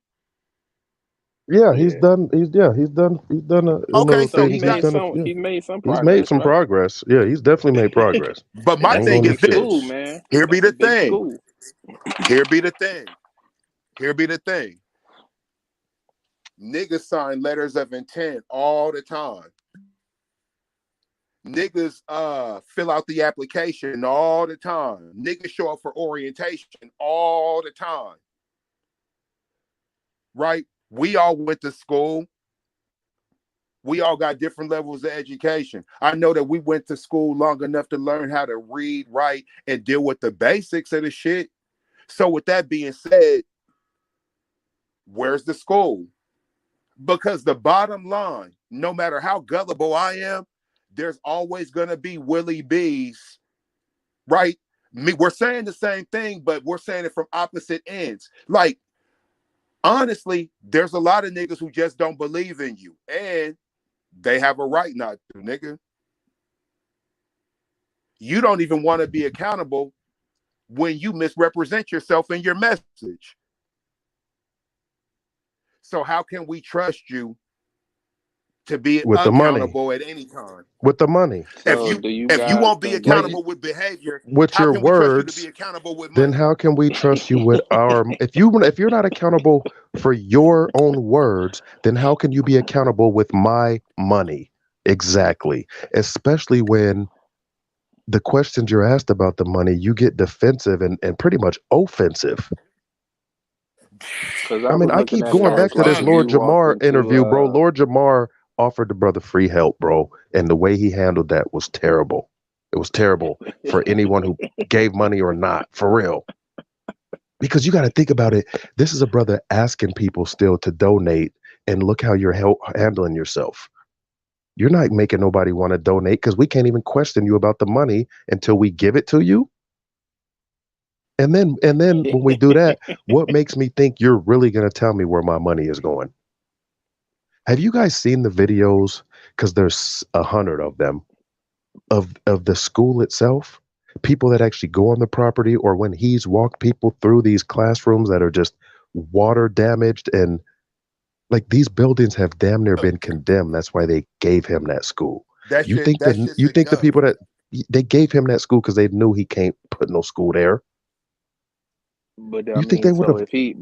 Yeah, he's done. He's done a Okay, little so things. He's made some He's progress. made some right? progress. Yeah, he's definitely made progress. But my That's thing a is big this. school, man. Here be That's the a big thing. school. Here be the thing. Here be the thing. Niggas sign letters of intent all the time. Niggas fill out the application all the time. Niggas show up for orientation all the time. Right? We all went to school. We all got different levels of education. I know that we went to school long enough to learn how to read, write, and deal with the basics of the shit. So with that being said, where's the school? Because the bottom line, no matter how gullible I am, there's always going to be Willie B's, right? We're saying the same thing, but we're saying it from opposite ends. Like, honestly, there's a lot of niggas who just don't believe in you, and they have a right not to, nigga. You don't even want to be accountable when you misrepresent yourself in your message. So how can we trust you to be with the money? accountable at any time? With the money. So If you won't be accountable with behavior, with how your can we trust you to words, be accountable with money? then how can we trust you with our if you're not accountable for your own words, then how can you be accountable with my money? Exactly. Especially when the questions you're asked about the money, you get defensive and pretty much offensive. I mean, I keep going back to this Lord Jamar interview, bro. Lord Jamar offered the brother free help, bro. And the way he handled that was terrible. It was terrible for anyone who gave money or not, for real. Because you got to think about it. This is a brother asking people still to donate, and look how you're handling yourself. You're not making nobody want to donate because we can't even question you about the money until we give it to you. And then when we do that, what makes me think you're really going to tell me where my money is going? Have you guys seen the videos? Because there's 100 of them of the school itself. People that actually go on the property, or when he's walked people through these classrooms that are just water damaged, and like these buildings have damn near been condemned. That's why they gave him that school. You think the people that they gave him that school because they knew he can't put no school there? But I You think mean, they would so have? if he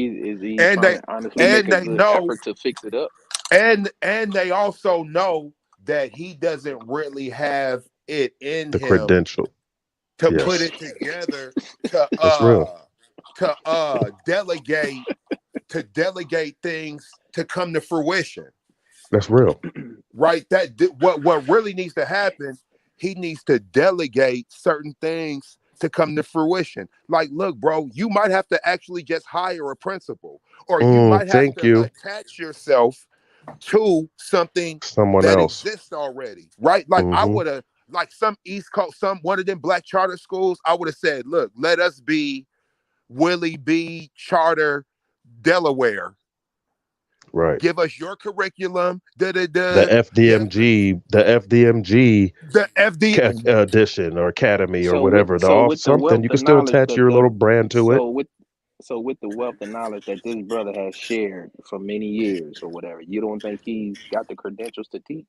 is he And trying to honestly make a good effort to fix it up? And they also know that he doesn't really have it in The him credential to yes. put it together That's real. to delegate things to come to fruition. That's real. Right? What really needs to happen, he needs to delegate certain things to come to fruition. Like, look, bro, you might have to actually just hire a principal, or you might have to attach yourself to something someone that else exists already, right? Like I would have, like some East Coast, one of them black charter schools, I would have said, look, let us be Willie B. Charter Delaware. Right. Give us your curriculum. The FDMG edition or academy or whatever. Something you can still attach your little brand to it. So with the wealth and knowledge that this brother has shared for many years or whatever, you don't think he's got the credentials to teach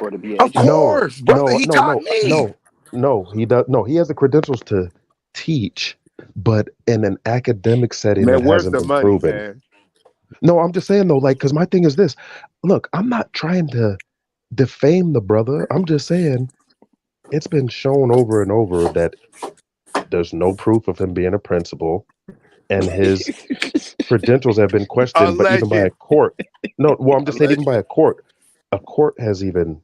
or to be an educator? Of course, brother. He taught me. No, he does. No, he has the credentials to teach, but in an academic setting Man, that where's hasn't the been money, proven. man? No, I'm just saying though, like, because my thing is this. Look, I'm not trying to defame the brother. I'm just saying it's been shown over and over that there's no proof of him being a principal, and his credentials have been questioned, but even by a court. No, well, I'm just saying even by a court has even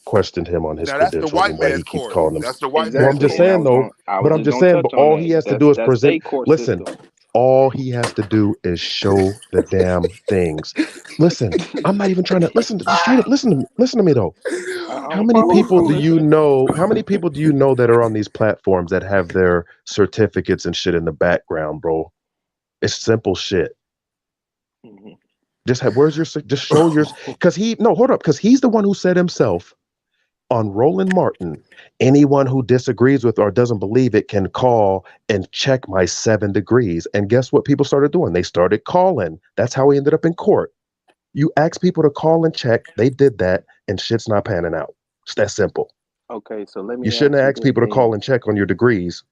questioned him on his credentials and why he keeps calling them. That's the white Well, I'm just saying though, but I'm just saying, but all he has to do is present. Listen, all he has to do is show the damn things. Listen, I'm not even trying to listen. Just straight up, listen to me though. How many people do you know? How many people do you know that are on these platforms that have their certificates and shit in the background, bro? It's simple shit. Just show yours, because because he's the one who said himself on Roland Martin, anyone who disagrees with or doesn't believe it can call and check my 7 degrees. And guess what people started doing? They started calling. That's how he ended up in court. You ask people to call and check. They did that, and shit's not panning out. It's that simple. Okay, so let me. You shouldn't ask people to call and check on your degrees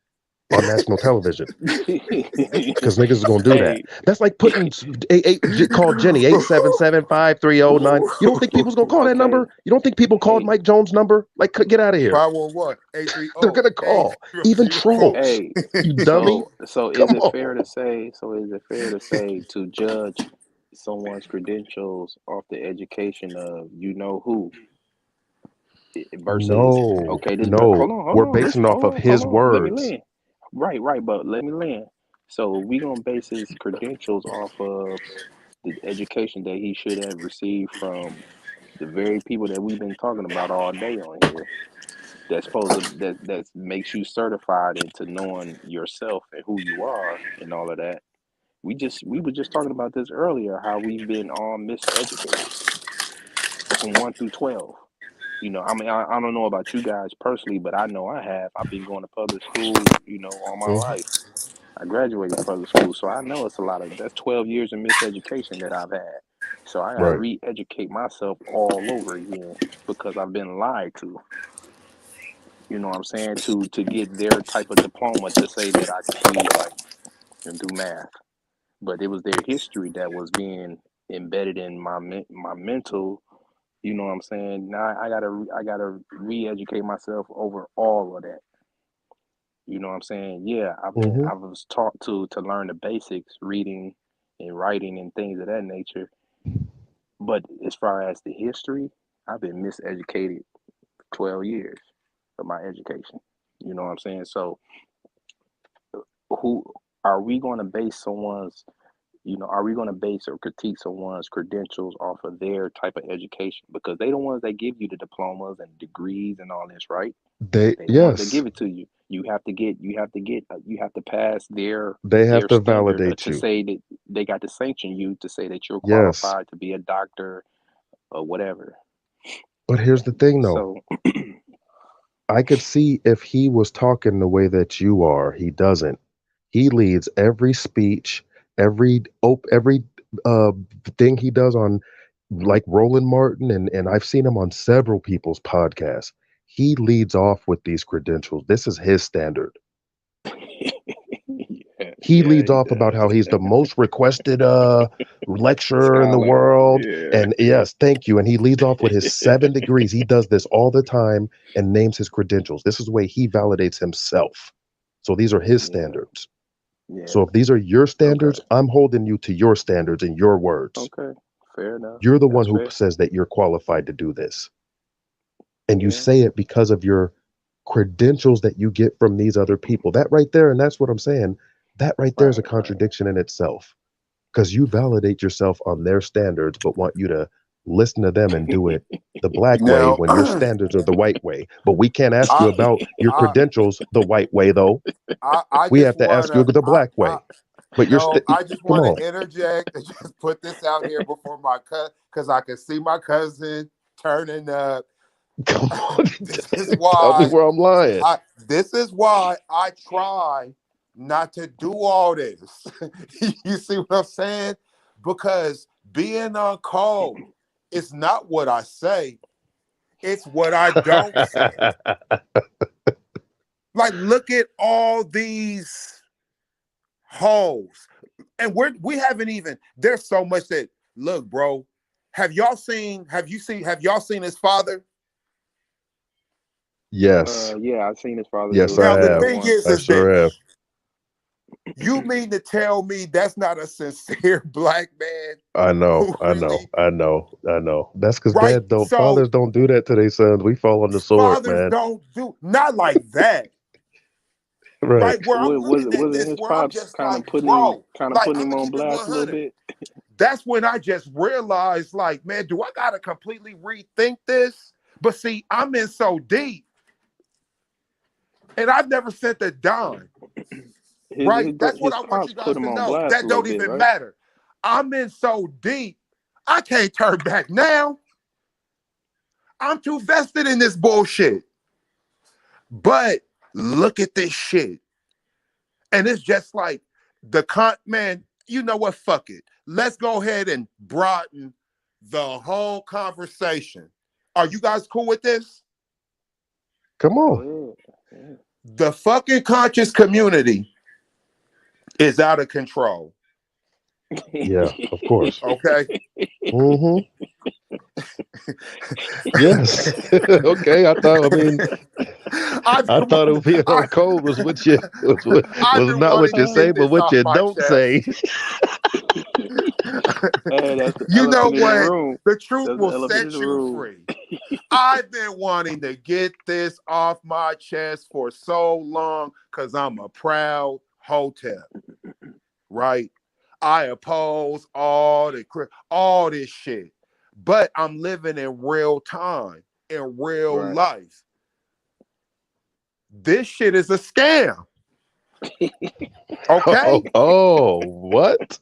on national television, because niggas is gonna do that. That's like putting call Jenny 877-530-9. You don't think people's gonna call that number? You don't think people called Mike Jones' number? Like, get out of here. 511 830. They're gonna call even trolls. You dummy. So is it fair to say? So is it fair to say to judge someone's credentials off the education of you know who versus No, okay, no. We're listen, basing off of his let me words. land. Right, but let me land. So we gonna base his credentials off of the education that he should have received from the very people that we've been talking about all day on here. That's supposed to that makes you certified into knowing yourself and who you are and all of that. We were just talking about this earlier, how we've been all miseducated from 1 through 12. You know, I mean, I don't know about you guys personally, but I know I have. I've been going to public school, you know, all my Mhm. life. I graduated public school, so I know it's a lot of that's 12 years of miseducation that I've had. So I got to Right. re-educate myself all over again because I've been lied to. You know what I'm saying? To get their type of diploma to say that I could read, write, and do math. But it was their history that was being embedded in my mental. You know what I'm saying? Now I gotta re-educate myself over all of that. You know what I'm saying? Yeah, Hmm. I was taught to learn the basics, reading and writing and things of that nature. But as far as the history, I've been miseducated 12 years of my education. You know what I'm saying? So who are we going to base someone's are we going to base or critique someone's credentials off of their type of education? Because they the ones that give you the diplomas and degrees and all this, right? They the ones that Yes, give it to you. You have to pass they have their to standard validate to you. say that they got to sanction you to say that you're Yes, qualified to be a doctor or whatever. but here's the thing, though. So I could see if he was talking the way that you are. He doesn't. He leads every speech, every uh thing he does on, like Roland Martin, and I've seen him on several people's podcasts. He leads off with these credentials. This is his standard. He yeah, leads he off about does. how he's the most requested lecturer in the Scholar. world. Yeah. And yes, thank you. And he leads off with his 7 degrees. He does this all the time and names his credentials. This is the way he validates himself. So these are his Yeah. standards. Yeah. So if these are your Okay. standards, I'm holding you to your standards and your words. Okay. Fair enough. You're the one That's who fair. says that you're qualified to do this. And you Yeah. say it because of your credentials that you get from these other people. That right there, and that's what I'm saying, that right there is a Right. contradiction in itself. Because you validate yourself on their standards, but want you to listen to them and do it the black way Now, when your standards are the white way. But we can't ask you I, about your I, credentials the white way, though. I We just have to ask you wanna, the black way. But you're no, I just come want on. to interject and just put this out here before my cut, because I can see my cousin turning up. Come on. This is Tell me why where I'm lying. I try not to do all this. You see what I'm saying? Because being on call is not what I say, it's what I don't say. Like, look at all these holes. And we haven't even, there's so much that, look, bro, have y'all seen his father? Yes. Yeah, I've seen his father Yes, do I his Now the have. hair thing once. I is sure have. this. You mean to tell me that's not a sincere black man I know, who I know, really, I know, I know. That's because right? So fathers don't do that to their sons. We fall on the sword, fathers man. don't do, not like that, Right. right? Where I'm looking at Wasn't this, his where I'm pops just like, bro, like, I'm putting him gonna on keep it blast a little 100. bit? That's when I just realized, like, man, do I gotta completely rethink this? But see, I'm in so deep, and I've never sent a dime. Right? That's what His I want pops you put guys him to on know. blast a That little don't bit, even right? matter. I'm in so deep, I can't turn back now. I'm too vested in this bullshit. But look at this shit. And it's just like man, you know what? Fuck it. Let's go ahead and broaden the whole conversation. Are you guys cool with this? Come on. Go ahead. The fucking conscious community is out of control. Yeah, of course. Okay. Mm-hmm. Yes. Okay. I thought it being on code was what you was I've been not wanting what to you say, get but this what off you my don't say. chest. That's the You know elephant in the what? room. The truth That's the will elephant in set the you room. free. I've been wanting to get this off my chest for so long because I'm a proud hotep, right? I oppose all this shit, but I'm living in real time, in real Right. life. This shit is a scam. Okay? Oh, what?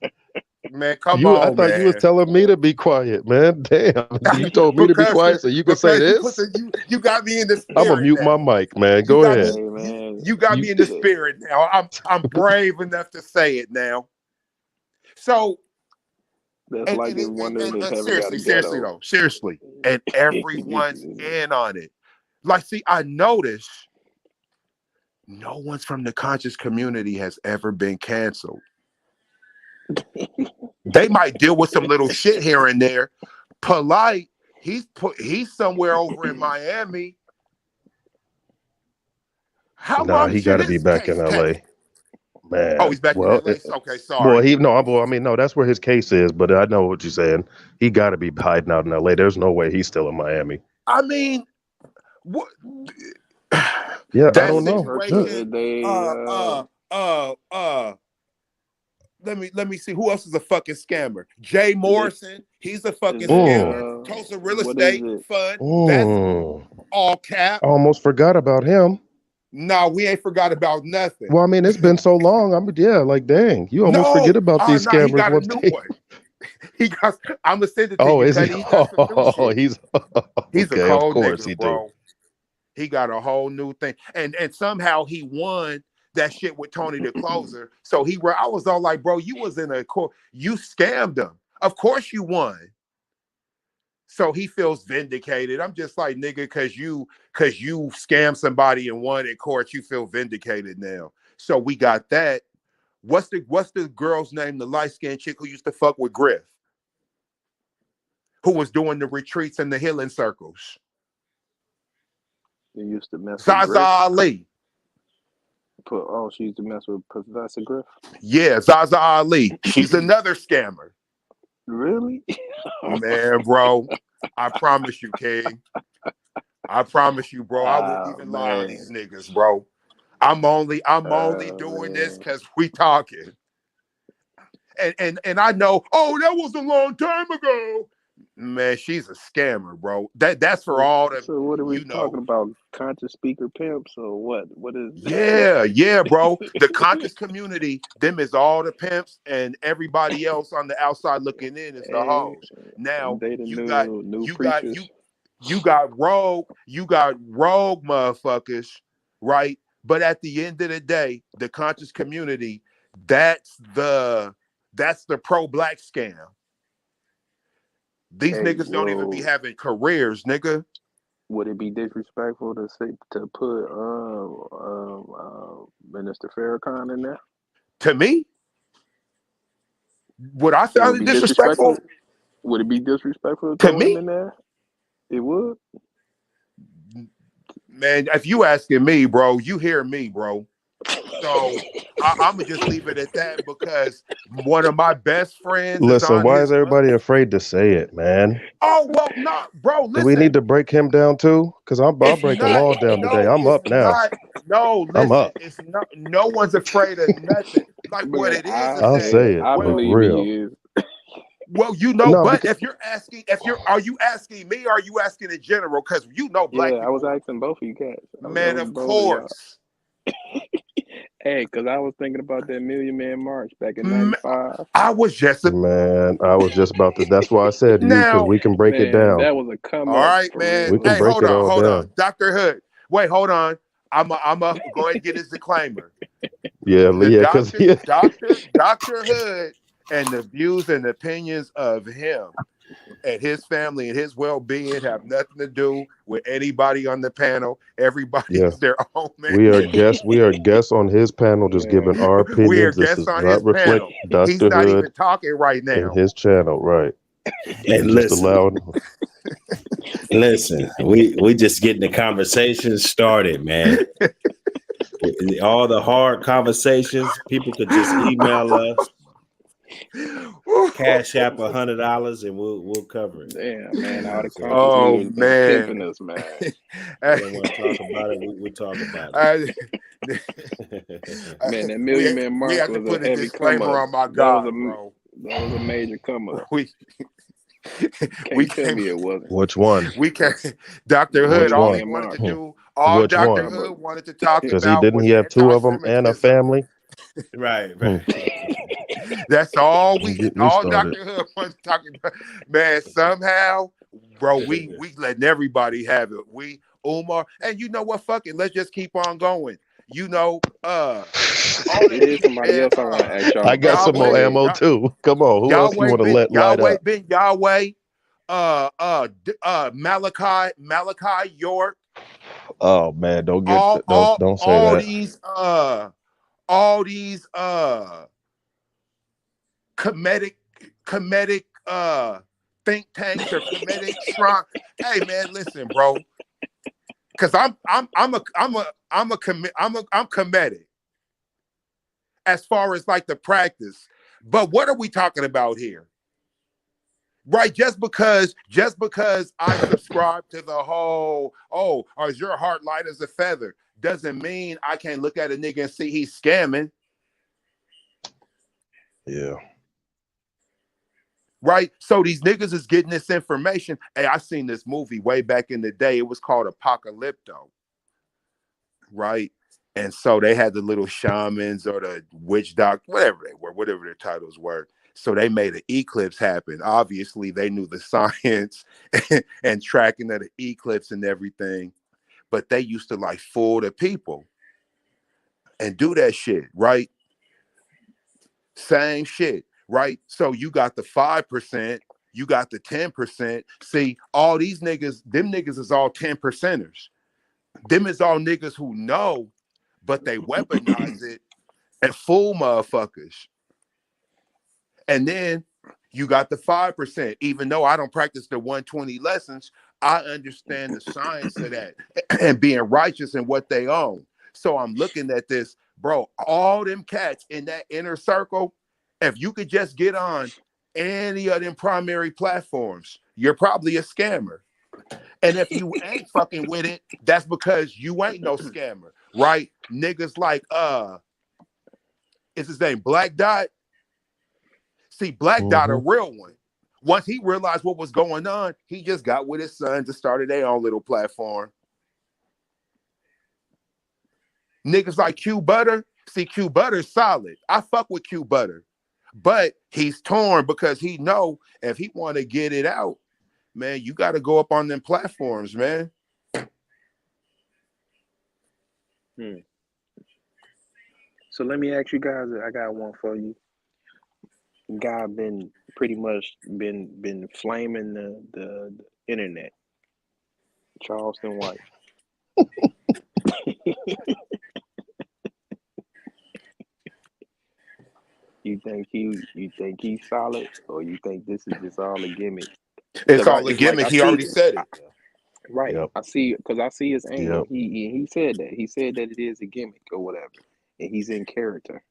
Man, come I on, thought you was man. telling me to be quiet, man. Damn. You told me to be quiet so you could say you put this? you got me in the I'm gonna spirit mute my now. mic, man. You Go got ahead. me. Hey man, You got me in the shit. spirit now. I'm brave enough to say it now. So That's like if one of them haven't got a seriously, and everyone's in on it. Like, see, I noticed no one's from the conscious community has ever been canceled. They might deal with some little shit here and there. Polite, he's somewhere over in Miami. How Nah, long he should got to be his back in case LA, take? man. Oh, he's back in Well, LA. Okay, sorry. no, that's where his case is. But I know what you're saying. He got to be hiding out in LA. There's no way he's still in Miami. I mean, what? Yeah, I That don't know. situation. Let me see who else is a fucking scammer. Jay Morrison, he's a fucking scammer. Tulsa Real Estate Fund, that's all cap. I almost forgot about him. No, we ain't forgot about nothing. Well, I mean, it's been so long. Like, dang, you almost forget about these no, he scammers got a once new they. one. I'm gonna send it to Oh, you, is he? Cuddy. He got some new shit. He's He's a okay. Of cold course nigga, he bro. do. He got a whole new thing, and somehow he won that shit with Tony the Closer. So I was all like, bro, you was in a court, you scammed him. Of course you won. So he feels vindicated. I'm just like, nigga, cause you scammed somebody and won in court, you feel vindicated now. So we got that. What's the girl's name? The light-skinned chick who used to fuck with Griff, who was doing the retreats and the healing circles. They used to mess with Zaza Griff. Ali. She used to mess with Professor Griff. Yeah, Zaza Ali. She's another scammer. Really? Man, bro. I promise you, King. I promise you, bro. I wouldn't even lie to these niggas, bro. I'm only doing this because we talking. And I know, that was a long time ago. Man, she's a scammer, bro. That's for all the. So what are we talking about? Conscious speaker pimps or what? What is? Yeah, bro. The conscious community, them is all the pimps, and everybody else on the outside looking in is the hoes. Now you got rogue motherfuckers, right? But at the end of the day, the conscious community, that's the pro-black scam. These niggas don't even be having careers, nigga. Would it be disrespectful to put Minister Farrakhan in there? To me? Would I sound disrespectful? Would it be disrespectful to throw me? him in there? It would. Man, if you asking me, bro, you hear me, bro. So I'm gonna just leave it at that because one of my best friends Listen, why is everybody afraid to say it, man? Oh well, no, bro. Listen. Do we need to break him down too? Because I'll break them all down today. I'm up now. I'm up. It's no one's afraid of nothing. Like what it is. I'll say it. I believe real. he is. Well, but if you are you asking me or are you asking in general? Because black people. I was asking both of you guys. Man, of course. Hey, because I was thinking about that Million Man March back in '95. I was just about to. That's why I said to you because we can break it down. That was a come up. All right, man. We can break it all down. Hold on, Dr. Hood. Wait, hold on. I'm go ahead and get his disclaimer. Dr. Hood and the views and opinions of him and his family and his well-being have nothing to do with anybody on the panel. Everybody is their own man. We are guests on his panel, just giving our opinions. We are this guests does on not his reflect panel. Dr. He's not Hood even talking right now. in his channel, right? And listen, we just getting the conversation started, man. All the hard conversations, people could just email us. Cash App $100 and we'll cover it. Damn, man, all the conscious Oh niggas man, pimping us, man. We don't want to talk about it. We'll talk about it. Man, that Million Man we March have to was a put a heavy come disclaimer up. on my That guy, was a bro. that was a major come up. We Can't tell me it wasn't. Which one? we can't. Dr. Hood, Which all one? he wanted to Hmm. do, all Which Dr. one? Hood wanted to talk Because he about didn't was he have two of them and a anti-Semitism. family? Right. That's all Don't we, get me all started. Dr. Hood was talking about. Man, somehow, bro, we letting everybody have it. We Umar, and you know what? Fuck it, let's just keep on going. You know, It is somebody else I want to ask y'all I got about. some more ammo too. Come on, who else you want to let light up? Yahweh, Malachi York. Oh man, don't say All that. these comedic think tanks or comedic shrine. Hey man, listen, bro. Cause I'm comedic as far as like the practice. But what are we talking about here? Right, just because I subscribe to the whole, or is your heart light as a feather, doesn't mean I can't look at a nigga and see he's scamming. Yeah. Right? So these niggas is getting this information. Hey, I seen this movie way back in the day. It was called Apocalypto. Right? And so they had the little shamans or the witch doctor, whatever they were, whatever their titles were. So they made an eclipse happen. Obviously, they knew the science and tracking of the eclipse and everything. But they used to like fool the people and do that shit, right? Same shit, right? So you got the 5%, you got the 10%. See, all these niggas, them niggas is all 10%ers. Them is all niggas who know, but they weaponize it and fool motherfuckers. And then you got the 5%. Even though I don't practice the 120 lessons, I understand the science of that and being righteous in what they own. So I'm looking at this, bro, all them cats in that inner circle, if you could just get on any of them primary platforms, you're probably a scammer. And if you ain't fucking with it, that's because you ain't no scammer, right? Niggas like, is his name Black Dot? See, Black Dot, a real one. Once he realized what was going on, he just got with his sons and started their own little platform. Niggas like Q Butter, see, Q Butter's solid. I fuck with Q Butter, but he's torn because he know if he want to get it out, man, you got to go up on them platforms, man. So let me ask you guys. I got one for you. Guy been pretty much been flaming the internet. Charleston White. You think he's solid, or you think this is just all a gimmick? It's all a gimmick. He already said it. Right. Yep. I see, because I see his angle. Yep. He said that. He said that it is a gimmick or whatever, and he's in character.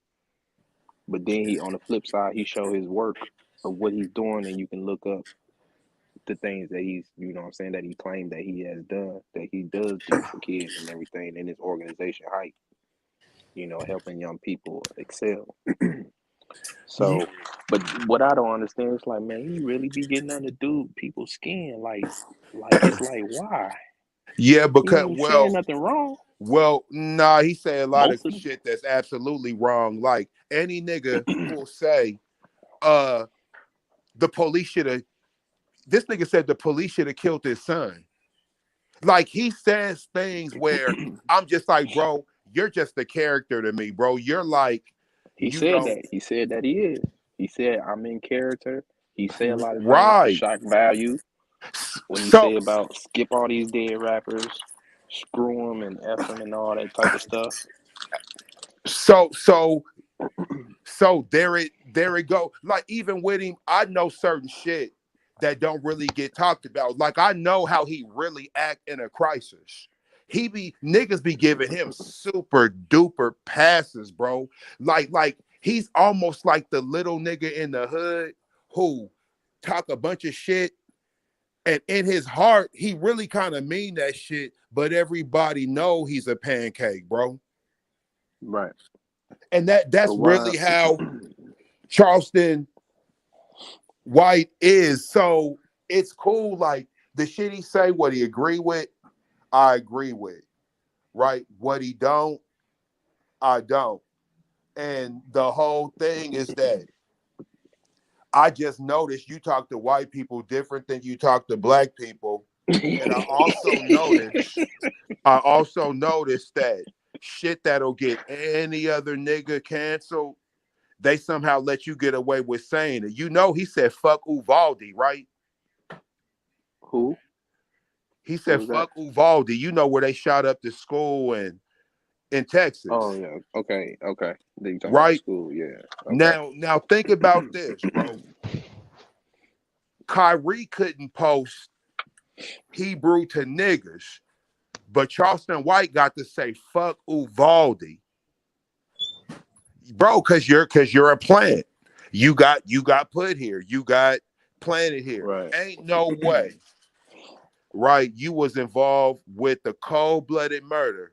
But then he, on the flip side, he show his work of what he's doing, and you can look up the things that he's, you know what I'm saying, that he claimed that he has done, that he does do for kids and everything in his organization Hype, you know, helping young people excel. So, but what I don't understand is like, man, he really be getting under people's skin. Like it's like, why? Yeah, He because ain't saying nothing wrong. Well, nah, he said a lot Most of of shit that's absolutely wrong. Like any nigga will say, the police should have. This nigga said the police should have killed his son. Like he says things where I'm just like, bro, you're just a character to me, bro. You're like, He said that. He said that he is. He said I'm in character. He said a lot of things for shock value. When he said about skip all these dead rappers, screw them and F them and all that type of stuff. So there it go. Like even with him, I know certain shit that don't really get talked about. Like I know how he really act in a crisis. Niggas be giving him super duper passes, bro. Like he's almost like the little nigga in the hood who talk a bunch of shit, and in his heart, he really kind of mean that shit, but everybody know he's a pancake, bro. Right. And that's But why? really how Charleston White is. So it's cool. Like the shit he say, what he agree with, I agree with. Right? What he don't, I don't. And the whole thing is that I just noticed you talk to white people different than you talk to black people. And I also noticed that shit that'll get any other nigga canceled, they somehow let you get away with saying it. You know, he said fuck Uvalde, right? Who? He said fuck Uvalde. You know where they shot up the school in Texas. Oh yeah. Okay. They talking right? about school, yeah. Okay. Now think about this, bro. Kyrie couldn't post Hebrew to niggas, but Charleston White got to say fuck Uvalde. Bro, cause you're a plant. You got put here. You got planted here. Right. Ain't no way. Right? You was involved with the cold-blooded murder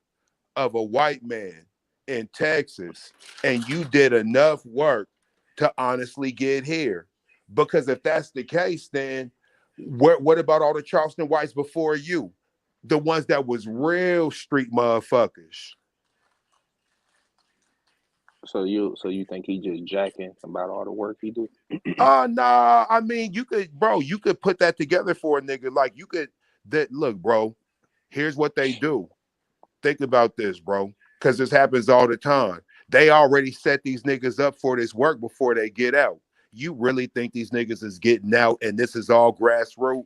of a white man in Texas, and you did enough work to honestly get here. Because if that's the case, then what about all the Charleston Whites before you? The ones that was real street motherfuckers. So you think he just jacking about all the work he do? Nah. I mean, you could put that together for a nigga. Like look, bro, here's what they do. Think about this, bro. Because this happens all the time. They already set these niggas up for this work before they get out. You really think these niggas is getting out and this is all grassroots?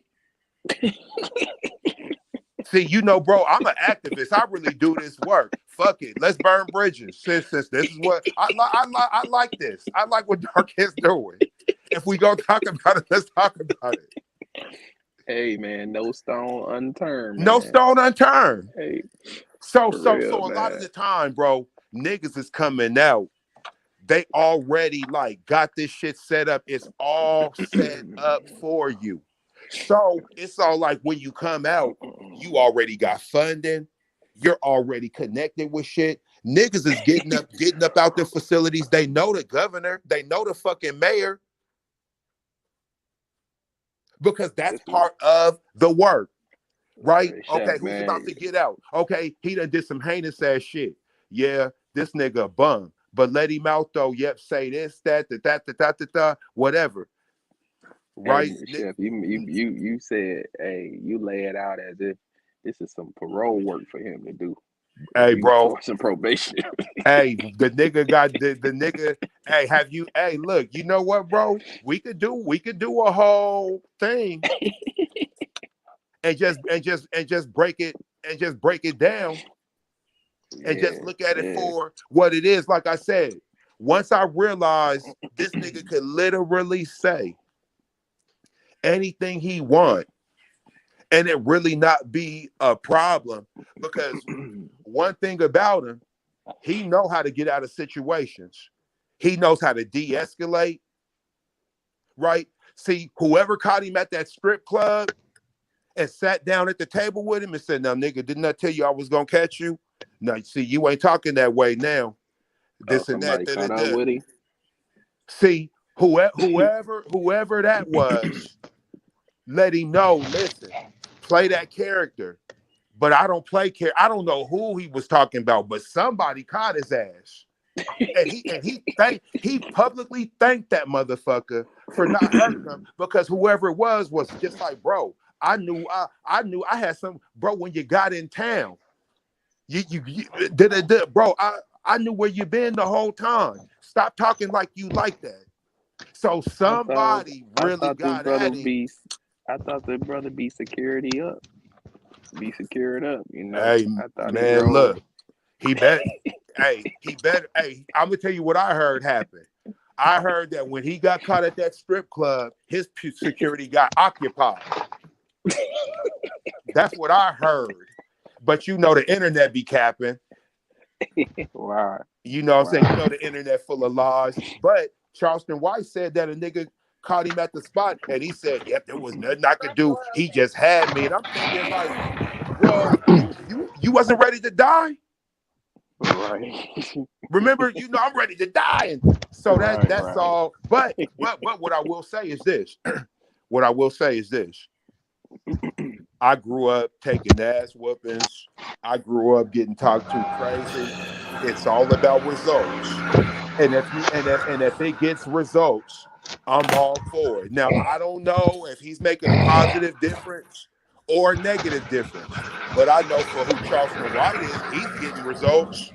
See, bro, I'm an activist. I really do this work. Fuck it. Let's burn bridges. Since this is what I like this. I like what Dark is doing. If we go talk about it, let's talk about it. Hey man, no stone unturned. No stone unturned. Hey. So real, a lot of the time, bro, niggas is coming out. They already got this shit set up. It's all set up for you. So it's all like when you come out, you already got funding. You're already connected with shit. Niggas is getting up out their facilities. They know the governor. They know the fucking mayor. Because that's part of the work. Right? Okay, who's about to get out? Okay, he done did some heinous ass shit. Yeah, this nigga a bum. But let him out though. Yep, say this, that, whatever. Right? Hey, Chef, you said, hey, you lay it out as if this is some parole work for him to do. Hey, bro. Some probation. Hey, the nigga got the nigga. Hey, look, you know what, bro? We could do a whole thing and just break it down and just look at it for what it is. Like I said, once I realized this nigga could literally say anything he want and it really not be a problem, because one thing about him, he know how to get out of situations. He knows how to de-escalate, right? See, whoever caught him at that strip club and sat down at the table with him and said, "Now, nigga, didn't I tell you I was gonna catch you? No, see, you ain't talking that way now. This and that." Caught up with him. See, whoever that was, let him know. Listen, play that character, but I don't play care. I don't know who he was talking about, but somebody caught his ass, and he publicly thanked that motherfucker for not hurting him, because whoever it was just like, bro, I knew I had some, bro. When you got in town, you did, bro. I knew where you been the whole time. Stop talking like you like that. So somebody really got at him. I thought the brother be security up. Be secured up, you know. Hey, man, look, he bet. Hey, I'm gonna tell you what I heard happen. I heard that when he got caught at that strip club, his security got occupied. That's what I heard. But the internet be capping. Right. You know what I'm saying? You know the internet full of lies. But Charleston White said that a nigga caught him at the spot and he said, yep, there was nothing I could do. He just had me. And I'm thinking like, well, you wasn't ready to die? Right. Remember, you know, I'm ready to die. And so that's all. But what I will say is this. What I will say is this. I grew up taking ass whoopings. I grew up getting talked to crazy. It's all about results. And if it gets results, I'm all for it. Now I don't know if he's making a positive difference or a negative difference, but I know for who Charleston White is, he's getting results.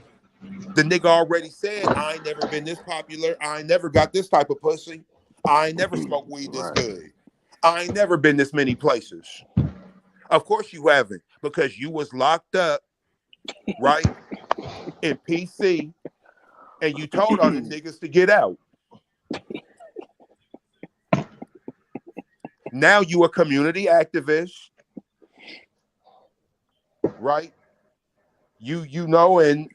The nigga already said, I ain't never been this popular. I ain't never got this type of pussy. I ain't never smoked weed this good. I ain't never been this many places. Of course you haven't, because you was locked up, right, in PC, and you told all the niggas to get out. Now you a community activist, right? You know, and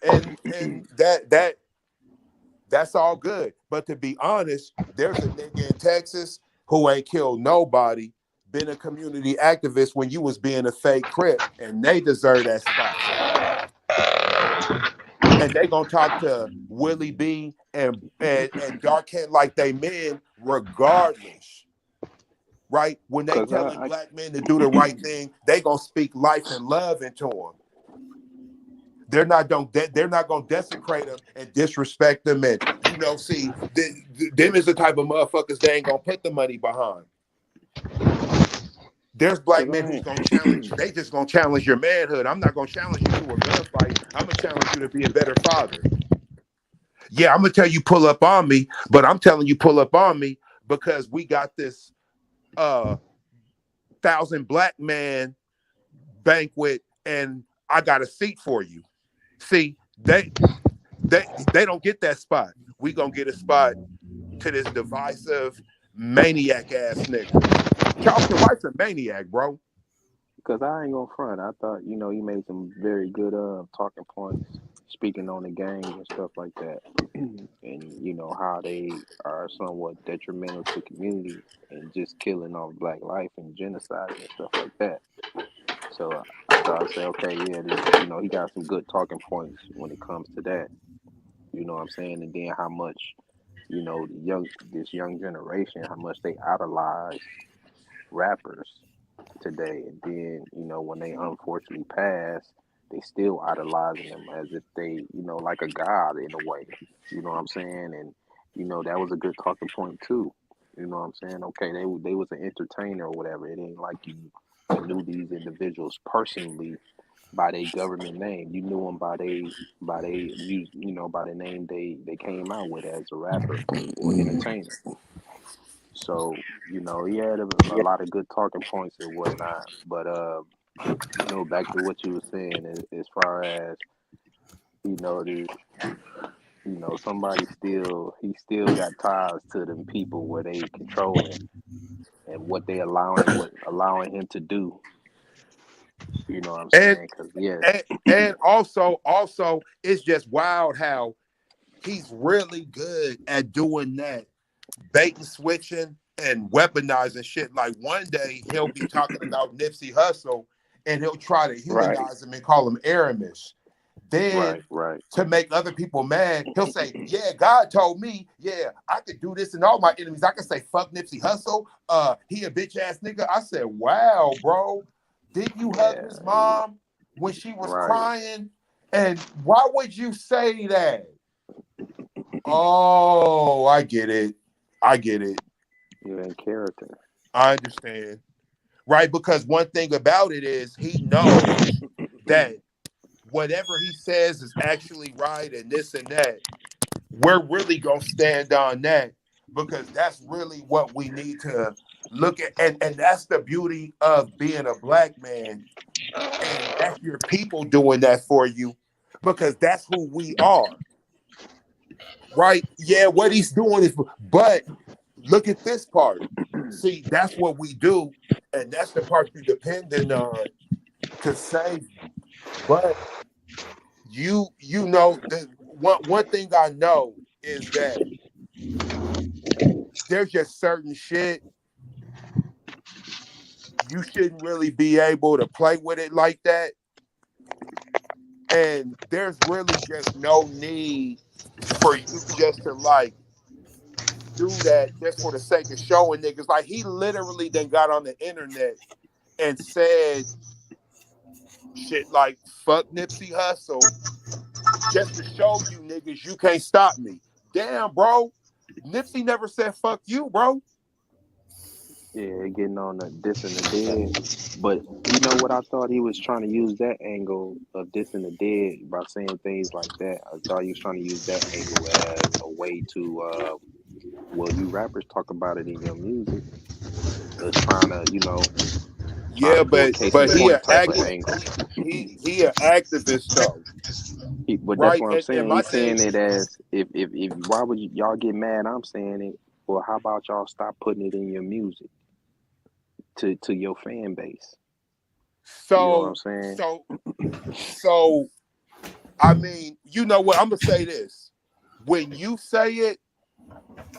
that's all good. But to be honest, there's a nigga in Texas who ain't killed nobody, been a community activist when you was being a fake Crip, and they deserve that spot. And they gonna talk to Willie B and Dark Head like they men regardless. Right? When they telling black men to do the right thing, they gonna speak life and love into them. They're not gonna desecrate them and disrespect them. And you know, see, them is the type of motherfuckers they ain't gonna put the money behind. There's black men who's gonna challenge. They just gonna challenge your manhood. I'm not gonna challenge you to a gunfight. I'm gonna challenge you to be a better father. Yeah, I'm gonna tell you pull up on me, but I'm telling you pull up on me because we got this 1,000 black man banquet, and I got a seat for you. See, they don't get that spot. We gonna get a spot to this divisive maniac ass nigga. Charleston White's a maniac, bro. Because I ain't gonna front. I thought, you know, he made some very good talking points, speaking on the gangs and stuff like that, and you know how they are somewhat detrimental to community and just killing off black life and genocide and stuff like that. So I thought I'd say, okay, yeah, this, you know, he got some good talking points when it comes to that. You know what I'm saying? And then how much, you know, this young generation, how much they idolize rappers today, and then you know when they unfortunately pass, they still idolizing them as if they, you know, like a god in a way. You know what I'm saying? And you know that was a good talking point too. You know what I'm saying? Okay, they was an entertainer or whatever. It ain't like you knew these individuals personally by their government name. You knew them by they you know, by the name they came out with as a rapper or entertainer. So, you know, he had a lot of good talking points and whatnot. But, you know, back to what you were saying, as far as, you know, somebody he still got ties to them people where they controlling and what they allowing him to do. You know what I'm saying? Because, And also, it's just wild how he's really good at doing that, bait and switching and weaponizing shit. Like one day he'll be talking about Nipsey Hussle and he'll try to humanize him and call him Aramis. Then to make other people mad, he'll say, yeah, God told me, yeah, I could do this and all my enemies. I could say, fuck Nipsey Hussle. He a bitch ass nigga. I said, wow, bro. Did you hug his mom when she was crying? And why would you say that? Oh, I get it. You're in character. I understand. Right? Because one thing about it is he knows that whatever he says is actually right and this and that. We're really going to stand on that because that's really what we need to look at. And that's the beauty of being a black man. And that's your people doing that for you because that's who we are. Right? Yeah, what he's doing is, but look at this part. See, that's what we do, and that's the part you're dependent on to save you. But you you know, the one thing I know is that there's just certain shit you shouldn't really be able to play with it like that. And there's really just no need for you just to like do that just for the sake of showing niggas. Like he literally then got on the internet and said shit like fuck Nipsey Hussle just to show you niggas you can't stop me. Damn, bro. Nipsey never said fuck you, bro. Yeah, getting on the dissing the dead. But you know what? I thought he was trying to use that angle of dissing the dead by saying things like that. I thought he was trying to use that angle as a way to, well, you rappers talk about it in your music, trying to, trying Yeah, to do a but case in he point an type of active angle. he an activist though. But that's Right? what I'm And saying. my He's saying thing, it as if why would y'all get mad? I'm saying it. Well, how about y'all stop putting it in your music to your fan base? You know what I'm so saying? so so I mean, you know what? I'm gonna say this. When you say it,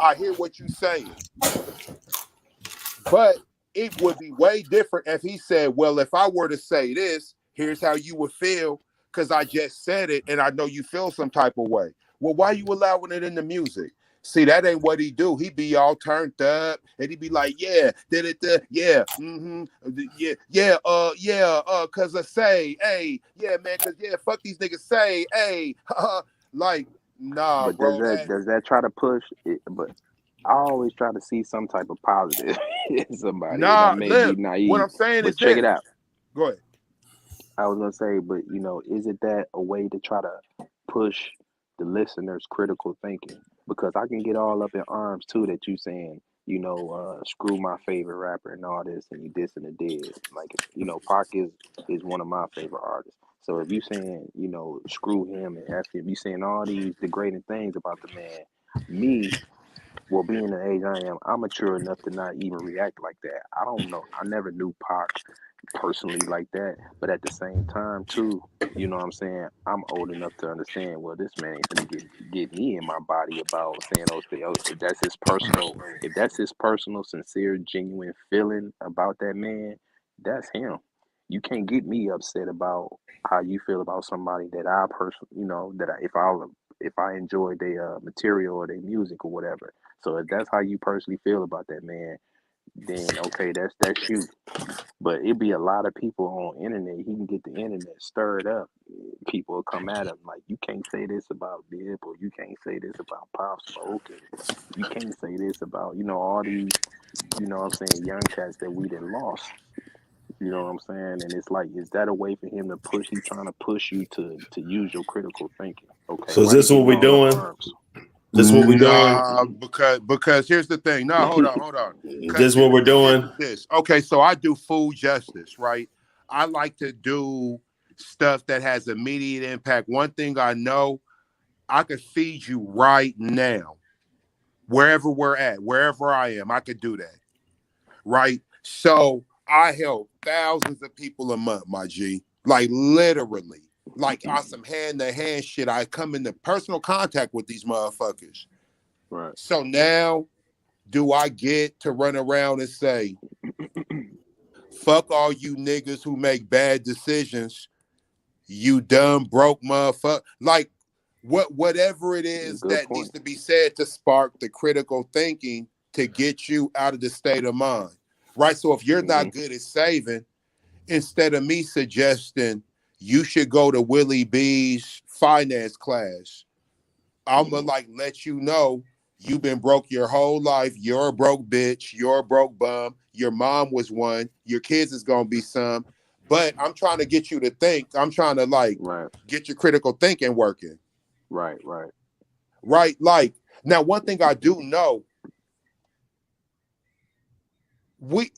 I hear what you're saying. But it would be way different if he said, well, if I were to say this, here's how you would feel, because I just said it and I know you feel some type of way. Well, why you allowing it in the music? See, that ain't what he do. He be all turned up and he be like, yeah, did it, yeah, cause I say, hey, yeah, man, cause yeah, fuck these niggas say, hey, like, nah, But does bro, that that does that try to push it? But I always try to see some type of positive in somebody, and I nah, may be look, what naive. I'm saying is But check it this. out. Go ahead. I was gonna say, but is it that a way to try to push the listeners' critical thinking? Because I can get all up in arms too that you saying, screw my favorite rapper and all this, and you dissing the dead. Like, Pac is one of my favorite artists. So if you saying, screw him and F him, you saying all these degrading things about the man, me, well, being the age I am, I'm mature enough to not even react like that. I don't know. I never knew Pac personally like that, but at the same time, too, you know what I'm saying? I'm old enough to understand. Well, this man ain't finna get me in my body about saying those things. If that's his personal, sincere, genuine feeling about that man, that's him. You can't get me upset about how you feel about somebody that I personally, if I enjoy their material or their music or whatever. So if that's how you personally feel about that man, then okay, that's you. But it'd be a lot of people on internet. He can get the internet stirred up. People will come at him like, you can't say this about Bib, or you can't say this about Pop Smoke, and you can't say this about, all these, what I'm saying, young cats that we done lost. You know what I'm saying? And it's like, is that a way for him to push? He trying to push you to use your critical thinking. Okay, So is why he this what getting we all up doing? arms? This what we doing? Nah, because here's the thing. No, hold on. Because This what we're here's doing? this. Okay, so I do food justice, right? I like to do stuff that has immediate impact. One thing I know, I could feed you right now, wherever we're at, wherever I am, I could do that, right? So I help thousands of people a month, my G. Like literally. Like on some hand-to-hand shit. I come into personal contact with these motherfuckers. Right. So now, do I get to run around and say, fuck all you niggas who make bad decisions, you dumb, broke motherfucker? Like, whatever it is Good that needs point. to be said to spark the critical thinking to get you out of the state of mind, right? So if you're not good at saving, instead of me suggesting you should go to Willie B's finance class, I'm gonna like let you know you've been broke your whole life. You're a broke bitch. You're a broke bum. Your mom was one. Your kids is gonna be some. But I'm trying to get you to think. I'm trying to like get your critical thinking working. Right. Right. Like now, one thing I do know, we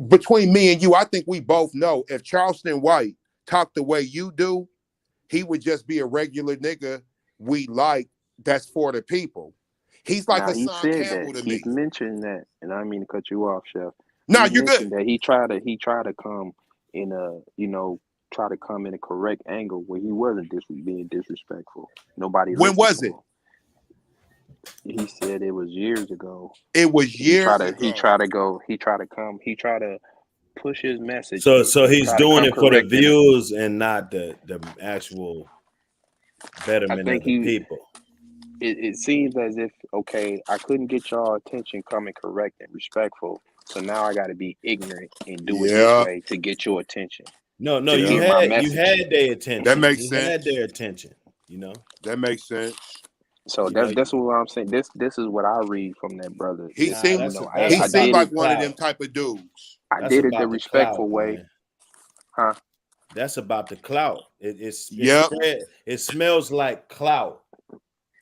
between me and you, I think we both know if Charleston White talked the way you do, he would just be a regular nigga we like that's for the people. He's like Now he Hassan said that. Campbell to He me. mentioned that, and I didn't mean to cut you off, Chef. No, He you're good. mentioned that he tried to come in a try to come in a correct angle where he wasn't being disrespectful. Nobody When listened was to it? him. He said it was years ago. It was years ago. He tried to push his message So and he's try to doing come it for the correct in it. views and not the actual I betterment of think the people. it seems as if, okay, I couldn't get y'all attention coming correct and respectful, so now I got to be ignorant and do it this Yeah. way to get your attention. No, to you hear my had message. their attention. That makes He sense. had their attention. You know. That makes sense. So that's what I'm saying. This is what I read from that brother. He seemed that's he seemed like one of clout. them type of dudes. I That's did it the about the respectful clout, way. man. Huh? That's about the clout. It's Yep. spread. It smells like clout.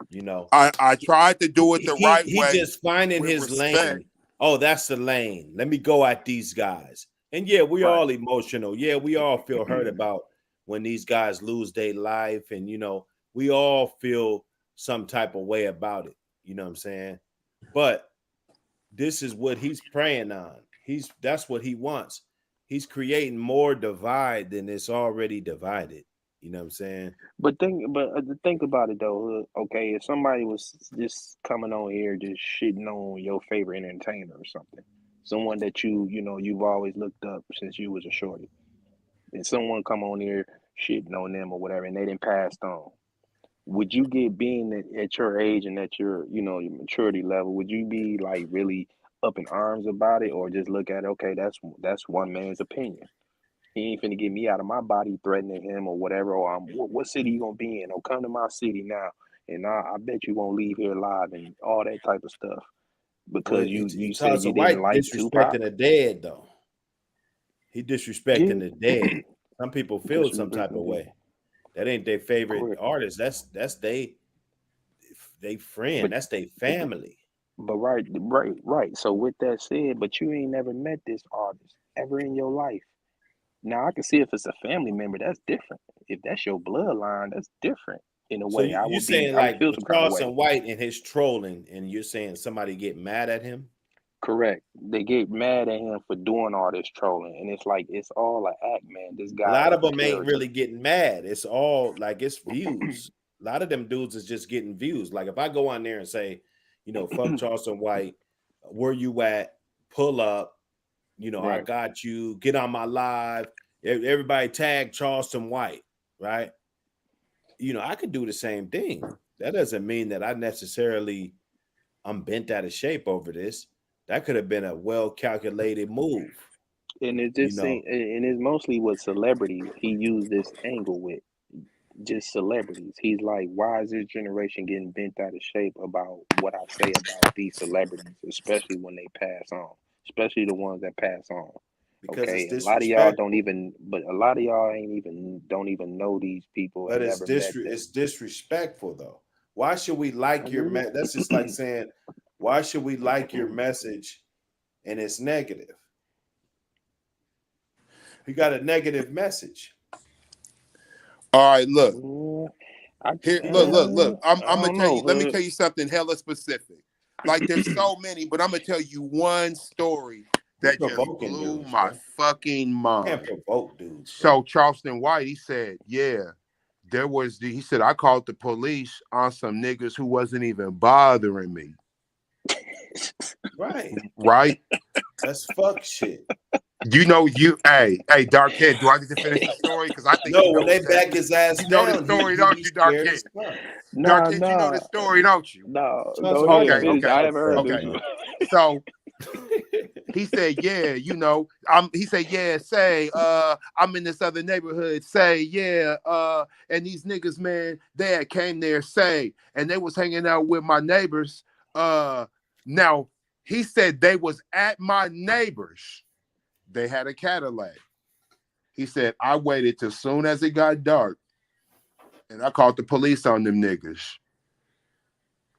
You know. I tried to do it the right He way. just finding with his respect. lane. Oh, that's the lane. Let me go at these guys. And yeah, we all emotional. Yeah, we all feel hurt about when these guys lose their life, and you know, we all feel some type of way about it. You know what I'm saying? But this is what he's preying on. That's what he wants. He's creating more divide than it's already divided. You know what I'm saying? But think about it though. Okay, if somebody was just coming on here just shitting on your favorite entertainer or something, someone that you've always looked up since you was a shorty, and someone come on here shitting on them or whatever, and they didn't pass on, would you get being at your age and at your your maturity level? Would you be like really up in arms about it, or just look at it? Okay, that's one man's opinion. He ain't finna get me out of my body threatening him or whatever. Or what city you gonna be in? Or come to my city now, and I bet you won't leave here alive and all that type of stuff Well, because you said Charles you White didn't like Tupac. disrespecting the dead though. He disrespecting the dead. Some people feel some type of way. That ain't their favorite artist. That's they friend. That's their family. But right. So with that said, but you ain't never met this artist ever in your life. Now I can see if it's a family member, that's different. If that's your bloodline, that's different in a So way. you're saying I would like feel some kind of way. Charleston White and his trolling, and you're saying somebody get mad at him? Correct. They get mad at him for doing all this trolling, and it's like it's all an act, man. This guy A lot is of a them ain't character. really getting mad. It's all like it's views. A lot of them dudes is just getting views. Like if I go on there and say, fuck Charleston White, where you at? Pull up. I got you. Get on my live. Everybody tag Charleston White, right? I could do the same thing. That doesn't mean that I'm bent out of shape over this. That could have been a well-calculated move. And it just and it's mostly with celebrities. He used this angle with just celebrities. He's like, why is this generation getting bent out of shape about what I say about these celebrities, especially when they pass on, especially the ones that pass on. Because okay, it's a lot of y'all don't disrespectful. even, a lot of y'all don't even know these people But and it's never met them. it's disrespectful though. Why should we like your message? That's just like saying, why should we like your message and it's negative? You got a negative message. All right, look. Here, look. I'm gonna tell you. Let me tell you something hella specific. Like there's so many, but I'm gonna tell you one story that just blew my fucking mind. Can't provoke dudes. So Charleston White, he said, yeah, he said, I called the police on some niggas who wasn't even bothering me. Right. That's fuck shit. Hey, Darkhead, do I need to finish the story? Because I think when they back his ass you know down, the story, don't you, Darkhead? Darkhead, you know the story, don't you? No, go ahead. Okay. I haven't heard this one. So he said, yeah, he said, yeah, say, I'm in this other neighborhood, say, yeah, and these niggas, man, they had came there, say, and they was hanging out with my neighbors. Now, he said they was at my neighbors. They had a Cadillac. He said, I waited till soon as it got dark, and I called the police on them niggas.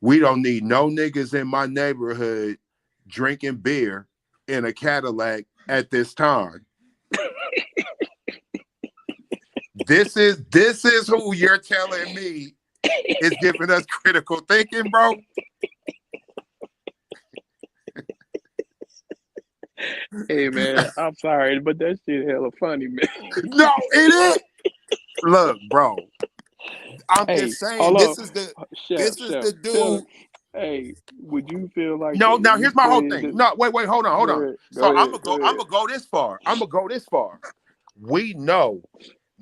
We don't need no niggas in my neighborhood drinking beer in a Cadillac at this time. This is who you're telling me is giving us critical thinking, bro. Hey man, I'm sorry, but that shit hella funny, man. No, it is. Look, bro. I'm Hey, just saying, hold on, this is the chef, tell her. dude. Hey, would you feel like No, that if now you here's my whole said thing. that? No, wait, hold on, hold on. So Go ahead, go I'm ahead. gonna go this far. I'm gonna go this far. We know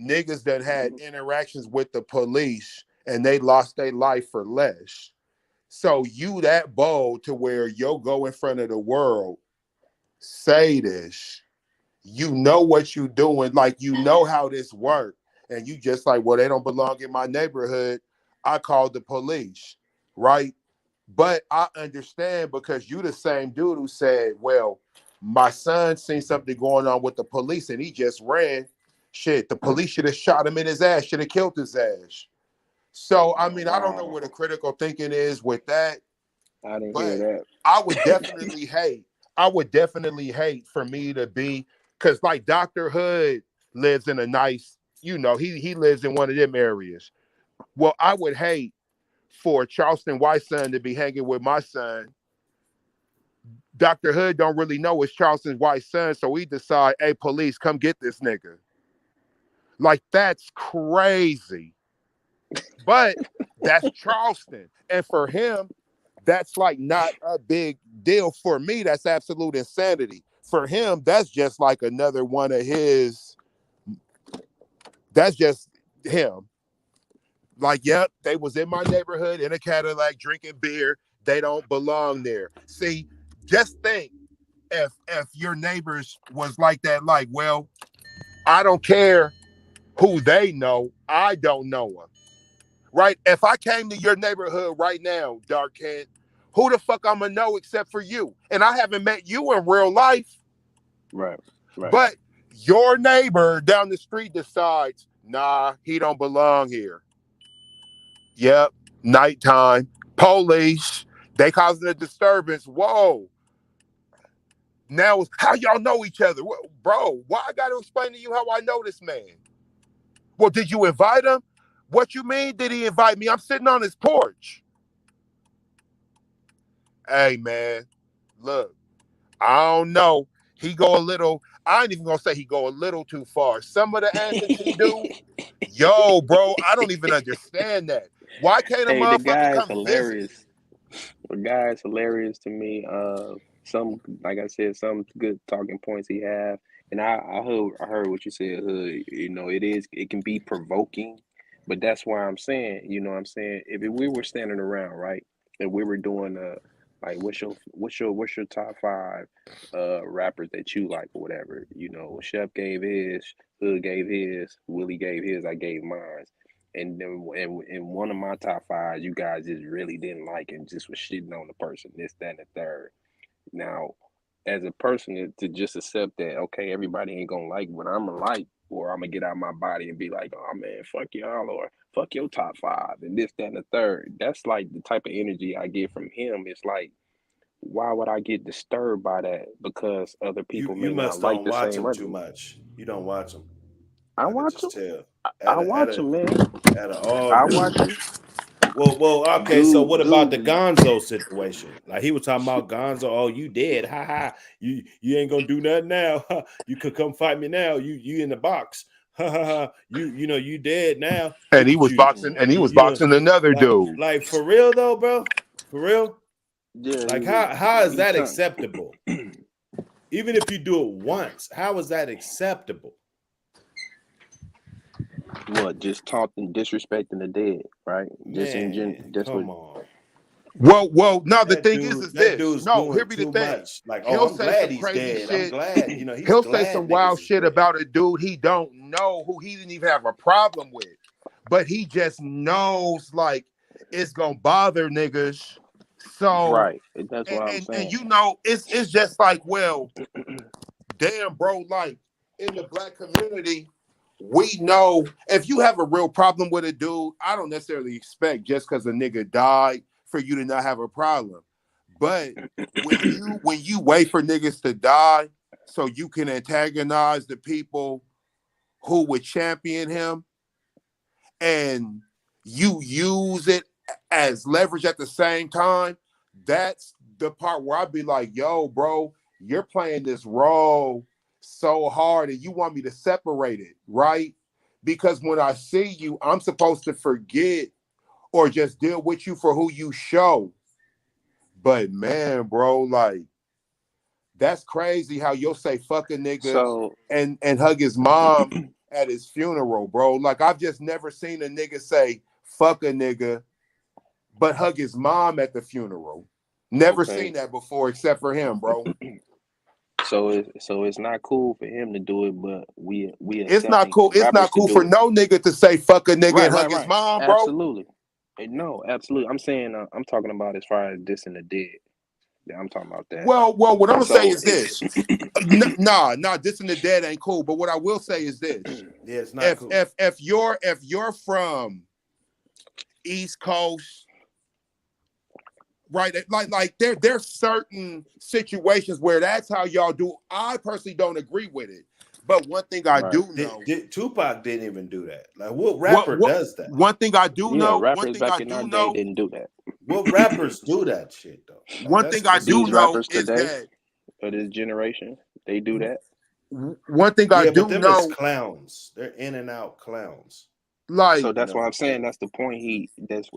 niggas that had interactions with the police and they lost their life for less. So you that bold to where you'll go in front of the world, say this. You know what you doing, like you know how this work, and you just like, well, they don't belong in my neighborhood. I called the police, right? But I understand because you the same dude who said, well, my son seen something going on with the police and he just ran. Shit, the police should have shot him in his ass, should have killed his ass. So, I mean, I don't know Wow, where the critical thinking is with that, I didn't hear but that. I would definitely hate. I would definitely hate for me to be, because like Dr. Hood lives in a nice, he lives in one of them areas. Well, I would hate for Charleston White's son to be hanging with my son. Dr. Hood don't really know it's Charleston White's son, so we decide, hey, police, come get this nigga. Like, that's crazy. But that's Charleston. And for him, that's like not a big deal. For me, that's absolute insanity. For him, that's just like another one of his, that's just him. Like, yep, they was in my neighborhood in a Cadillac drinking beer. They don't belong there. See, just think if your neighbors was like that, like, well, I don't care who they know. I don't know them. Right? If I came to your neighborhood right now, Dark Kid, who the fuck I'm gonna know except for you? And I haven't met you in real life. Right. But your neighbor down the street decides, nah, he don't belong here. Yep, nighttime, police, they causing a disturbance. Whoa. Now it's how y'all know each other. Bro, why I gotta explain to you how I know this man? Well, did you invite him? What you mean, did he invite me? I'm sitting on his porch. Hey, man, look, I don't know. He go a little, I ain't even gonna say he go a little too far. Some of the antics he do, yo, bro, I don't even understand that. Why can't a Hey, the motherfucker guy is come visit? hilarious. The guy is hilarious to me. Some, like I said, some good talking points he have, and I heard what you said. Hood, it can be provoking, but that's why I'm saying, you know, what I'm saying, if we were standing around, right, and we were doing like, what's your top five rappers that you like or whatever, Chef gave his, Hood gave his, Willie gave his, I gave mine. And then and one of my top five, you guys just really didn't like and just was shitting on the person, this, that, and the third. Now, as a person to just accept that, okay, everybody ain't gonna like what I'm gonna like, or I'm gonna get out of my body and be like, oh man, fuck y'all, or fuck your top five, and this, that, and the third. That's like the type of energy I get from him. It's like, why would I get disturbed by that? Because other people You may not must like don't the watch same him other. too much. You don't watch him. I I could watch him. just tell. I At a at watch a him, man. at a all I watch him. well, okay. So what about the Dude. Gonzo situation? Like he was talking about Gonzo. Oh, you dead? Ha ha. You ain't gonna do nothing now. You could come fight me now. You in the box. Ha ha ha. You dead now. And Look he at was you. boxing, another dude. Like for real though, bro. For real. Yeah, Like he was. how is He that turned. acceptable? Even if you do it once, how is that acceptable? What? Just talking, disrespecting the dead, right? Just in gen. Man, That's what. come on. Well, no, the thing is That this. dude's No, here doing be the too thing. much. Like, oh, He'll I'm say glad some he's crazy dead. I'm shit. glad, he's He'll say glad some niggas wild is shit dead. about a dude he don't know, who he didn't even have a problem with. But he just knows like it's gonna bother niggas. So Right. That's what I'm and saying. it's just like, well, damn, bro, like in the black community, we know if you have a real problem with a dude, I don't necessarily expect just because a nigga died for you to not have a problem. But when you wait for niggas to die so you can antagonize the people who would champion him, and you use it as leverage at the same time, that's the part where I'd be like, yo, bro, you're playing this role so hard and you want me to separate it, right? Because when I see you, I'm supposed to forget or just deal with you for who you show. But man, bro, like that's crazy how you'll say fuck a nigga So and hug his mom at his funeral, bro. Like I've just never seen a nigga say fuck a nigga but hug his mom at the funeral. Never okay. seen that before except for him, bro. So it's not cool for him to do it, but we It's not accepting cool. for It's rappers not to cool for do it. no nigga to say fuck a nigga Right, and hug right, his right. mom, bro. Absolutely. No, absolutely. I'm saying I'm talking about as far as dissing the dead. Yeah, I'm talking about that. Well, what I'm gonna say So is this. Nah, this and the dead ain't cool. But what I will say is this: Yeah, it's not cool. if you're from East Coast, right? Like there's certain situations where that's how y'all do. I personally don't agree with it. But one thing I right. do know, Tupac didn't even do that. Like, what rapper does that? one thing I do Yeah, know, rappers back in our day didn't do that. What rappers do that shit though? Like, one thing I But do these know rappers is today, that of this generation, they do that. one thing I Yeah, but do them is know, clowns. They're in and out clowns. like So that's what I'm saying. That's the point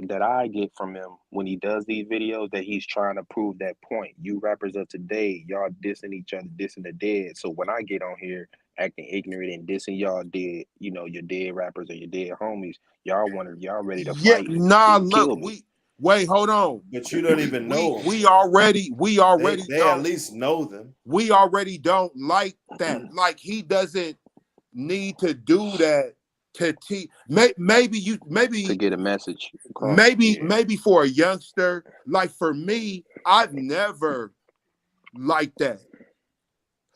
that I get from him when he does these videos, that he's trying to prove that point. You rappers of today, y'all dissing each other, dissing the dead. So when I get on here acting ignorant and dissing y'all dead, your dead rappers or your dead homies, y'all ready to yeah, fight nah, and look, kill me. wait, hold on. But you don't even know them. We already They at least know them. we already don't like that. Like he doesn't need to do that to teach. To get a message across. Yeah. Maybe for a youngster, like for me, I've never liked that.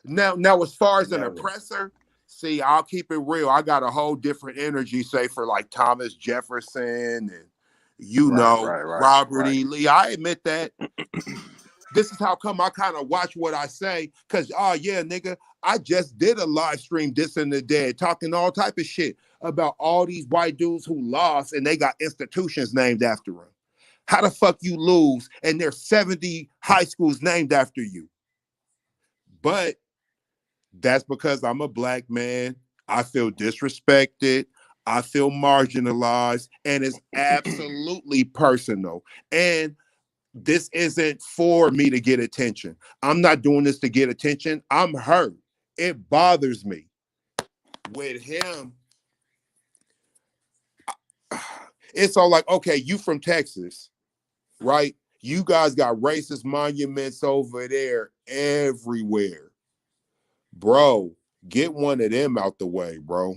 Now, as far as an Never. oppressor, see, I'll keep it real. I got a whole different energy, say for like Thomas Jefferson and Robert E. Lee. I admit that. This is how come I kind of watch what I say, because yeah, nigga, I just did a live stream dissing the dead, talking all type of shit about all these white dudes who lost and they got institutions named after them. How the fuck you lose and there's 70 high schools named after you? But that's because I'm a black man. I feel disrespected. I feel marginalized, and it's absolutely personal. And this isn't for me to get attention. I'm not doing this to get attention. I'm hurt. It bothers me. With him, it's all like, okay, you from Texas, right? You guys got racist monuments over there everywhere. Bro, get one of them out the way, bro.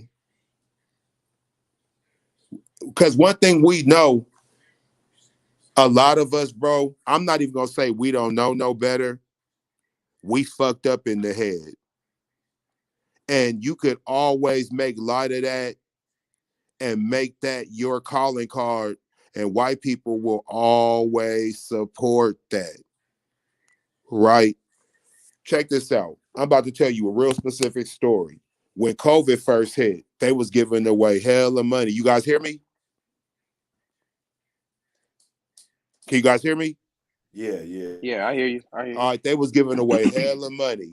Because one thing we know, a lot of us, bro, I'm not even gonna say we don't know no better. We fucked up in the head. And you could always make light of that and make that your calling card, and white people will always support that. Right? Check this out. I'm about to tell you a real specific story. When COVID first hit, they was giving away hell of money. You guys hear me? Can you guys hear me? Yeah. Yeah, I hear you. All right, they was giving away hell of money.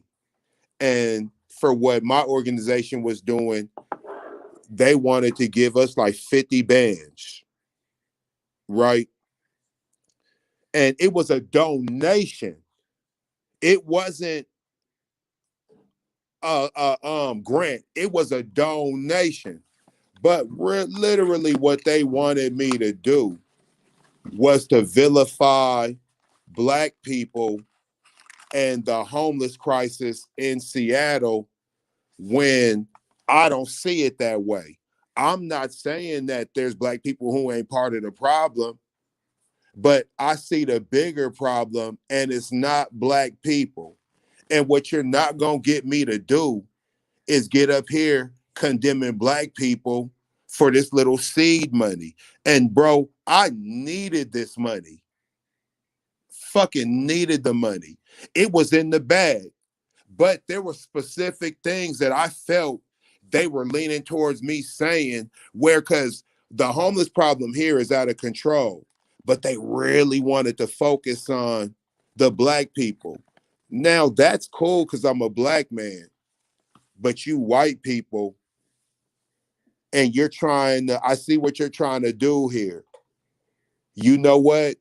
And for what my organization was doing, they wanted to give us like 50 bands, right? And it was a donation. It wasn't a grant. It was a donation. But literally what they wanted me to do was to vilify black people and the homeless crisis in Seattle, when I don't see it that way. I'm not saying that there's black people who ain't part of the problem, but I see the bigger problem, and it's not black people. And what you're not gonna get me to do is get up here condemning black people for this little seed money. And bro, I needed this money. Fucking needed the money. It was in the bag. But there were specific things that I felt they were leaning towards me saying, where, because the homeless problem here is out of control, but they really wanted to focus on the black people. Now that's cool because I'm a black man, but you white people, and you're trying to, I see what you're trying to do here. You know what?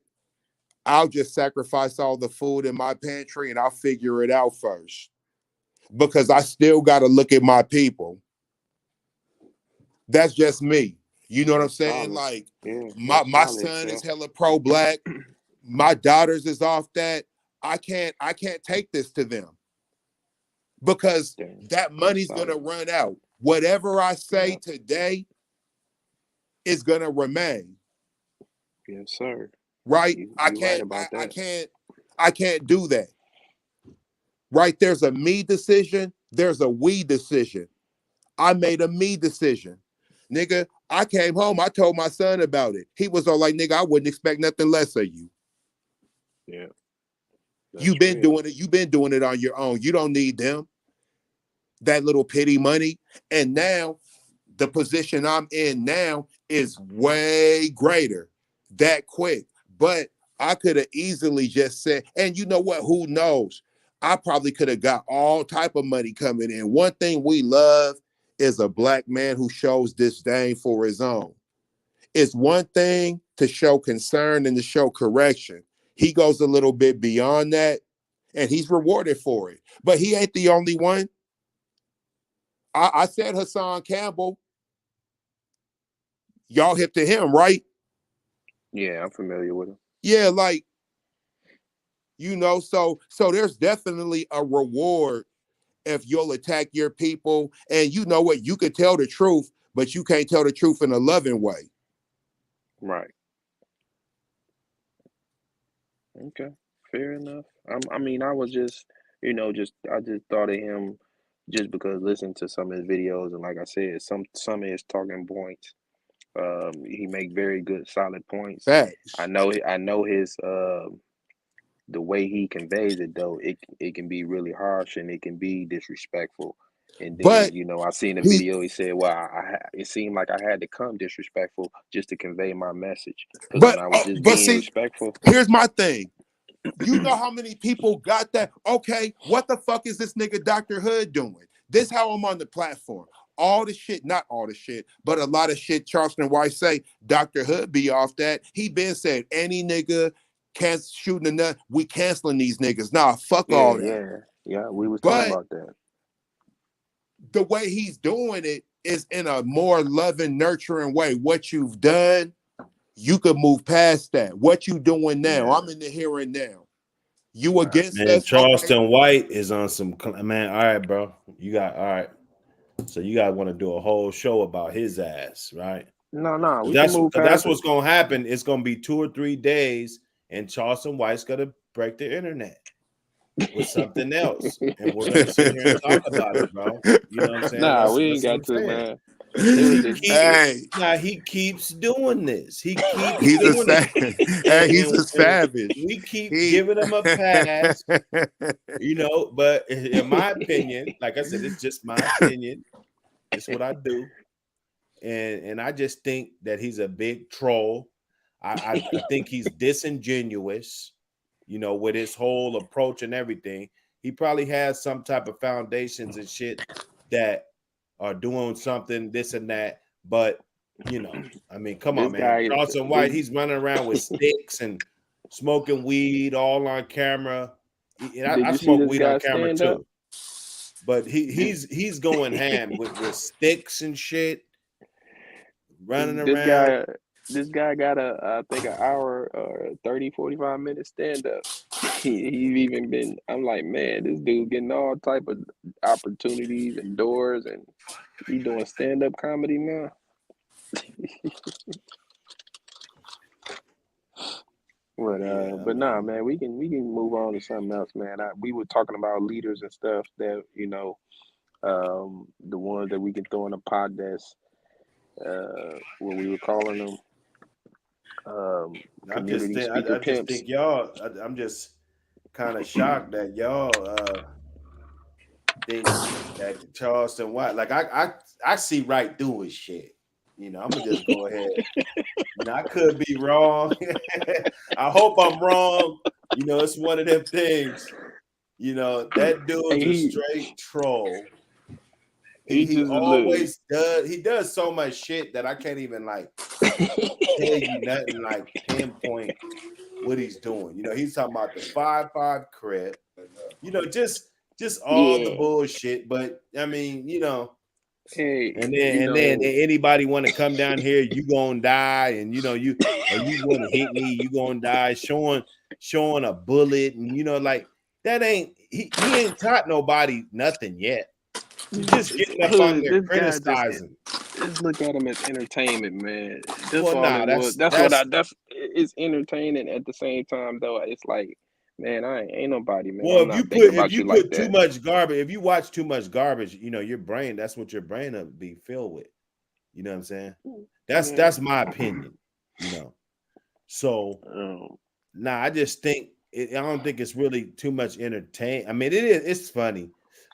I'll just sacrifice all the food in my pantry and I'll figure it out first. Because I still got to look at my people. That's just me. You know what I'm saying? Solid. Like, Yeah, my solid, son is Chef. hella pro-black. My daughters is off that. I can't take this to them because that money's solid. gonna run out. Whatever I say today is gonna remain. Yes, sir. Right? You I right can't about that. I can't do that. Right? There's a me decision, there's a we decision. I made a me decision. Nigga, I came home, I told my son about it. He was all like, nigga, I wouldn't expect nothing less of you. Yeah. You've been doing it on your own. You don't need them. That little pity money. And now the position I'm in now is way greater that quick. But I could have easily just said, and you know what? Who knows? I probably could have got all type of money coming in. One thing we love is a black man who shows disdain for his own. It's one thing to show concern and to show correction. He goes a little bit beyond that, and he's rewarded for it. But he ain't the only one. I said Hassan Campbell. Y'all hip to him, right? Yeah, I'm familiar with him. Yeah, like, you know, so there's definitely a reward if you'll attack your people. And you know what? You could tell the truth, but you can't tell the truth in a loving way. Right. Okay. Fair enough. I mean, I was just, I just thought of him just because listening to some of his videos, and like I said, some of his talking points, he make very good solid points. Facts. I know his the way he conveys it though, it can be really harsh and it can be disrespectful. And then, But I seen a video. He said, "Well, it seemed like I had to come disrespectful just to convey my message. Because when I was just being see, respectful." Here's my thing. You know how many people got that? Okay, what the fuck is this nigga Dr. Hood doing? This how I'm on the platform. All the shit, not all the shit, but a lot of shit Charleston White say, Dr. Hood be off that. He been said, any nigga can't shooting a nut, we canceling these niggas. Nah, fuck all that. Yeah, we was talking about that. The way he's doing it is in a more loving, nurturing way. What you've done, you could move past that. What you doing now? I'm in the here and now. You against man, us? Charleston Okay. White is on some man. All right, bro. You got all right. So you guys want to do a whole show about his ass, right? No, we That's can move past that's it. what's gonna happen. It's gonna be 2 or 3 days, and Charleston White's gonna break the internet with something else, and we're gonna sit here and talk about it, bro. You know what I'm saying? Nah, we ain't That's what got I'm to, saying. man. It was He keeps doing this. He keeps He's a doing savage. it. Hey, he's a And savage. we keep giving him a pass, but in my opinion, like I said, it's just my opinion. It's what I do. And I just think that he's a big troll. I think he's disingenuous, with his whole approach and everything. He probably has some type of foundations and shit that are doing something, this and that. But, I mean, come on, man. Charleston White, he's running around with sticks and smoking weed all on camera. And I smoke weed on camera too. But he's going ham with sticks and shit. Running around. This guy got I think an hour or 30, 45 minute stand up. He's even been, I'm like, man, this dude getting all type of opportunities and doors, and he doing stand up comedy now. But nah, man, we can move on to something else, man. We were talking about leaders and stuff that, the ones that we can throw in a pot that's what we were calling them community speaker I just pimps. think y'all. I'm just kind of shocked that y'all think that Charleston White. Like I see right through his shit. I'm gonna just go ahead. I could be wrong. I hope I'm wrong. It's one of them things. You know, that dude's a He straight troll. he He just look. always does. He does so much shit that I can't even like tell you nothing like pinpoint what he's doing. You know, he's talking about the 5-5 credit. You know, just all the Yeah. bullshit. But I mean, you know, Hey, and you then know, anybody want to come down here, you gonna die, and you know you want to hit me, you gonna die. Showing a bullet, and you know, like that ain't he ain't taught nobody nothing yet. You're just getting up on Hood, there this guy criticizing. just look at him as entertainment, man. That's Well, all nah, it was. that's That's it's entertaining at the same time though. It's like, man, ain't nobody, man. well, I'm not thinking if about you you like put too that. much garbage, if you watch too much garbage, you know, your brain, that's what your brain will be filled with. You know what I'm saying? Yeah. That's my opinion, you know. So Um, nah, I just think I don't think it's really too much entertain. I mean, it's funny,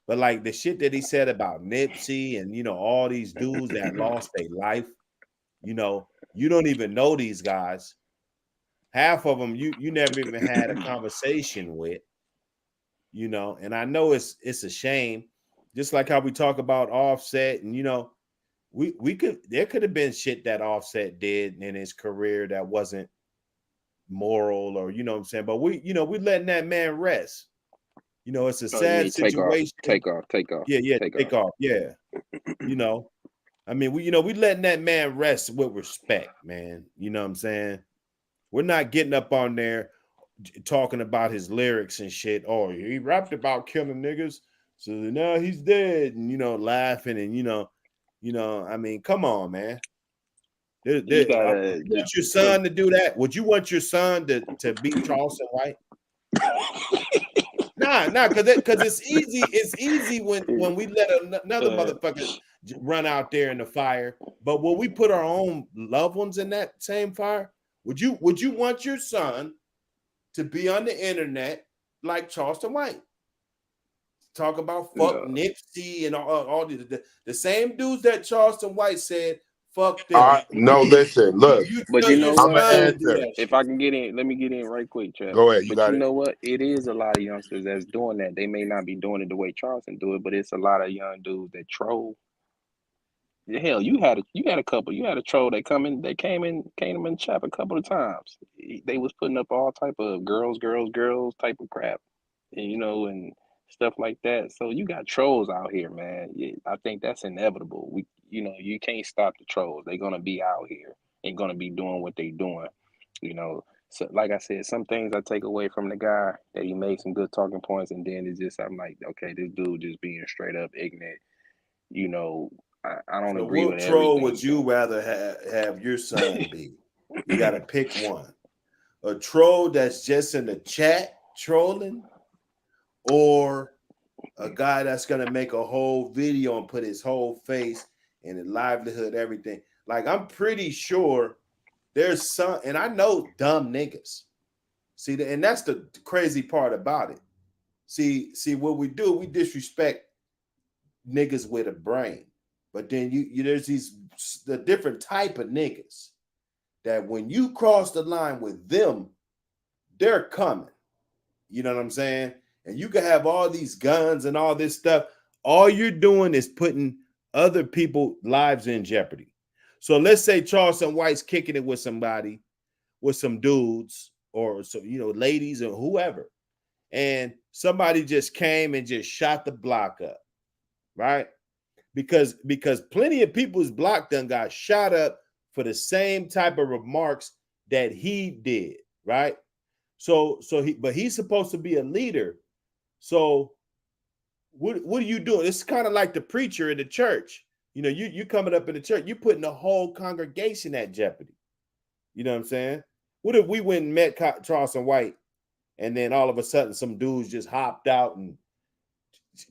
but like the shit that he said about Nipsey and you know all these dudes that lost their life, you know, you don't even know these guys. Half of them you never even had a conversation with, you know. And I know it's a shame, just like how we talk about Offset, and you know, we could there could have been shit that Offset did in his career that wasn't moral, or you know what I'm saying, but we letting that man rest. You know, it's a oh, you sad mean take off, situation. take off, take off, Yeah, take take off. off. Yeah. You know, I mean, we letting that man rest with respect, man. You know what I'm saying? We're not getting up on there talking about his lyrics and shit. Oh, he rapped about killing niggas, so now he's dead, and you know, laughing, and you know, I mean, come on, man. Would You you gotta want your look. son to do that? Would you want your son to beat Charleston White? Nah, because it's easy. It's easy when we let another motherfucker run out there in the fire. But will we put our own loved ones in that same fire? Would you want your son to be on the internet like Charleston White? Talk about fuck No. Nipsey and all the same dudes that Charleston White said fuck them. No, listen, look. You But tell you your know I'm what, gonna son to though? do answer. that If shit. I can get in, let me get in right quick, Chuck. Go ahead, you But got you it. know what? It is a lot of youngsters that's doing that. They may not be doing it the way Charleston do it, but it's a lot of young dudes that troll. Hell, you had a couple. You had a troll that came in chat a couple of times. They was putting up all type of girls type of crap, and you know, and stuff like that. So you got trolls out here, man. I think that's inevitable. You can't stop the trolls. They're gonna be out here and gonna be doing what they doing. You know, so like I said, some things I take away from the guy that he made some good talking points, and then it's just I'm like, okay, this dude just being straight up ignorant. You know, I don't So agree what with troll everything. would you rather have your son be? You got to pick one. A troll that's just in the chat trolling, or a guy that's gonna make a whole video and put his whole face and his livelihood, everything. Like I'm pretty sure there's some, and I know dumb niggas. See, and that's the crazy part about it. See what we do, we disrespect niggas with a brain. But then you there's the different type of niggas that when you cross the line with them, they're coming. You know what I'm saying? And you can have all these guns and all this stuff. All you're doing is putting other people's lives in jeopardy. So let's say Charleston White's kicking it with somebody, with some dudes, or so you know, ladies or whoever, and somebody just came and just shot the block up, right? Because plenty of people's block done got shot up for the same type of remarks that he did, right? So he's supposed to be a leader. So what are you doing? It's kind of like the preacher in the church. You know, you coming up in the church, you putting the whole congregation at jeopardy. You know what I'm saying? What if we went and met Charleston White, and then all of a sudden some dudes just hopped out and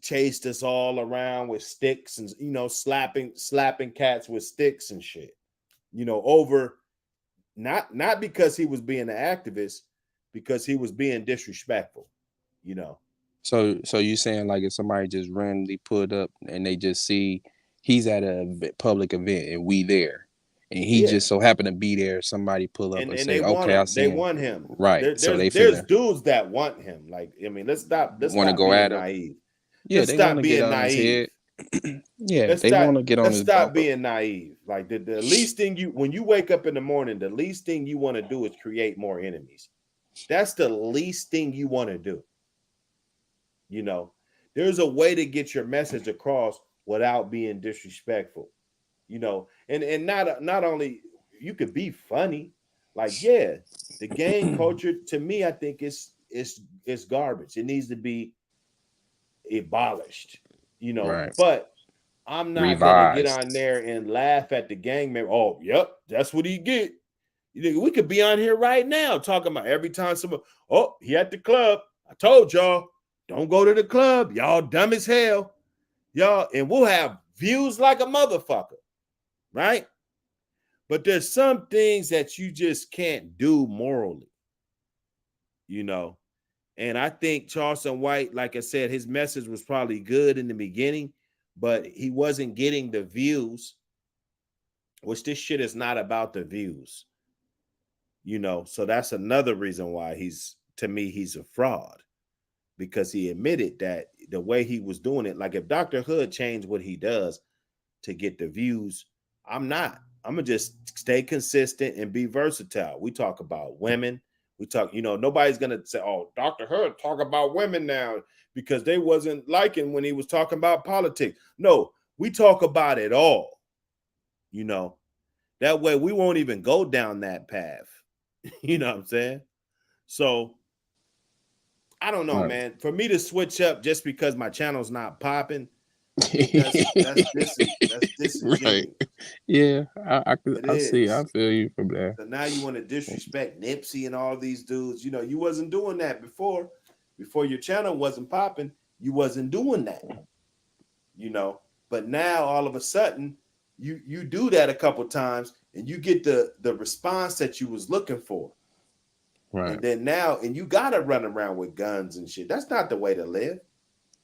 chased us all around with sticks and you know slapping cats with sticks and shit, you know, over not because he was being an activist, because he was being disrespectful, you know. So you saying like if somebody just randomly put up and they just see he's at a public event and we there, and he just so happened to be there. Somebody pull up and and say, they want "Okay, I him. see They him." want him. Right. So they There's finna dudes that want him. Like, I mean, let's stop want to go being at him. naive. Yeah, Let's they want stop to get being on his naive. head. Yeah, they want to get on Let's his stop bumper. being naive. Like the least thing when you wake up in the morning, the least thing you want to do is create more enemies. That's the least thing you want to do. You know, there's a way to get your message across without being disrespectful. You know, and not only you could be funny, like, yeah, the gang culture to me, I think it's garbage. It needs to be abolished, you know, Right. but I'm not gonna get on there and laugh at the gang member. Oh, yep, that's what he get. We could be on here right now talking about every time someone, oh, he at the club. I told y'all, don't go to the club. Y'all dumb as hell. Y'all, and we'll have views like a motherfucker, right? But there's some things that you just can't do morally, you know. And I think Charleston White, like I said, his message was probably good in the beginning, but he wasn't getting the views, which this shit is not about the views, you know. So that's another reason why he's a fraud, because he admitted that the way he was doing it, like if Dr. Hood changed what he does to get the views, I'm gonna just stay consistent and be versatile. We talk about women. We talk, you know, nobody's gonna say, oh, Dr. Hood talk about women now because they wasn't liking when he was talking about politics. No, we talk about it all, you know. That way we won't even go down that path. You know what I'm saying? So I don't know, man. For me to switch up just because my channel's not popping, that's disingenuous. Right. Yeah, I see. I Is. feel you from there. So now you want to disrespect Nipsey and all these dudes. You know, you wasn't doing that before. Before your channel wasn't popping, you wasn't doing that. You know, but now all of a sudden you do that a couple times and you get the response that you was looking for. Right. And then now, and you gotta run around with guns and shit. That's not the way to live.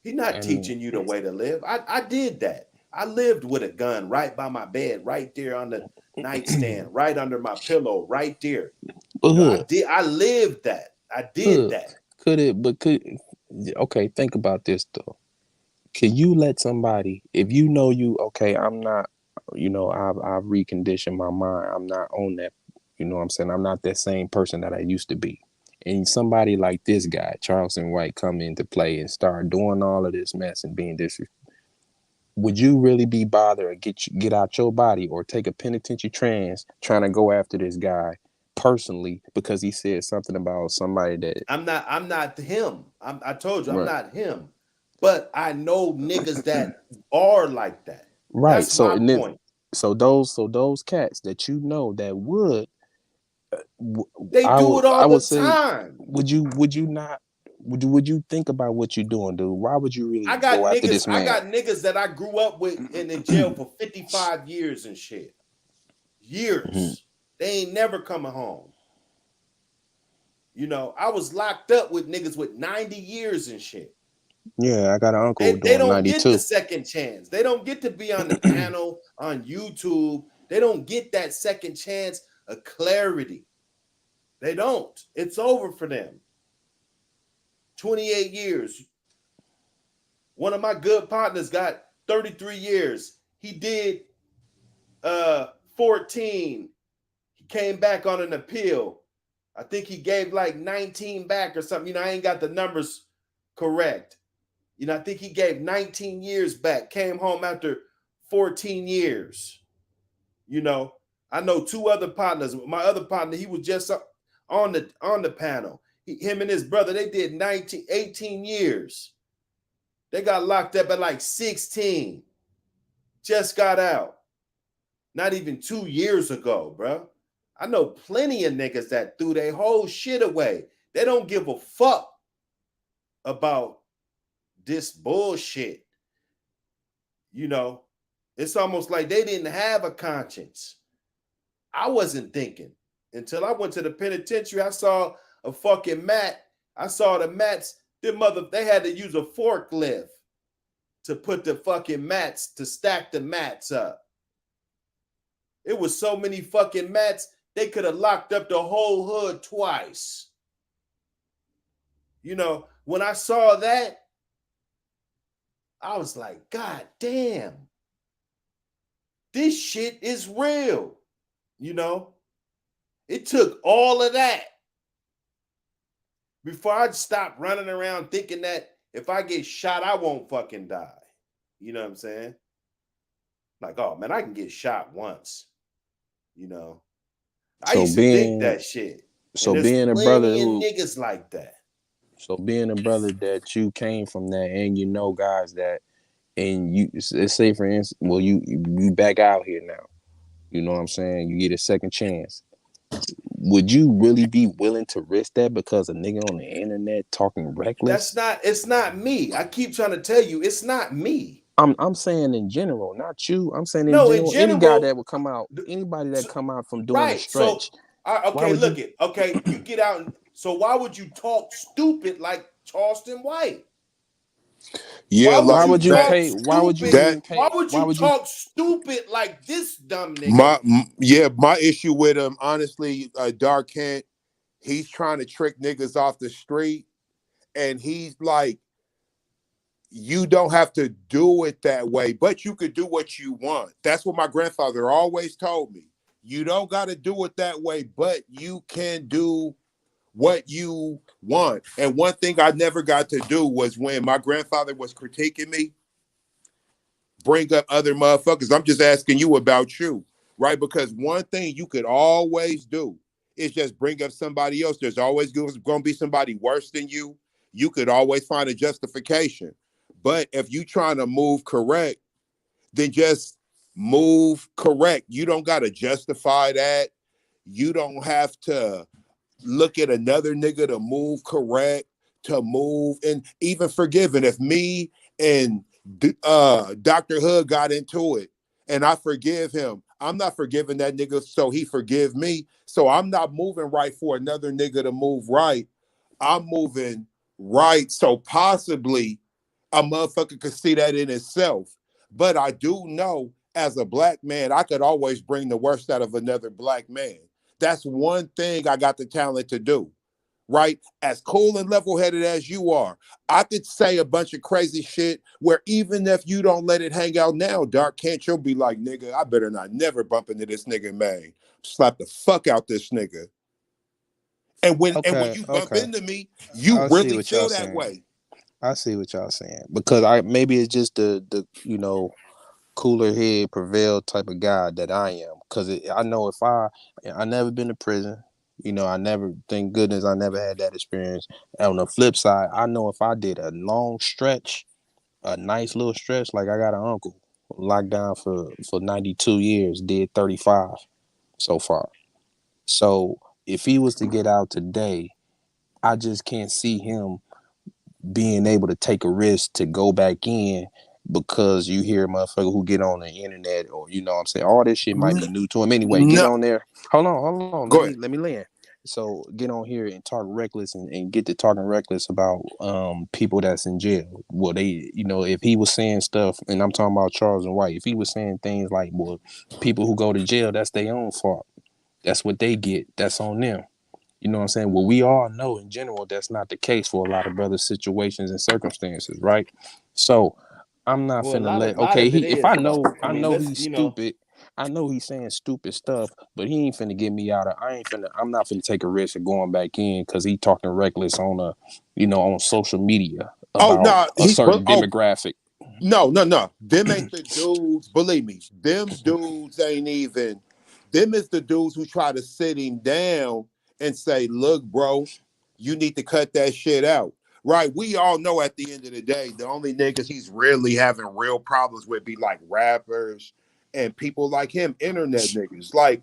He's not teaching you the way to live. I did that. I lived with a gun right by my bed, right there on the nightstand, right under my pillow, right there. You know, I lived that. I did that. Okay, think about this though. Can you let somebody, if you know okay, I'm not, you know, I've reconditioned my mind. I'm not on that, you know what I'm saying? I'm not that same person that I used to be. And somebody like this guy, Charleston White, come into play and start doing all of this mess and being disrespectful. Would you really be bothered and get out your body or take a penitentiary trans trying to go after this guy personally because he said something about somebody that I'm not him. I told you, I'm right. not him. But I know niggas that are like that. Right. That's So my point. So those cats that you know that would They do it all the say, time. would you not? Would you think about what you're doing, dude? Why would you really I got go after niggas. this man? I got niggas that I grew up with in jail for 55 years and shit. Years. They ain't never coming home. You know, I was locked up with niggas with 90 years and shit. Yeah, I got an uncle They doing don't 92. get the second chance. They don't get to be on the panel on YouTube. They don't get that second chance of clarity. They don't. It's over for them. 28 years. One of my good partners got 33 years. He did 14. He came back on an appeal. I think he gave like 19 back or something. You know, I ain't got the numbers correct. You know, I think he gave 19 years back, came home after 14 years. You know, I know two other partners. My other partner, he was just on the panel. Him and his brother, they did 18 years. They got locked up at like 16. Just got out. Not even 2 years ago, bro. I know plenty of niggas that threw their whole shit away. They don't give a fuck about this bullshit. You know, it's almost like they didn't have a conscience. I wasn't thinking until I went to the penitentiary. I saw a fucking mat. I saw the mats. They had to use a forklift to put the fucking mats, to stack the mats up. It was so many fucking mats, they could have locked up the whole hood twice. You know, when I saw that, I was like, God damn, this shit is real. You know, it took all of that before I'd stop running around thinking that if I get shot, I won't fucking die. You know what I'm saying? Like, oh man, I can get shot once. You know, I So used to think being that shit. so And there's being a brother plenty of who niggas like that. so being a brother that you came from that, and you know guys that, and you, let's say for instance, well, you back out here now. You know what I'm saying? You get a second chance. Would you really be willing to risk that because a nigga on the internet talking reckless? It's not me. I keep trying to tell you, it's not me. I'm saying in general, not you. I'm saying in No, in general, any guy general, that would come out, anybody that come out from doing a right. So, stretch, why okay, would look you? it. Okay, you get out. So why would you talk stupid like Charleston White? Yeah, Why would Why you would you talk pay? Why would you stupid? that even Why pay? would Why you would you? talk stupid like this dumb nigga? my issue with him, honestly, Dark Kent, he's trying to trick niggas off the street, and he's like, you don't have to do it that way, but you could do what you want. That's what my grandfather always told me. You don't got to do it that way, but you can do what you want. And one thing I never got to do was when my grandfather was critiquing me, bring up other motherfuckers. I'm just asking you about you, right? Because one thing you could always do is just bring up somebody else. There's always going to be somebody worse than you. You could always find a justification. But if you trying to move correct, then just move correct. You don't got to justify that. You don't have to look at another nigga to move correct, to move and even forgiving. If me and Dr. Hood got into it and I forgive him, I'm not forgiving that nigga so he forgive me. So I'm not moving right for another nigga to move right. I'm moving right so possibly a motherfucker could see that in itself. But I do know as a black man, I could always bring the worst out of another black man. That's one thing I got the talent to do, right? As cool and level-headed as you are, I could say a bunch of crazy shit where even if you don't let it hang out now, Dark Kent, you'll be like, nigga, I better not never bump into this nigga, man. Slap the fuck out this nigga. And when Okay, you bump okay. into me, you I see really what y'all feel that saying. way. I see what y'all saying because maybe it's just the cooler head prevail type of guy that I am. Because I know if I never been to prison, I never, thank goodness I never had that experience. And on the flip side, I know if I did a long stretch, a nice little stretch, like I got an uncle locked down for 92 years, did 35 so far. So if he was to get out today, I just can't see him being able to take a risk to go back in because you hear a motherfucker who get on the internet or what I'm saying, all this shit might be new to him anyway. Get No, on there. Hold on. go ahead. Let me land. So get on here and talk reckless and get to talking reckless about people that's in jail. Well, they, if he was saying stuff, and I'm talking about Charles and White, if he was saying things like, well, people who go to jail, that's their own fault. That's what they get. That's on them. You know what I'm saying? Well, we all know in general that's not the case for a lot of brothers' situations and circumstances, right? So I'm not Well, a finna let lot of it if is I though. know I mean, he's stupid, I know he's saying stupid stuff, but he ain't finna get me out of I'm not finna take a risk of going back in because he talking reckless on on social media Oh about no, a certain demographic. No. Them ain't the dudes, believe me, them dudes ain't even, them is the dudes who try to sit him down and say, look, bro, you need to cut that shit out. Right? We all know at the end of the day, the only niggas he's really having real problems with be like rappers and people like him, internet niggas. Like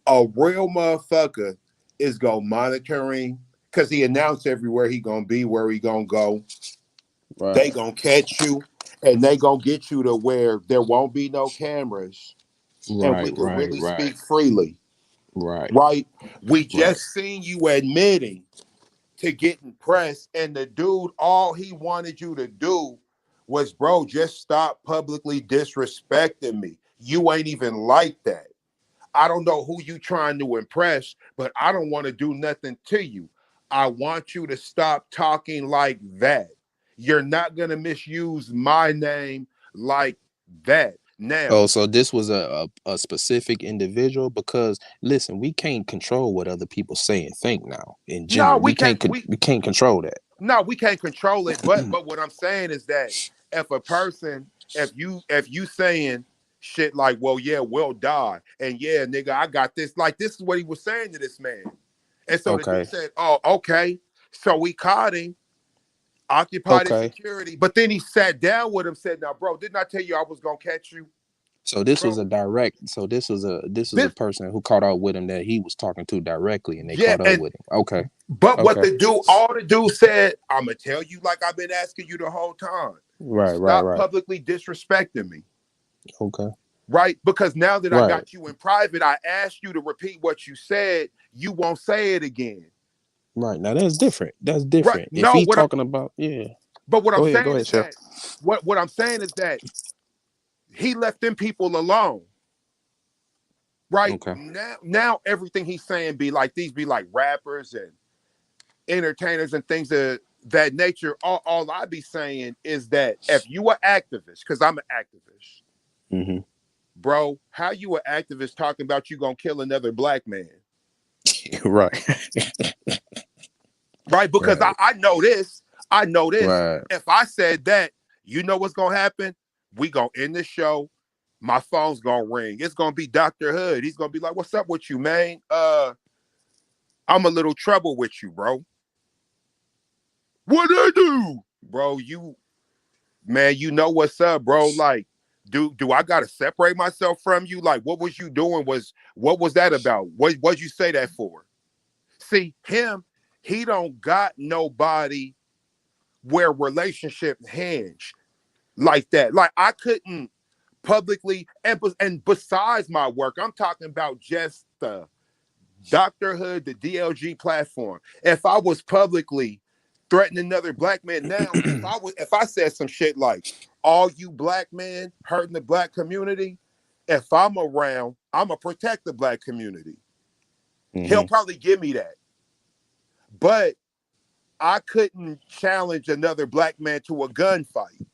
a real motherfucker is gonna monitor him because he announced everywhere he gonna be, where he gonna go. Right. They gonna catch you and they gonna get you to where there won't be no cameras and we could really speak freely. Right? We just seen you admitting to getting pressed, and the dude, all he wanted you to do was, bro, just stop publicly disrespecting me. You ain't even like that. I don't know who you trying to impress, but I don't want to do nothing to you. I want you to stop talking like that. You're not going to misuse my name like that. Now, Oh, so this was a specific individual? Because listen, we can't control what other people say and think now. In no, general, we can't control that. no, we can't control it. But what I'm saying is that if a person, if you saying shit like, well, yeah, we'll die, and yeah, nigga, I got this. Like, this is what he was saying to this man. And so the Okay. dude said, oh, okay. So we caught him, occupied his Okay. security. But then he sat down with him, said, now, bro, didn't I tell you I was gonna catch you? So this was Bro, a direct. So this was a person who caught up with him that he was talking to directly, and they yeah, caught up with him. Okay. but what Okay. all the dude said, I'm gonna tell you like I've been asking you the whole time. Right. Stop publicly disrespecting me. Okay. Right? Because now that I Right. got you in private, I asked you to repeat what you said. You won't say it again. Right. Now that's different. That's Right? different. If No, he's talking about, yeah. but what I'm Go saying ahead, is Chef. that what I'm saying is that he left them people alone. Right? Okay. Now everything he's saying be like rappers and entertainers and things of that nature. All I be saying is that if you are activist, because I'm an activist, Mm-hmm. bro, how you an activist talking about you gonna kill another black man? Right. Right? Because Right. I know this. I know this. Right. If I said that, you know what's gonna happen? We gonna end the show. My phone's gonna ring. It's gonna be Dr. Hood. He's gonna be like, "What's up with you, man? I'm a little trouble with you, bro." What I do, bro? You know what's up, bro? Like, do I gotta separate myself from you? Like, what was you doing? What was that about? What'd you say that for? See, he don't got nobody where relationships hinge like that. Like, I couldn't publicly, and besides my work, I'm talking about just the Dr. Hood, the DLG platform. If I was publicly threatening another black man now, if I said some shit like, all you black men hurting the black community, if I'm around, I'm gonna protect the black community. Mm-hmm. He'll probably give me that. But I couldn't challenge another black man to a gunfight.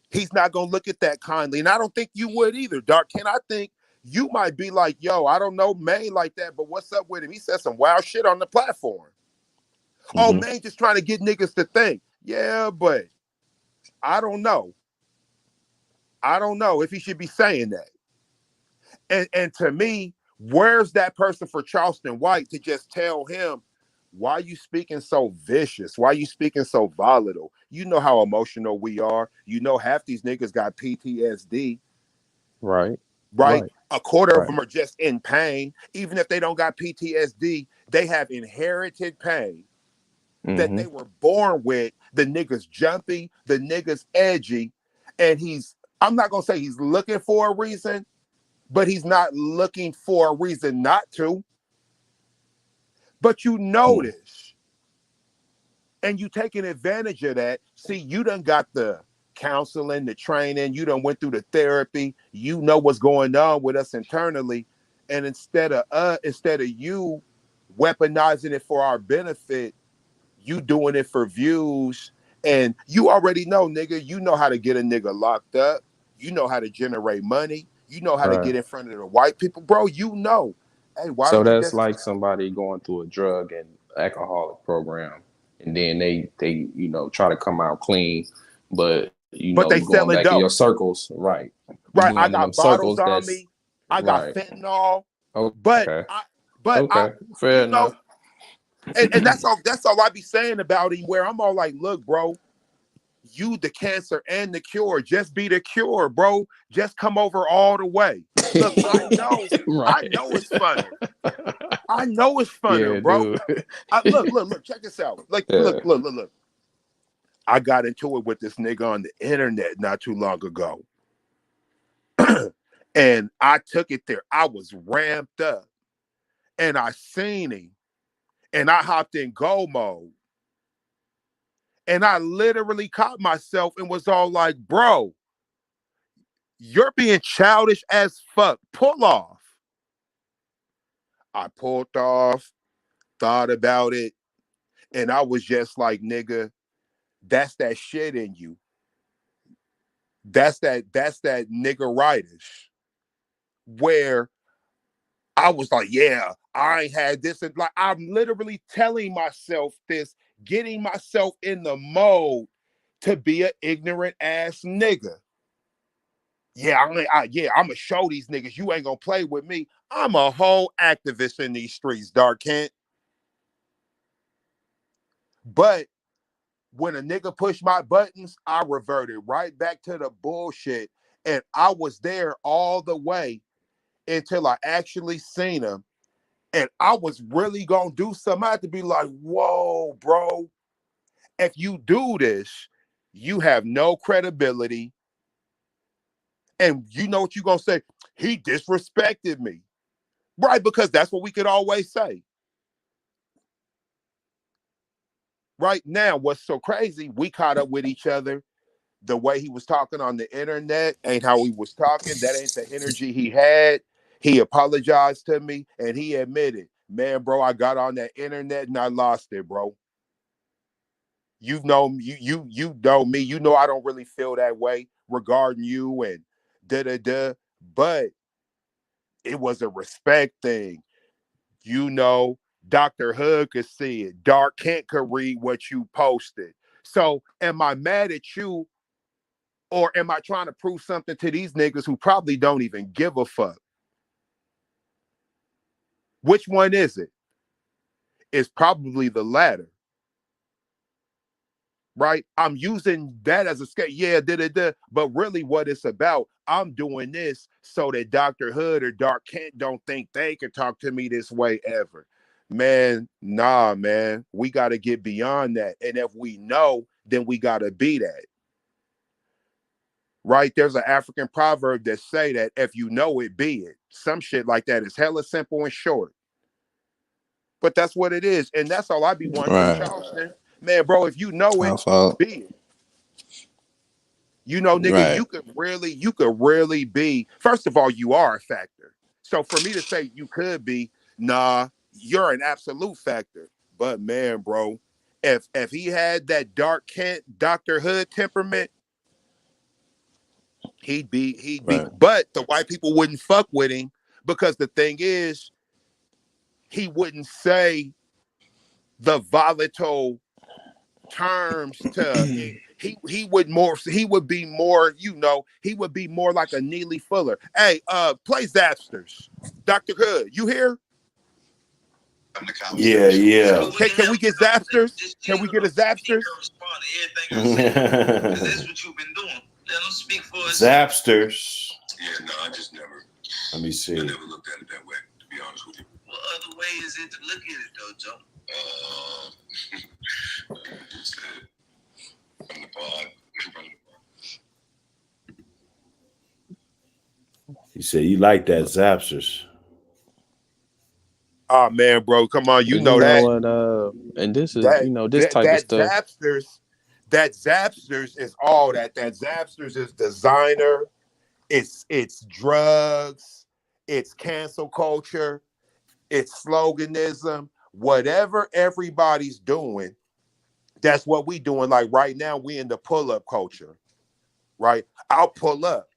He's not gonna look at that kindly. And I don't think you would either, Dark Ken. I think you might be like, yo, I don't know Maine like that, but what's up with him? He said some wild shit on the platform. Mm-hmm. Oh, Maine just trying to get niggas to think. Yeah, but I don't know. I don't know if he should be saying that. And to me, where's that person for Charleston White to just tell him, why are you speaking so vicious? Why are you speaking so volatile? You know how emotional we are. You know half these niggas got PTSD. Right. A quarter of them are just in pain. Even if they don't got PTSD, they have inherited pain that they were born with. The niggas jumpy, the niggas edgy. And I'm not going to say he's looking for a reason, but he's not looking for a reason not to. But you notice, and you taking advantage of that. See, you done got the counseling, the training, you done went through the therapy, you know what's going on with us internally. And instead of you weaponizing it for our benefit, you doing it for views. And you already know, nigga, you know how to get a nigga locked up. You know how to generate money. You know how to get in front of the white people, bro. You know. Hey, why So don't you that's just like somebody going through a drug and alcoholic program, and then they try to come out clean, but they going selling back in your dope. circles, right? Right. I got bottles on me. I got right. fentanyl. Okay. Fair enough. And that's all I be saying about him, where I'm all like, look, bro, you the cancer and the cure. Just be the cure, bro. Just come over all the way. Look, I know it's funny. I know it's funny, bro. Look, check this out. Look. I got into it with this nigga on the internet not too long ago. And I took it there. I was ramped up. And I seen him. And I hopped in go mode. And I literally caught myself and was all like, bro, you're being childish as fuck. Pull off. I pulled off, thought about it, and I was just like, nigga, that's that shit in you. That's that niggeritis where I was like, yeah, I ain't had this. And like, I'm literally telling myself this, getting myself in the mode to be an ignorant ass nigga. Yeah, I'm gonna show these niggas you ain't gonna play with me. I'm a whole activist in these streets, Dark Kent. But when a nigga pushed my buttons, I reverted right back to the bullshit. And I was there all the way until I actually seen him. And I was really gonna do something. I had to be like, whoa, bro. If you do this, you have no credibility. And you know what you're gonna say? He disrespected me. Right, because that's what we could always say. Right now, what's so crazy, we caught up with each other. The way he was talking on the internet ain't how he was talking. That ain't the energy he had. He apologized to me and he admitted, man, bro, I got on that internet and I lost it, bro. You know me. You know I don't really feel that way regarding you and da-da-da. But it was a respect thing. You know, Dr. Hood could see it. Dark Kent could read what you posted. So am I mad at you, or am I trying to prove something to these niggas who probably don't even give a fuck? Which one is it? It's probably the latter. Right? I'm using that as a scale. Yeah, but really what it's about, I'm doing this so that Dr. Hood or Dark Kent don't think they can talk to me this way ever. Man, nah, man. We got to get beyond that. And if we know, then we got to be that. Right? There's an African proverb that say that if you know it, be it. Some shit like that is hella simple and short. But that's what it is. And that's all I be wanting from Charleston. Man, bro, if you know it, be it. You know, nigga, you could really be. First of all, you are a factor. So for me to say you could be, nah, you're an absolute factor. But man, bro, if he had that Dark Kent, Dr. Hood temperament, he'd be. But the white people wouldn't fuck with him because the thing is, he wouldn't say the volatile terms to he would be more, you know, he would be more like a Neely Fuller. Hey, play Zapsters. Dr. Hood, you here? Yeah. Can we get Zapsters? Can we get a Zapsters? Zapsters. Yeah, no, I just never. Let me see. I never looked at it that way, to be honest with you. What other way is it to look at it, though, Joe? From the pod. He said you like that Zapsters. Oh man, bro, come on, you know that. What, and this is, you know, this type of stuff. That Zapsters is all that. That Zapsters is designer. It's drugs. It's cancel culture. It's sloganism. Whatever everybody's doing, that's what we doing. Like right now, we in the pull-up culture. Right? I'll pull up.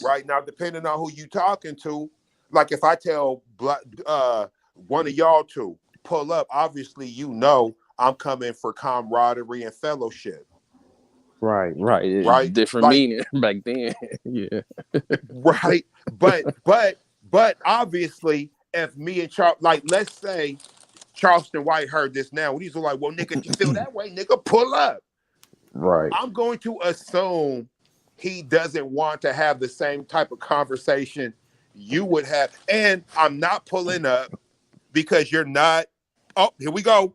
Right now, depending on who you talking to, like if I tell one of y'all to pull up, obviously you know I'm coming for camaraderie and fellowship. Right. Different like, meaning back then. Yeah. Right. But obviously, if me and Charles, like, let's say Charleston White heard this now, he's like, well, nigga, if you feel that way, nigga, pull up. Right. I'm going to assume he doesn't want to have the same type of conversation you would have. And I'm not pulling up because you're not. Oh, here we go.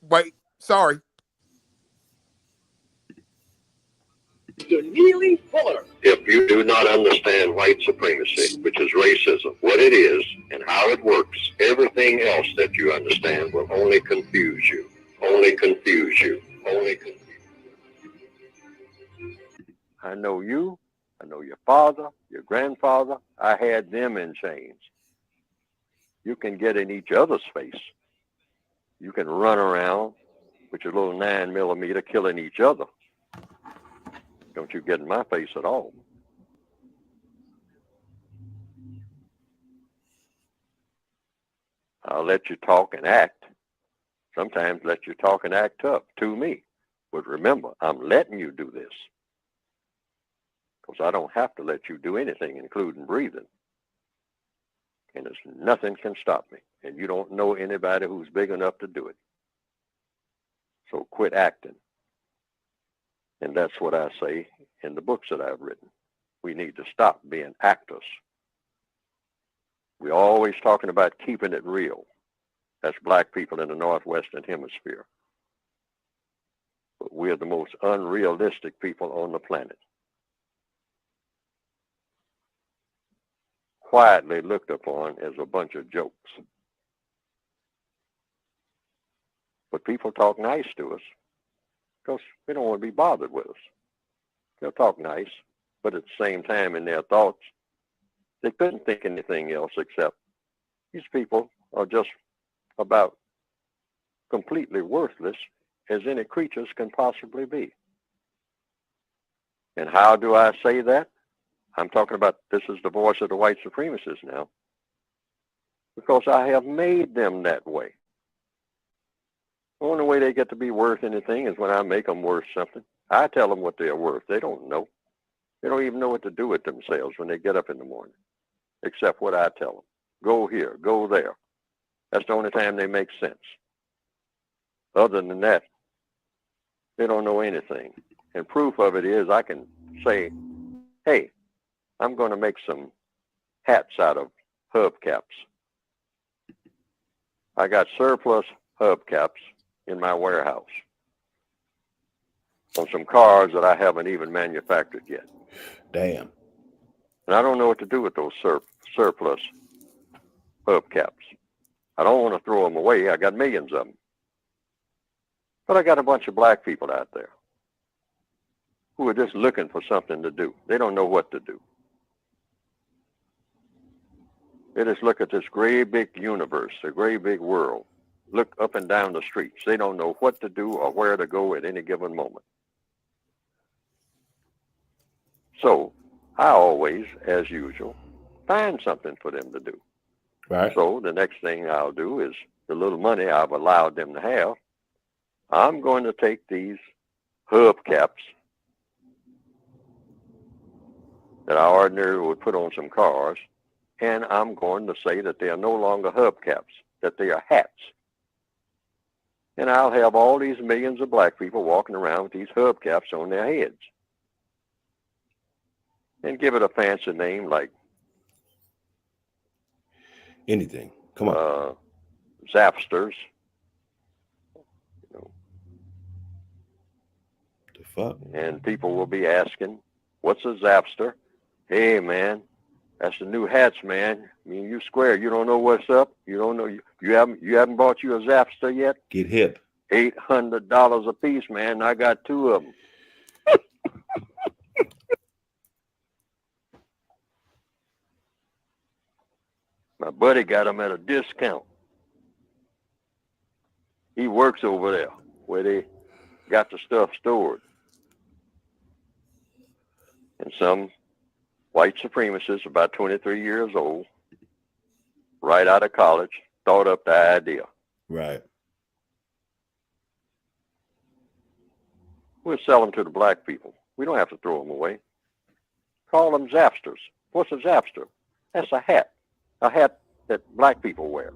Wait, sorry. Neely Fuller. If you do not understand white supremacy, which is racism, what it is and how it works, everything else that you understand will only confuse you. Only confuse you. Only confuse you. I know you. I know your father, your grandfather. I had them in chains. You can get in each other's face. You can run around with your little 9mm killing each other. Don't you get in my face at all. I'll let you talk and act. Sometimes let you talk and act tough to me. But remember, I'm letting you do this. Because I don't have to let you do anything, including breathing. And there's nothing can stop me. And you don't know anybody who's big enough to do it. So quit acting. And that's what I say in the books that I've written. We need to stop being actors. We're always talking about keeping it real. That's black people in the Northwestern Hemisphere. But we're the most unrealistic people on the planet. Quietly looked upon as a bunch of jokes. But people talk nice to us because they don't want to be bothered with us. They'll talk nice, but at the same time in their thoughts, they couldn't think anything else except these people are just about completely worthless as any creatures can possibly be. And how do I say that? I'm talking about this is the voice of the white supremacists now. Because I have made them that way. The only way they get to be worth anything is when I make them worth something. I tell them what they're worth. They don't know. They don't even know what to do with themselves when they get up in the morning, except what I tell them. Go here, go there. That's the only time they make sense. Other than that, they don't know anything. And proof of it is I can say, hey, I'm going to make some hats out of hubcaps. I got surplus hubcaps in my warehouse on some cars that I haven't even manufactured yet. Damn. And I don't know what to do with those surplus hubcaps. I don't want to throw them away. I got millions of them. But I got a bunch of black people out there who are just looking for something to do. They don't know what to do. They just look at this great big universe, a great big world. Look up and down the streets. They don't know what to do or where to go at any given moment. So I always, as usual, find something for them to do. Right. So the next thing I'll do is the little money I've allowed them to have, I'm going to take these hubcaps that I ordinarily would put on some cars, and I'm going to say that they are no longer hubcaps, that they are hats. And I'll have all these millions of black people walking around with these hubcaps on their heads. And give it a fancy name like anything. Come on. Zapsters. You know. The fuck? And people will be asking, what's a Zapster? Hey, man, that's the new hats, man. I mean, you square. You don't know what's up. You don't know. You haven't bought you a Zapster yet? Get hip. $800 a piece, man. I got 2 of them. My buddy got them at a discount. He works over there where they got the stuff stored. And some white supremacists, about 23 years old, right out of college, thought up the idea. Right. We'll sell them to the black people. We don't have to throw them away. Call them Zapsters. What's a Zapster? That's a hat that black people wear.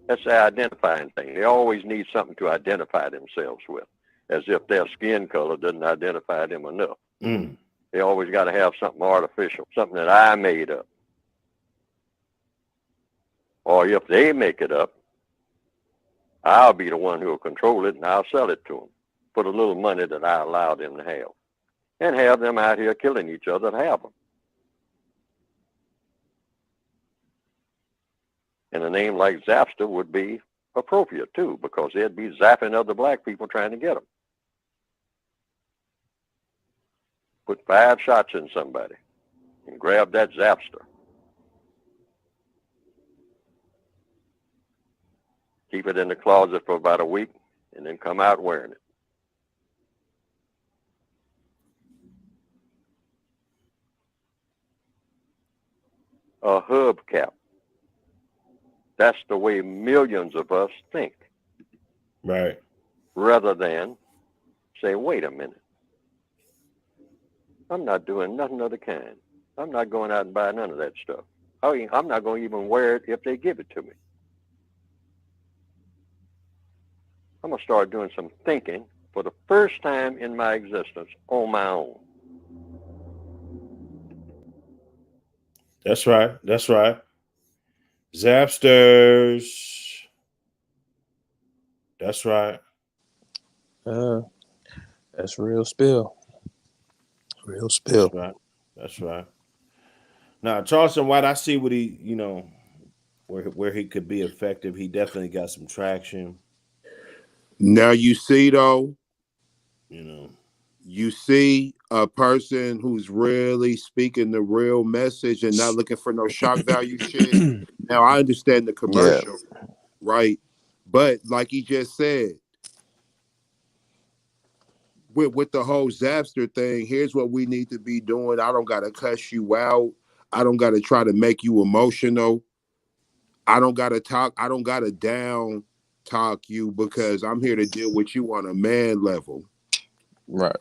That's the identifying thing. They always need something to identify themselves with, as if their skin color doesn't identify them enough. Mm. They always got to have something artificial, something that I made up. Or if they make it up, I'll be the one who will control it, and I'll sell it to them for the little money that I allow them to have, and have them out here killing each other to have them. And a name like Zapster would be appropriate, too, because they'd be zapping other black people trying to get them. Put 5 shots in somebody and grab that Zapster. keep it in the closet for about a week, and then come out wearing it. A hubcap. That's the way millions of us think. Right. Rather than say, wait a minute. I'm not doing nothing of the kind. I'm not going out and buying none of that stuff. I'm not going to even wear it if they give it to me. I'm going to start doing some thinking for the first time in my existence on my own. That's right. That's right. Zapsters. That's right. That's real spill. Real spill. That's right. That's right. Now, Charleston White, I see what he, where he could be effective. He definitely got some traction. Now you see, though, you see a person who's really speaking the real message and not looking for no shock value shit. Now I understand the commercial, right? But like he just said, with the whole Zapster thing, here's what we need to be doing. I don't gotta cuss you out. I don't gotta try to make you emotional. I don't gotta down talk you because I'm here to deal with you on a man level. Right.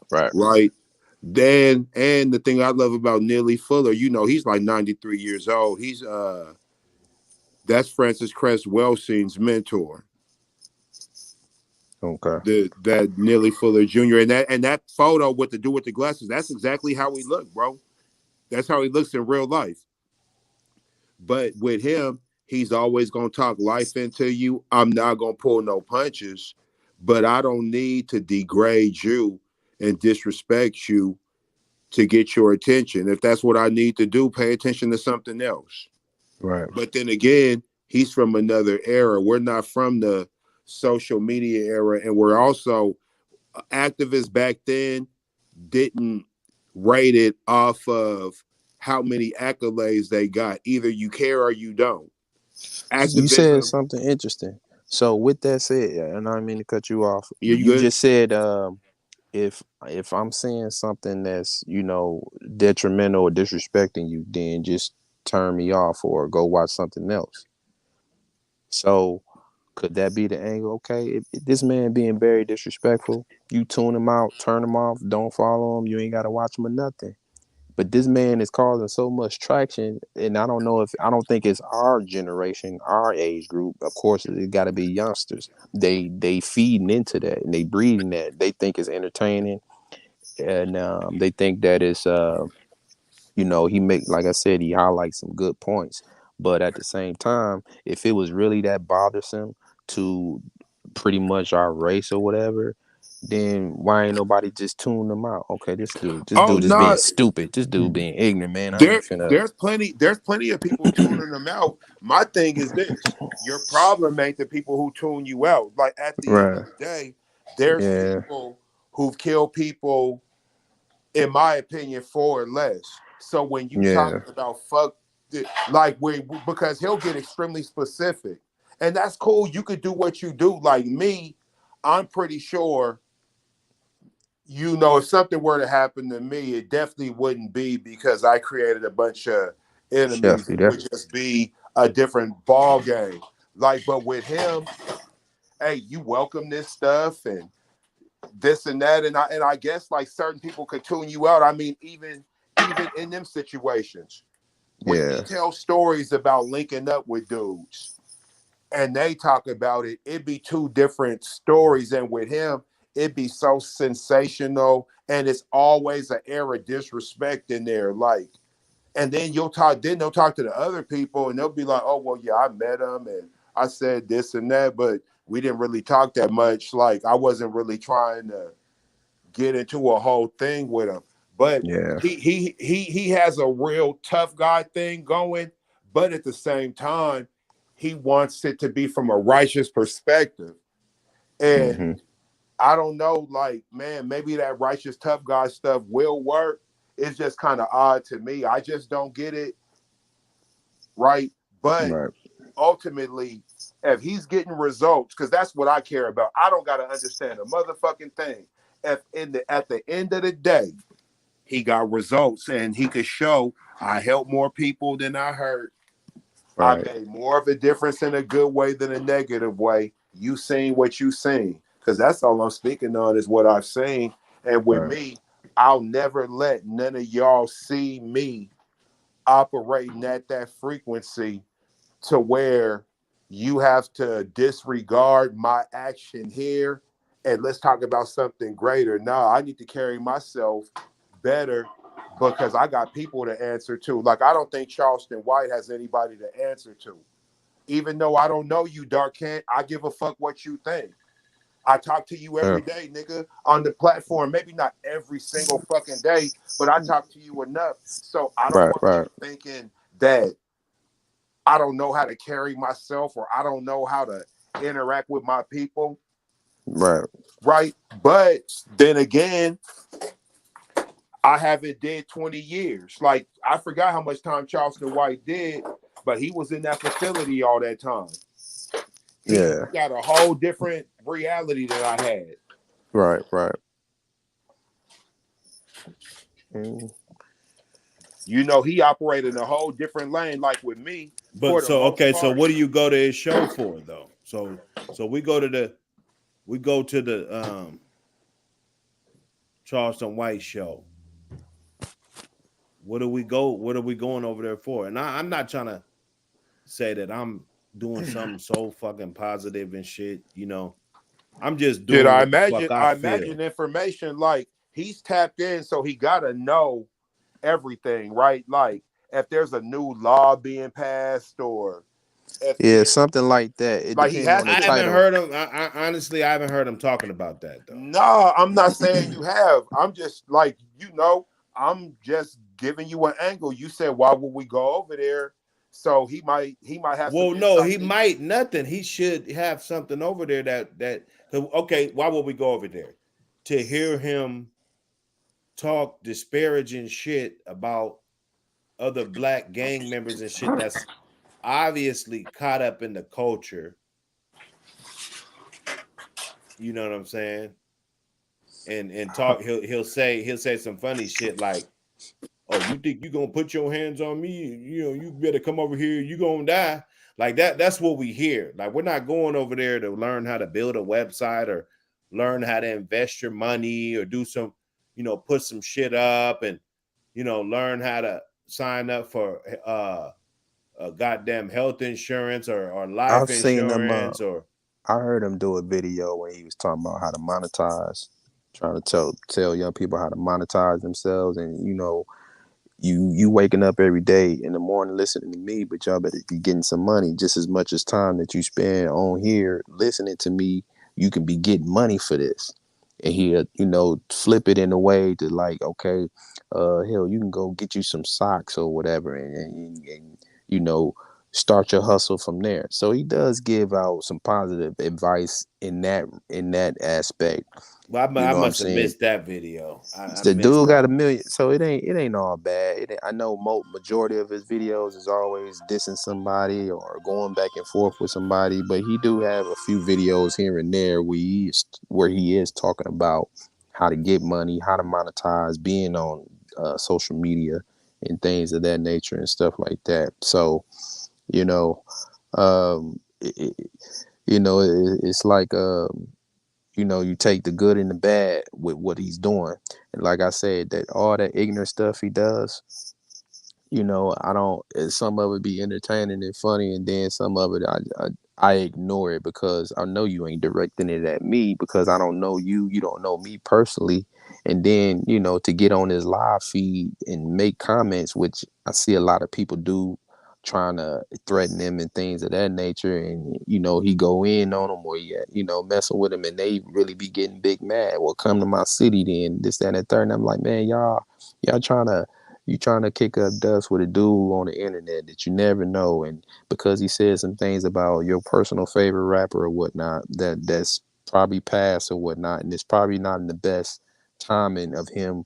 Then, and the thing I love about Neely Fuller, he's like 93 years old. He's that's Francis Cress Welsing's mentor. Okay. That Neely Fuller Jr. and that photo with the glasses, that's exactly how he looked, bro. That's how he looks in real life. But with him, he's always gonna talk life into you. I'm not gonna pull no punches, but I don't need to degrade you and disrespect you to get your attention. If that's what I need to do, pay attention to something else. Right. But then again, he's from another era. We're not from the social media era, and we're also activists back then didn't rate it off of how many accolades they got. Either you care or you don't. You said Activism. something interesting. So with that said, and I don't mean to cut you off. Yeah, You good. just said if I'm saying something that's detrimental or disrespecting you, then just turn me off or go watch something else. So could that be the angle? Okay, if this man being very disrespectful, you tune him out, turn him off, don't follow him, you ain't got to watch him or nothing. But this man is causing so much traction, and I don't think it's our generation, our age group. Of course, it got to be youngsters. They feeding into that and they breeding that. They think it's entertaining, and they think that it's like I said, he highlights some good points. But at the same time, if it was really that bothersome to pretty much our race or whatever, then why ain't nobody just tune them out? Okay, this dude is being stupid. This dude being ignorant, man. I ain't finna. There's plenty of people tuning them out. My thing is this: your problem ain't the people who tune you out. Like at the end of the day, there's people who've killed people, in my opinion, 4 or less. So when you talk about because he'll get extremely specific, and that's cool. You could do what you do. Like me, I'm pretty sure. If something were to happen to me, it definitely wouldn't be because I created a bunch of enemies. It would just be a different ball game. But with him, hey, you welcome this stuff and this and that, and I guess like certain people could tune you out. I mean, even in them situations, when he tells stories about linking up with dudes, and they talk about it, it'd be 2 different stories, and with him, it'd be so sensational, and it's always an air of disrespect in there. And then they'll talk to the other people, and they'll be like, "Oh, well, yeah, I met him, and I said this and that, but we didn't really talk that much. Like, I wasn't really trying to get into a whole thing with him." But he has a real tough guy thing going, but at the same time, he wants it to be from a righteous perspective. And I don't know, man, maybe that righteous tough guy stuff will work. It's just kind of odd to me. I just don't get it. Right. But ultimately, If he's getting results, because that's what I care about. I don't gotta understand a motherfucking thing. If at the end of the day, he got results and he could show I helped more people than I hurt. Right. I made more of a difference in a good way than a negative way. You seen what you seen. Because that's all I'm speaking on is what I've seen. And with Right. me, I'll never let none of y'all see me operating at that frequency to where you have to disregard my action here and let's talk about something greater. No, I need to carry myself better because I got people to answer to. Like, I don't think Charleston White has anybody to answer to. Even though I don't know you, Dark Kent, I give a fuck what you think. I talk to you every day, nigga, on the platform. Maybe not every single fucking day, but I talk to you enough. So I don't want you thinking that I don't know how to carry myself or I don't know how to interact with my people. Right. Right. But then again, I haven't did 20 years. Like, I forgot how much time Charleston White did, but he was in that facility all that time. He got a whole different reality than I had. Right. Mm. You know, he operated in a whole different lane, like with me. But so okay, so what do you go to his show for though? So we go to the Charleston White show. What are we going over there for? And I'm not trying to say that I'm doing something so fucking positive and shit, you know. I'm just doing I what the fuck I feel. imagine information like he's tapped in, so he gotta know everything, right? Like if there's a new law being passed or something like that. It like he depends has on the to. I haven't title. heard him. Honestly, I haven't heard him talking about that though. No, I'm not saying you have. I'm just like, I'm just giving you an angle. You said, why would we go over there? So he might have. Well, no, he might nothing. He should have something over there that. Okay, why would we go over there? To hear him talk disparaging shit about other black gang members and shit that's obviously caught up in the culture. You know what I'm saying? And talk. He'll say some funny shit like, "Oh, you think you gonna put your hands on me? You know, you better come over here. You gonna die." Like that. That's what we hear. Like we're not going over there to learn how to build a website or learn how to invest your money or do some, put some shit up and, learn how to sign up for goddamn health insurance or life I've seen them. insurance or. I heard him do a video when he was talking about how to monetize, trying to tell young people how to monetize themselves, and you waking up every day in the morning listening to me, but y'all better be getting some money just as much as time that you spend on here listening to me. You can be getting money for this. And he'll, flip it in a way to like, okay, hell, you can go get you some socks or whatever and start your hustle from there. So he does give out some positive advice in that aspect. Well, I must have missed that video. The dude got 1 million, so it ain't all bad. I know majority of his videos is always dissing somebody or going back and forth with somebody, but he do have a few videos here and there where he is talking about how to get money, how to monetize, being on social media and things of that nature and stuff like that. So, it's like you take the good and the bad with what he's doing. And like I said, that all that ignorant stuff he does, I don't, some of it be entertaining and funny, and then some of it I ignore it because I know you ain't directing it at me because I don't know you don't know me personally. And then, to get on his live feed and make comments, which I see a lot of people do, trying to threaten him and things of that nature, and he go in on them or messing with him, and they really be getting big mad. Well, come to my city then, this, that, and the third. And I'm like, man, y'all trying to kick up dust with a dude on the internet that you never know, and because he said some things about your personal favorite rapper or whatnot, that's probably past or whatnot, and it's probably not in the best timing of him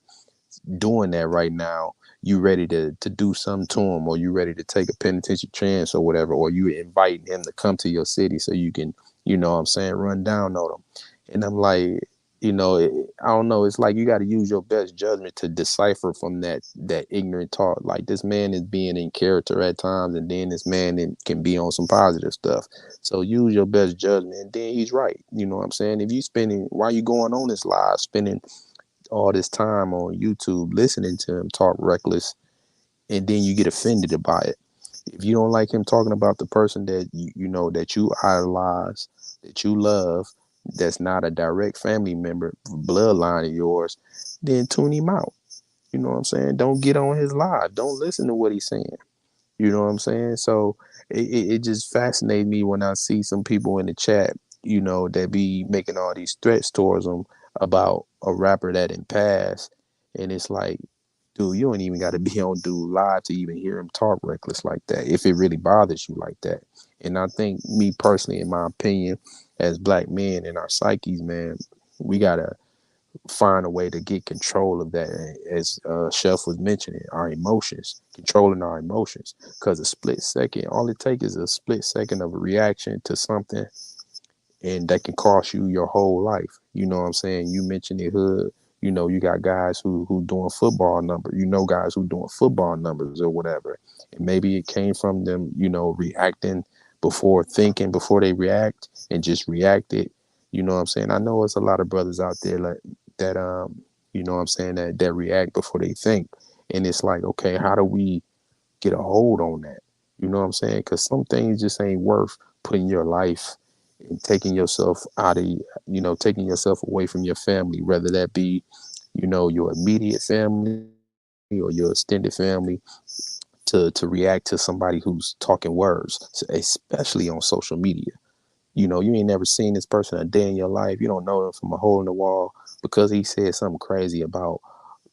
doing that right now. you ready to do something to him, or you ready to take a penitentiary chance or whatever, or you inviting him to come to your city so you can, you know what I'm saying, run down on him. And I'm like, you know, I don't know. It's like you got to use your best judgment to decipher from that ignorant talk. Like, this man is being in character at times, and then this man can be on some positive stuff. So use your best judgment, and then he's right. You know what I'm saying? If you spending, while you going on this live, spending all this time on YouTube listening to him talk reckless, and then you get offended by it. If you don't like him talking about the person that you know that you idolize, that you love, that's not a direct family member, bloodline of yours, then tune him out. You know what I'm saying? Don't get on his live. Don't listen to what he's saying. You know what I'm saying? So it just fascinates me when I see some people in the chat, you know, that be making all these threats towards them about a rapper that didn't pass. And it's like, dude, you don't even got to be on dude live to even hear him talk reckless like that, if it really bothers you like that. And I think, me personally, in my opinion, as black men in our psyches, man, we got to find a way to get control of that. As Chef was mentioning, our emotions, controlling our emotions. Because a split second, all it takes is a split second of a reaction to something, and that can cost you your whole life. You know what I'm saying? You mentioned the hood. You know, you got guys who doing football numbers. You know, guys who doing football numbers or whatever. And maybe it came from them, you know, reacting before thinking, before they react, and just reacted. You know what I'm saying? I know it's a lot of brothers out there like that, you know what I'm saying, that react before they think. And it's like, okay, how do we get a hold on that? You know what I'm saying? Because some things just ain't worth putting your life and taking yourself out of, you know, taking yourself away from your family, whether that be, you know, your immediate family or your extended family, to react to somebody who's talking words, especially on social media. You know, you ain't never seen this person a day in your life. You don't know them from a hole in the wall, because he said something crazy about,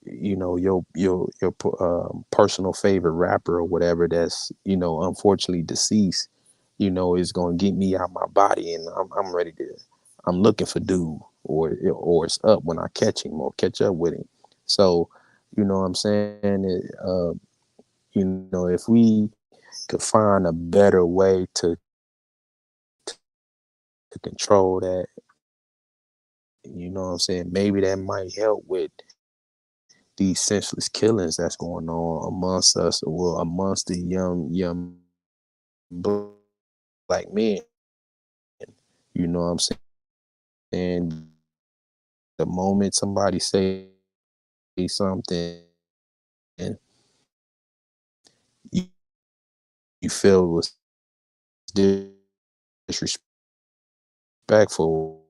you know, your personal favorite rapper or whatever, that's, you know, unfortunately deceased. You know, is going to get me out my body, and I'm ready to, I'm looking for dude, or it's up when I catch him or catch up with him. So, you know what I'm saying? You know, if we could find a better way to control that, you know what I'm saying, maybe that might help with these senseless killings that's going on amongst us, well, amongst the young black men. You know what I'm saying? And the moment somebody say something, and you, you feel was disrespectful,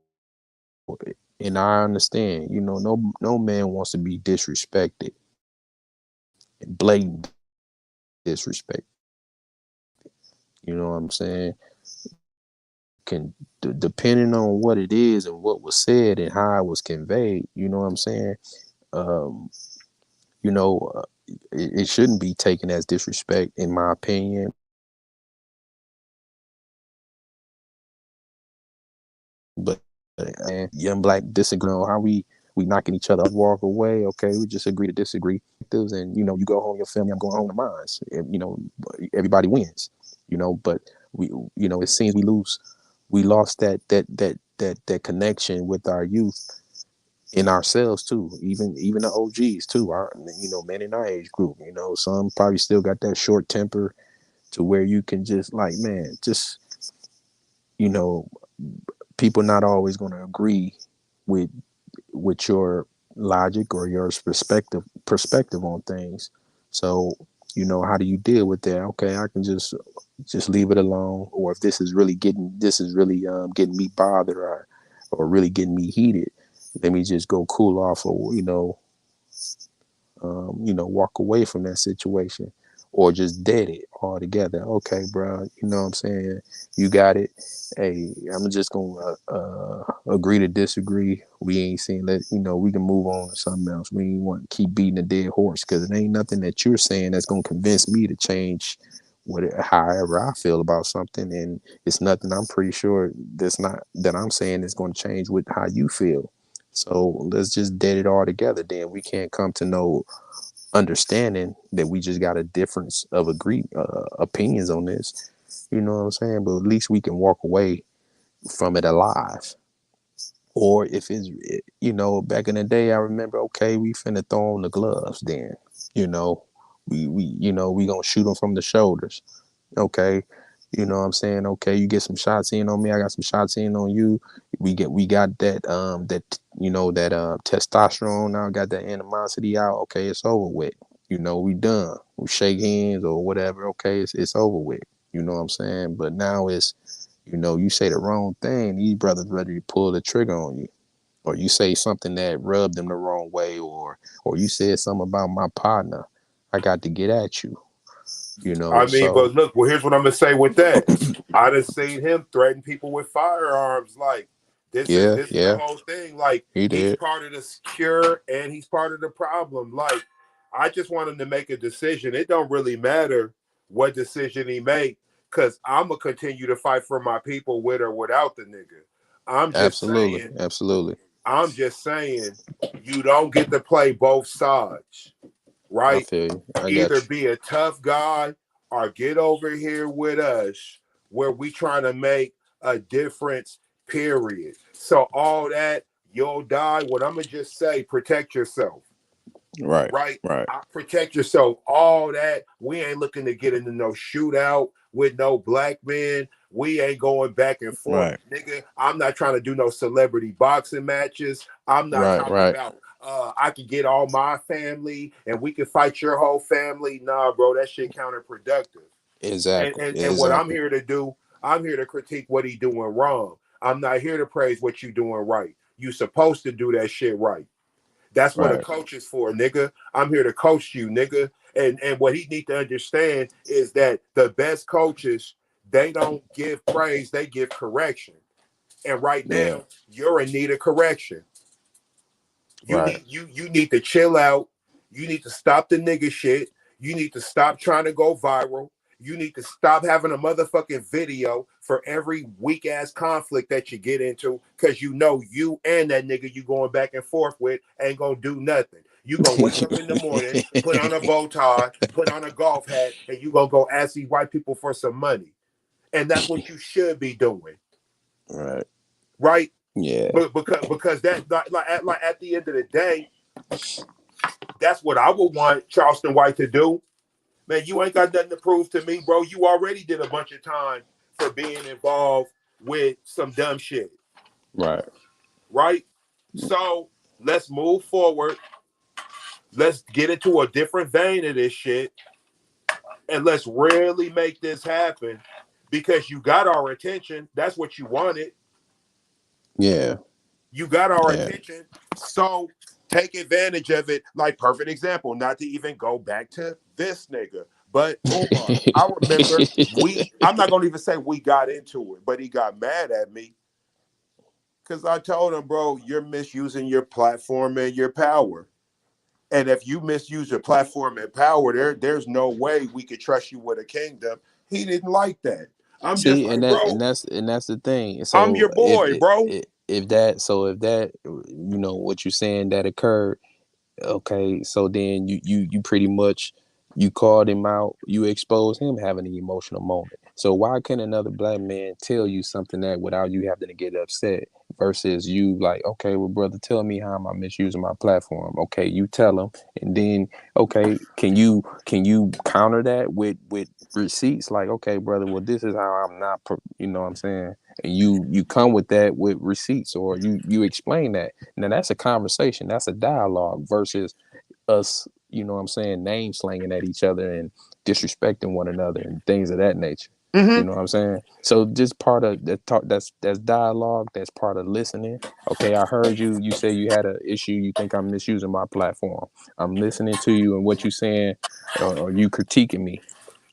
and I understand, you know, no man wants to be disrespected, blatant disrespect. You know what I'm saying? Depending on what it is and what was said and how it was conveyed, you know what I'm saying? Um, you know, it shouldn't be taken as disrespect, in my opinion. But young black disagree on how we knocking each other, walk away. Okay, we just agree to disagree. And, you know, you go home, your family, I'm going home to mine. And, you know, everybody wins. You know, but you know, it seems we lost that connection with our youth, in ourselves too. Even the OGs too. Our, you know, men in our age group. You know, some probably still got that short temper, to where you can just, like, man, just, you know, people not always going to agree with your logic or your perspective on things. So, you know, how do you deal with that? Okay, I can just leave it alone. Or if this is really getting me bothered, or really getting me heated, let me just go cool off, or, you know, walk away from that situation, or just dead it altogether. Okay, bro, you know what I'm saying? You got it. Hey, I'm just gonna agree to disagree. We ain't seen that, you know, we can move on to something else. We ain't want to keep beating a dead horse, because it ain't nothing that you're saying that's gonna convince me to change however I feel about something. And it's nothing, I'm pretty sure, that I'm saying is going to change with how you feel. So let's just dead it all together. Then we can't come to no understanding that we just got a difference of opinions on this. You know what I'm saying? But at least we can walk away from it alive. Or if it's, back in the day, I remember, okay, we finna throw on the gloves then. We gonna shoot them from the shoulders. Okay. You know what I'm saying? Okay, you get some shots in on me, I got some shots in on you. We got that testosterone now, got that animosity out. Okay, it's over with. We done. We shake hands or whatever. Okay, it's over with. You know what I'm saying? But now it's, you say the wrong thing, these brothers ready to pull the trigger on you. Or you say something that rubbed them the wrong way, or you said something about my partner, I got to get at you. I mean, So but look, well, here's what I'm gonna say with that. I done seen him threaten people with firearms. Like this is the whole thing. Like he he's did. part of the cure and he's part of the problem. Like I just want him to make a decision. It don't really matter what decision he make, because I'm gonna continue to fight for my people with or without the nigga. I'm just saying. Absolutely. I'm just saying, you don't get to play both sides, I right? feel you. I got Either you. be a tough guy or get over here with us where we trying to make a difference, period. So all that, you'll die. What I'm going to just say, protect yourself. Right? Protect yourself. All that, we ain't looking to get into no shootout with no black men. We ain't going back and forth. Right. Nigga, I'm not trying to do no celebrity boxing matches. I'm not talking about I can get all my family and we can fight your whole family. Nah, bro, that shit counterproductive. Exactly. And what I'm here to do, I'm here to critique what he doing wrong. I'm not here to praise what you doing right. You supposed to do that shit right. That's what a coach is for, nigga. I'm here to coach you, nigga. And what he need to understand is that the best coaches, they don't give praise, they give correction. And right now, you're in need of correction. You need to chill out. You need to stop the nigga shit. You need to stop trying to go viral. You need to stop having a motherfucking video for every weak ass conflict that you get into, because you and that nigga you going back and forth with ain't gonna do nothing. You gonna wake up in the morning, put on a bow tie, put on a golf hat, and you gonna go ask these white people for some money. And that's what you should be doing. Right? Yeah. But because that like at the end of the day, that's what I would want Charleston White to do. Man, you ain't got nothing to prove to me, bro. You already did a bunch of time for being involved with some dumb shit. Right? So let's move forward. Let's get into a different vein of this shit. And let's really make this happen, because you got our attention. That's what you wanted. Yeah. You got our attention. So take advantage of it. Like, perfect example, not to even go back to this nigga, but Umar. I remember I'm not gonna even say we got into it, but he got mad at me because I told him, bro, you're misusing your platform and your power. And if you misuse your platform and power, there's no way we could trust you with a kingdom. He didn't like that. I'm just like, bro, and that's the thing. So I'm your boy, bro. If that what you're saying that occurred, okay, so then you pretty much you called him out, you exposed him having an emotional moment. So why couldn't another black man tell you something that without you having to get upset, versus you like, okay, well, brother, tell me how am I misusing my platform? Okay, you tell him, and then okay, can you counter that with receipts? Like, okay, brother, well, this is how I'm not, you know what I'm saying? And you come with that with receipts, or you explain that. Now that's a conversation, that's a dialogue, versus us, you know what I'm saying, name slanging at each other and disrespecting one another and things of that nature. You know what I'm saying? So just part of the talk, that's dialogue, that's part of listening. Okay, I heard you say you had an issue, you think I'm misusing my platform. I'm listening to you and what you saying, or you critiquing me.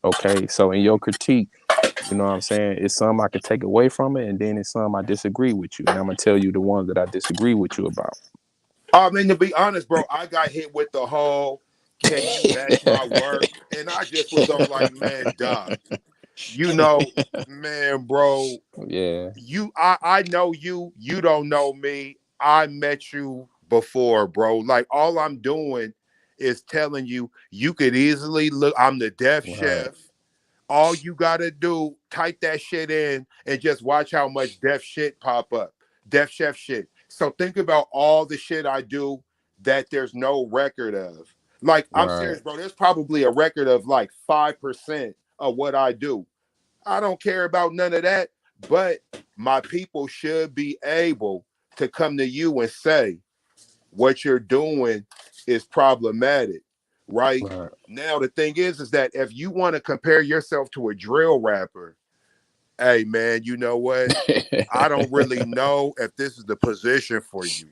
Okay, so in your critique, you know what I'm saying, it's some I could take away from it, and then it's some I disagree with you. And I'm gonna tell you the ones that I disagree with you about. I mean, to be honest, bro, I got hit with the whole, can you match my work? And I just was on like, man, dog. Man, bro. Yeah. I know you. You don't know me. I met you before, bro. Like, all I'm doing is telling you you could easily look. I'm the deaf chef. All you gotta do, type that shit in and just watch how much deaf shit pop up. Deaf chef shit. So think about all the shit I do that there's no record of. Like, I'm serious, bro. There's probably a record of like 5% of what I do. I don't care about none of that, but my people should be able to come to you and say, what you're doing is problematic, right? Now, the thing is that if you want to compare yourself to a drill rapper, hey, man, you know what? I don't really know if this is the position for you.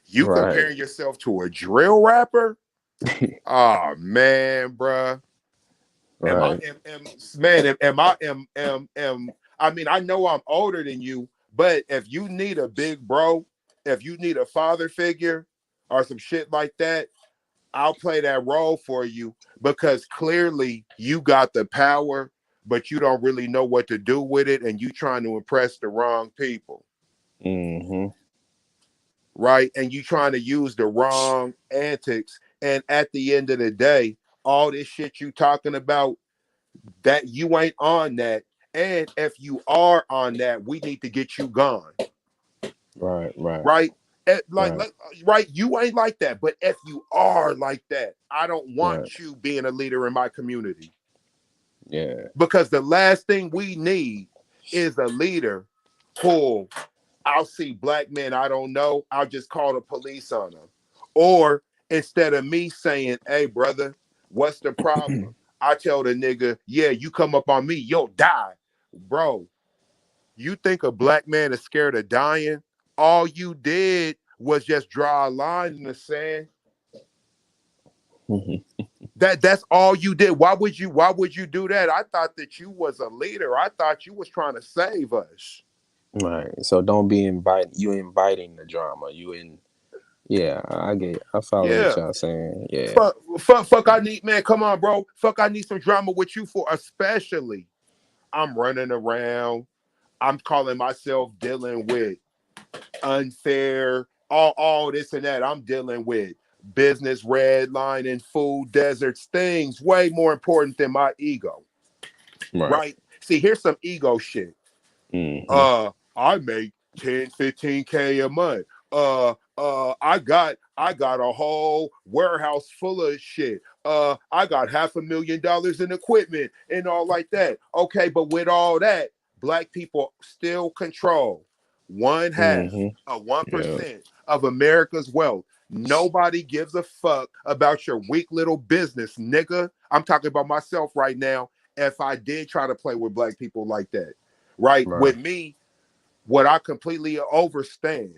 You comparing yourself to a drill rapper? Oh, man, bruh. I mean, I know I'm older than you, but if you need a big bro, if you need a father figure or some shit like that, I'll play that role for you, because clearly you got the power, but you don't really know what to do with it, and you trying to impress the wrong people. Right? And you trying to use the wrong antics. And at the end of the day, all this shit you talking about, that you ain't on that. And if you are on that, we need to get you gone. Right? Right, you ain't like that. But if you are like that, I don't want you being a leader in my community. Yeah. Because the last thing we need is a leader who, I'll see black men I don't know, I'll just call the police on them. Or instead of me saying, hey, brother, what's the problem? I tell the nigga, yeah, you come up on me, you'll die. Bro, you think a black man is scared of dying? All you did was just draw a line in the sand. That's all you did. Why would you do that? I thought that you was a leader. I thought you was trying to save us. Right. So don't be inviting the drama. I follow what y'all saying. Yeah. Fuck, I need, man, come on, bro. Fuck, I need some drama with you for, especially I'm running around. I'm calling myself dealing with unfair, all this and that. I'm dealing with business redlining, food deserts, things way more important than my ego. Right? See, here's some ego shit. I make 10, 15K a month. I got a whole warehouse full of shit. I got $500,000 in equipment and all like that. Okay, but with all that, black people still control 1/2 of 1% of America's wealth. Nobody gives a fuck about your weak little business, nigga. I'm talking about myself right now. If I did try to play with black people like that, right? With me, what I completely overstand,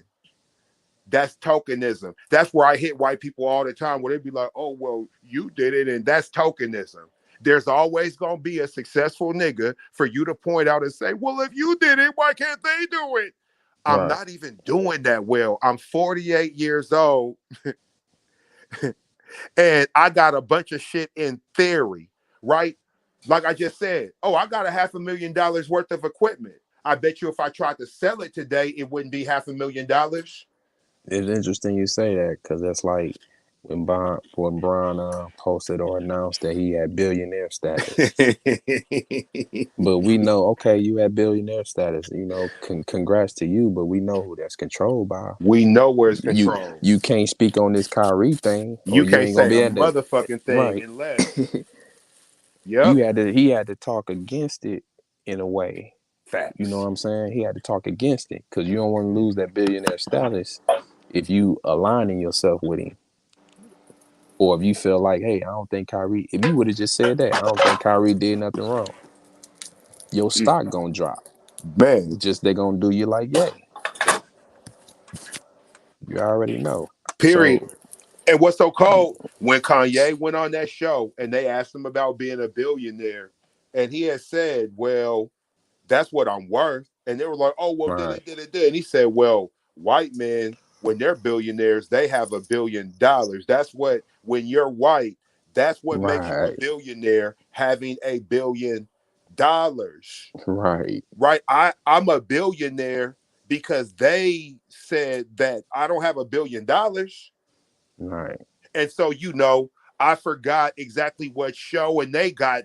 that's tokenism. That's where I hit white people all the time, where they'd be like, oh, well, you did it, and that's tokenism. There's always going to be a successful nigga for you to point out and say, well, if you did it, why can't they do it? I'm not even doing that well. I'm 48 years old, and I got a bunch of shit in theory, right? Like I just said, oh, I got $500,000 worth of equipment. I bet you if I tried to sell it today, it wouldn't be $500,000. It's interesting you say that, because that's like when Bron posted or announced that he had billionaire status. But we know, okay, you had billionaire status. You know, congrats to you, but we know who that's controlled by. We know where it's controlled. You can't speak on this KYRIE thing. You can't ain't gonna say be a at that. motherfucking thing unless. He had to talk against it in a way. Facts. You know what I'm saying? He had to talk against it, because you don't want to lose that billionaire status if you aligning yourself with him. Or if you feel like, hey, I don't think KYRIE, if you would have just said that, I don't think KYRIE did nothing wrong, your stock gonna drop. Man. Just they gonna do you like, yay. You already know. Period. So, and what's so cold, when Kanye went on that show and they asked him about being a billionaire, and he had said, well, that's what I'm worth. And they were like, oh, well, did it. And he said, well, white men, when they're billionaires, they have $1 billion. That's what, when you're white, that's what makes you a billionaire, having $1 billion. Right. I'm a billionaire because they said that I don't have $1 billion. Right. And so, you know, I forgot exactly what show, and they got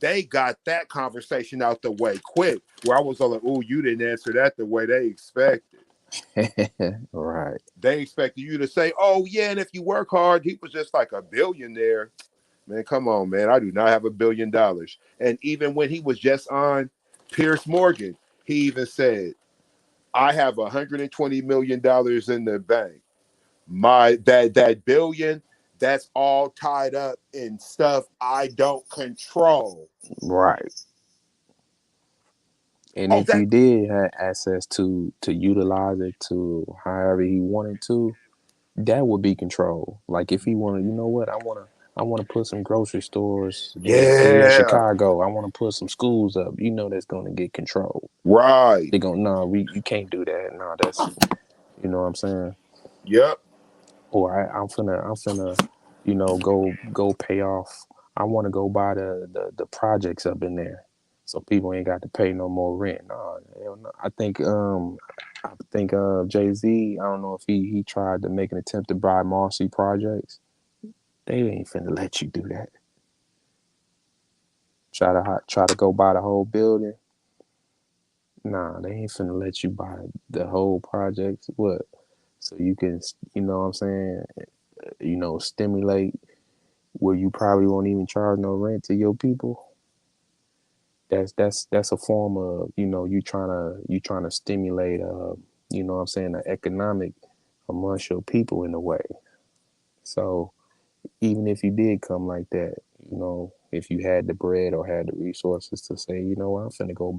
that conversation out the way quick. Where I was all like, "Oh, you didn't answer that the way they expected." Right. They expected you to say, "Oh yeah, and if you work hard," he was just like a billionaire. Man, come on, man. I do not have $1 billion. And even when he was just on Pierce Morgan, he even said, I have $120 million in the bank. That billion, that's all tied up in stuff I don't control. Right. And Oh, if you did have access to utilize it to however he wanted to, that would be control. Like if he wanted, you know what, I want to put some grocery stores in Chicago. I want to put some schools up. You know that's going to get control. Right. They go, no, you can't do that. No, that's, you know what I'm saying? Yep. Or I'm finna, you know, go pay off. I want to go buy the projects up in there, so people ain't got to pay no more rent. No, hell no. I think Jay-Z, I don't know if he tried to make an attempt to buy Marcy projects. They ain't finna let you do that. Try to go buy the whole building. Nah, they ain't finna let you buy the whole project. What? So you can, you know what I'm saying, you know, stimulate where you probably won't even charge no rent to your people. That's a form of, you know, you trying to stimulate you know what I'm saying, the economic amongst your people in a way. So even if you did come like that, you know, if you had the bread or had the resources to say, you know what, I'm finna go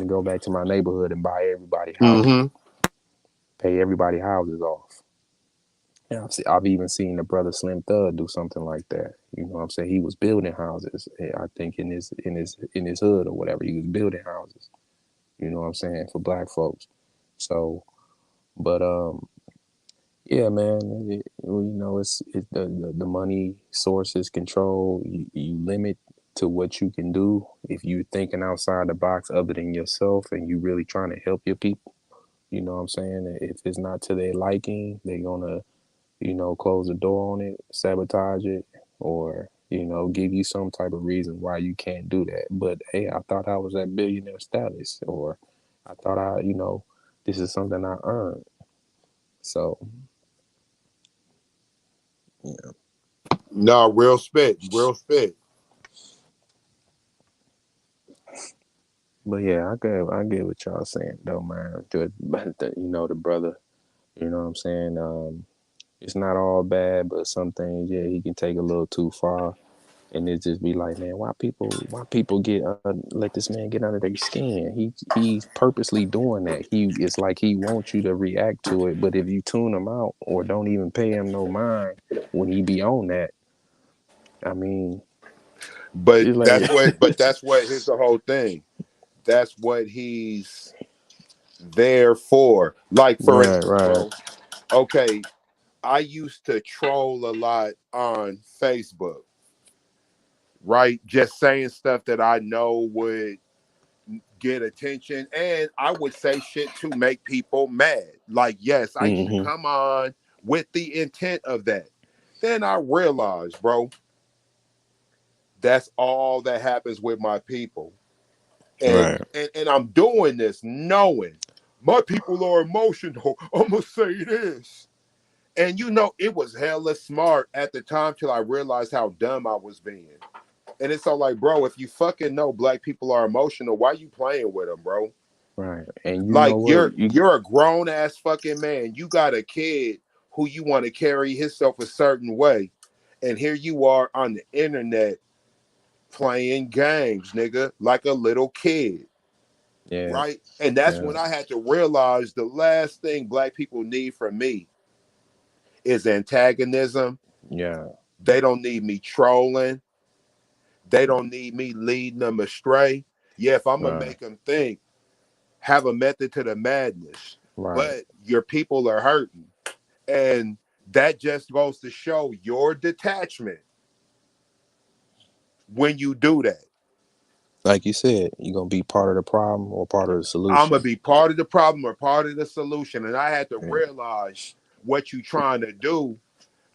go back to my neighborhood and buy everybody houses, pay everybody houses off. Yeah, I've even seen the brother Slim Thug do something like that. You know what I'm saying? He was building houses. I think in his hood or whatever, he was building houses. You know what I'm saying, for black folks. So, but yeah, man. You know, it's the money source is control. You limit to what you can do if you're thinking outside the box other than yourself, and you really trying to help your people. You know what I'm saying? If it's not to their liking, they're gonna, you know, close the door on it, sabotage it, or, you know, give you some type of reason why you can't do that. But hey, I thought I was at billionaire status, or I thought you know, this is something I earned. So, yeah. No, real spit. But yeah, I get what y'all saying though, man. You know, the brother, you know what I'm saying? It's not all bad, but some things, yeah, he can take a little too far. And it just be like, man, why people get let this man get under their skin? He's purposely doing that. It's like he wants you to react to it. But if you tune him out or don't even pay him no mind when he be on that, I mean, But like, that's what here's the whole thing. That's what he's there for. Like, for instance, bro, okay, I used to troll a lot on Facebook, right? Just saying stuff that I know would get attention, and I would say shit to make people mad. Like, yes, I used to come on with the intent of that. Then I realized, bro, that's all that happens with my people. And I'm doing this knowing my people are emotional. I'm gonna say this. And you know, it was hella smart at the time till I realized how dumb I was being. And it's all like, bro, if you fucking know black people are emotional, why you playing with them, bro? right. And you Like, know what? you're a grown ass fucking man. You got a kid who you want to carry himself a certain way. And here you are on the internet playing games, nigga, like a little kid. Yeah. Right? And that's when I had to realize the last thing black people need from me is antagonism. Yeah. They don't need me trolling. They don't need me leading them astray. Yeah, if I'm gonna make them think, have a method to the madness. But your people are hurting. And that just goes to show your detachment when you do that. Like you said, you're gonna be part of the problem or part of the solution. I'm gonna be part of the problem or part of the solution. And I had to realize what you trying to do.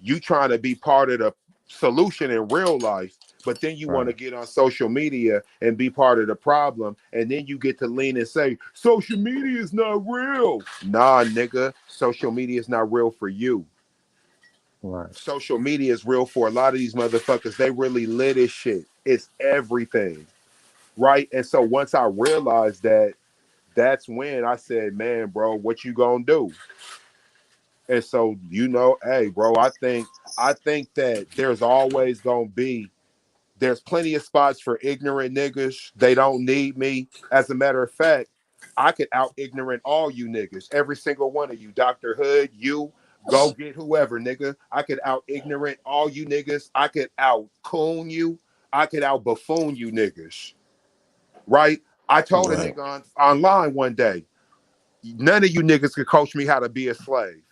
you trying to be part of the solution in real life, but then you want to get on social media and be part of the problem, and then you get to lean and say social media is not real. Nah, nigga, social media is not real for you. Right. Social media is real for a lot of these motherfuckers. They really live this shit. It's everything, right? And so once I realized that, that's when I said, man, bro, what you gonna do? And so, hey, bro, I think that there's plenty of spots for ignorant niggas. They don't need me. As a matter of fact, I could out ignorant all you niggas, every single one of you. Dr. Hood, you, go get whoever, nigga. I could out ignorant all you niggas. I could out coon you. I could out buffoon you niggas. Right? I told a nigga online one day, none of you niggas could coach me how to be a slave.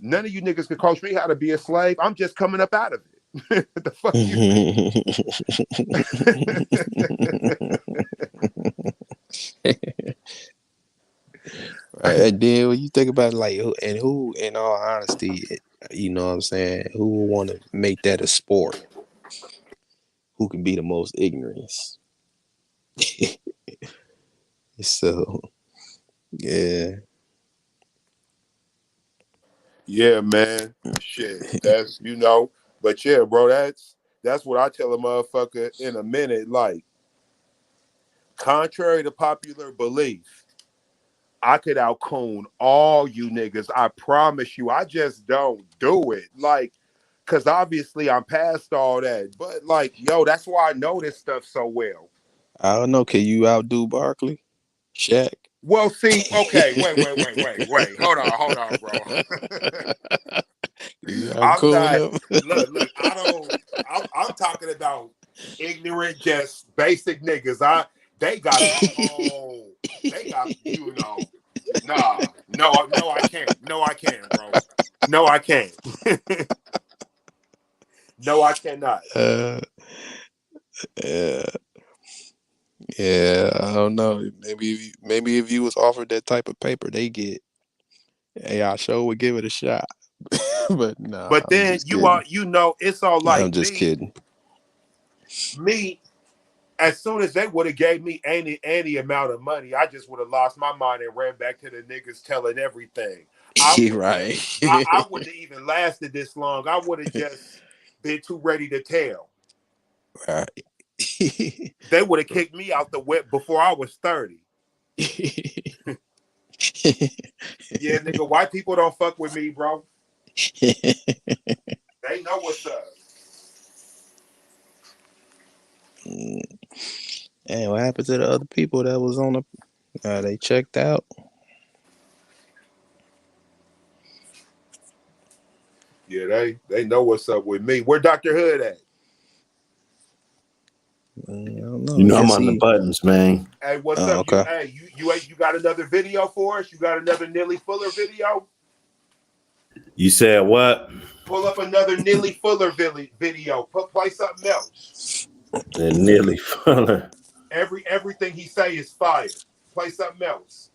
None of you niggas could coach me how to be a slave. I'm just coming up out of it. The fuck you Right. And then when you think about who, in all honesty, you know what I'm saying, who would want to make that a sport? Who can be the most ignorant? So, yeah. Yeah, man. Shit. That's but yeah, bro, that's what I tell a motherfucker in a minute. Like, contrary to popular belief, I could outcoon all you niggas. I promise you. I just don't do it. Like, cause obviously I'm past all that. But like, yo, that's why I know this stuff so well. I don't know. Can you outdo Barkley? Shaq? Well, see, okay, wait. Hold on, bro. I'm not. Look. I'm talking about ignorant, just basic niggas. They got their own. They got Nah, no, I can't. No, I can't, bro. No, I can't. No, I cannot. Yeah, I don't know. Maybe if you was offered that type of paper, they get. Hey, I sure would give it a shot. But no, But I'm then just kidding. it's all like I'm just kidding. Me, as soon as they would have gave me any amount of money, I just would have lost my mind and ran back to the niggas telling everything. Right. I wouldn't have even lasted this long. I would have just been too ready to tell. Right. They would have kicked me out the whip before I was 30. Yeah, nigga, white people don't fuck with me, bro. They know what's up. And what happened to the other people that was on the? They checked out. Yeah, they know what's up with me. Where Dr. Hood at? I don't know. You know I'm on the buttons, man. Hey, what's up? Okay. You got another video for us? You got another Nilly Fuller video? You said what? Pull up another Nilly Fuller video. Play something else. And Nilly Fuller. Everything he say is fire. Play something else.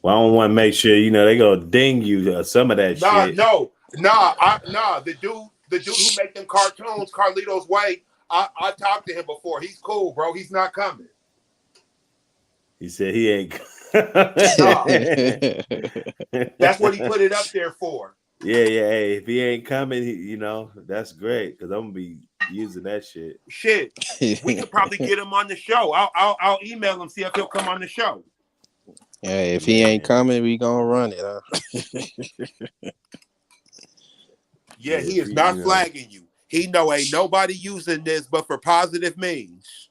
Well, I don't want to make sure they gonna ding you some of that shit. Nah. The dude who make them cartoons, Carlito's Way. I talked to him before. He's cool, bro. He's not coming. He said he ain't. No. That's what he put it up there for. Yeah. Hey, if he ain't coming, that's great because I'm gonna be using that shit. Shit, we could probably get him on the show. I'll email him, see if he'll come on the show. Hey, if he ain't coming, we gonna run it, huh? Yeah, he is not flagging you. He know ain't nobody using this but for positive means.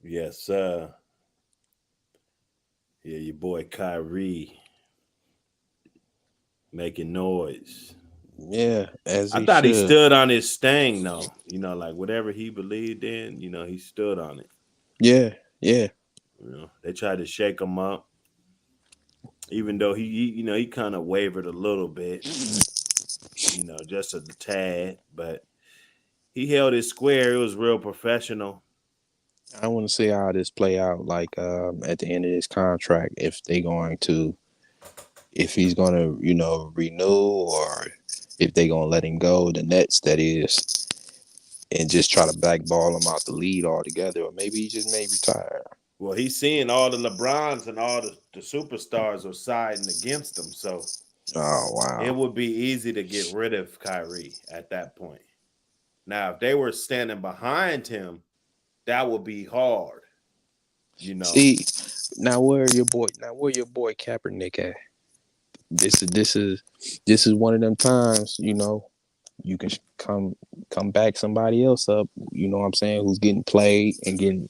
Yes, sir. Yeah, your boy KYRIE making noise. Yeah, I thought he stood on his thing, though. Like whatever he believed in, he stood on it. Yeah. They tried to shake him up, even though he kind of wavered a little bit, just a tad, but he held it square. It was real professional. I want to see how this play out. Like at the end of this contract, if he's going to, renew, or if they going to let him go. The Nets, that is, and just try to blackball him out the lead altogether, or maybe he just may retire. Well, he's seeing all the LeBrons and all the superstars are siding against him, so it would be easy to get rid of Kyrie at that point. Now, if they were standing behind him, that would be hard. See, now where your boy Kaepernick at? This is one of them times, you can come back somebody else up, you know what I'm saying, who's getting played and getting,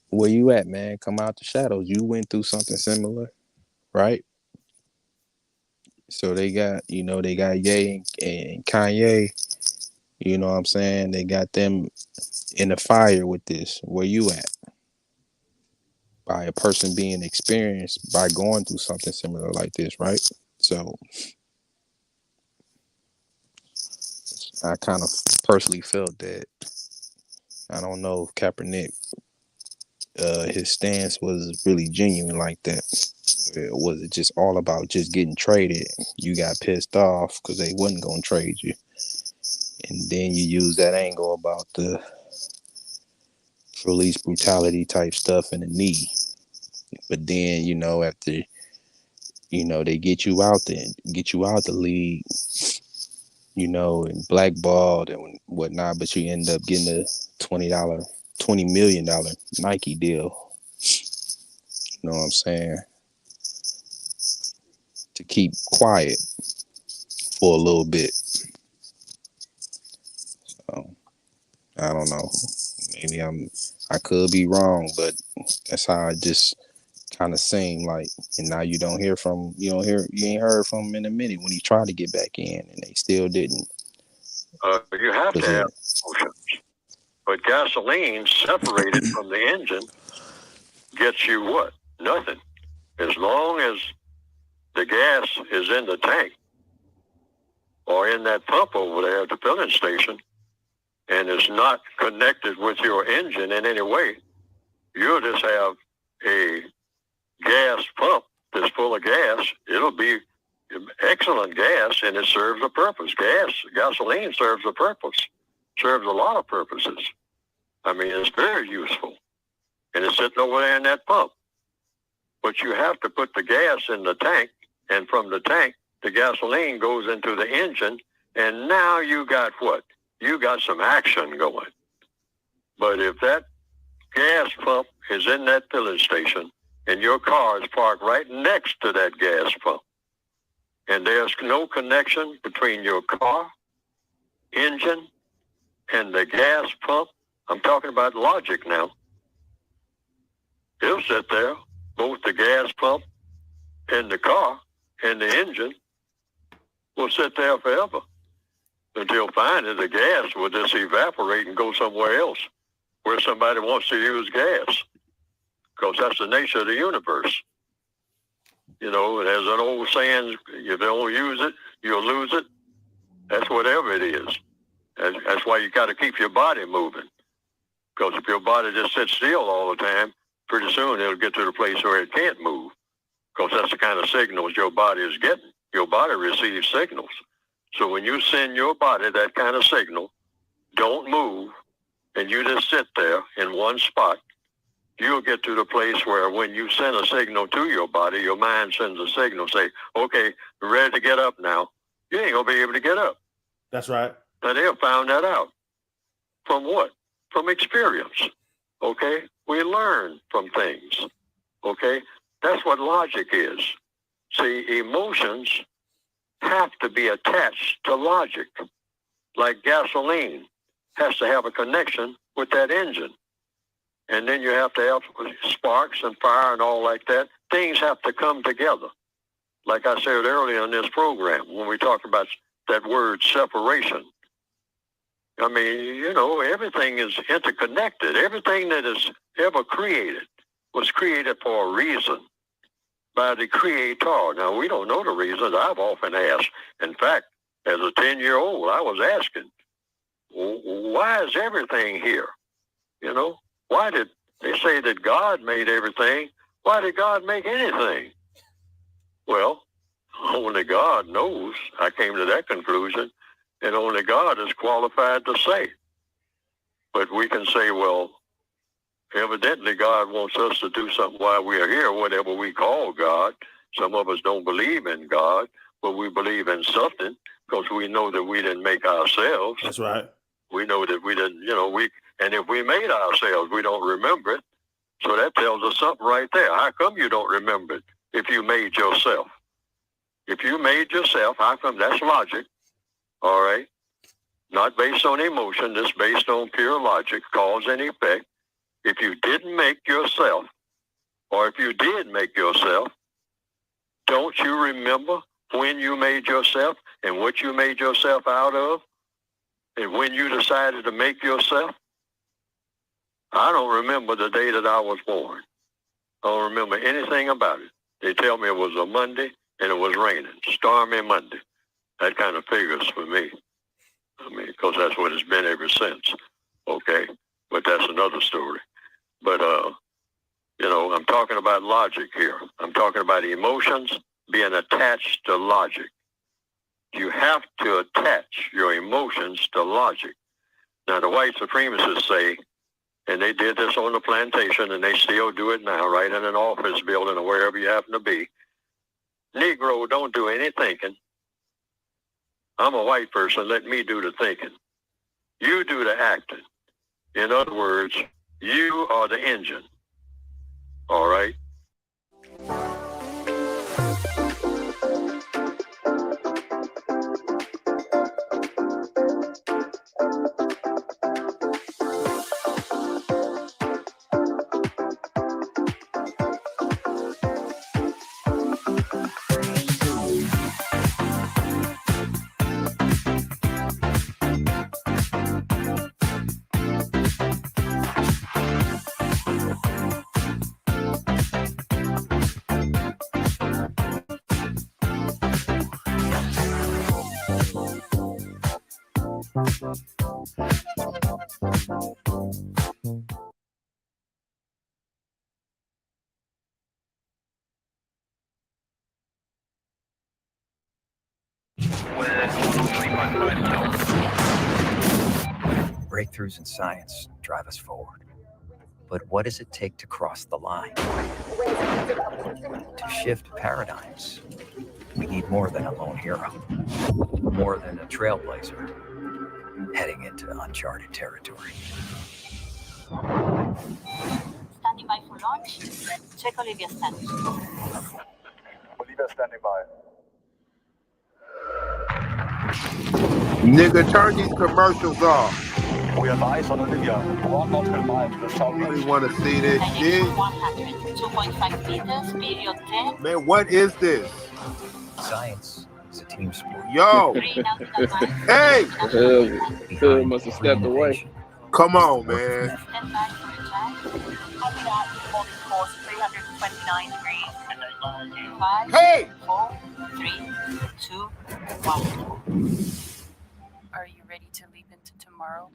where you at, man? Come out the shadows. You went through something similar, right? So they got Ye and Kanye, you know what I'm saying? They got them in the fire with this. Where you at? By a person being experienced by going through something similar like this, right? So I kind of personally felt that I don't know if Kaepernick, his stance was really genuine like that. Was it just all about just getting traded? You got pissed off because they wasn't going to trade you. And then you use that angle about the police brutality type stuff in the knee. But then, after, they get you out the league, and blackballed and whatnot, but you end up getting a $20 million Nike deal. You know what I'm saying? To keep quiet for a little bit. So, I don't know. Maybe I could be wrong, but that's how it just kind of seemed like. And now you ain't heard from him in a minute when he tried to get back in, and they still didn't. You have to have emotions. But gasoline separated from the engine gets you what? Nothing. As long as the gas is in the tank or in that pump over there at the filling station and is not connected with your engine in any way, you'll just have a gas pump that's full of gas. It'll be excellent gas, and it serves a purpose. Gasoline serves a purpose, serves a lot of purposes. I mean, it's very useful, and it's sitting over there in that pump. But you have to put the gas in the tank, and from the tank, the gasoline goes into the engine, and now you got what? You got some action going. But if that gas pump is in that filling station, and your car is parked right next to that gas pump, and there's no connection between your car, engine, and the gas pump, I'm talking about logic now. It'll sit there, both the gas pump and the car and the engine will sit there forever until finally the gas will just evaporate and go somewhere else where somebody wants to use gas, because that's the nature of the universe. It has an old saying, if you don't use it, you'll lose it. That's whatever it is. That's why you got to keep your body moving. Because if your body just sits still all the time, pretty soon it'll get to the place where it can't move. Because that's the kind of signals your body is getting. Your body receives signals. So when you send your body that kind of signal, don't move, and you just sit there in one spot, you'll get to the place where when you send a signal to your body, your mind sends a signal, say, okay, ready to get up now. You ain't going to be able to get up. That's right. Now, they have found that out. From what? From experience. Okay? We learn from things. Okay? That's what logic is. See, emotions have to be attached to logic. Like gasoline has to have a connection with that engine. And then you have to have sparks and fire and all like that. Things have to come together. Like I said earlier in this program, when we talked about that word separation. I mean, everything is interconnected. Everything that is ever created was created for a reason by the Creator. Now, we don't know the reasons. I've often asked. In fact, as a 10-year-old, I was asking, why is everything here? You know, why did they say that God made everything? Why did God make anything? Well, only God knows. I came to that conclusion, and only God is qualified to say. But we can say, well, evidently God wants us to do something while we are here, whatever we call God. Some of us don't believe in God, but we believe in something because we know that we didn't make ourselves. That's right. We know that we didn't, and if we made ourselves, we don't remember it. So that tells us something right there. How come you don't remember it if you made yourself? If you made yourself, how come? That's logic, all right? Not based on emotion. This based on pure logic, cause and effect. If you didn't make yourself, or if you did make yourself, don't you remember when you made yourself and what you made yourself out of? And when you decided to make yourself? I don't remember the day that I was born. I don't remember anything about it. They tell me it was a Monday and it was raining, stormy Monday. That kind of figures for me. I mean, because that's what it's been ever since. Okay, but that's another story. But, I'm talking about logic here. I'm talking about emotions being attached to logic. You have to attach your emotions to logic. Now, the white supremacists say, and they did this on the plantation, and they still do it now, right in an office building or wherever you happen to be. Negro, don't do any thinking. I'm a white person. Let me do the thinking. You do the acting. In other words, you are the engine. All right? Breakthroughs in science drive us forward. But what does it take to cross the line? To shift paradigms, we need more than a lone hero, more than a trailblazer heading into uncharted territory. Standing by for launch. Check Olivia status. Olivia standing by. Nigga, turn these commercials off. We have eyes on Olivia. 1 nautical mile to the I don't southeast. want to see this shit. 100, 2.5 meters, period 10. Man, what is this? Science is a team sport. Yo! Hey! Hood must have stepped away. Come on, man. Stand by for your check. Copy that. Holding course 329 degrees. 5, Hey! 4, 3, 2, 1. Are you ready to leap into tomorrow?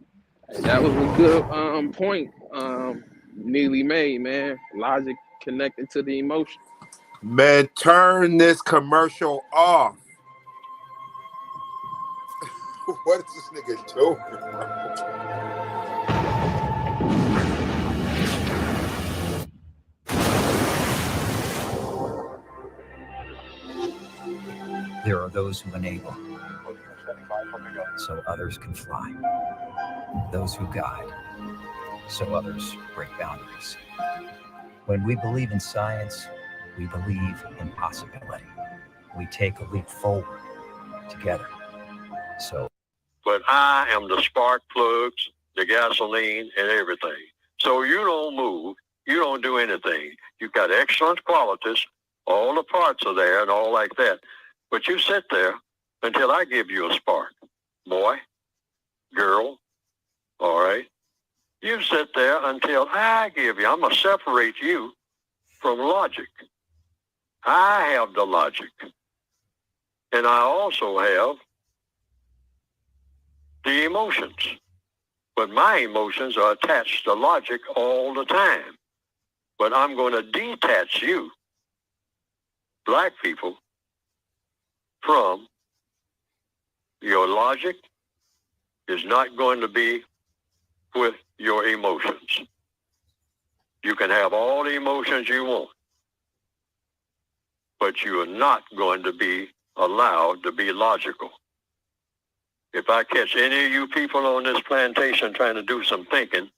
That was a good point, Neely made, man. Logic connected to the emotion. Man, turn this commercial off. What is this nigga doing? There are those who enable, so others can fly. Those who guide, so others break boundaries. When we believe in science, we believe in possibility. We take a leap forward together. But I am the spark plugs, the gasoline, and everything. So you don't move. You don't do anything. You've got excellent qualities. All the parts are there and all like that. But you sit there until I give you a spark. Boy, girl, all right? You sit there until I give you. I'm going to separate you from logic. I have the logic. And I also have the emotions. But my emotions are attached to logic all the time. But I'm going to detach you, black people, from your logic is not going to be with your emotions. You can have all the emotions you want, but you are not going to be allowed to be logical. If I catch any of you people on this plantation trying to do some thinking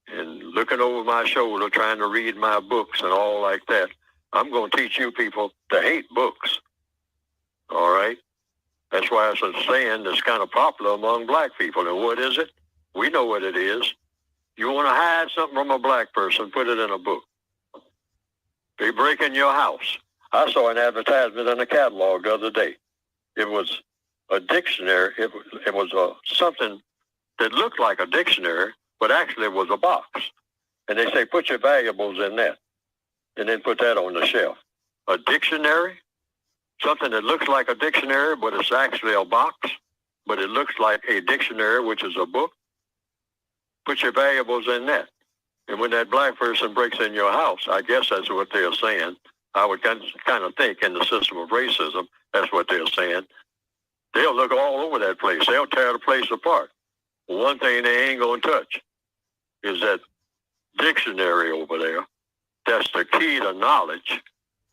and looking over my shoulder trying to read my books and all like that, I'm going to teach you people to hate books. All right? That's why it's a saying that's kind of popular among black people. And what is it? We know what it is. You want to hide something from a black person, put it in a book. They break in your house. I saw an advertisement in a catalog the other day. It was a dictionary. It was something that looked like a dictionary, but actually it was a box. And they say, put your valuables in that, and then put that on the shelf. A dictionary? Something that looks like a dictionary, but it's actually a box, but it looks like a dictionary, which is a book. Put your valuables in that. And when that black person breaks in your house, I guess that's what they're saying. I would kind of think in the system of racism, that's what they're saying. They'll look all over that place. They'll tear the place apart. One thing they ain't going to touch is that dictionary over there. That's the key to knowledge,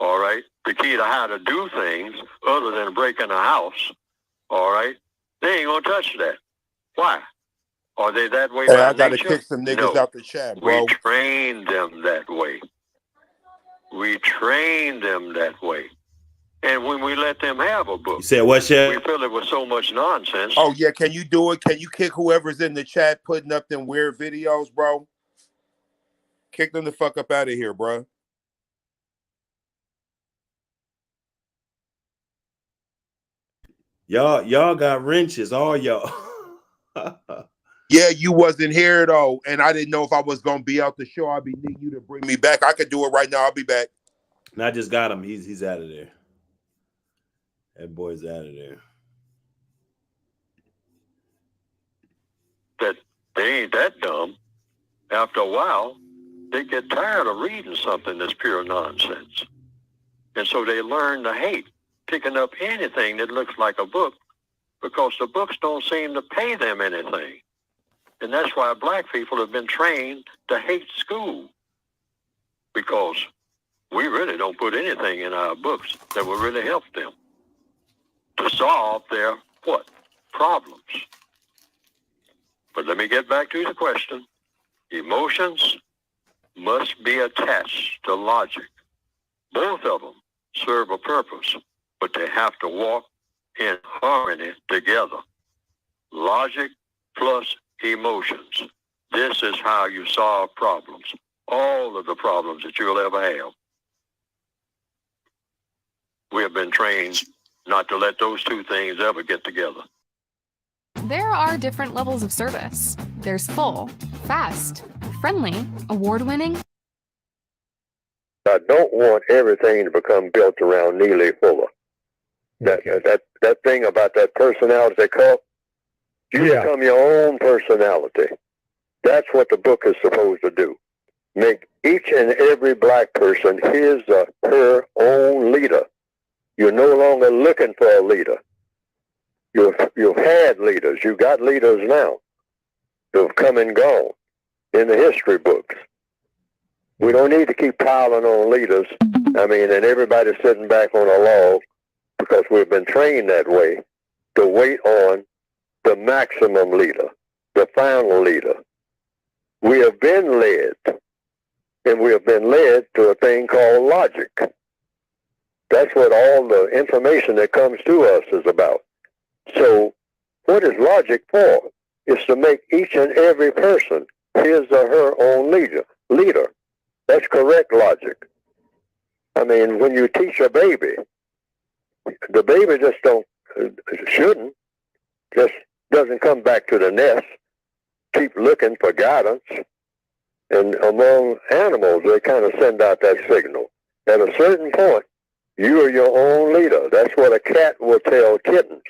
all right? The key to how to do things other than breaking a house, all right? They ain't going to touch that. Why? Are they that way Hey, by I gotta nature? kick some niggas No. out the chat, bro. We train them that way. We train them that way. And when we let them have a book, You said what, Chef? we fill it with so much nonsense. Oh yeah, can you do it? Can you kick whoever's in the chat putting up them weird videos, bro? Kick them the fuck up out of here, bro. Y'all got wrenches, all y'all. Yeah, you wasn't here though, and I didn't know if I was gonna be out the show. I'd be needing you to bring me back. I could do it right now. I'll be back. And I just got him. He's out of there. That boy's out of there. That they ain't that dumb. After a while, they get tired of reading something that's pure nonsense. And so they learn to hate picking up anything that looks like a book because the books don't seem to pay them anything. And that's why black people have been trained to hate school, because we really don't put anything in our books that will really help them to solve their what? Problems. But let me get back to the question. Emotions must be attached to logic. Both of them serve a purpose, but they have to walk in harmony together. Logic plus emotions. This is how you solve problems. All of the problems that you'll ever have. We have been trained not to let those two things ever get together. There are different levels of service. There's full, fast, friendly, award-winning. I don't want everything to become built around Neely Fuller. That thing about that personality cult, you become your own personality. That's what the book is supposed to do. Make each and every black person his or her own leader. You're no longer looking for a leader. You've had leaders. You got leaders now who've come and gone in the history books. We don't need to keep piling on leaders. I mean, and everybody's sitting back on a log because we've been trained that way to wait on the maximum leader, the final leader. We have been led, and we have been led to a thing called logic. That's what all the information that comes to us is about. So what is logic for? It's to make each and every person his or her own leader. That's correct logic. I mean, when you teach a baby, the baby just doesn't come back to the nest, keep looking for guidance. And among animals, they kind of send out that signal. At a certain point, you are your own leader. That's what a cat will tell kittens.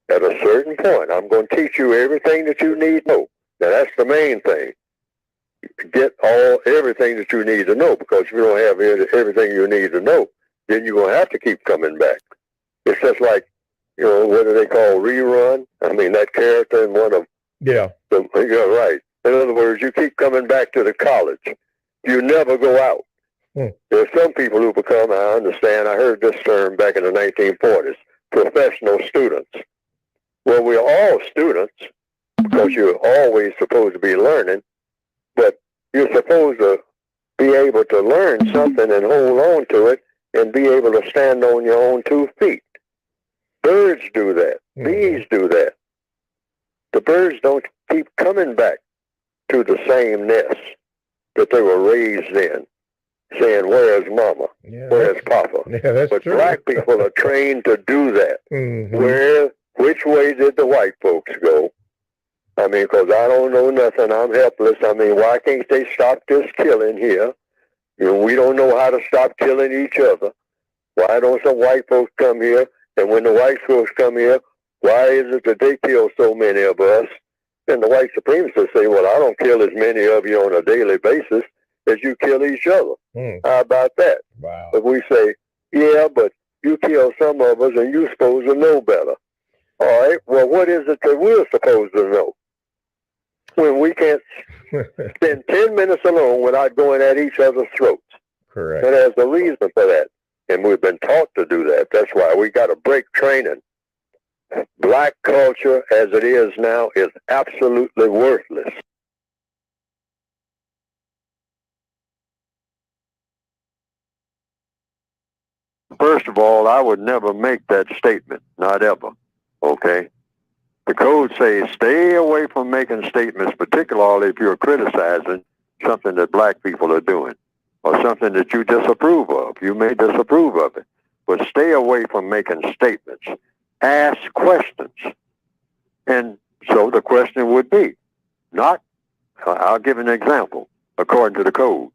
At a certain point, I'm going to teach you everything that you need to know. Now, that's the main thing. Get everything that you need to know, because if you don't have everything you need to know, then you're going to have to keep coming back. It's just like, what do they call rerun? I mean, that character in one of Yeah. You're right. In other words, you keep coming back to the college. You never go out. There's some people who become, I understand, I heard this term back in the 1940s, professional students. Well, we're all students because you're always supposed to be learning, but you're supposed to be able to learn something and hold on to it and be able to stand on your own 2 feet. Birds do that. Bees do that. The birds don't keep coming back to the same nest that they were raised in, saying, where's mama? Where's papa? Yeah, that's but true. black people are trained to do that. Which way did the white folks go? I mean, because I don't know nothing. I'm helpless. I mean, why can't they stop this killing here? We don't know how to stop killing each other. Why don't some white folks come here? And when the white folks come here, why is it that they kill so many of us? And the white supremacists say, well, I don't kill as many of you on a daily basis as you kill each other. How about that? Wow. But we say, yeah, but you kill some of us and you're supposed to know better. All right, well, what is it that we're supposed to know? When we can't spend 10 minutes alone without going at each other's throats. Correct. And there's a reason for that. And we've been taught to do that. That's why we got to break training. Black culture, as it is now, is absolutely worthless. First of all, I would never make that statement. Not ever. Okay? The code says stay away from making statements, particularly if you're criticizing something that black people are doing or something that you disapprove of. You may disapprove of it, but stay away from making statements. Ask questions. And so the question would be, I'll give an example, according to the code.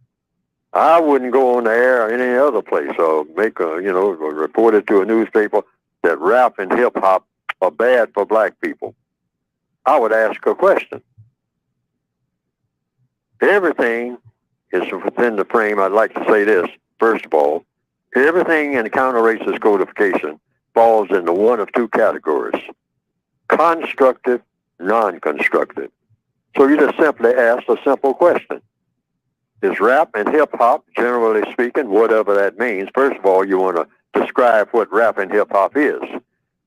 I wouldn't go on the air or any other place or report it to a newspaper that rap and hip hop are bad for black people. I would ask a question. Everything is within the frame. I'd like to say this, first of all. Everything in the counter-racist codification falls into one of 2 categories: constructive, non-constructive. So you just simply ask a simple question. Is rap and hip-hop, generally speaking, whatever that means, first of all, you want to describe what rap and hip-hop is.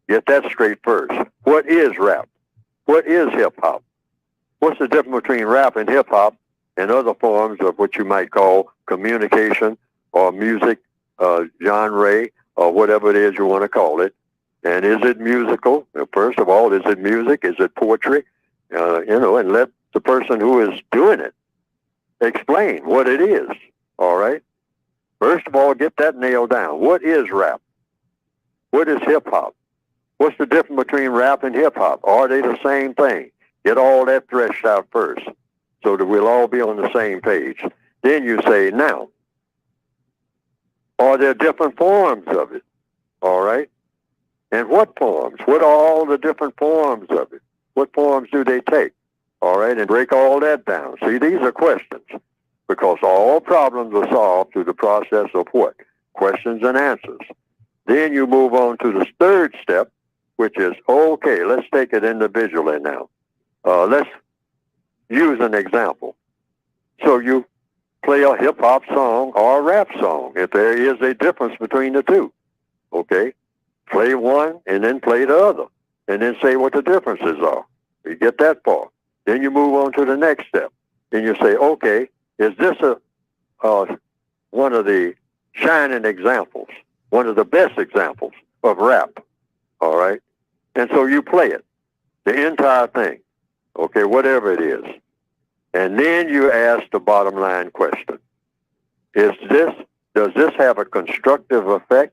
Get that straight first. What is rap? What is hip-hop? What's the difference between rap and hip-hop and other forms of what you might call communication or music genre or whatever it is you want to call it? And is it musical? First of all, is it music? Is it poetry? And let the person who is doing it explain what it is. All right? First of all, get that nailed down. What is rap? What is hip-hop? What's the difference between rap and hip-hop? Are they the same thing? Get all that threshed out first so that we'll all be on the same page. Then you say, now, are there different forms of it? All right? And what forms? What are all the different forms of it? What forms do they take? All right? And break all that down. See, these are questions because all problems are solved through the process of what? Questions and answers. Then you move on to the 3rd step, which is, okay, let's take it individually now. Let's use an example. So you play a hip-hop song or a rap song, if there is a difference between the 2. Okay? Play one and then play the other, and then say what the differences are. You get that far. Then you move on to the next step. Then you say, okay, is this one of the shining examples, one of the best examples of rap? All right? And so you play it, the entire thing, okay, whatever it is. And then you ask the bottom line question. Does this have a constructive effect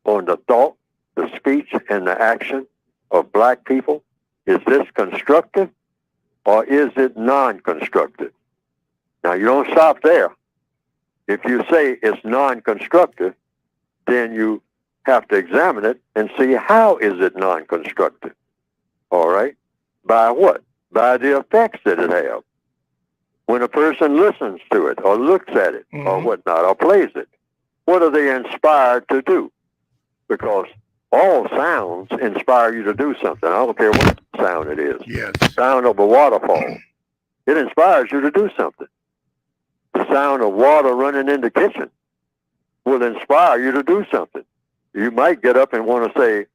on the thought, the speech, and the action of black people? Is this constructive or is it non-constructive? Now, you don't stop there. If you say it's non-constructive, then you have to examine it and see how is it non-constructive. All right? By what? By the effects that it has. When a person listens to it or looks at it or whatnot or plays it, what are they inspired to do? Because all sounds inspire you to do something. I don't care what sound it is. Yes. Sound of a waterfall. It inspires you to do something. The sound of water running in the kitchen will inspire you to do something. You might get up and want to say,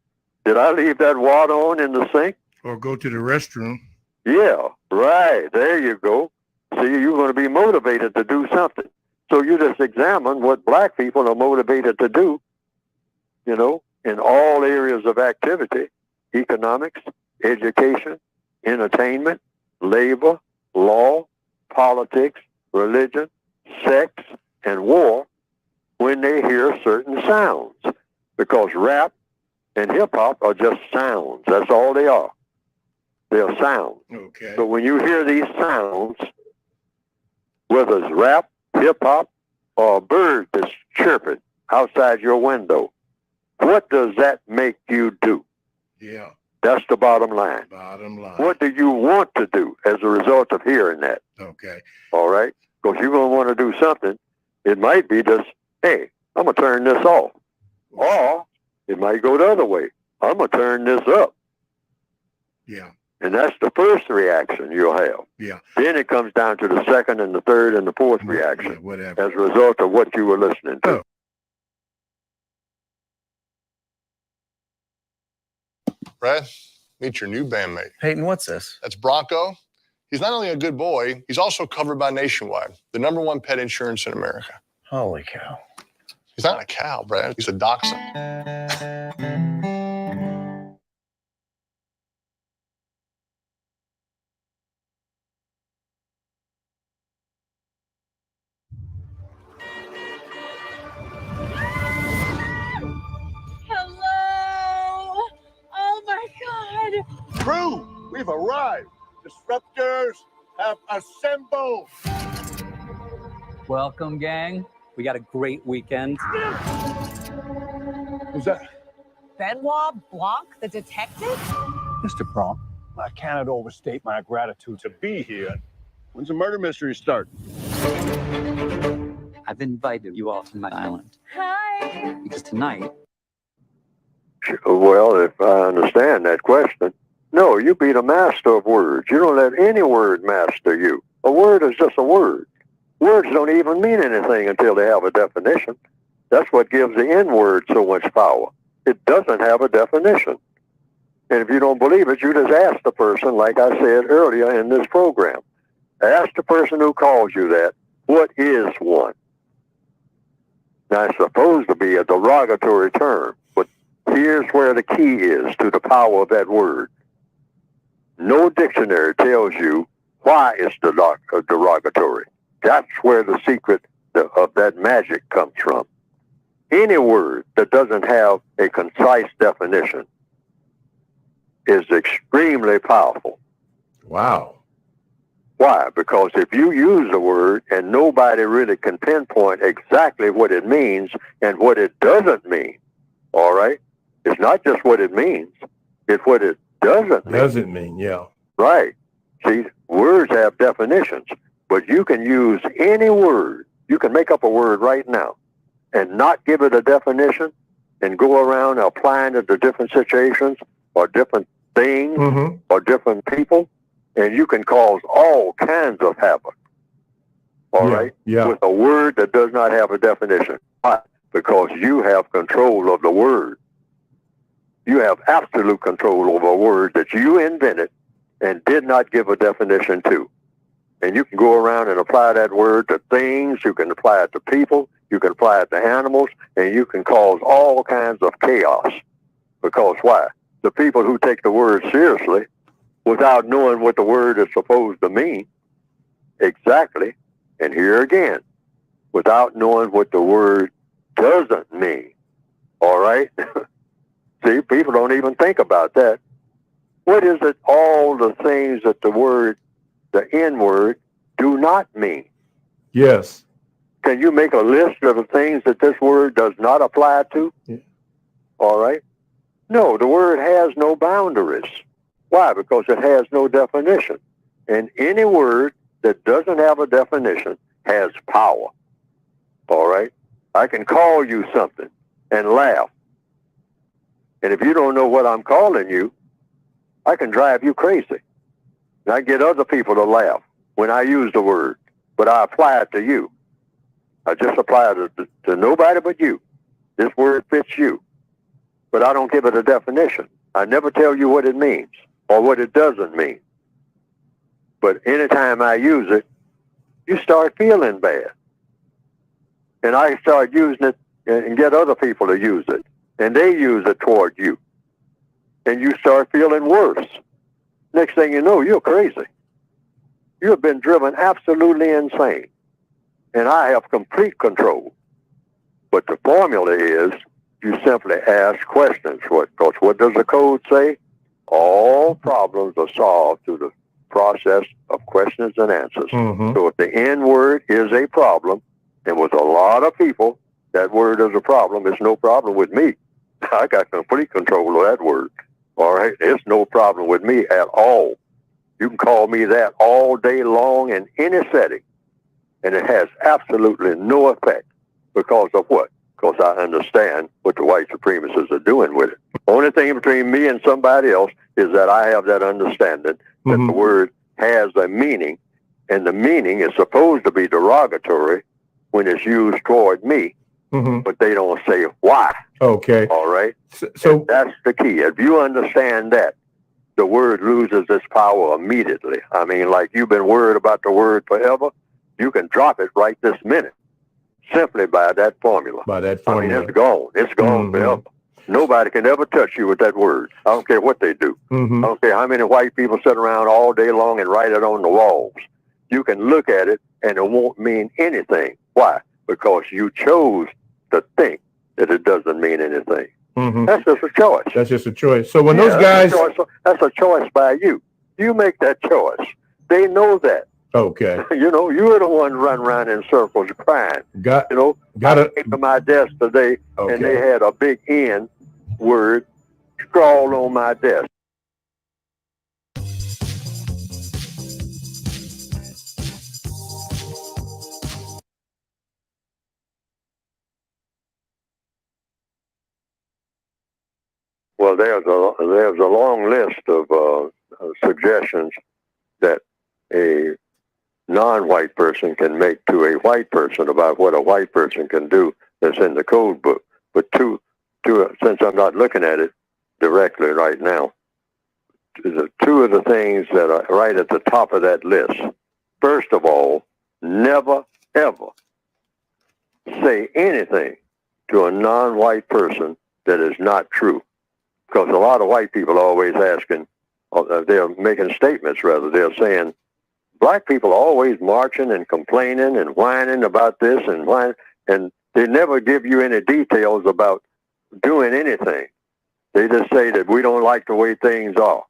did I leave that water on in the sink? Or go to the restroom. Yeah, right. There you go. See, you're going to be motivated to do something. So you just examine what black people are motivated to do, you know, in all areas of activity: economics, education, entertainment, labor, law, politics, religion, sex, and war, when they hear certain sounds. Because rap and hip-hop are just sounds. That's all they are. They're sounds. Okay. So when you hear these sounds, whether it's rap, hip-hop, or a bird that's chirping outside your window, what does that make you do? Yeah. That's the bottom line. Bottom line. What do you want to do as a result of hearing that? Okay. All right? Because you're going to want to do something. It might be just, hey, I'm going to turn this off. Or it might go the other way. I'm going to turn this up. Yeah. And that's the first reaction you'll have. Yeah. Then it comes down to the second and the third and the fourth reaction whatever. as a result of what you were listening to. Brad, meet your new bandmate. Peyton, what's this? That's Bronco. He's not only a good boy, he's also covered by Nationwide, the #1 pet insurance in America. Holy cow. He's not a cow, Brad. He's a dachshund. Hello! Oh my God! Crew, we've arrived. Disruptors have assembled. Welcome, gang. We got a great weekend. Who's that? Benoit Blanc, the detective? Mr. Bronc, I cannot overstate my gratitude to be here. When's the murder mystery start? I've invited you all to my island Hi! because tonight, Well, if I understand that question, no, you be the master of words. You don't let any word master you. A word is just a word. Words don't even mean anything until they have a definition. That's what gives the N-word so much power. It doesn't have a definition. And if you don't believe it, you just ask the person, like I said earlier in this program. Ask the person who calls you that, what is one? Now, it's supposed to be a derogatory term, but here's where the key is to the power of that word. No dictionary tells you why it's derogatory. That's where the secret of that magic comes from. Any word that doesn't have a concise definition is extremely powerful. Wow. Why? Because if you use a word and nobody really can pinpoint exactly what it means and what it doesn't mean, all right? It's not just what it means, it's what it doesn't mean. Doesn't mean, yeah. Right. See, words have definitions, but you can use any word. You can make up a word right now and not give it a definition and go around applying it to different situations or different things or different people, and you can cause all kinds of havoc. All right? Yeah. With a word that does not have a definition. Why? Because you have control of the word. You have absolute control over a word that you invented and did not give a definition to. And you can go around and apply that word to things, you can apply it to people, you can apply it to animals, and you can cause all kinds of chaos. Because why? The people who take the word seriously, without knowing what the word is supposed to mean, exactly, and here again, without knowing what the word doesn't mean, all right? See, people don't even think about that. What is it, all the things that the word, the N-word, do not mean? Yes. Can you make a list of the things that this word does not apply to? Yeah. All right? No, the word has no boundaries. Why? Because it has no definition. And any word that doesn't have a definition has power. All right? I can call you something and laugh. And if you don't know what I'm calling you, I can drive you crazy. And I get other people to laugh when I use the word, but I apply it to you. I just apply it to nobody but you. This word fits you, but I don't give it a definition. I never tell you what it means or what it doesn't mean. But anytime I use it, you start feeling bad. And I start using it and get other people to use it. And they use it toward you. And you start feeling worse. Next thing you know, you're crazy. You have been driven absolutely insane. And I have complete control. But the formula is you simply ask questions. Because what does the code say? All problems are solved through the process of questions and answers. So if the N word is a problem, and with a lot of people, that word is a problem, it's no problem with me. I got complete control of that word. All right? It's no problem with me at all. You can call me that all day long in any setting, and it has absolutely no effect. Because of what? Because I understand what the white supremacists are doing with it. Only thing between me and somebody else is that I have that understanding that the word has a meaning, and the meaning is supposed to be derogatory when it's used toward me, but they don't say why. Okay. All right? So and that's the key. If you understand that, the word loses its power immediately. I mean, like you've been worried about the word forever, you can drop it right this minute. Simply by that formula. By that formula. I mean, it's gone. It's gone forever. Nobody can ever touch you with that word. I don't care what they do. I don't care how many white people sit around all day long and write it on the walls. You can look at it and it won't mean anything. Why? Because you chose to think that it doesn't mean anything. That's just a choice. That's just a choice. So when those guys... That's a choice by you. You make that choice. They know that. Okay. You know, you're the one running around in circles crying. I came to my desk today, and they had a big N word scrawled on my desk. Well, there's a long list of suggestions that a non-white person can make to a white person about what a white person can do that's in the code book. But since I'm not looking at it directly right now, two of the things that are right at the top of that list. First of all, never, ever say anything to a non-white person that is not true. Because a lot of white people are always asking, they're making statements rather, they're saying, black people are always marching and complaining and whining about this and whining, and they never give you any details about doing anything. They just say that we don't like the way things are.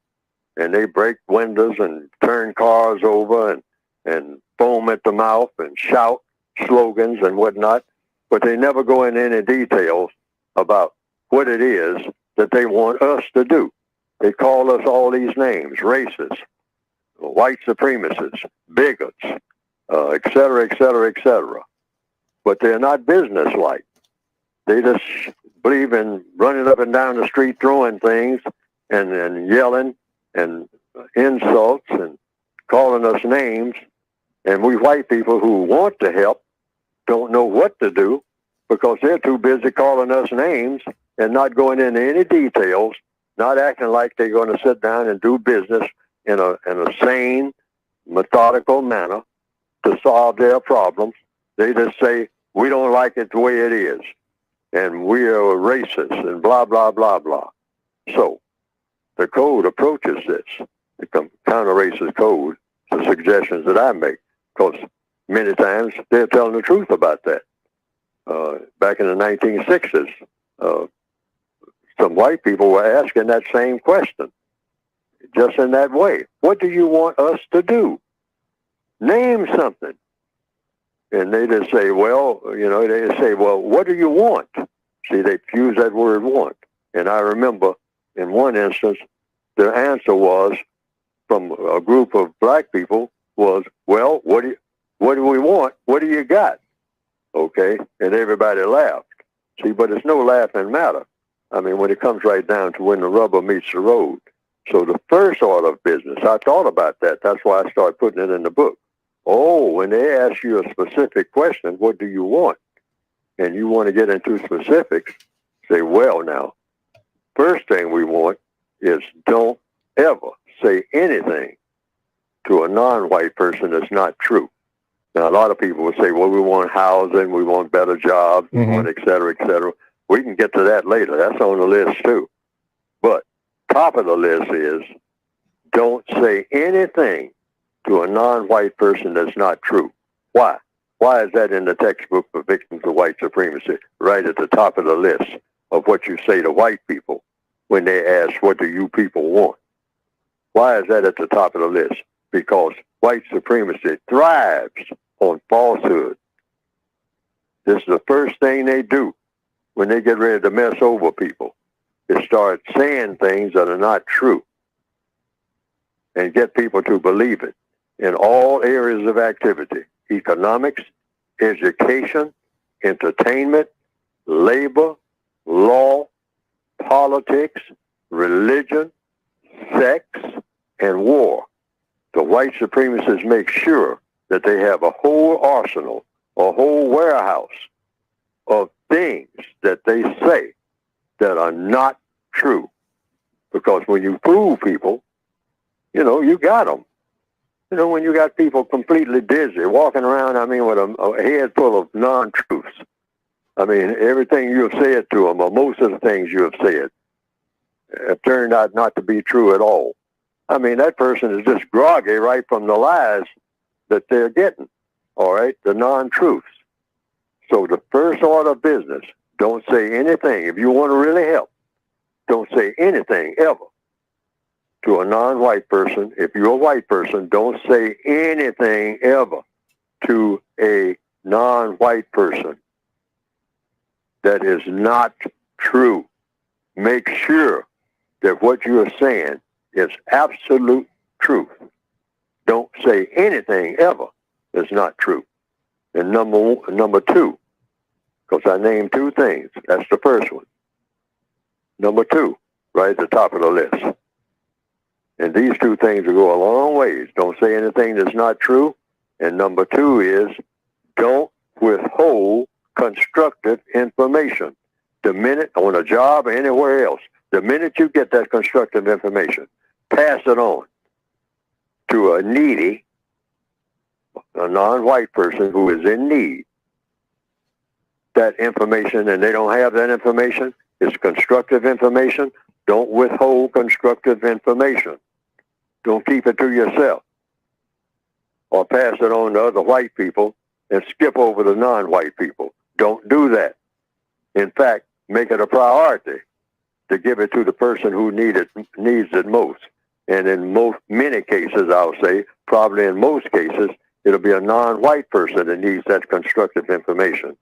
And they break windows and turn cars over and foam at the mouth and shout slogans and whatnot. But they never go into any details about what it is that they want us to do. They call us all these names: racists, white supremacists, bigots, et cetera, et cetera, et cetera. But they're not businesslike. They just believe in running up and down the street, throwing things and yelling and insults and calling us names. And we white people who want to help don't know what to do because they're too busy calling us names and not going into any details, not acting like they're going to sit down and do business in a sane, methodical manner to solve their problems. They just say, we don't like it the way it is, and we are racist, and blah, blah, blah, blah. So the code approaches this, the counter-racist code, the suggestions that I make, because many times they're telling the truth about that. Back in the 1960s, some white people were asking that same question, just in that way. What do you want us to do? Name something. And they just say, well, they say, well, what do you want? See, they use that word want. And I remember in one instance, the answer was from a group of black people was, well, what do we want? What do you got? Okay, and everybody laughed. See, but it's no laughing matter. I mean, when it comes right down to when the rubber meets the road. So the first order of business, I thought about that. That's why I started putting it in the book. Oh, when they ask you a specific question, what do you want? And you want to get into specifics, say, well, now, first thing we want is don't ever say anything to a non-white person that's not true. Now, a lot of people will say, well, we want housing, we want better jobs, we want et cetera, et cetera. We can get to that later. That's on the list, too. But top of the list is don't say anything to a non-white person that's not true. Why? Why is that in the textbook for victims of white supremacy? Right at the top of the list of what you say to white people when they ask, what do you people want? Why is that at the top of the list? Because white supremacy thrives on falsehood. This is the first thing they do when they get ready to mess over people, is start saying things that are not true and get people to believe it in all areas of activity: economics, education, entertainment, labor, law, politics, religion, sex, and war. The white supremacists make sure that they have a whole arsenal, a whole warehouse of things that they say that are not true. Because when you fool people, you know, you got them. You know, when you got people completely dizzy, walking around, I mean, with a head full of non-truths. I mean, everything you have said to them, or most of the things you have said, have turned out not to be true at all. I mean, that person is just groggy right from the lies that they're getting, all right, the non-truths. So the first order of business, don't say anything. If you want to really help, don't say anything ever to a non-white person. If you're a white person, don't say anything ever to a non-white person that is not true. Make sure that what you are saying is absolute truth. Don't say anything ever that's not true. And number two, because I named two things. That's the first one. Number two, right at the top of the list. And these two things will go a long ways. Don't say anything that's not true. And number two is don't withhold constructive information. The minute on a job or anywhere else, the minute you get that constructive information, pass it on to a needy, a non-white person who is in need. That information, and they don't have that information, is constructive information. Don't withhold constructive information. Don't keep it to yourself. Or pass it on to other white people and skip over the non-white people. Don't do that. In fact, make it a priority to give it to the person who needs it most. And in many cases, I'll say, probably in most cases, it'll be a non-white person that needs that constructive information.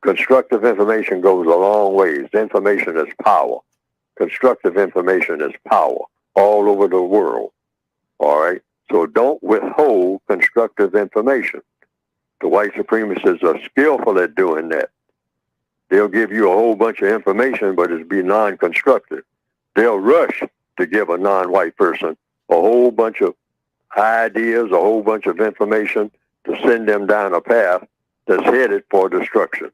Constructive information goes a long ways. Information is power. Constructive information is power all over the world. All right? So don't withhold constructive information. The white supremacists are skillful at doing that. They'll give you a whole bunch of information, but it'll be non-constructive. They'll rush to give a non-white person a whole bunch of ideas, a whole bunch of information to send them down a path that's headed for destruction.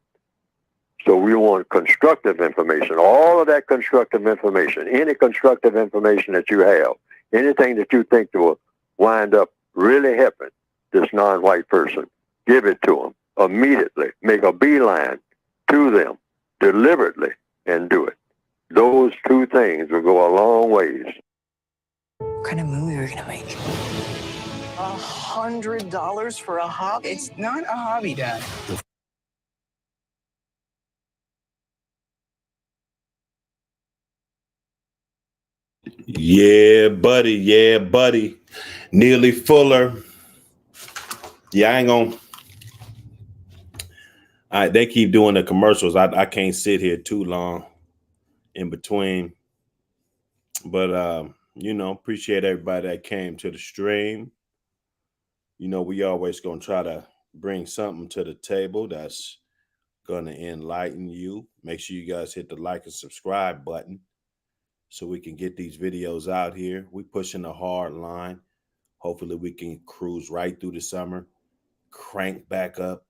So we want constructive information, all of that constructive information, any constructive information that you have, anything that you think will wind up really helping this non-white person, give it to them immediately. Make a beeline to them deliberately and do it. Those two things will go a long ways. What kind of movie are we gonna make? $100 for a hobby? It's not a hobby, Dad. Yeah, buddy. Yeah, buddy. Neely Fuller. Yeah, I ain't gonna. All right, they keep doing the commercials. I can't sit here too long in between. But you know, appreciate everybody that came to the stream. You know, we always gonna try to bring something to the table that's gonna enlighten you. Make sure you guys hit the like and subscribe button so we can get these videos out here. We pushing a hard line. Hopefully we can cruise right through the summer, crank back up,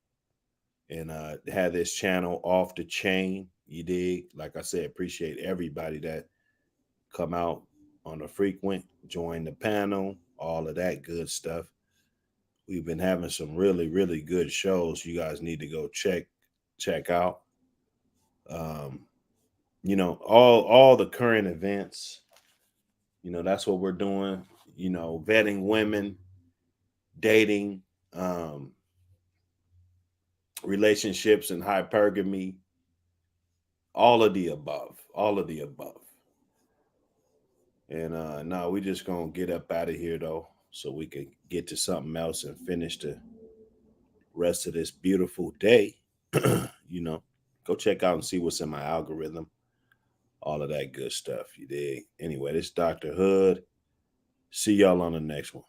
and have this channel off the chain. You dig? Like I said, appreciate everybody that come out on the frequent, join the panel, all of that good stuff. We've been having some really, really good shows. You guys need to go check out. You know, all the current events. You know, that's what we're doing. You know, vetting women, dating, relationships and hypergamy, all of the above. And no, we just gonna get up out of here though, so we can get to something else and finish the rest of this beautiful day. You know, go check out and see what's in my algorithm, all of that good stuff. You dig? Anyway, this is Dr. Hood. See y'all on the next one.